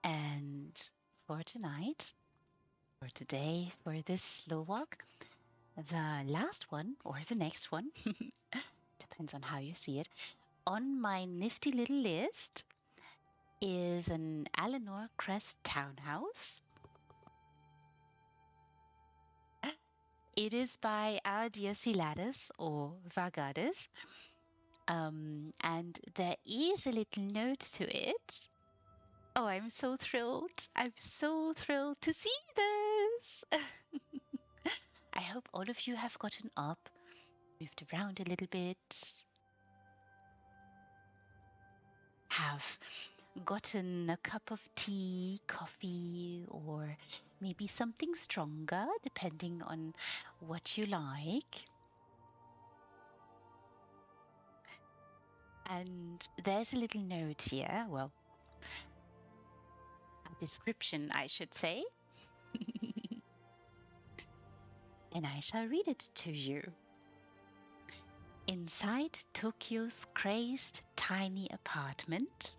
And for tonight, for today, for this slow walk, the last one or the next one, depends on how you see it, on my nifty little list is an Eleanor Crest townhouse. It is by our dear Siladis or Vagades. And there is a little note to it. Oh, I'm so thrilled. I'm so thrilled to see this. I hope all of you have gotten up, moved around a little bit, have gotten a cup of tea, coffee, or maybe something stronger, depending on what you like. And there's a little note here, well, a description, I should say. And I shall read it to you. Inside Tokyo's crazed tiny apartment,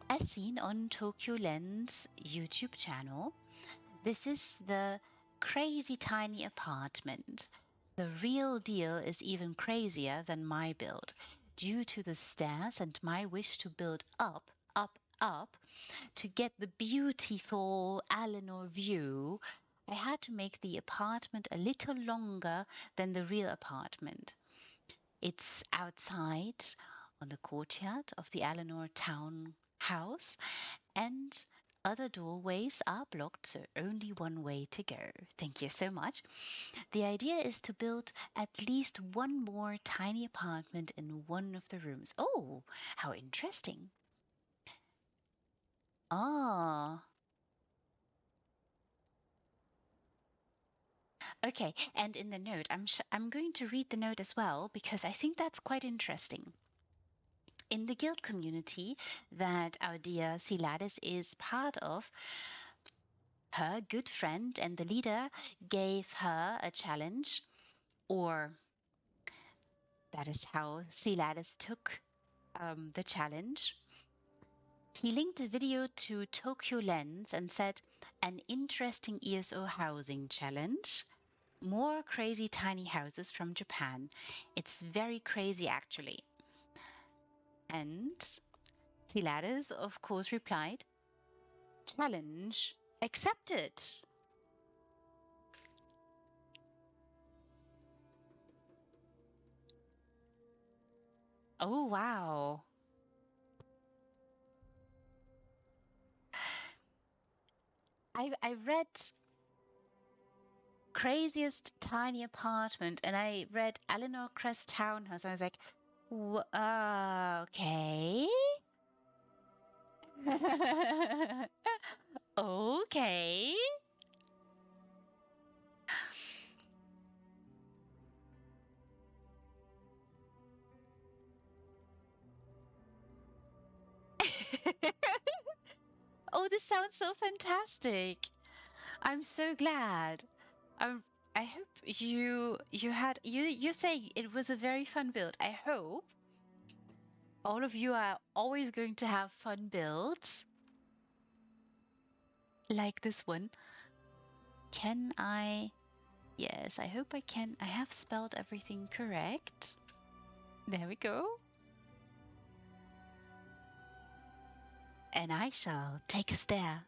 as seen on Tokyo Lens YouTube channel, this is the crazy tiny apartment. The real deal is even crazier than my build. Due to the stairs and my wish to build up, up, up, to get the beautiful Eleanor view, I had to make the apartment a little longer than the real apartment. It's outside on the courtyard of the Eleanor townhouse, and other doorways are blocked, so only one way to go. Thank you so much. The idea is to build at least one more tiny apartment in one of the rooms. Oh, how interesting. Ah, okay. And in the note, I'm going to read the note as well because I think that's quite interesting. In the guild community that our dear Siladis is part of, her good friend and the leader gave her a challenge, or that is how Siladis took the challenge. He linked a video to Tokyo Lens and said, an interesting ESO housing challenge. More crazy tiny houses from Japan. It's very crazy, actually. And Siladis, of course, replied, challenge accepted. Oh, wow. I read craziest tiny apartment and I read Eleanor Crest townhouse. I was like, okay. Okay. Oh, this sounds so fantastic. I'm so glad. Um, I hope you say it was a very fun build. I hope all of you are always going to have fun builds like this one. Can I? Yes, I hope I can. I have spelled everything correct. There we go. And I shall take us there.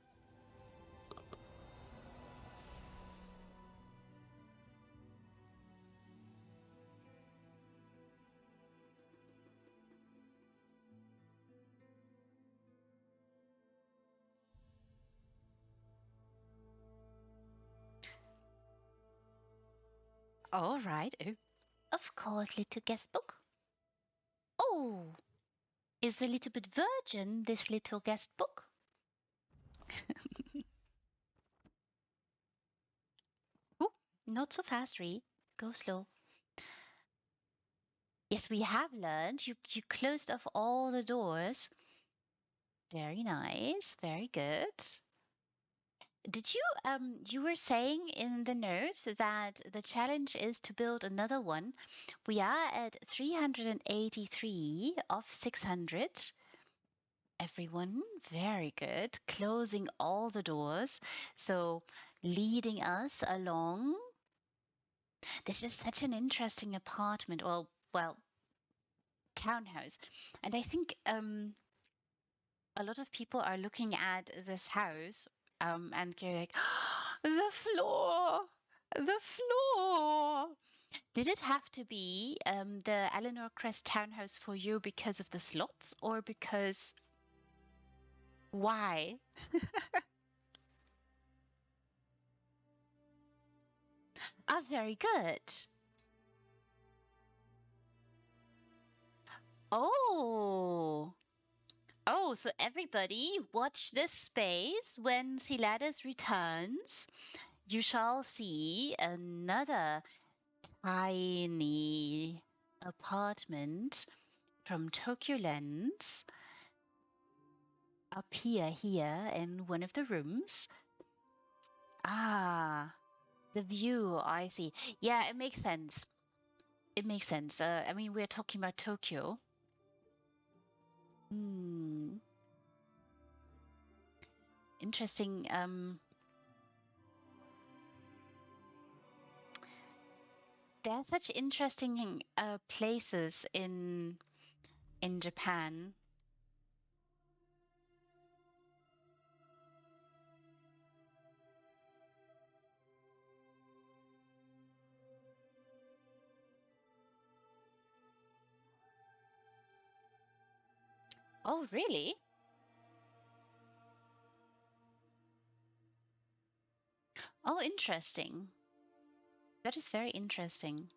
All right. Oh, of course, little guest book. Oh, is a little bit virgin, this little guest book? Oh, not so fast, Ree. Go slow. Yes, we have learned. You closed off all the doors. Very nice. Very good. Did you were saying in the notes that the challenge is to build another one. We are at 383 of 600. Everyone, very good. Closing all the doors. So leading us along. This is such an interesting apartment. Well, townhouse. And I think a lot of people are looking at this house and go like, the floor, the floor. Did it have to be the Eleanor Crest townhouse for you because of the slots or because why? Ah, very good. Oh, oh, so everybody watch this space. When Siladis returns, you shall see another tiny apartment from Tokyo Lens appear here in one of the rooms. Ah, the view, I see. Yeah, it makes sense. It makes sense. I mean, we're talking about Tokyo. Hmm, interesting. There are such interesting places in Japan. Oh, really? Oh, interesting. That is very interesting.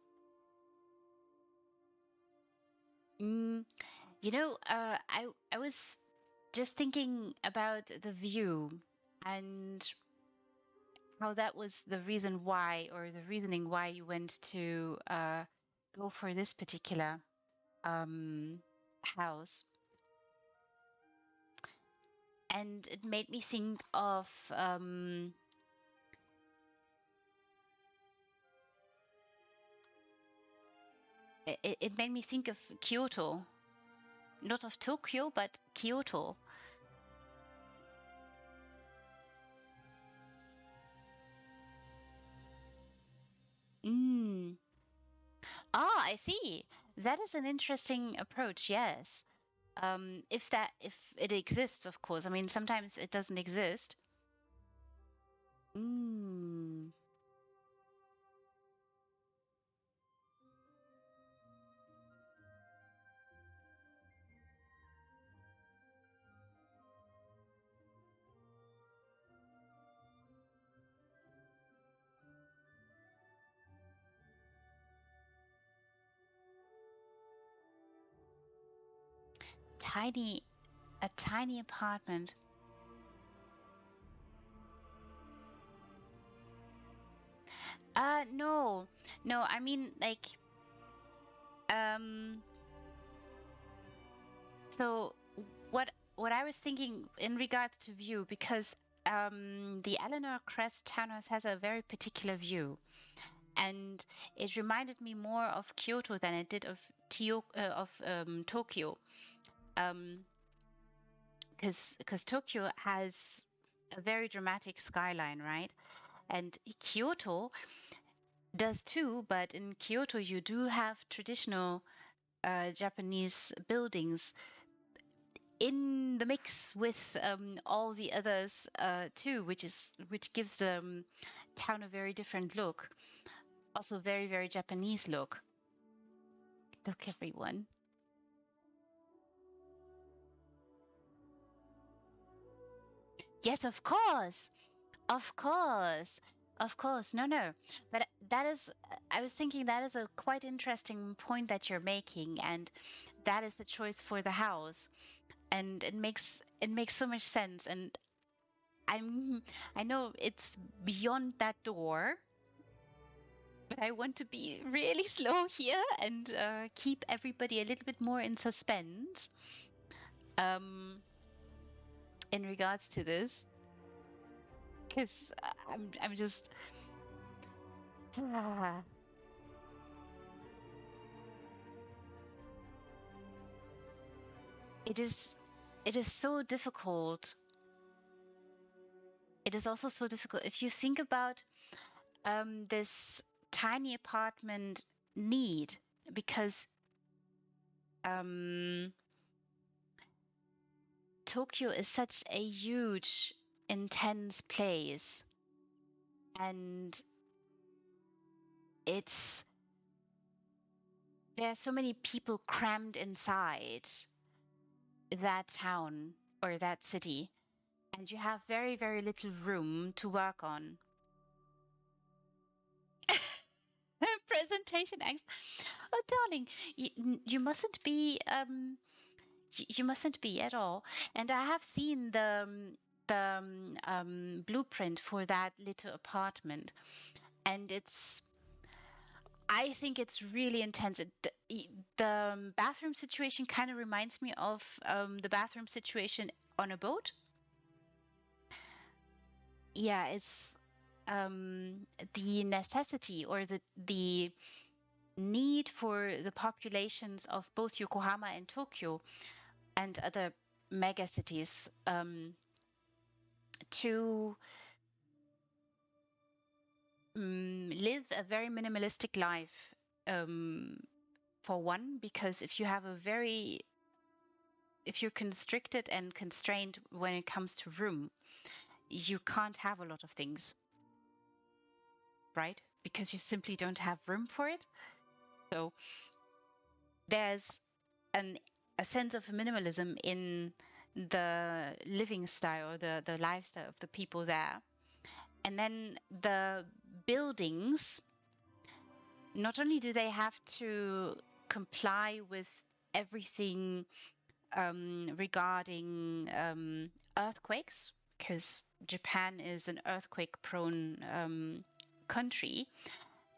Mm, I was just thinking about the view and how that was the reason why, or the reasoning why you went to go for this particular house. And it made me think of it made me think of Kyoto, not of Tokyo, but Kyoto. Mm. Ah, I see. That is an interesting approach. Yes. If it exists, of course. I mean, sometimes it doesn't exist. Mm. Tiny, a tiny apartment. No, no. I mean, like, um. So what I was thinking in regards to view, because the Eleanor Crest townhouse has a very particular view, and it reminded me more of Kyoto than it did of Tokyo. Um, because Tokyo has a very dramatic skyline, right? And Kyoto does too, but in Kyoto you do have traditional Japanese buildings in the mix with all the others too, which gives the town a very different look, also very very Japanese look. Look, everyone. Yes, of course. Of course. Of course. No, no. But that is, I was thinking that is a quite interesting point that you're making, and that is the choice for the house. And it makes so much sense. And I'm I know it's beyond that door, but I want to be really slow here and keep everybody a little bit more in suspense um, in regards to this. because I'm just it is so difficult. It is also so difficult if you think about this tiny apartment need, because um, Tokyo is such a huge, intense place, and it's there are so many people crammed inside that town or that city, and you have very, very little room to work on. Presentation angst. Oh, darling, you mustn't be you mustn't be at all. And I have seen the blueprint for that little apartment, and I think it's really intense. The bathroom situation kind of reminds me of the bathroom situation on a boat. Yeah, it's um, the necessity or the need for the populations of both Yokohama and Tokyo and other mega cities to live a very minimalistic life. For one, because if you're constricted and constrained when it comes to room, you can't have a lot of things, right? Because you simply don't have room for it. So there's an a sense of minimalism in the living style, the lifestyle of the people there. And then the buildings, not only do they have to comply with everything regarding earthquakes, because Japan is an earthquake prone country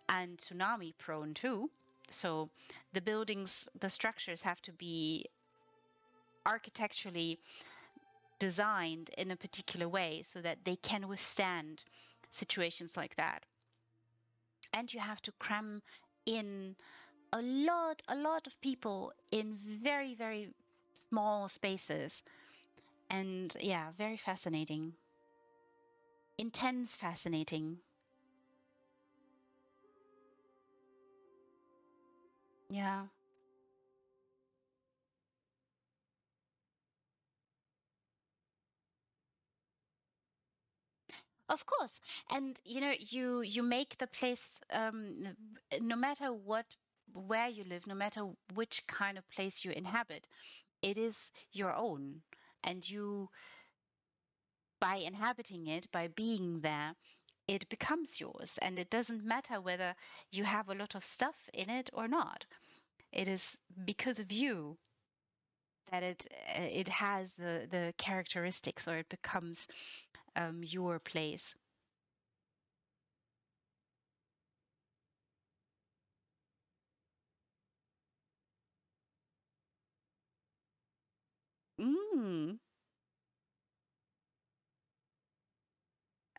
and tsunami prone too. So the buildings, the structures have to be architecturally designed in a particular way so that they can withstand situations like that. And you have to cram in a lot of people in very, very small spaces. And yeah, very fascinating. Intense fascinating. Yeah. Of course. And you make the place no matter where you live, no matter which kind of place you inhabit, it is your own. And you, by inhabiting it, by being there, it becomes yours. And it doesn't matter whether you have a lot of stuff in it or not. It is because of you that it has the characteristics, or it becomes your place. Mm.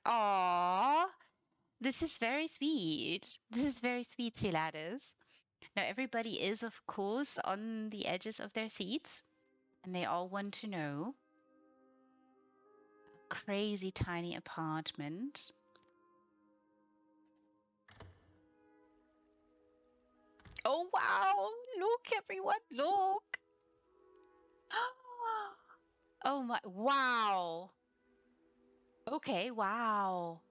Aww. This is very sweet. This is very sweet, Siladis. Now, everybody is, of course, on the edges of their seats, and they all want to know. Crazy tiny apartment. Oh, wow. Look, everyone, look. Oh, my. Wow. Okay, wow.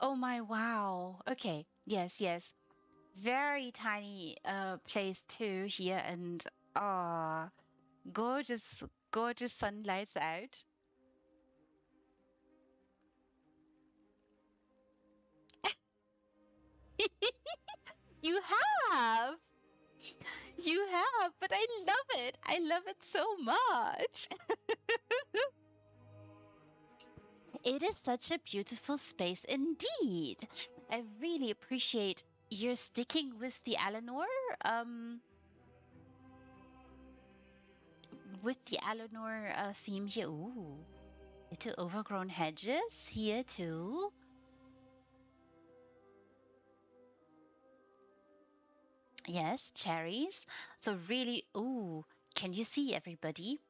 Oh, my, wow. Okay, yes, yes. Very tiny place too here, and ah, gorgeous, gorgeous sunlights out. You have, you have, but I love it. I love it so much. It is such a beautiful space indeed. I really appreciate you're sticking with the um, Eleanor theme here. Ooh. Little overgrown hedges here too. Yes, cherries. So really, ooh, can you see everybody?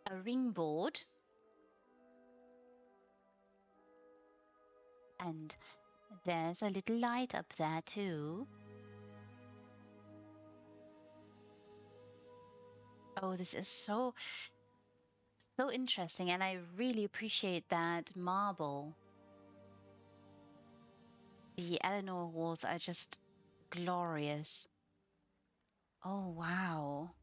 A ring board, and there's a little light up there too. Oh, this is so interesting, and I really appreciate that marble. The Eleanor walls are just glorious. Oh, wow.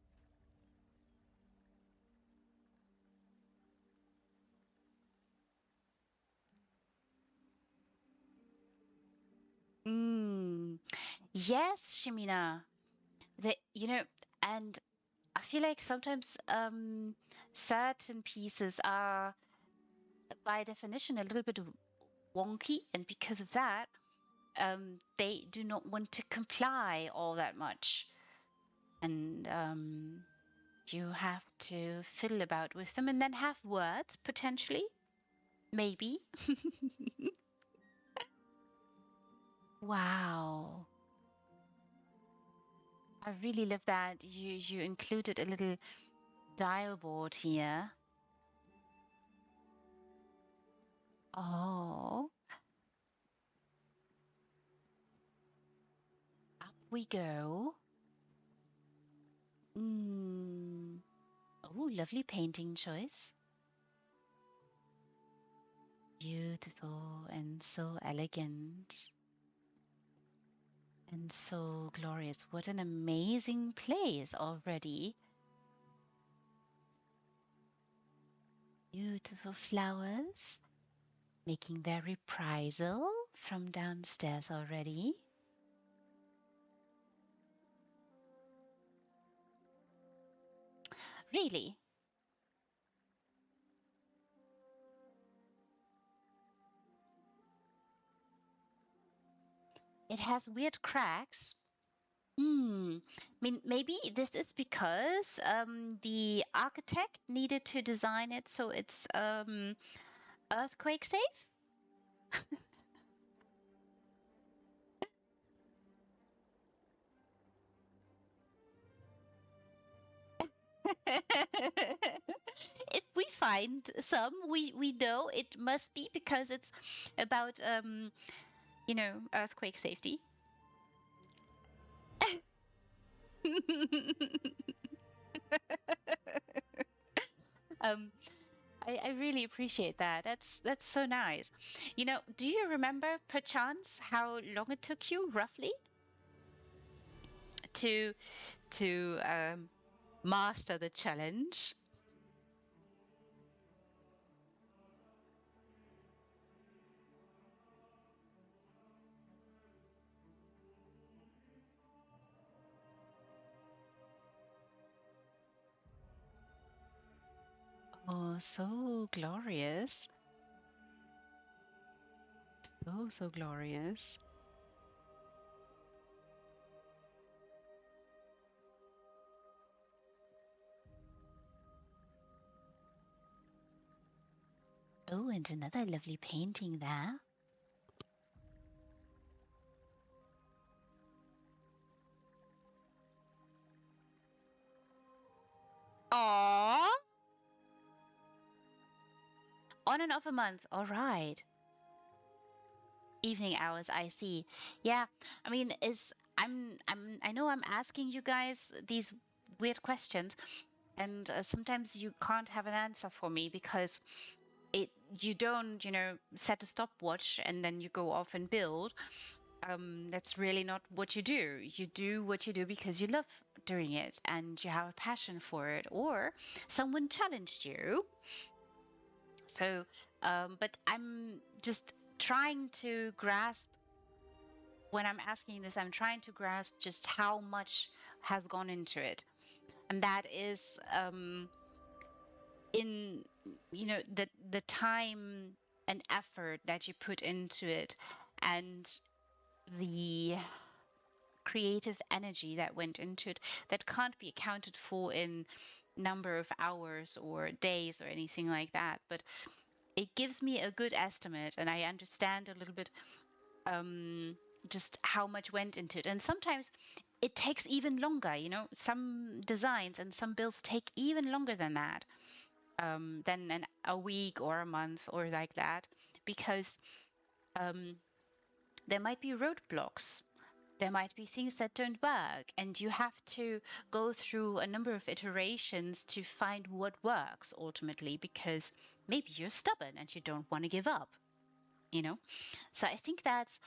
Mm. Yes, Shimina. And I feel like sometimes certain pieces are by definition a little bit wonky, and because of that, they do not want to comply all that much. And you have to fiddle about with them and then have words potentially, maybe. Wow. I really love that you included a little dial board here. Oh, up we go. Mm. Oh, lovely painting choice. Beautiful and so elegant and so glorious. What an amazing place already. Beautiful flowers making their reprisal from downstairs already. Really, it has weird cracks. Hmm. I mean, maybe this is because the architect needed to design it so it's earthquake safe. If we find some, we know it must be because it's about earthquake safety. um, I really appreciate that. That's so nice. Do you remember perchance how long it took you roughly to to master the challenge? Oh, so glorious. So glorious. Oh, and another lovely painting there. Aww. On and off a month. All right. Evening hours, I see. Yeah. I mean, is I know I'm asking you guys these weird questions, and sometimes you can't have an answer for me because you don't, set a stopwatch and then you go off and build. That's really not what you do. You do what you do because you love doing it and you have a passion for it, or someone challenged you. So, but I'm just trying to grasp when I'm asking this, I'm trying to grasp just how much has gone into it. And that is in the time and effort that you put into it, and the creative energy that went into it that can't be accounted for in number of hours or days or anything like that, but it gives me a good estimate, and I understand a little bit just how much went into it. And sometimes it takes even longer, some designs and some builds take even longer than that, than a week or a month or like that, because there might be roadblocks. There might be things that don't work, and you have to go through a number of iterations to find what works ultimately, because maybe you're stubborn and you don't want to give up, So I think that's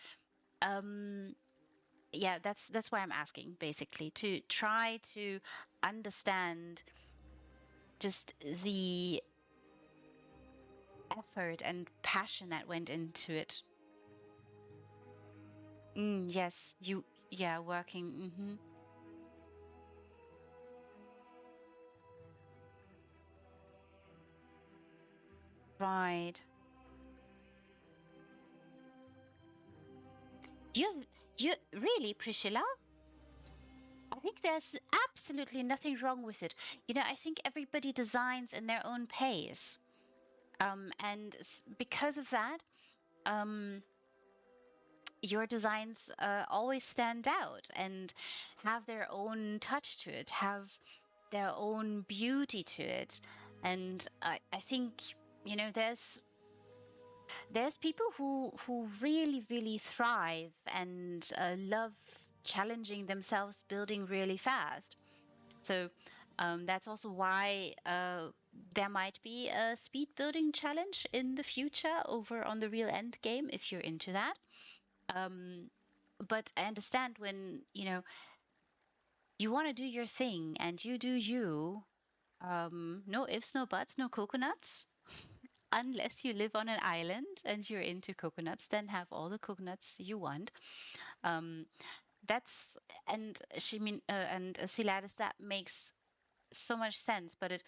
that's why I'm asking, basically, to try to understand just the effort and passion that went into it. Yes, working. Right. You really, Priscilla? I think there's absolutely nothing wrong with it. I think everybody designs in their own pace. And because of that, um, your designs always stand out and have their own touch to it, have their own beauty to it. And I think, there's people who really, really thrive and love challenging themselves, building really fast. So that's also why there might be a speed building challenge in the future over on the Real End game if you're into that. But I understand when you want to do your thing and you do you. No ifs, no buts, no coconuts. Unless you live on an island and you're into coconuts, then have all the coconuts you want. Um, that's and Siladis, that makes so much sense, but it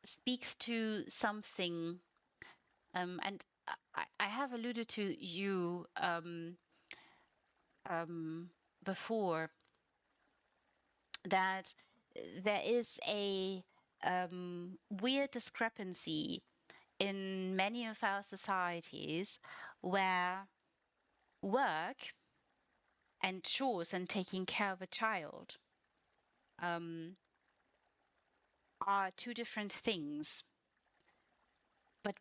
speaks to something. And I have alluded to you um, before that there is a weird discrepancy in many of our societies where work and chores and taking care of a child um, are two different things. But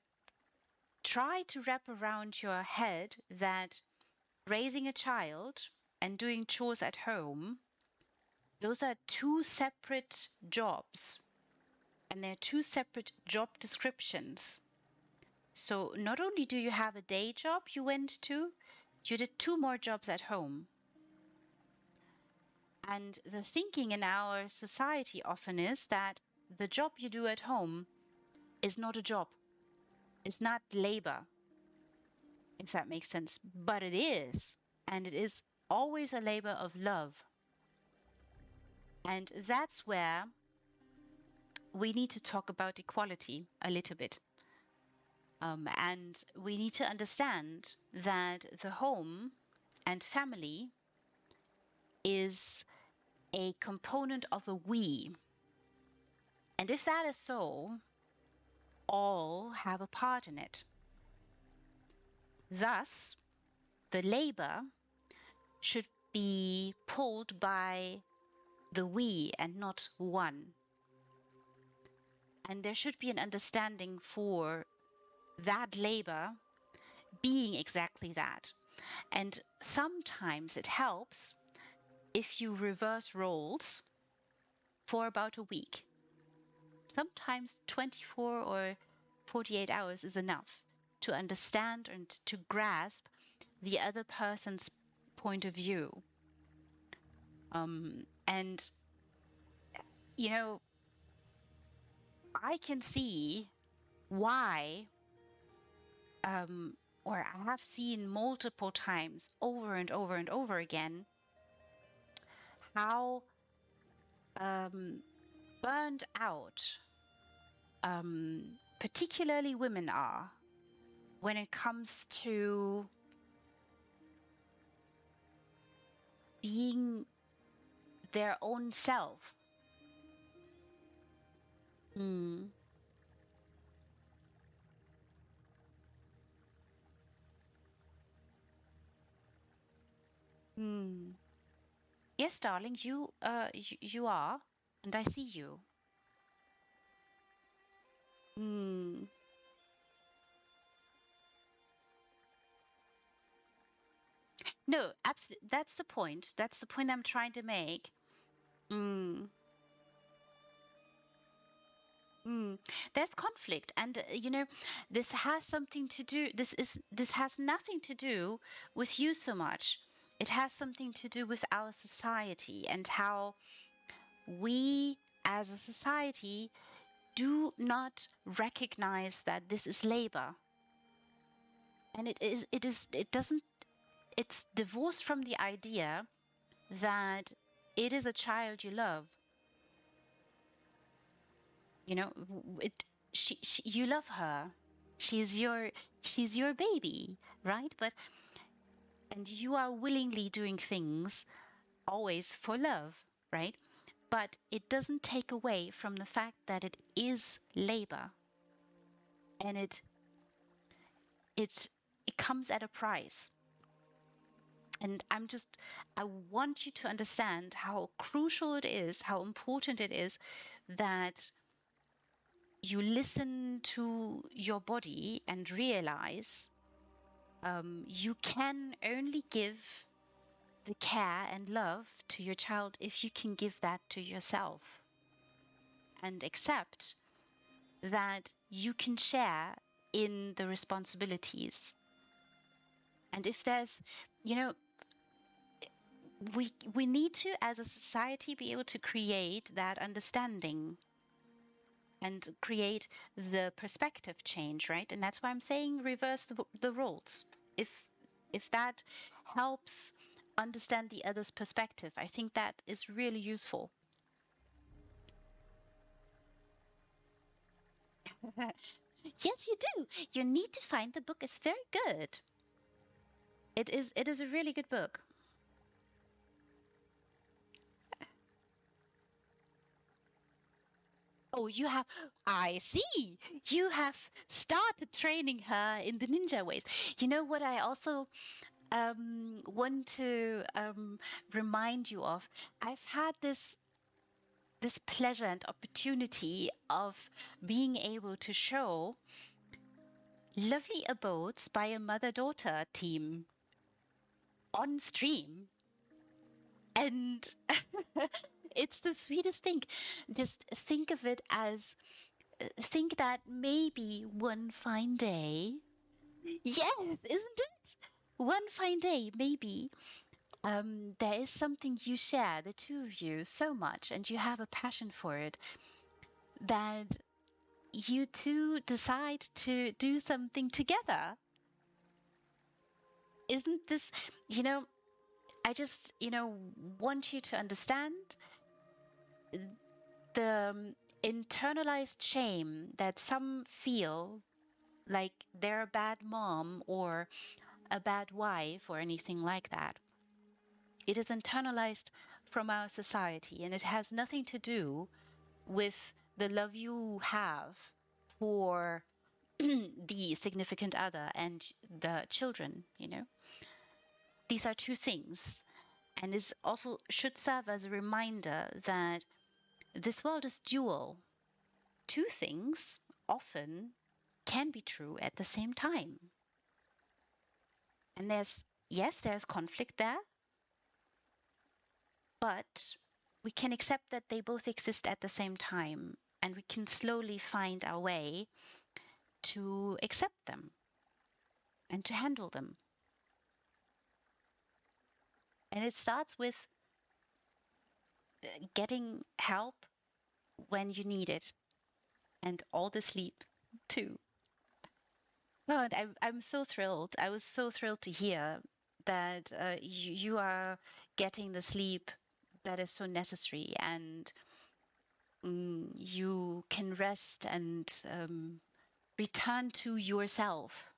try to wrap around your head that raising a child and doing chores at home, those are two separate jobs, and they're two separate job descriptions. So not only do you have a day job you went to, you did two more jobs at home. And the thinking in our society often is that the job you do at home is not a job, it's not labor, if that makes sense. But it is, and it is always a labor of love. And that's where we need to talk about equality a little bit. And we need to understand that the home and family is a component of a we. And if that is so, all have a part in it. Thus, the labor should be pulled by the we and not one. And there should be an understanding for that labor being exactly that. And sometimes it helps if you reverse roles for about a week. Sometimes 24 or 48 hours is enough to understand and to grasp the other person's point of view. And, I can see why, or I have seen multiple times over and over and over again, how burned out particularly women are when it comes to being their own self. Mm. Mm. Yes, darling, you are, and I see you. Mm. No, absolutely. That's the point. That's the point I'm trying to make. Mm. Mm. There's conflict, and this has something to do. This has nothing to do with you so much. It has something to do with our society and how we, as a society, do not recognize that this is labor, and it doesn't. It's divorced from the idea that it is a child you love. It she you love her. She's your baby, right? But and you are willingly doing things always for love, right? But it doesn't take away from the fact that it is labor, and it it comes at a price. And I want you to understand how crucial it is, how important it is that you listen to your body and realize you can only give the care and love to your child if you can give that to yourself, and accept that you can share in the responsibilities. And if there's, you know, we need to, as a society, be able to create that understanding and create the perspective change, right? And that's why I'm saying reverse the roles. If if that helps understand the other's perspective, I think that is really useful. Yes, you do. You need to find the book. It's very good. It is a really good book. Oh, I see. You have started training her in the ninja ways. You know what I also want to remind you of? I've had this pleasure and opportunity of being able to show lovely abodes by a mother-daughter team on stream. And it's the sweetest thing. Just think of it as think that maybe one fine day, yes, isn't it? One fine day, maybe there is something you share, the two of you, so much, and you have a passion for it that you two decide to do something together. Isn't this, you know, I just, want you to understand the internalized shame that some feel like they're a bad mom or a bad wife or anything like that. It is internalized from our society, and it has nothing to do with the love you have for the significant other and the children. These are two things, and is also should serve as a reminder that this world is dual. Two things often can be true at the same time. And there's conflict there, but we can accept that they both exist at the same time, and we can slowly find our way to accept them and to handle them. And it starts with getting help when you need it, and all the sleep too. Well, and I'm so thrilled. I was so thrilled to hear that you are getting the sleep that is so necessary, and you can rest and return to yourself.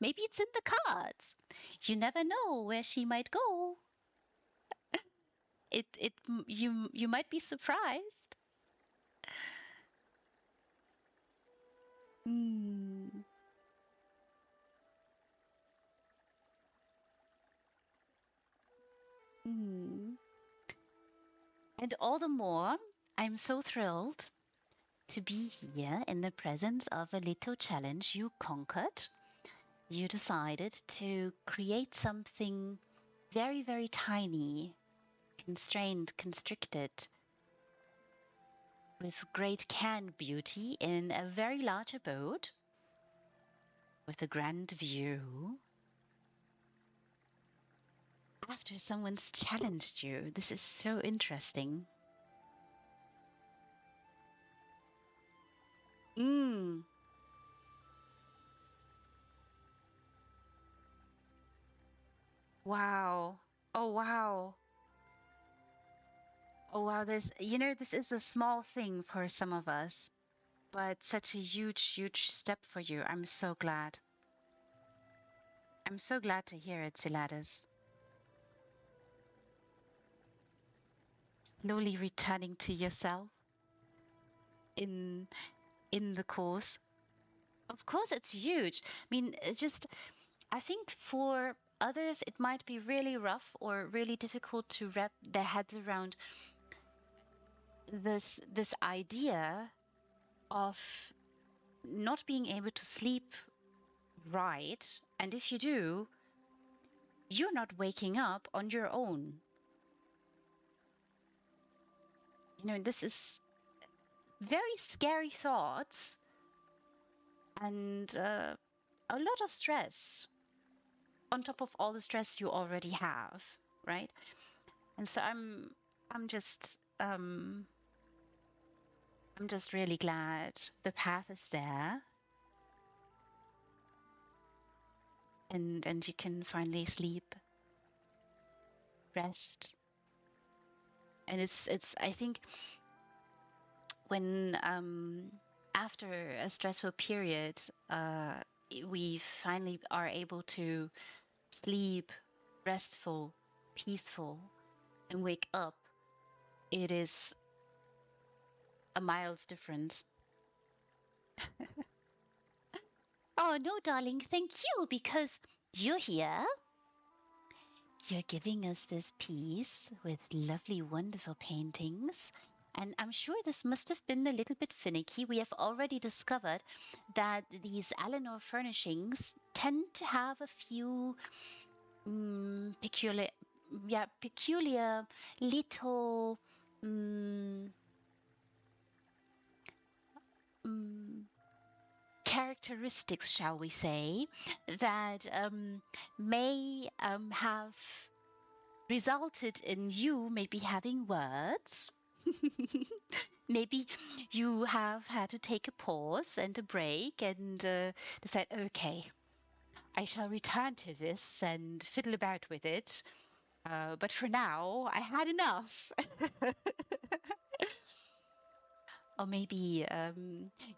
Maybe it's in the cards. You never know where she might go. You might be surprised. Mm. Mm. And all the more, I'm so thrilled to be here in the presence of a little challenge you conquered. You decided to create something very, very tiny, constrained, constricted, with great canned beauty in a very large abode with a grand view. After someone's challenged you, this is so interesting. Mm. Wow. Oh, wow. Oh, wow. This is a small thing for some of us, but such a huge, huge step for you. I'm so glad. I'm so glad to hear it, Siladis. Slowly returning to yourself in in the course. Of course, it's huge. I mean, I think for others it might be really rough or really difficult to wrap their heads around this idea of not being able to sleep right. And if you do, you're not waking up on your own. This is very scary thoughts and a lot of stress on top of all the stress you already have, right? And so I'm just really glad the path is there, and you can finally sleep, rest. And it's I think when after a stressful period, we finally are able to sleep restful, peaceful, and wake up, it is a miles difference. Oh no, darling, thank you, because you're here. You're giving us this piece with lovely, wonderful paintings. And I'm sure this must have been a little bit finicky. We have already discovered that these Eleanor furnishings tend to have a few peculiar, peculiar little um, characteristics, shall we say, that may have resulted in you maybe having words. Maybe you have had to take a pause and a break and decide, okay, I shall return to this and fiddle about with it. But for now, I had enough. Or maybe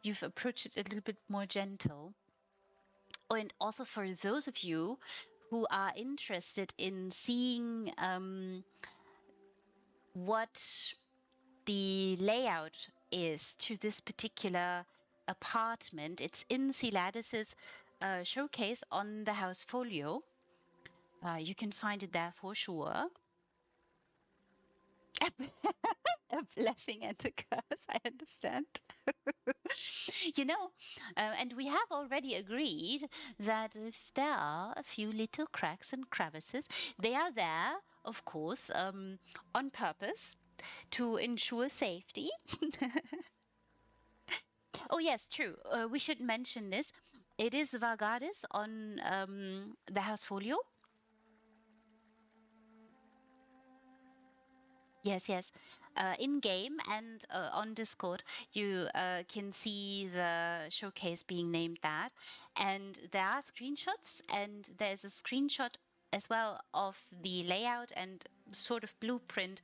you've approached it a little bit more gentle. Oh, and also for those of you who are interested in seeing what the layout is to this particular apartment, it's in Siladis's showcase on the house folio. You can find it there for sure. A blessing and a curse, I understand. And we have already agreed that if there are a few little cracks and crevices, they are there, of course, on purpose to ensure safety. Oh, yes, true. We should mention this. It is Vargadis on the house folio. Yes, yes. In game and on Discord, you can see the showcase being named that. And there are screenshots, and there's a screenshot as well of the layout and sort of blueprint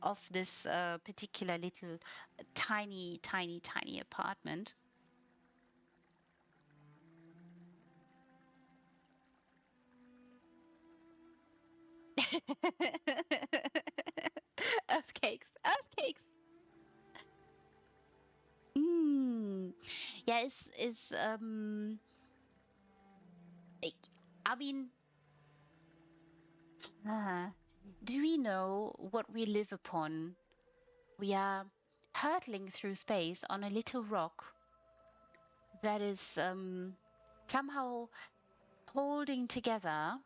of this particular little tiny, tiny, tiny apartment. is I mean, uh, do we know what we live upon? We are hurtling through space on a little rock that is somehow holding together,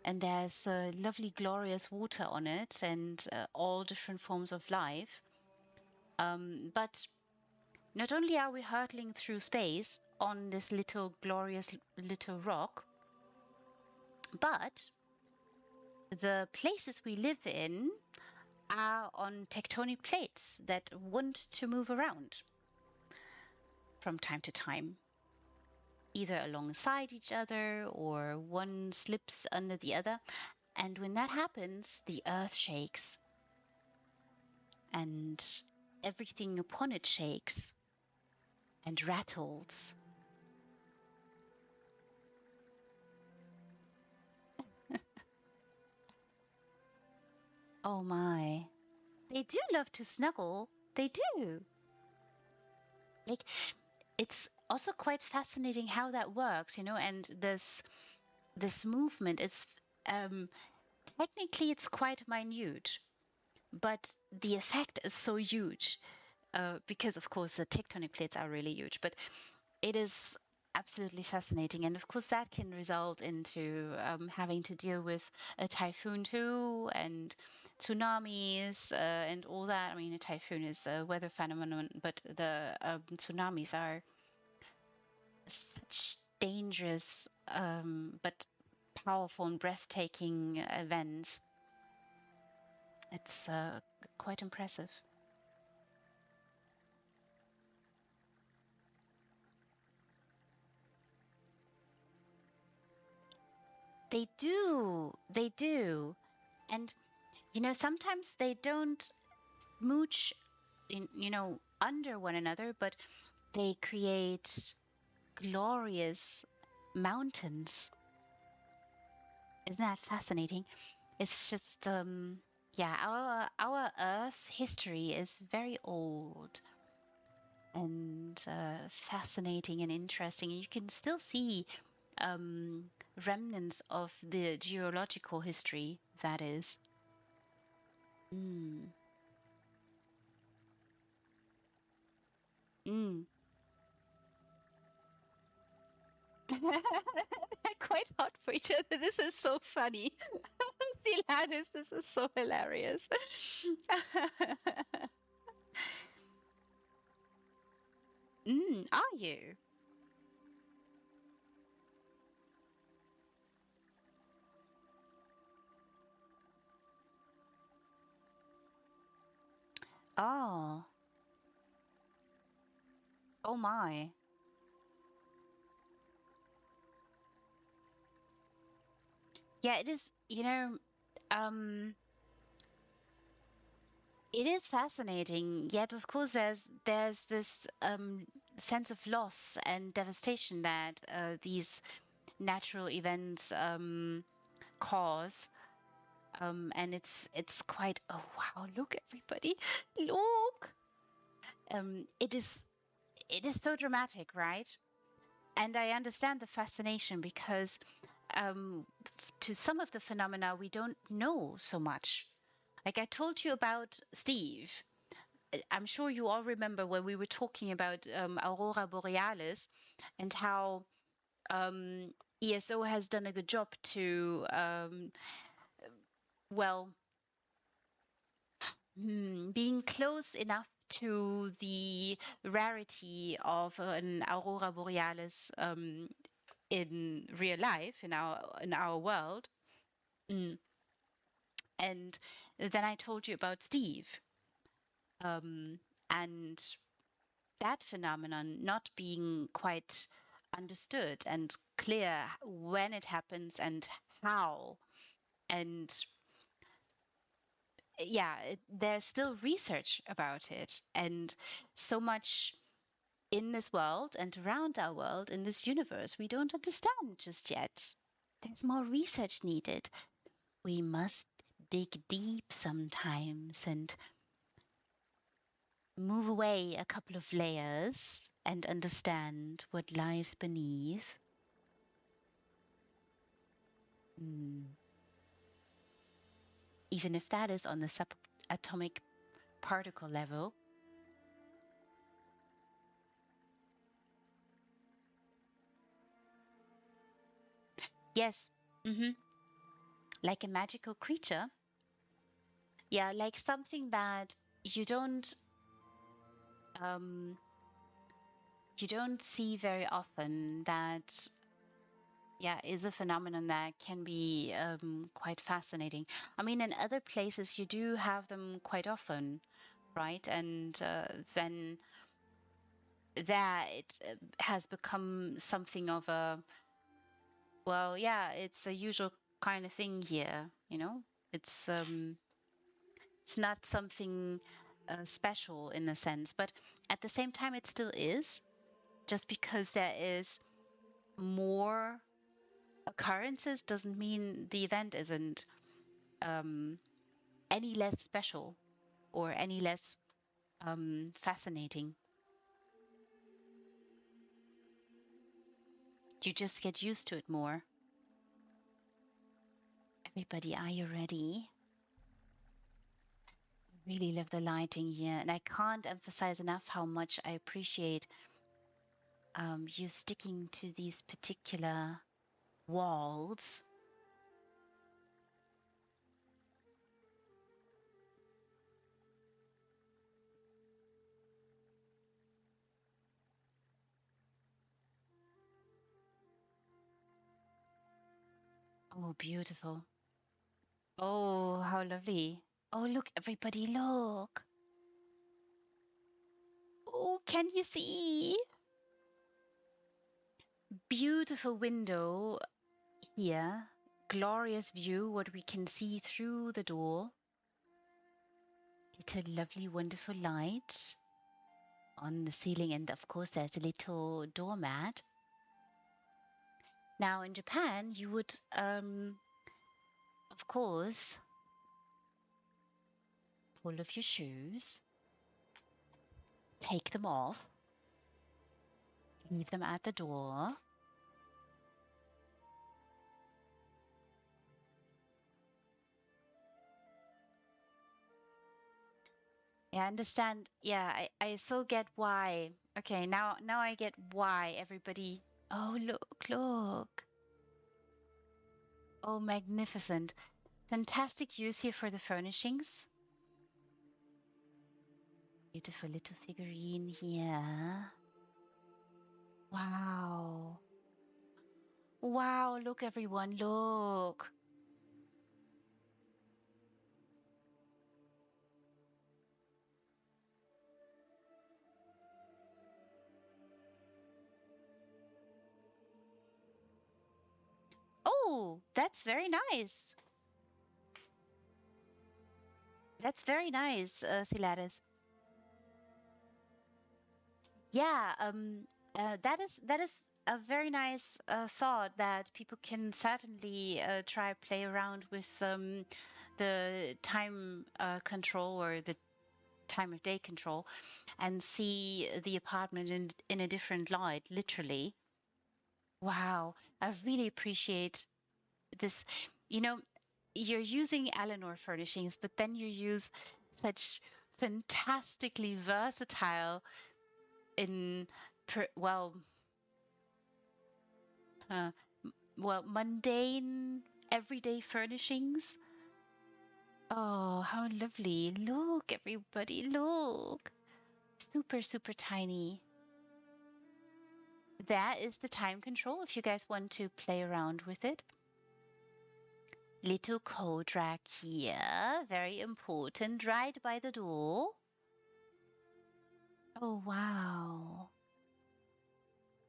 and there's lovely, glorious water on it, and all different forms of life. But not only are we hurtling through space on this little, glorious little rock, but the places we live in are on tectonic plates that want to move around from time to time, either alongside each other or one slips under the other. And when that happens, the earth shakes and everything upon it shakes and rattles. Oh my. They do love to snuggle. They do. Like, it's also quite fascinating how that works, and this movement is technically it's quite minute, but the effect is so huge, because of course the tectonic plates are really huge, but it is absolutely fascinating. And of course that can result into having to deal with a typhoon too, and tsunamis, and all that. I mean, a typhoon is a weather phenomenon, but the tsunamis are such dangerous but powerful and breathtaking events. It's quite impressive. They do. They do. And, sometimes they don't smooch, under one another, but they create glorious mountains. Isn't that fascinating? It's just, yeah, our Earth's history is very old and fascinating and interesting. You can still see remnants of the geological history, that is. Mm. Mm. They're quite hot for each other. This is so funny. Silanis, this is so hilarious. Are you? Oh, oh my. Yeah, it is, um, it is fascinating. Yet, of course, there's this sense of loss and devastation that these natural events cause. And it's quite, oh wow, look everybody, look. It is so dramatic, right? And I understand the fascination because to some of the phenomena we don't know so much. Like I told you about Steve. I'm sure you all remember when we were talking about Aurora Borealis and how ESO has done a good job to, well, being close enough to the rarity of an Aurora Borealis in real life in our world. Mm. And then I told you about Steve, um, and that phenomenon not being quite understood and clear when it happens and how. And yeah, there's still research about it, and so much in this world and around our world, in this universe, we don't understand just yet. There's more research needed. We must dig deep sometimes and move away a couple of layers and understand what lies beneath. Mm. Even if that is on the subatomic particle level. Yes. Mm-hmm. Like a magical creature. Yeah, like something that you don't um you don't see very often, that yeah is a phenomenon that can be quite fascinating. I mean, in other places you do have them quite often, right? And then that it has become something of a, well, yeah, it's a usual kind of thing here, you know. It's not something special in a sense, but at the same time it still is, just because there is more occurrences doesn't mean the event isn't um, any less special or any less fascinating. You just get used to it more. Everybody, are you ready? I really love the lighting here, and I can't emphasize enough how much I appreciate you sticking to these particular walls. Oh, beautiful. Oh, how lovely. Oh, look, everybody, look. Oh, can you see? Beautiful window here. Glorious view, what we can see through the door. Little lovely, wonderful light on the ceiling, and of course there's a little doormat. Now in Japan, you would, of course, pull off your shoes, take them off, leave them at the door. Yeah, I understand. Yeah, I so get why. Okay, now I get why everybody. Oh, look. Oh, magnificent. Fantastic use here for the furnishings. Beautiful little figurine here. Wow. Wow, look everyone, look. Oh, that's very nice. That's very nice, Silaris. Yeah, that is a very nice thought that people can certainly try play around with the time control or the time of day control, and see the apartment in a different light, literally. Wow, I really appreciate this. You know, you're using Eleanor furnishings, but then you use such fantastically versatile in well uh, mundane everyday furnishings. Oh, how lovely. Look, everybody, look. Super tiny. That is the time control if you guys want to play around with it. Little coat rack here, very important, right by the door. Oh, wow.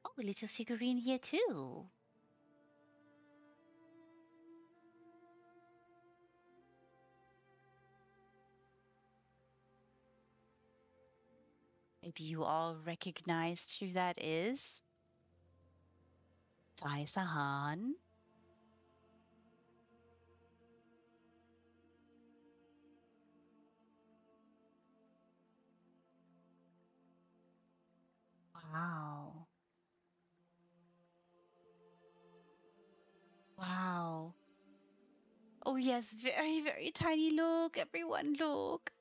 Oh, a little figurine here too. Maybe you all recognize who that is. Sai Sahan. Wow. Wow. Oh, yes, very, very tiny. Look, everyone, look.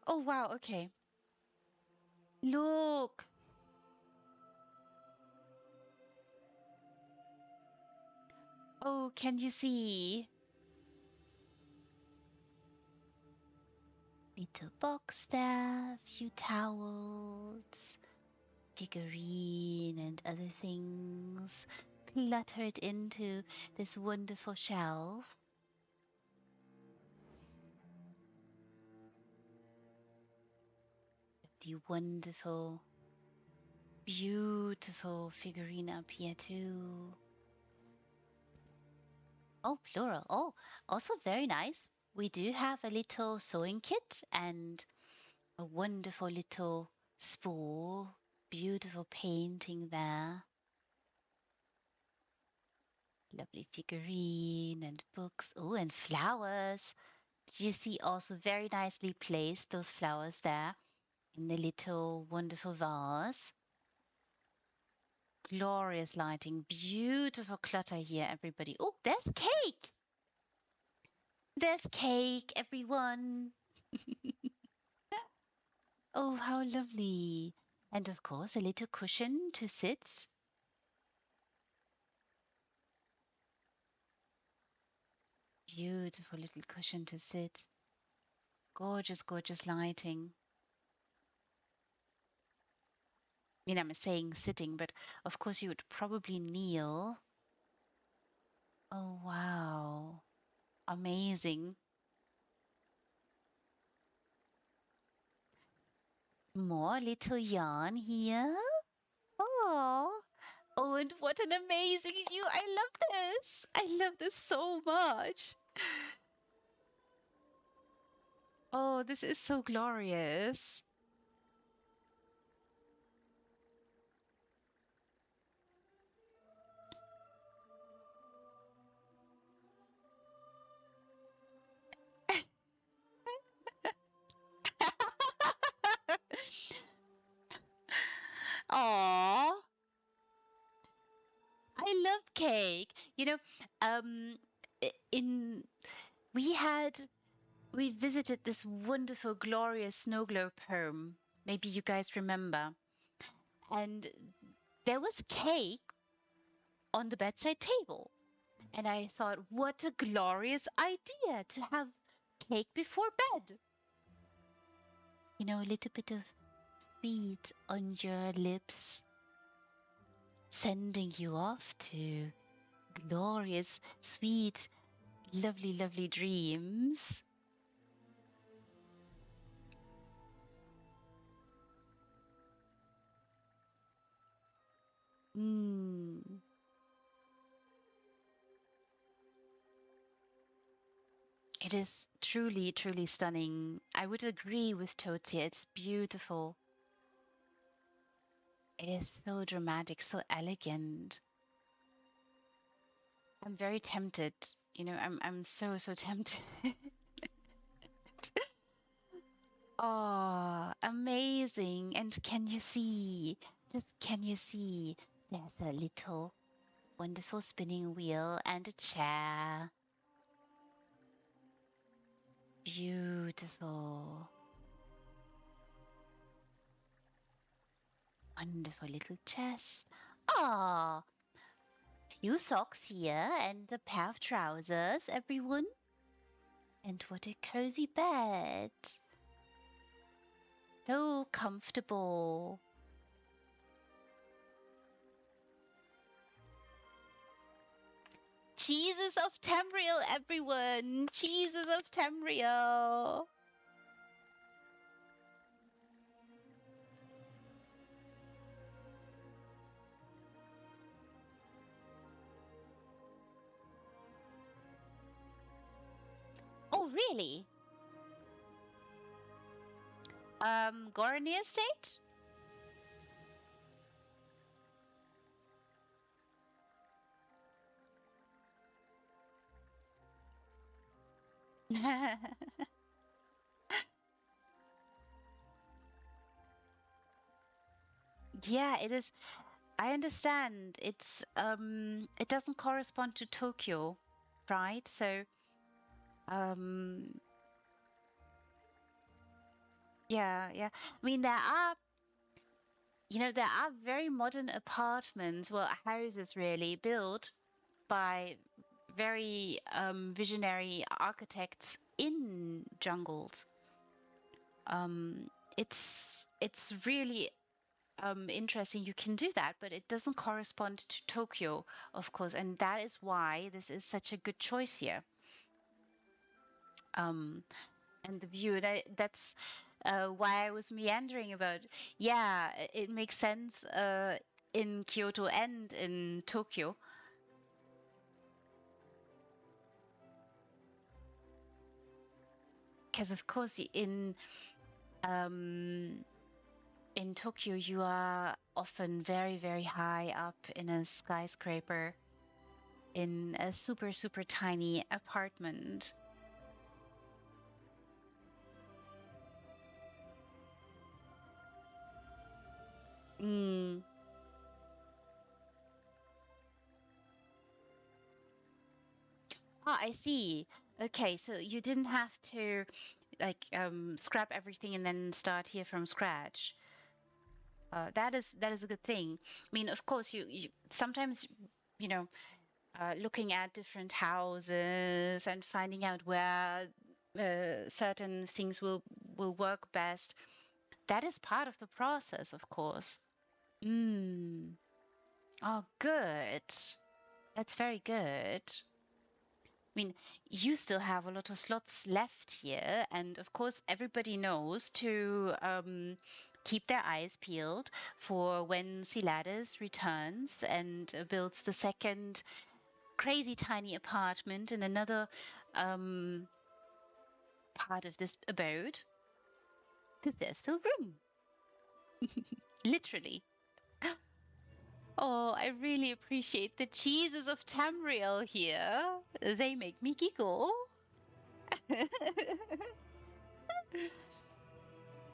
Oh, wow, okay. Look. Oh, can you see? Little box there, few towels, figurine, and other things cluttered into this wonderful shelf. The wonderful, beautiful figurine up here, too. Oh, plural. Oh, also very nice. We do have a little sewing kit and a wonderful little spool. Beautiful painting there. Lovely figurine and books. Oh, and flowers. Do you see also very nicely placed those flowers there in the little wonderful vase? Glorious lighting. Beautiful clutter here, everybody. Oh, there's cake. There's cake, everyone. Oh, how lovely. And of course, a little cushion to sit. Beautiful little cushion to sit. Gorgeous, gorgeous lighting. I mean, I'm saying sitting, but of course you would probably kneel. Oh, wow. Amazing. More little yarn here. Oh, oh, and what an amazing view. I love this. I love this so much. Oh, this is so glorious. Aww. I love cake. Um, in we had we visited this wonderful, glorious snow globe home. Maybe you guys remember. And there was cake on the bedside table. And I thought, what a glorious idea to have cake before bed. A little bit of sweet on your lips, sending you off to glorious, sweet, lovely, lovely dreams. Mm. It is truly, truly stunning. I would agree with Totsi. It's beautiful. It is so dramatic, so elegant. I'm very tempted. I'm so, so tempted. Oh, amazing. And can you see, there's a little wonderful spinning wheel and a chair. Beautiful. Wonderful little chest. Ah, few socks here and a pair of trousers, everyone. And what a cozy bed. So comfortable. Cheeses of Tamriel, everyone. Cheeses of Tamriel. Oh, really? Gorney Estate? Yeah, it is. I understand. It doesn't correspond to Tokyo, right? So, um, yeah, yeah. I mean, there are very modern apartments, well, houses really, built by very visionary architects in jungles. It's really interesting. You can do that, but it doesn't correspond to Tokyo, of course, and that is why this is such a good choice here. Um, and the view, that's why I was meandering about. Yeah, it makes sense in Kyoto and in Tokyo, because of course um, in Tokyo you are often very, very high up in a skyscraper in a super, super tiny apartment. Mm. Ah, I see. Okay, so you didn't have to like scrap everything and then start here from scratch. That is a good thing. I mean, of course, you sometimes, you know, looking at different houses and finding out where certain things will work best. That is part of the process, of course. Mm. Oh, good. That's very good. I mean, you still have a lot of slots left here, and of course, everybody knows to keep their eyes peeled for when Siladis returns and builds the second crazy tiny apartment in another um, part of this abode, because there's still room, literally. Oh, I really appreciate the cheeses of Tamriel here. They make me giggle.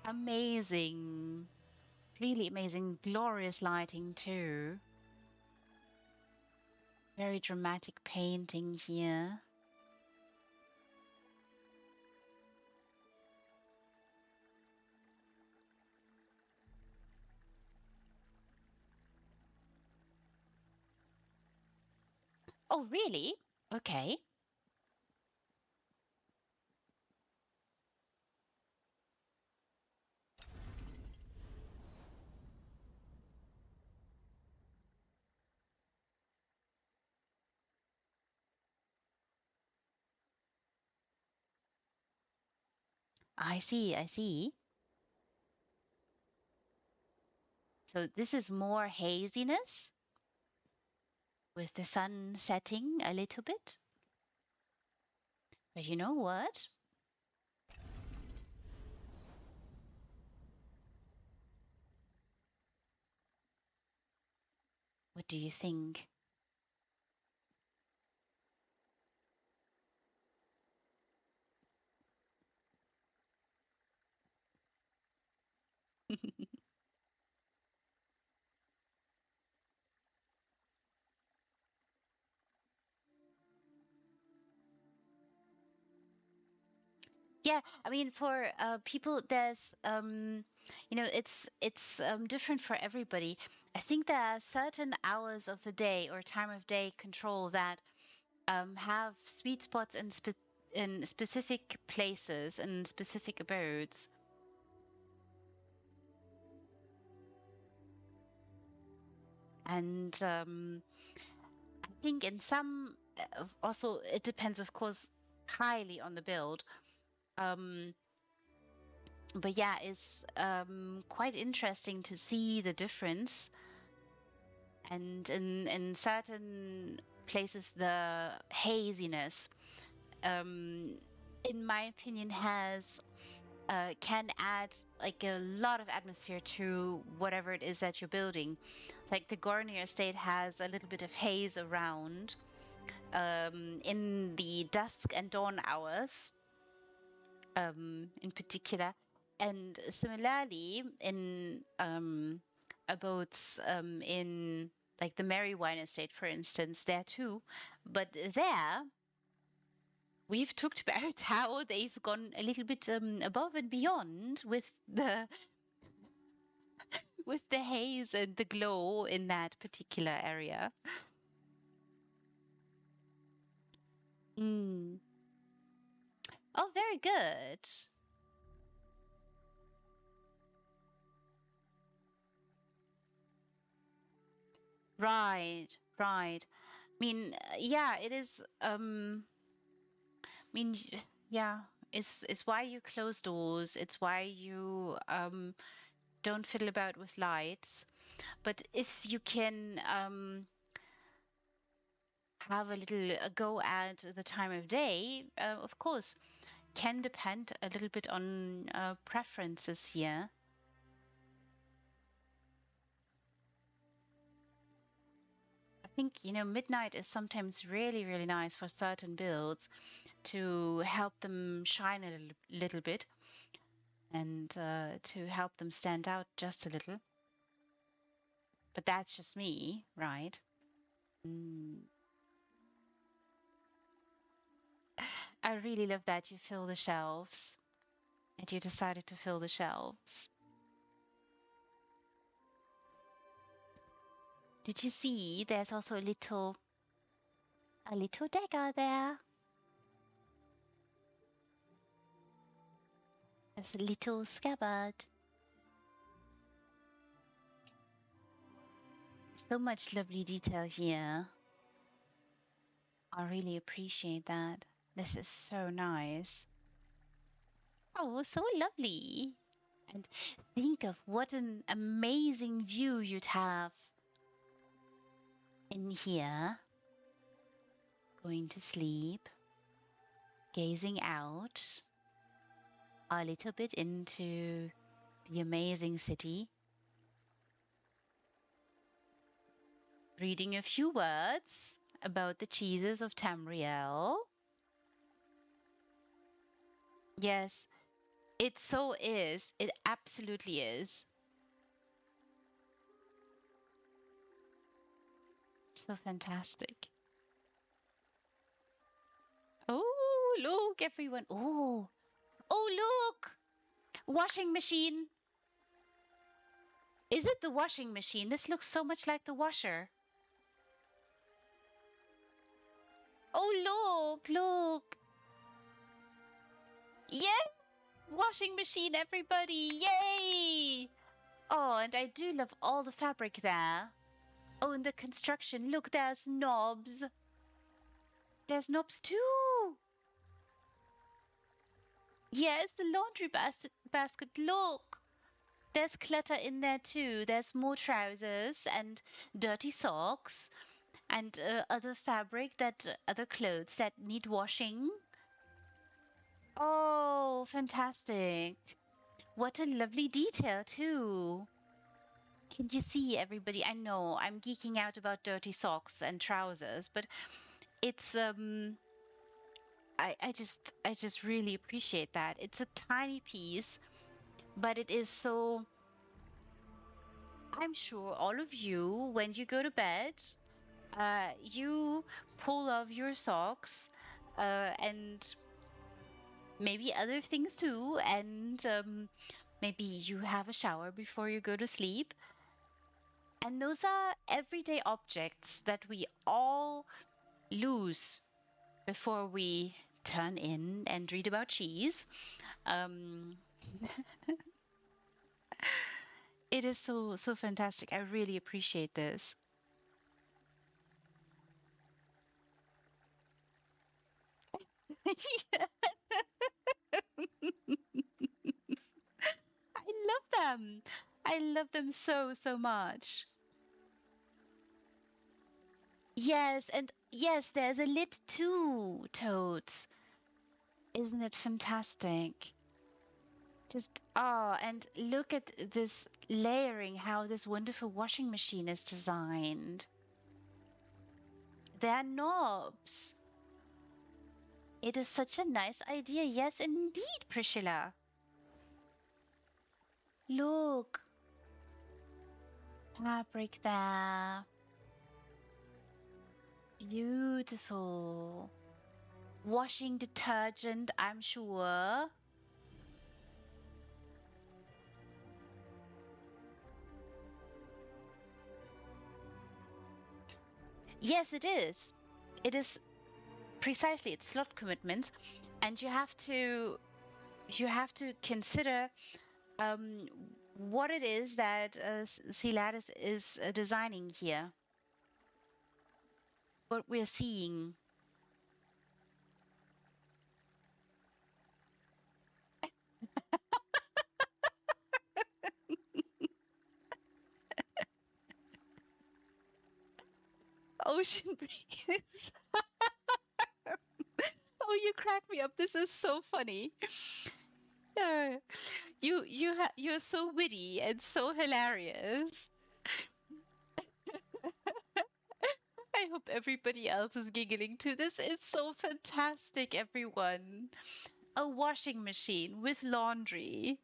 Amazing. Really amazing, glorious lighting too. Very dramatic painting here. Oh, really? Okay. I see, I see. So this is more haziness with the sun setting a little bit. But you know what? What do you think? Yeah, I mean, for people, there's it's different for everybody. I think there are certain hours of the day or time of day control that have sweet spots in specific places and specific abodes. And I think in some, also it depends, of course, highly on the build. Um, but yeah, it's quite interesting to see the difference. And in certain places, the haziness, um, in my opinion, has can add like a lot of atmosphere to whatever it is that you're building. Like the Gornier estate has a little bit of haze around in the dusk and dawn hours, in particular. And similarly, in abodes in like the Merry Estate, for instance, there too. But there, we've talked about how they've gone a little bit above and beyond with the haze and the glow in that particular area. Mm. Oh, very good. Right, right. I mean, yeah, it is. I mean, yeah, it's why you close doors. It's why you don't fiddle about with lights. But if you can have a little go at the time of day, of course, can depend a little bit on preferences here. I think, midnight is sometimes really, really nice for certain builds to help them shine a little bit and to help them stand out just a little. But that's just me, right? Mm. I really love that you fill the shelves and you decided to fill the shelves. Did you see there's also a little dagger there? There's a little scabbard. So much lovely detail here. I really appreciate that. This is so nice. Oh, so lovely. And think of what an amazing view you'd have in here. Going to sleep, gazing out a little bit into the amazing city, reading a few words about the cheeses of Tamriel. Yes, it so is. It absolutely is. So fantastic. Oh, look, everyone. Oh, look. Washing machine. Is it the washing machine? This looks so much like the washer. Oh, look. Yay! Washing machine, everybody. Yay! Oh, and I do love all the fabric there. Oh, and the construction. Look, there's knobs. There's knobs too. Yes, the laundry basket. Look. There's clutter in there too. There's more trousers and dirty socks and other clothes that need washing. Oh, fantastic. What a lovely detail too. Can you see, everybody? I know I'm geeking out about dirty socks and trousers, but it's I just really appreciate that. It's a tiny piece, but it is so. I'm sure all of you, when you go to bed, you pull off your socks, and maybe other things too, and maybe you have a shower before you go to sleep. And those are everyday objects that we all lose before we turn in and read about cheese. Um, it is so fantastic. I really appreciate this. Yeah, I love them. I love them so much. Yes, and yes, there's a lid too, Toads. Isn't it fantastic? Just, and look at this layering, how this wonderful washing machine is designed. There are knobs. It is such a nice idea. Yes, indeed, Priscilla. Look. fabric there. Beautiful. Washing detergent, I'm sure. Yes, it is. It is precisely, it's slot commitments, and you have to consider um, what it is that Siladis is designing here. What we're seeing. Ocean breeze. Oh, you crack me up. This is so funny. Yeah. You're so witty and so hilarious. I hope everybody else is giggling too. This is so fantastic, everyone. A washing machine with laundry.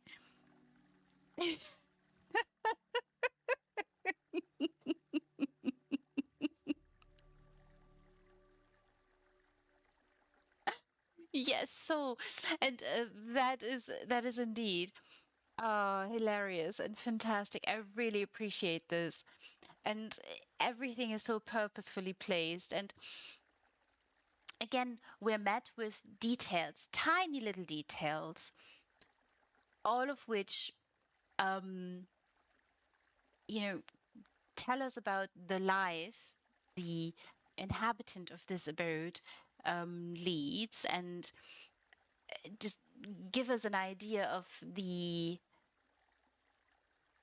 Yes, so and that is indeed hilarious and fantastic. I really appreciate this. And everything is so purposefully placed. And again, we're met with details, tiny little details, all of which um, you know, tell us about the life the inhabitant of this abode leads, and just give us an idea of the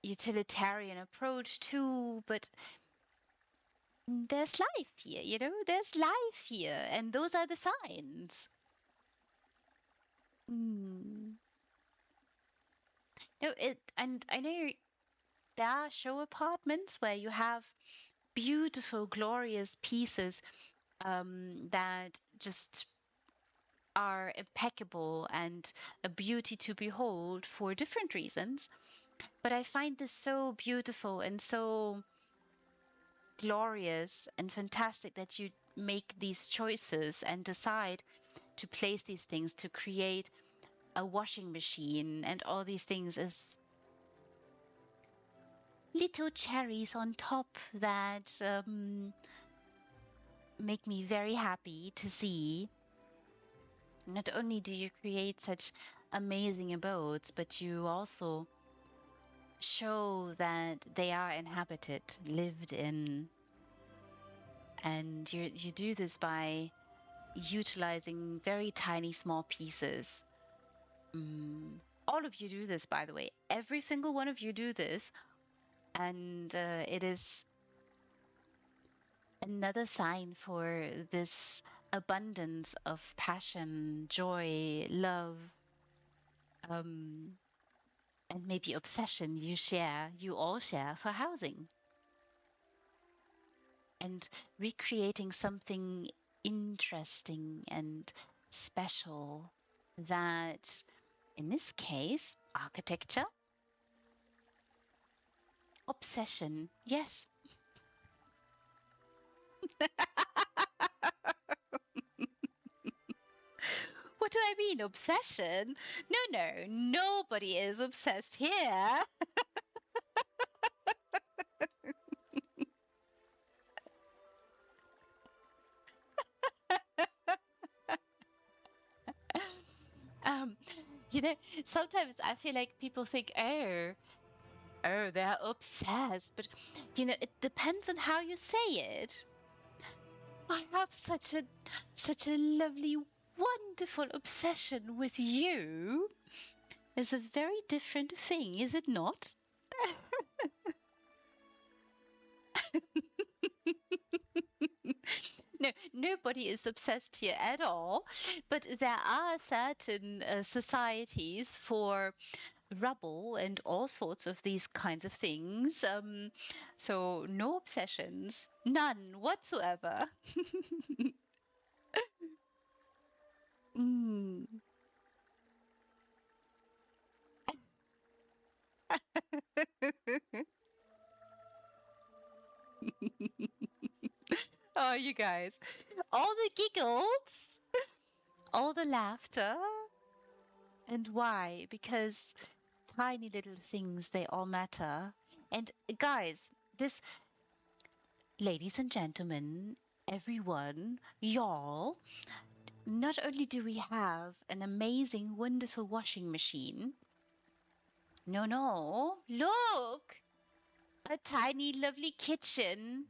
utilitarian approach too. But there's life here, there's life here, and those are the signs. Mm. No, and I know there are show apartments where you have beautiful, glorious pieces that just are impeccable and a beauty to behold for different reasons. But I find this so beautiful and so glorious and fantastic that you make these choices and decide to place these things to create a washing machine and all these things as little cherries on top that make me very happy to see. Not only do you create such amazing abodes, but you also show that they are inhabited, lived in, and you do this by utilizing very tiny small pieces. Mm. All of you do this, by the way. Every single one of you do this, and it is another sign for this abundance of passion, joy, love, um, and maybe obsession you all share for housing and recreating something interesting and special that, in this case, architecture, obsession, yes. What do I mean, obsession? No, no, nobody is obsessed here. um, you know, sometimes I feel like people think, oh, they're obsessed, but it depends on how you say it. I have such a lovely, wonderful obsession with you. Is a very different thing, is it not? No, nobody is obsessed here at all. But there are certain societies for rubble and all sorts of these kinds of things. So no obsessions, none whatsoever. Mm. Oh, you guys. All the giggles, all the laughter. And why? Because tiny little things, they all matter. And guys, this, ladies and gentlemen, everyone, y'all, not only do we have an amazing, wonderful washing machine, no, look, a tiny, lovely kitchen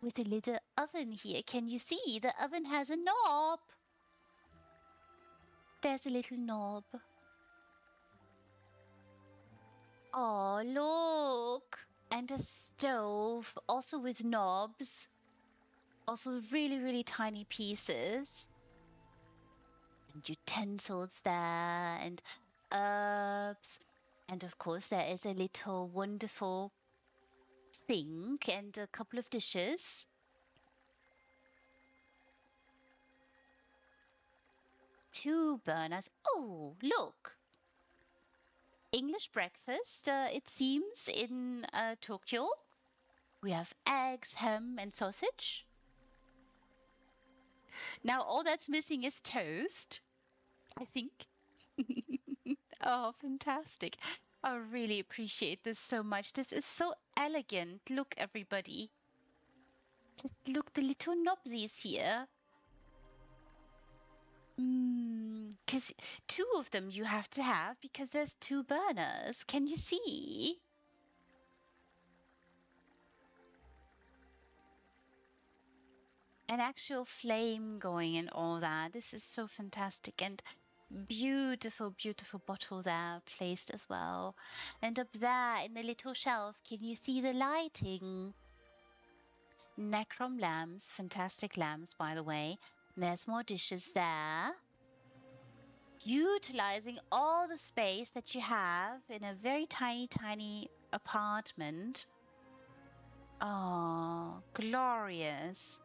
with a little oven here. Can you see? The oven has a knob. There's a little knob. Oh, look. And a stove, also with knobs. Also really, really tiny pieces. And utensils there, and herbs. And of course, there is a little wonderful sink and a couple of dishes. Two burners. Oh, look. English breakfast, it seems, in Tokyo. We have eggs, ham, and sausage. Now all that's missing is toast, I think. Oh, fantastic. I really appreciate this so much. This is so elegant. Look, everybody. Just look, the little knobsies here. Because two of them you have to have because there's two burners. Can you see? An actual flame going and all that. This is so fantastic. And beautiful, beautiful bottle there placed as well. And up there in the little shelf, can you see the lighting? Necrom lamps, fantastic lamps, by the way. There's more dishes there. Utilizing all the space that you have in a very tiny, tiny apartment. Oh, glorious.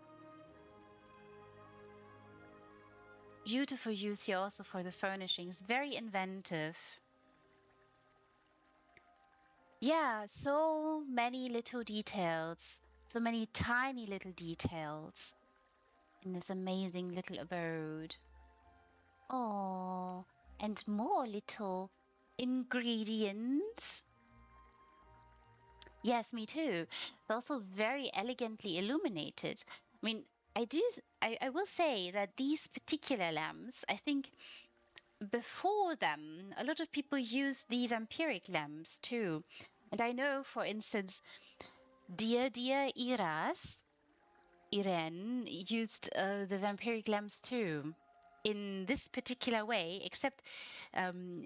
Beautiful use here also for the furnishings. Very inventive. Yeah, so many little details. So many tiny little details in this amazing little abode. Oh, and more little ingredients. Yes, me too. It's also very elegantly illuminated. I mean, I will say that these particular lamps, I think before them, a lot of people used the vampiric lamps too. And I know, for instance, dear Irene used the vampiric lamps too in this particular way, except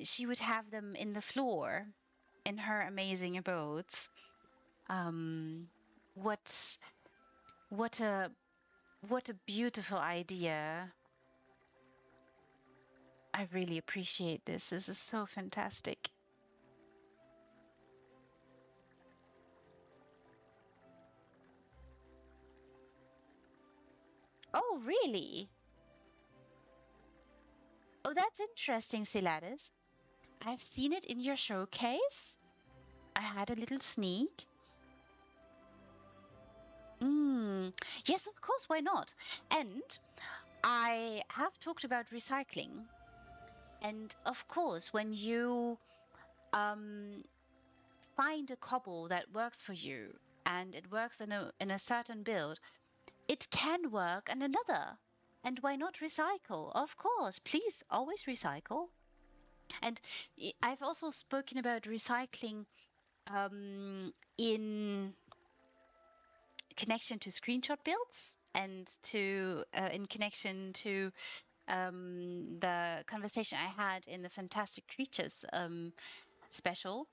she would have them in the floor in her amazing abodes. What what a what a beautiful idea. I really appreciate this. This is so fantastic. Oh, really? Oh, that's interesting, Siladis. I've seen it in your showcase. I had a little sneak. Yes, of course, why not? And I have talked about recycling. And of course, when you find a cobble that works for you and it works in a certain build, it can work on another. And why not recycle? Of course, please always recycle. And I've also spoken about recycling in connection to screenshot builds and to in connection to the conversation I had in the Fantastic Creatures special,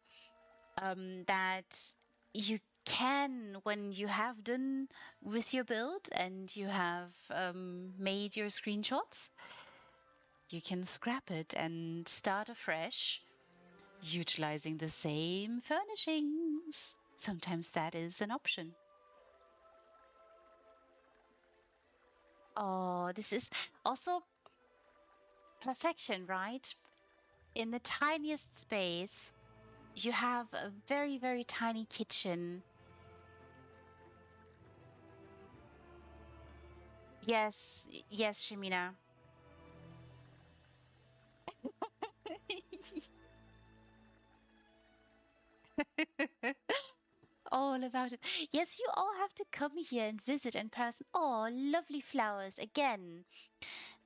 that you can, when you have done with your build and you have made your screenshots, you can scrap it and start afresh utilizing the same furnishings. Sometimes that is an option. Oh, this is also perfection, right? In the tiniest space, you have a very, very tiny kitchen Yes, yes, Shimina. All about it. Yes, you all have to come here and visit in person. Oh, lovely flowers again.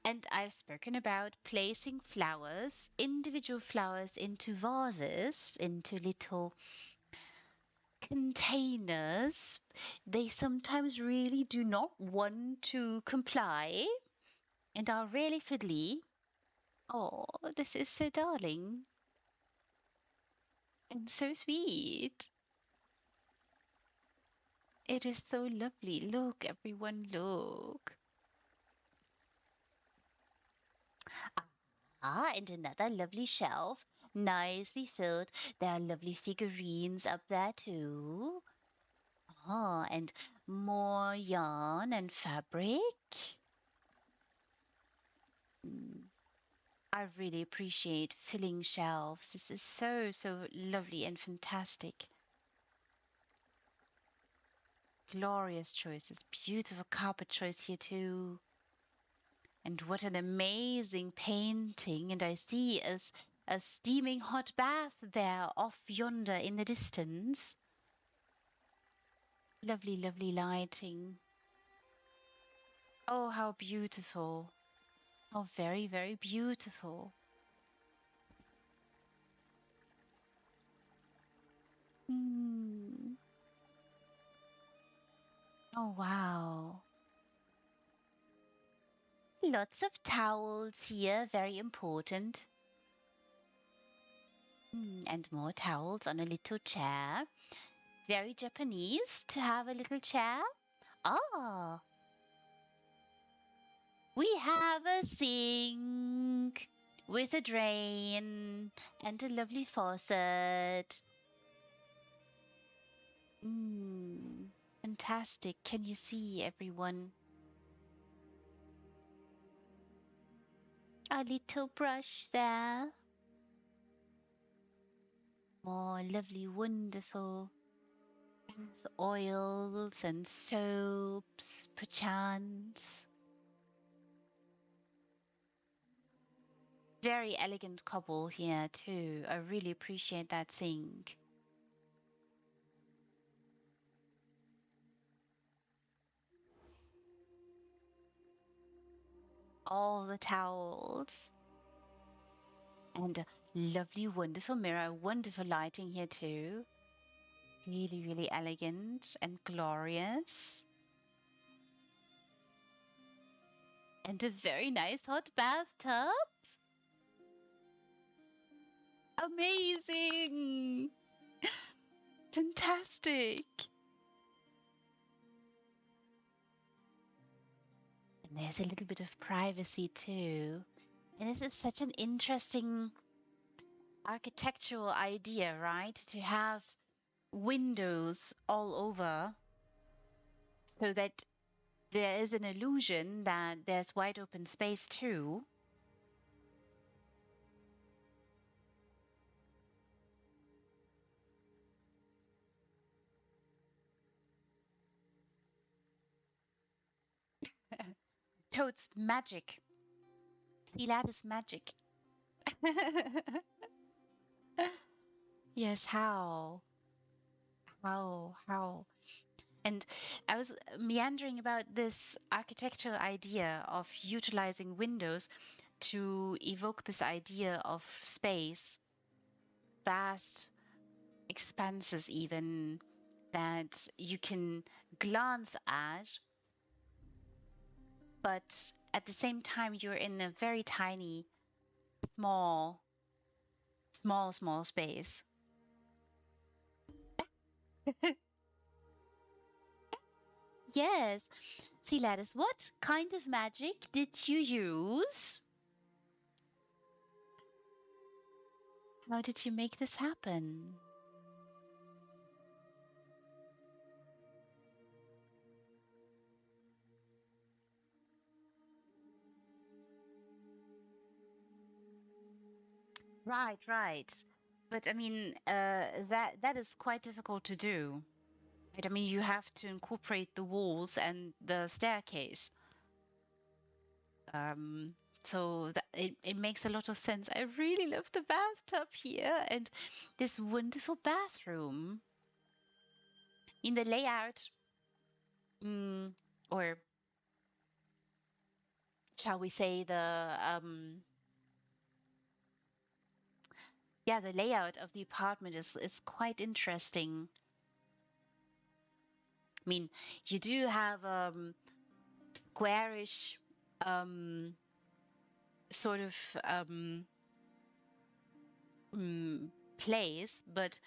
And I've spoken about placing flowers, individual flowers, into vases, into little containers. They sometimes really do not want to comply and are really fiddly. Oh, this is so darling and so sweet. It is so lovely. Look, everyone, look. Ah, and another lovely shelf, nicely filled. There are lovely figurines up there too. Ah, and more yarn and fabric. Mm, I really appreciate filling shelves. This is so, so lovely and fantastic. Glorious choices. Beautiful carpet choice here too. And what an amazing painting. And I see a steaming hot bath there off yonder in the distance. Lovely, lovely lighting. Oh, how beautiful. Oh, very, very beautiful. Mm. Oh, wow. Lots of towels here, very important. And more towels on a little chair. Very Japanese to have a little chair. Ah, we have a sink with a drain and a lovely faucet. Mm, fantastic. Can you see everyone? A little brush there. More lovely, wonderful bath oils and soaps, perchance. Very elegant cobble here too. I really appreciate that sink. All the towels and a lovely, wonderful mirror, wonderful lighting here too. Really, really elegant and glorious. And a very nice hot bathtub. Amazing! Fantastic! And there's a little bit of privacy too. And this is such an interesting architectural idea, right? To have windows all over so that there is an illusion that there's wide open space too. Toad's magic. See, that is magic. Yes, how? How? And I was meandering about this architectural idea of utilizing windows to evoke this idea of space, vast expanses, even that you can glance at, but at the same time, you're in a very tiny, small, small space. Yes. See, Lattice, what kind of magic did you use? How did you make this happen? Right, right. But I mean, that is quite difficult to do. Right? I mean, you have to incorporate the walls and the staircase. Um, so that it makes a lot of sense. I really love the bathtub here and this wonderful bathroom. In the layout, mm, or shall we say the layout of the apartment is quite interesting. I mean, you do have squarish um sort of um mm, place, but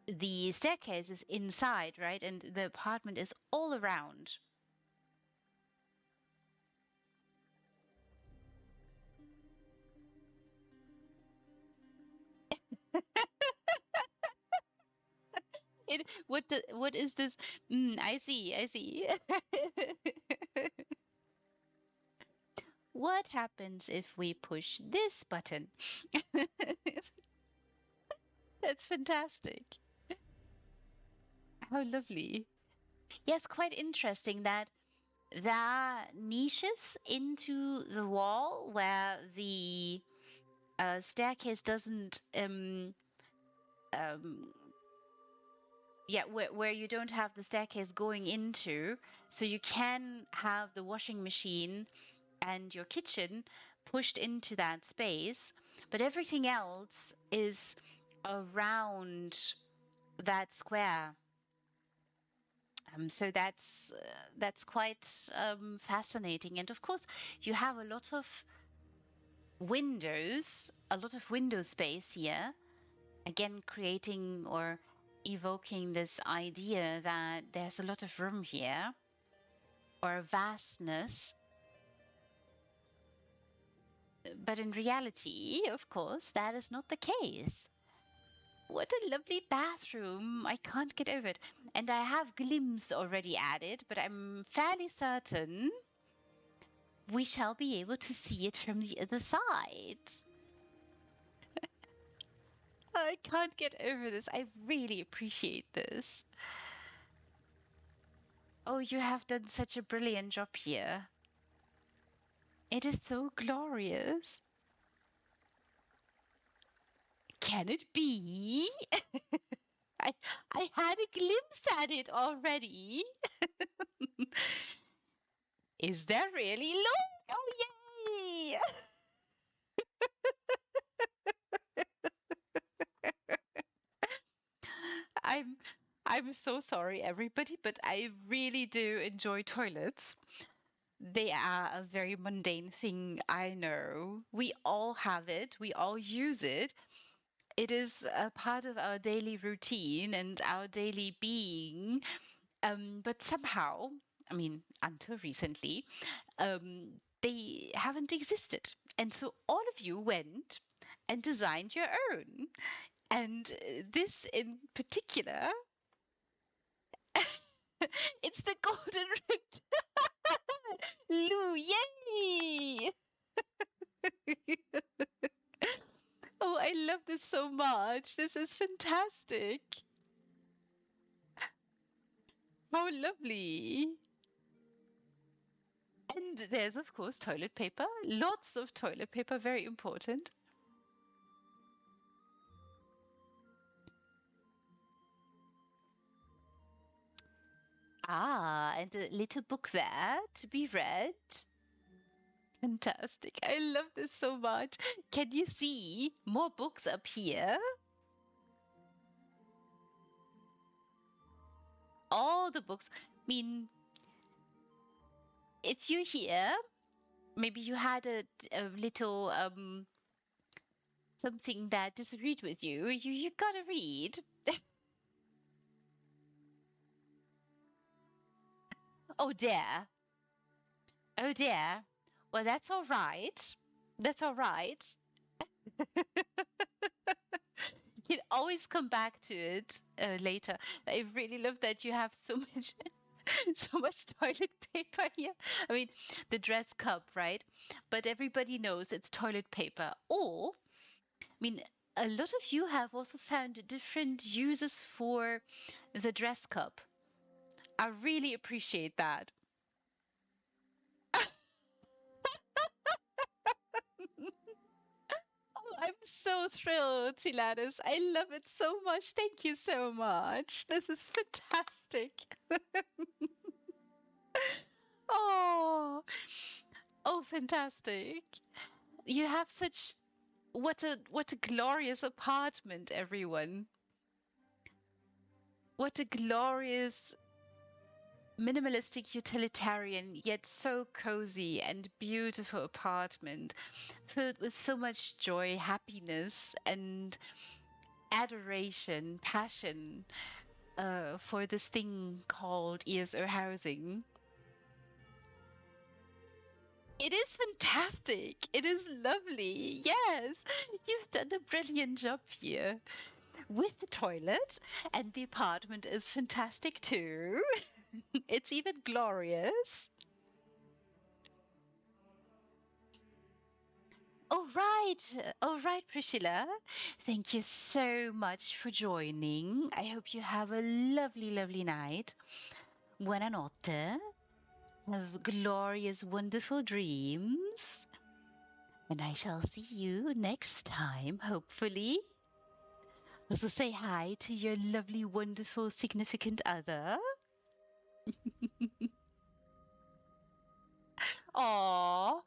the staircase is inside, right? And the apartment is all around. What is this? I see, I see. What happens if we push this button? That's fantastic. How lovely. Yes, quite interesting that there are niches into the wall where the staircase doesn't um yeah, where you don't have the staircase going into, so you can have the washing machine and your kitchen pushed into that space, but everything else is around that square. So that's quite fascinating. And of course, you have a lot of window space here, again creating or evoking this idea that there's a lot of room here or a vastness. But in reality, of course, that is not the case. What a lovely bathroom. I can't get over it. And I have glimpse already added, but I'm fairly certain we shall be able to see it from the other side. I can't get over this. I really appreciate this. Oh, you have done such a brilliant job here. It is so glorious. Can it be? I I had a glimpse at it already. Is there really? Look! Oh yay! I'm I'm so sorry everybody, but I really do enjoy toilets. They are a very mundane thing, I know. We all have it, we all use it. It is a part of our daily routine and our daily being. But somehow, I mean, until recently, they haven't existed. And so all of you went and designed your own. And this in particular, it's the golden ribbed Lou, yay! Oh, I love this so much. This is fantastic. How lovely. And there's, of course, toilet paper. Lots of toilet paper, very important. Ah, and a little book there to be read. Fantastic. I love this so much. Can you see more books up here? All the books. I mean, if you're here, maybe you had a little something that disagreed with you. You gotta read. Oh dear. Oh dear. Well, that's all right. That's all right. You can always come back to it later. I really love that you have so much so much toilet paper here. I mean, the dress cup, right? But everybody knows it's toilet paper. Or, I mean, a lot of you have also found different uses for the dress cup. I really appreciate that. so thrilled, Siladis. I love it so much. Thank you so much. This is fantastic. Oh, oh, fantastic. You have such what a glorious apartment, everyone. What a glorious minimalistic utilitarian yet so cozy and beautiful apartment filled with so much joy, happiness and adoration, passion for this thing called ESO housing. It is fantastic. It is lovely. Yes, you've done a brilliant job here with the toilet, and the apartment is fantastic too. It's even glorious. All right, Priscilla. Thank you so much for joining. I hope you have a lovely, lovely night. Buonanotte. Have glorious, wonderful dreams. And I shall see you next time, hopefully. Also, say hi to your lovely, wonderful, significant other. Aww.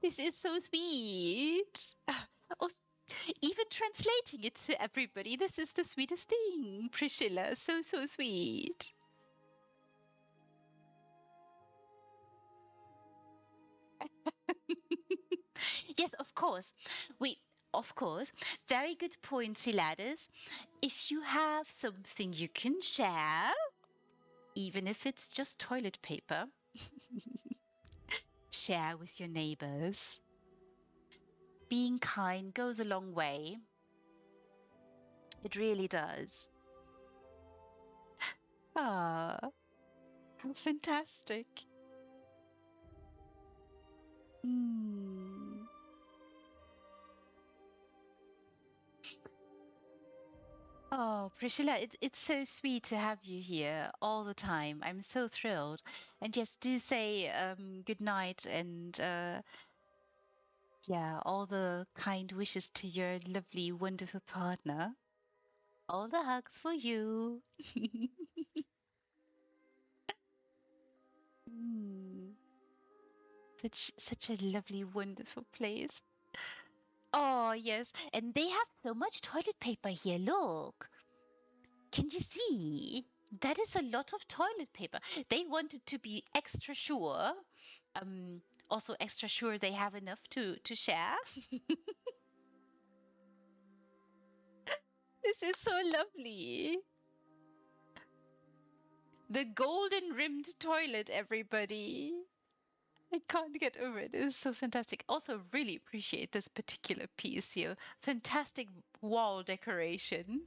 This is so sweet. Oh, even translating it to everybody, this is the sweetest thing, Priscilla. So, so sweet. Yes, of course. Of course. Very good point, Siladis. If you have something you can share, even if it's just toilet paper, share with your neighbors. Being kind goes a long way. It really does. Ah, how fantastic. Hmm. Oh, Priscilla, it's so sweet to have you here all the time. I'm so thrilled. And yes, do say good night and yeah, all the kind wishes to your lovely, wonderful partner. All the hugs for you. Mm, such a lovely, wonderful place. Oh, yes. And they have so much toilet paper here. Look. Can you see? That is a lot of toilet paper. They wanted to be extra sure. Also extra sure they have enough to share. This is so lovely. The golden rimmed toilet, everybody. I can't get over it. It is so fantastic. Also, really appreciate this particular piece here. Fantastic wall decoration.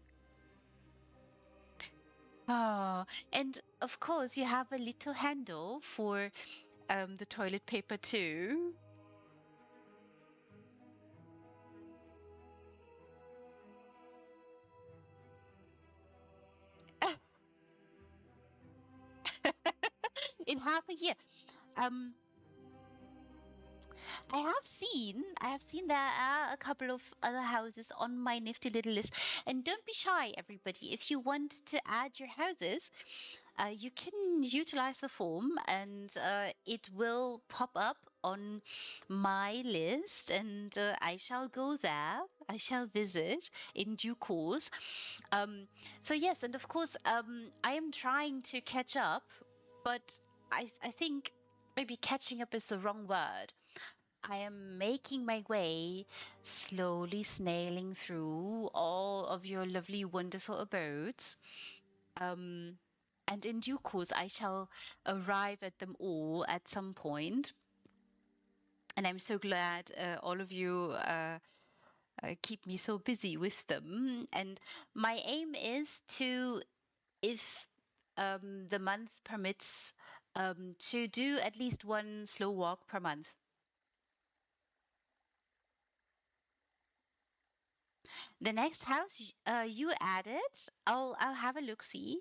Ah, and of course, you have a little handle for the toilet paper too. In half a year. Um, I have seen there are a couple of other houses on my nifty little list. And don't be shy, everybody. If you want to add your houses, you can utilize the form and it will pop up on my list and I shall go there. I shall visit in due course. Um, so yes, and of course, I am trying to catch up, but I think maybe catching up is the wrong word. I am making my way, slowly snailing through all of your lovely, wonderful abodes. Um, and in due course, I shall arrive at them all at some point. And I'm so glad all of you keep me so busy with them. And my aim is to, if the month permits, to do at least one slow walk per month. The next house you added, I'll have a look see.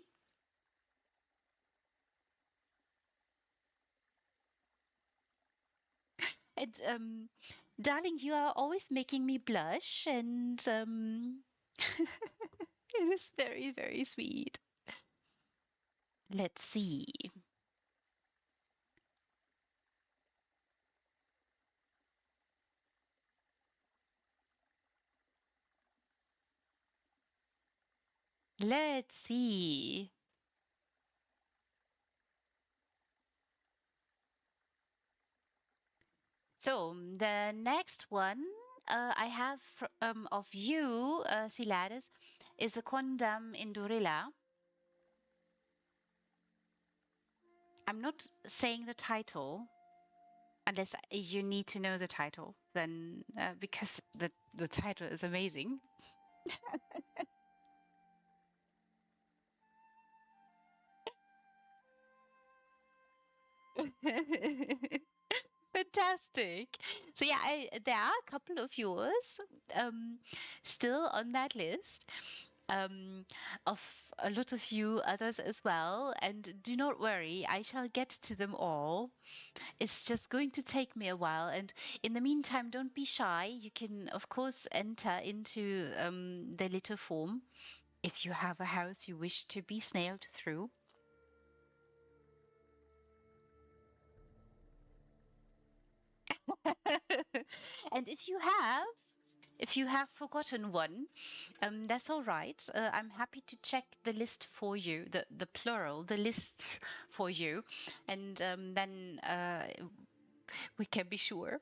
And darling, you are always making me blush, and it is very, very sweet. Let's see. Let's see. So the next one I have of you, Siladis, is the Quondam Indorilla. I'm not saying the title unless you need to know the title, then because the title is amazing. Fantastic. So yeah, there are a couple of yours um, still on that list. Of a lot of you others as well. And do not worry, I shall get to them all. It's just going to take me a while. And in the meantime, don't be shy. You can, of course, enter into the little form if you have a house you wish to be snailed through. And if you have forgotten one, that's all right. I'm happy to check the list for you, the plural, the lists for you, and then we can be sure.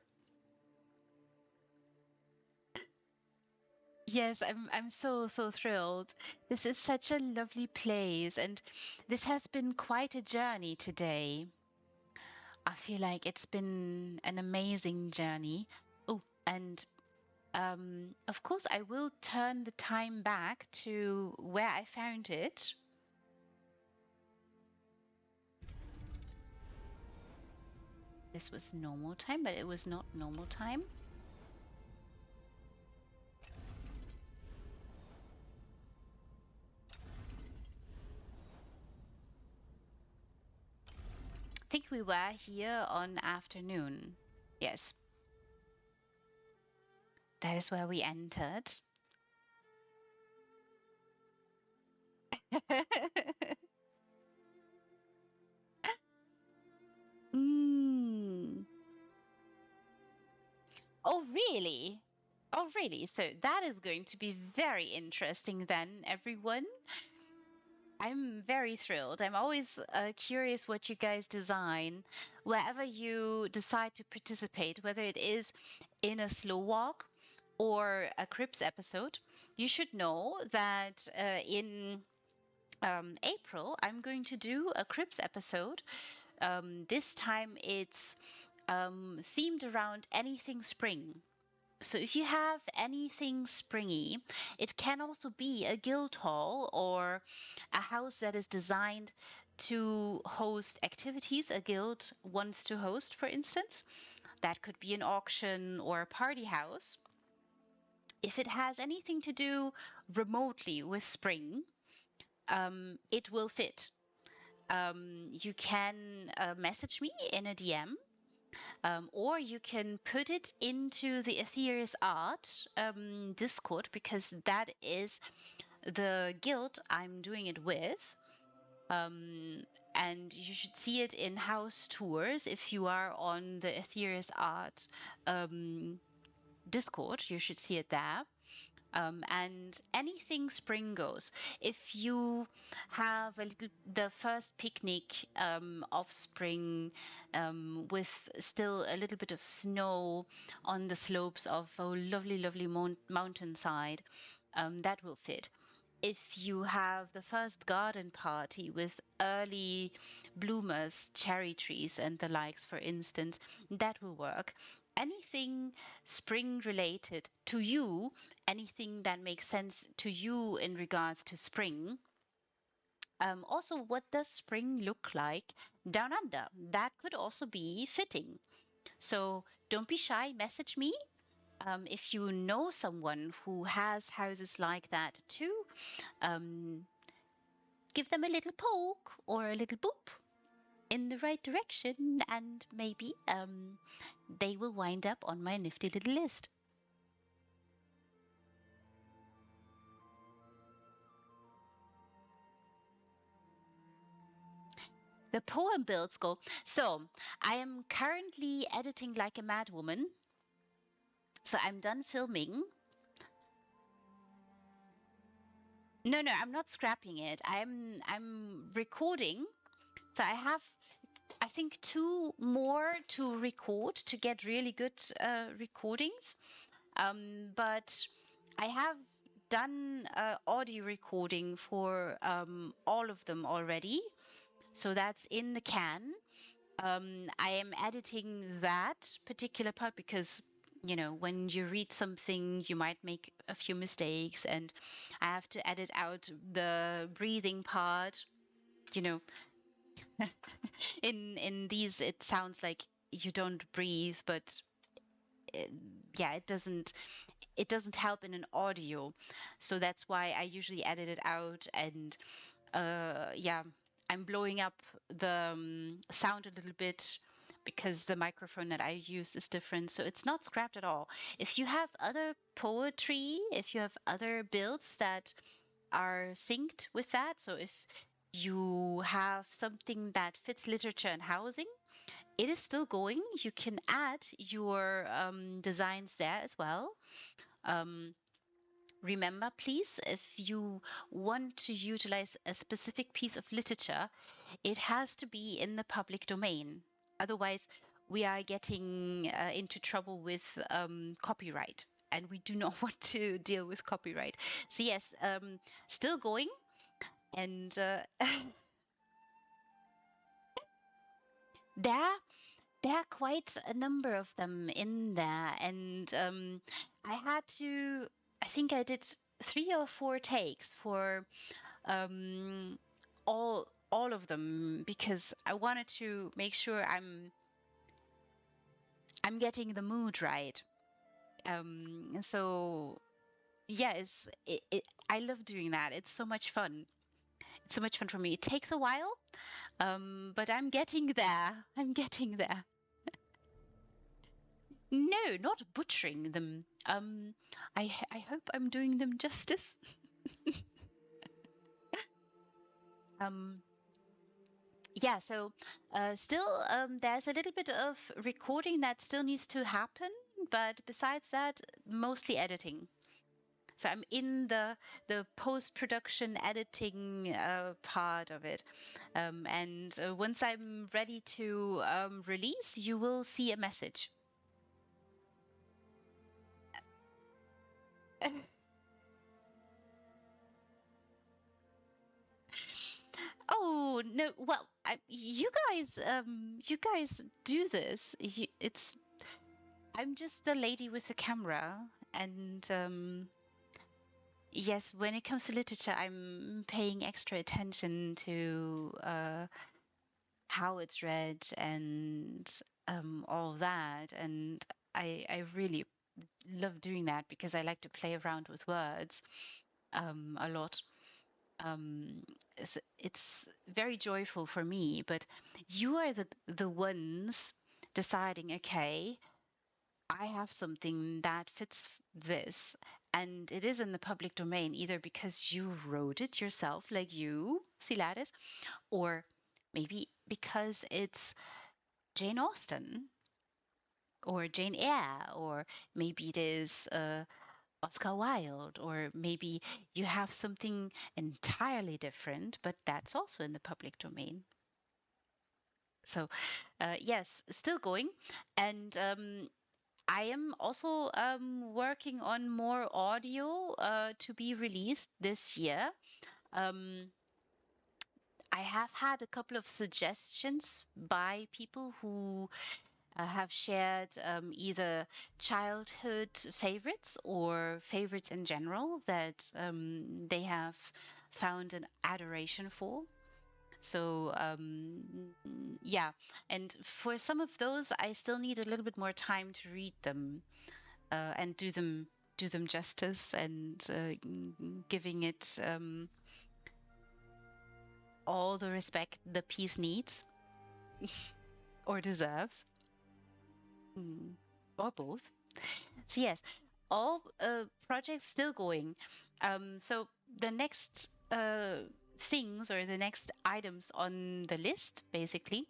Yes, I'm so thrilled. This is such a lovely place, and this has been quite a journey today. I feel like it's been an amazing journey. Oh, and of course, I will turn the time back to where I found it. This was normal time, but it was not normal time. I think we were here on afternoon. Yes, that is where we entered. mm. Oh, really? Oh, really? So that is going to be very interesting then, everyone. I'm very thrilled. I'm always curious what you guys design wherever you decide to participate, whether it is in a slow walk or a Crips episode. You should know that in April, I'm going to do a Crips episode. This time it's themed around anything spring. So if you have anything springy, it can also be a guild hall or a house that is designed to host activities a guild wants to host, for instance. That could be an auction or a party house. If it has anything to do remotely with spring, it will fit. You can message me in a DM, or you can put it into the Ethereus Art Discord because that is the guild I'm doing it with. And you should see it in house tours if you are on the Ethereus Art Discord. You should see it there. And anything spring goes. If you have the first picnic of spring with still a little bit of snow on the slopes of a lovely, lovely mountainside, that will fit. If you have the first garden party with early bloomers, cherry trees, and the likes, for instance, that will work. Anything spring related to you, anything that makes sense to you in regards to spring. Also, what does spring look like down under? That could also be fitting. So don't be shy, message me. If you know someone who has houses like that too, um, give them a little poke or a little boop. in the right direction, and maybe they will wind up on my nifty little list. The poem builds go. So I am currently editing like a madwoman. So I'm done filming. No, no, I'm not scrapping it. I'm recording. So I have, I think, two more to record to get really good recordings. But I have done audio recording for all of them already. So that's in the can. I am editing that particular part because, you know, when you read something, you might make a few mistakes, and I have to edit out the breathing part. You know, in these, it sounds like you don't breathe, but yeah, it doesn't help in an audio, so that's why I usually edit it out. And yeah, I'm blowing up the sound a little bit because the microphone that I use is different. So it's not scrapped at all. If you have other poetry, if you have other builds that are synced with that, so if you have something that fits literature and housing, it is still going. You can add your designs there as well. Um, Remember, please, if you want to utilize a specific piece of literature, it has to be in the public domain. Otherwise, we are getting into trouble with copyright, and we do not want to deal with copyright. So, yes, still going. And there, there are quite a number of them in there. And I had to, I think I did 3 or 4 takes for all of them because I wanted to make sure I'm getting the mood right. So yeah, I love doing that. It's so much fun. It's so much fun for me. It takes a while, but I'm getting there. I'm getting there. No, not butchering them. I hope I'm doing them justice. um, yeah, so still there's a little bit of recording that still needs to happen, but besides that, mostly editing. So I'm in the post-production editing part of it, and once I'm ready to release, you will see a message. Oh no! Well, you guys do this. It's I'm just the lady with the camera, and yes, when it comes to literature, I'm paying extra attention to how it's read and all that. And I really love doing that because I like to play around with words a lot. Um, it's very joyful for me, but you are the ones deciding, okay, I have something that fits this, and it is in the public domain, either because you wrote it yourself, like you, Siladis, or maybe because it's Jane Austen or Jane Eyre, or maybe it is Oscar Wilde, or maybe you have something entirely different, but that's also in the public domain. So, yes, still going. And I am also working on more audio to be released this year. Um, I have had a couple of suggestions by people who have shared either childhood favorites or favorites in general that they have found an adoration for. So yeah, and for some of those, I still need a little bit more time to read them and do them justice and giving it all the respect the piece needs. or deserves, or both. So yes, all projects still going. So the next things or the next items on the list, basically,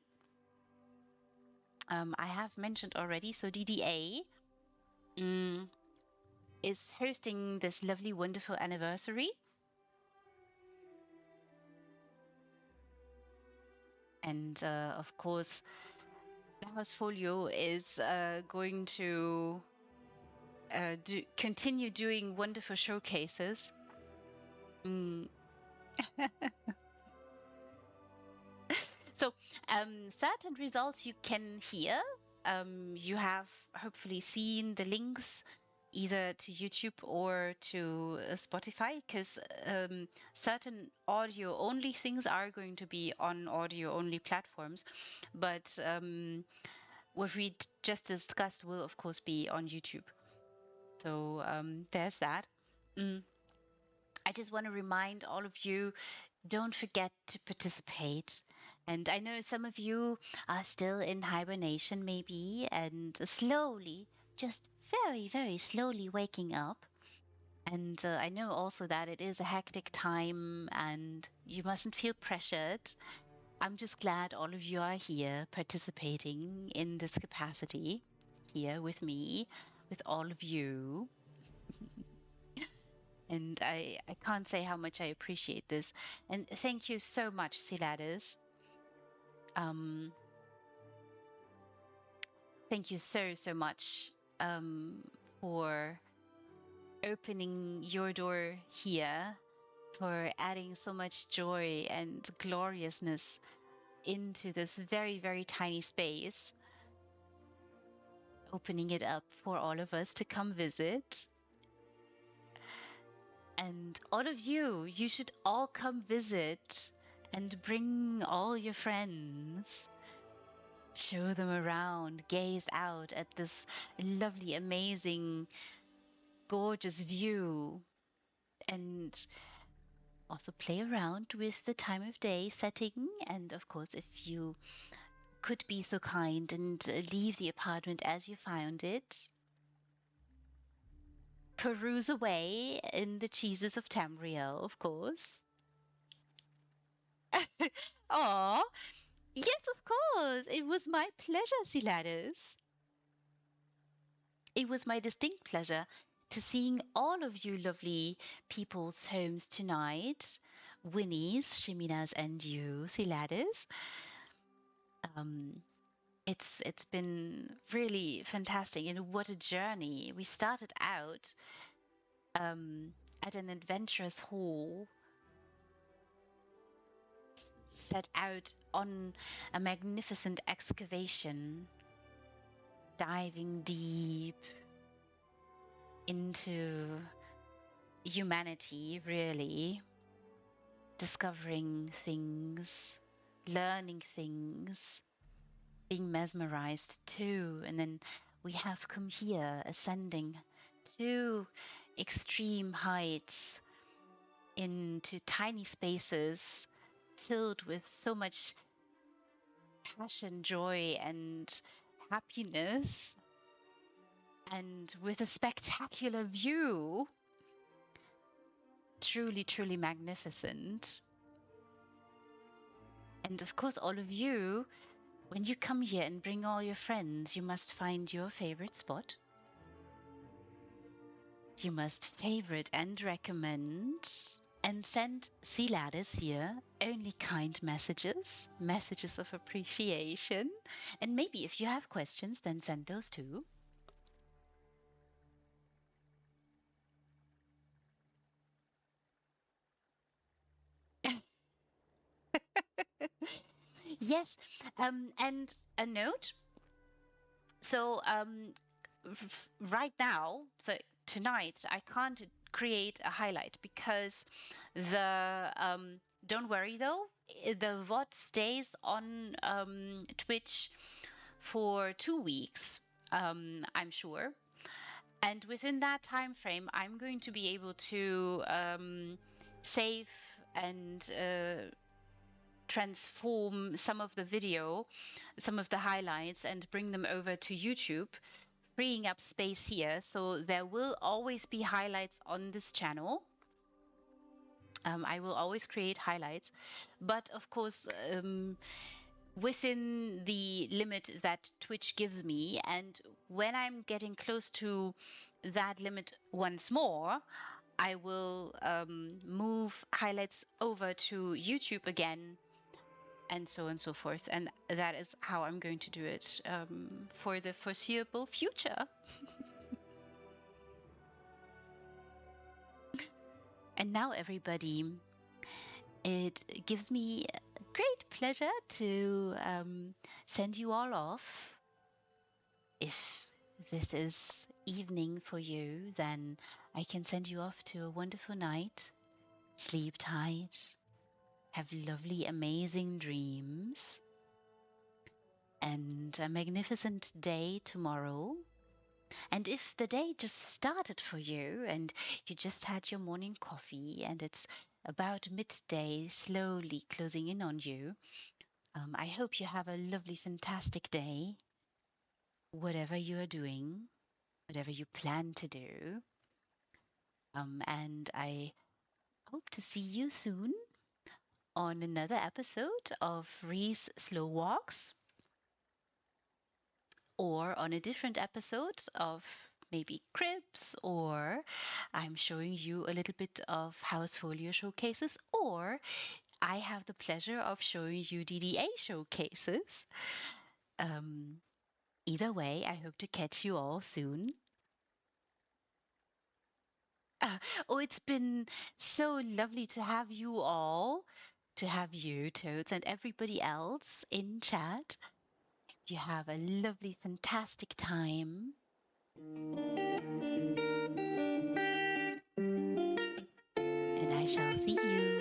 I have mentioned already. So DDA is hosting this lovely, wonderful anniversary. And of course, the Housefolio is going to continue doing wonderful showcases. Mm. So, certain results you can hear. You have hopefully seen the links either to YouTube or to Spotify, because certain audio only things are going to be on audio only platforms. But what we just discussed will, of course, be on YouTube. So there's that. Mm. I just want to remind all of you, don't forget to participate. And I know some of you are still in hibernation, maybe, and slowly, just very, very slowly waking up. And I know also that it is a hectic time and you mustn't feel pressured. I'm just glad all of you are here participating in this capacity here with me, with all of you. And I can't say how much I appreciate this. And thank you so much, Siladis. Um, thank you so, so much for opening your door here, for adding so much joy and gloriousness into this very, very tiny space, opening it up for all of us to come visit. And all of you, you should all come visit and bring all your friends. Show them around, gaze out at this lovely, amazing, gorgeous view, and also play around with the time of day setting. And of course, if you could be so kind and leave the apartment as you found it, peruse away in the cheeses of Tamriel, of course. Aw, yes, of course. It was my pleasure, Siladis. It was my distinct pleasure to seeing all of you lovely people's homes tonight. Winnie's, Shimina's, and you, Siladis. It's been really fantastic, and what a journey. We started out at an adventurous hall, set out on a magnificent excavation, diving deep into humanity, really, discovering things, learning things, being mesmerized too. And then we have come here, ascending to extreme heights into tiny spaces filled with so much passion, joy, and happiness, and with a spectacular view. Truly, truly magnificent. And of course, all of you, when you come here and bring all your friends, you must find your favorite spot. You must favorite and recommend and send Siladis here only kind messages, messages of appreciation. And maybe if you have questions, then send those too. Yes, and a note. So right now, so tonight, I can't create a highlight because the don't worry though, the VOD stays on Twitch for 2 weeks, I'm sure. And within that time frame, I'm going to be able to save and transform some of the video, some of the highlights, and bring them over to YouTube, freeing up space here. So there will always be highlights on this channel. I will always create highlights, but of course, within the limit that Twitch gives me. And when I'm getting close to that limit once more, I will move highlights over to YouTube again, and so on and so forth. And that is how I'm going to do it for the foreseeable future. And now, everybody, it gives me great pleasure to send you all off. If this is evening for you, then I can send you off to a wonderful night. Sleep tight, have lovely, amazing dreams, and a magnificent day tomorrow. And if the day just started for you and you just had your morning coffee and it's about midday, slowly closing in on you, I hope you have a lovely, fantastic day, whatever you are doing, whatever you plan to do. And I hope to see you soon on another episode of Ree's Slow Walks, or on a different episode of maybe cribs, or I'm showing you a little bit of house folio showcases, or I have the pleasure of showing you DDA showcases. Either way, I hope to catch you all soon. Oh, it's been so lovely to have you all, to have you, Toads, and everybody else in chat. You have a lovely, fantastic time. And I shall see you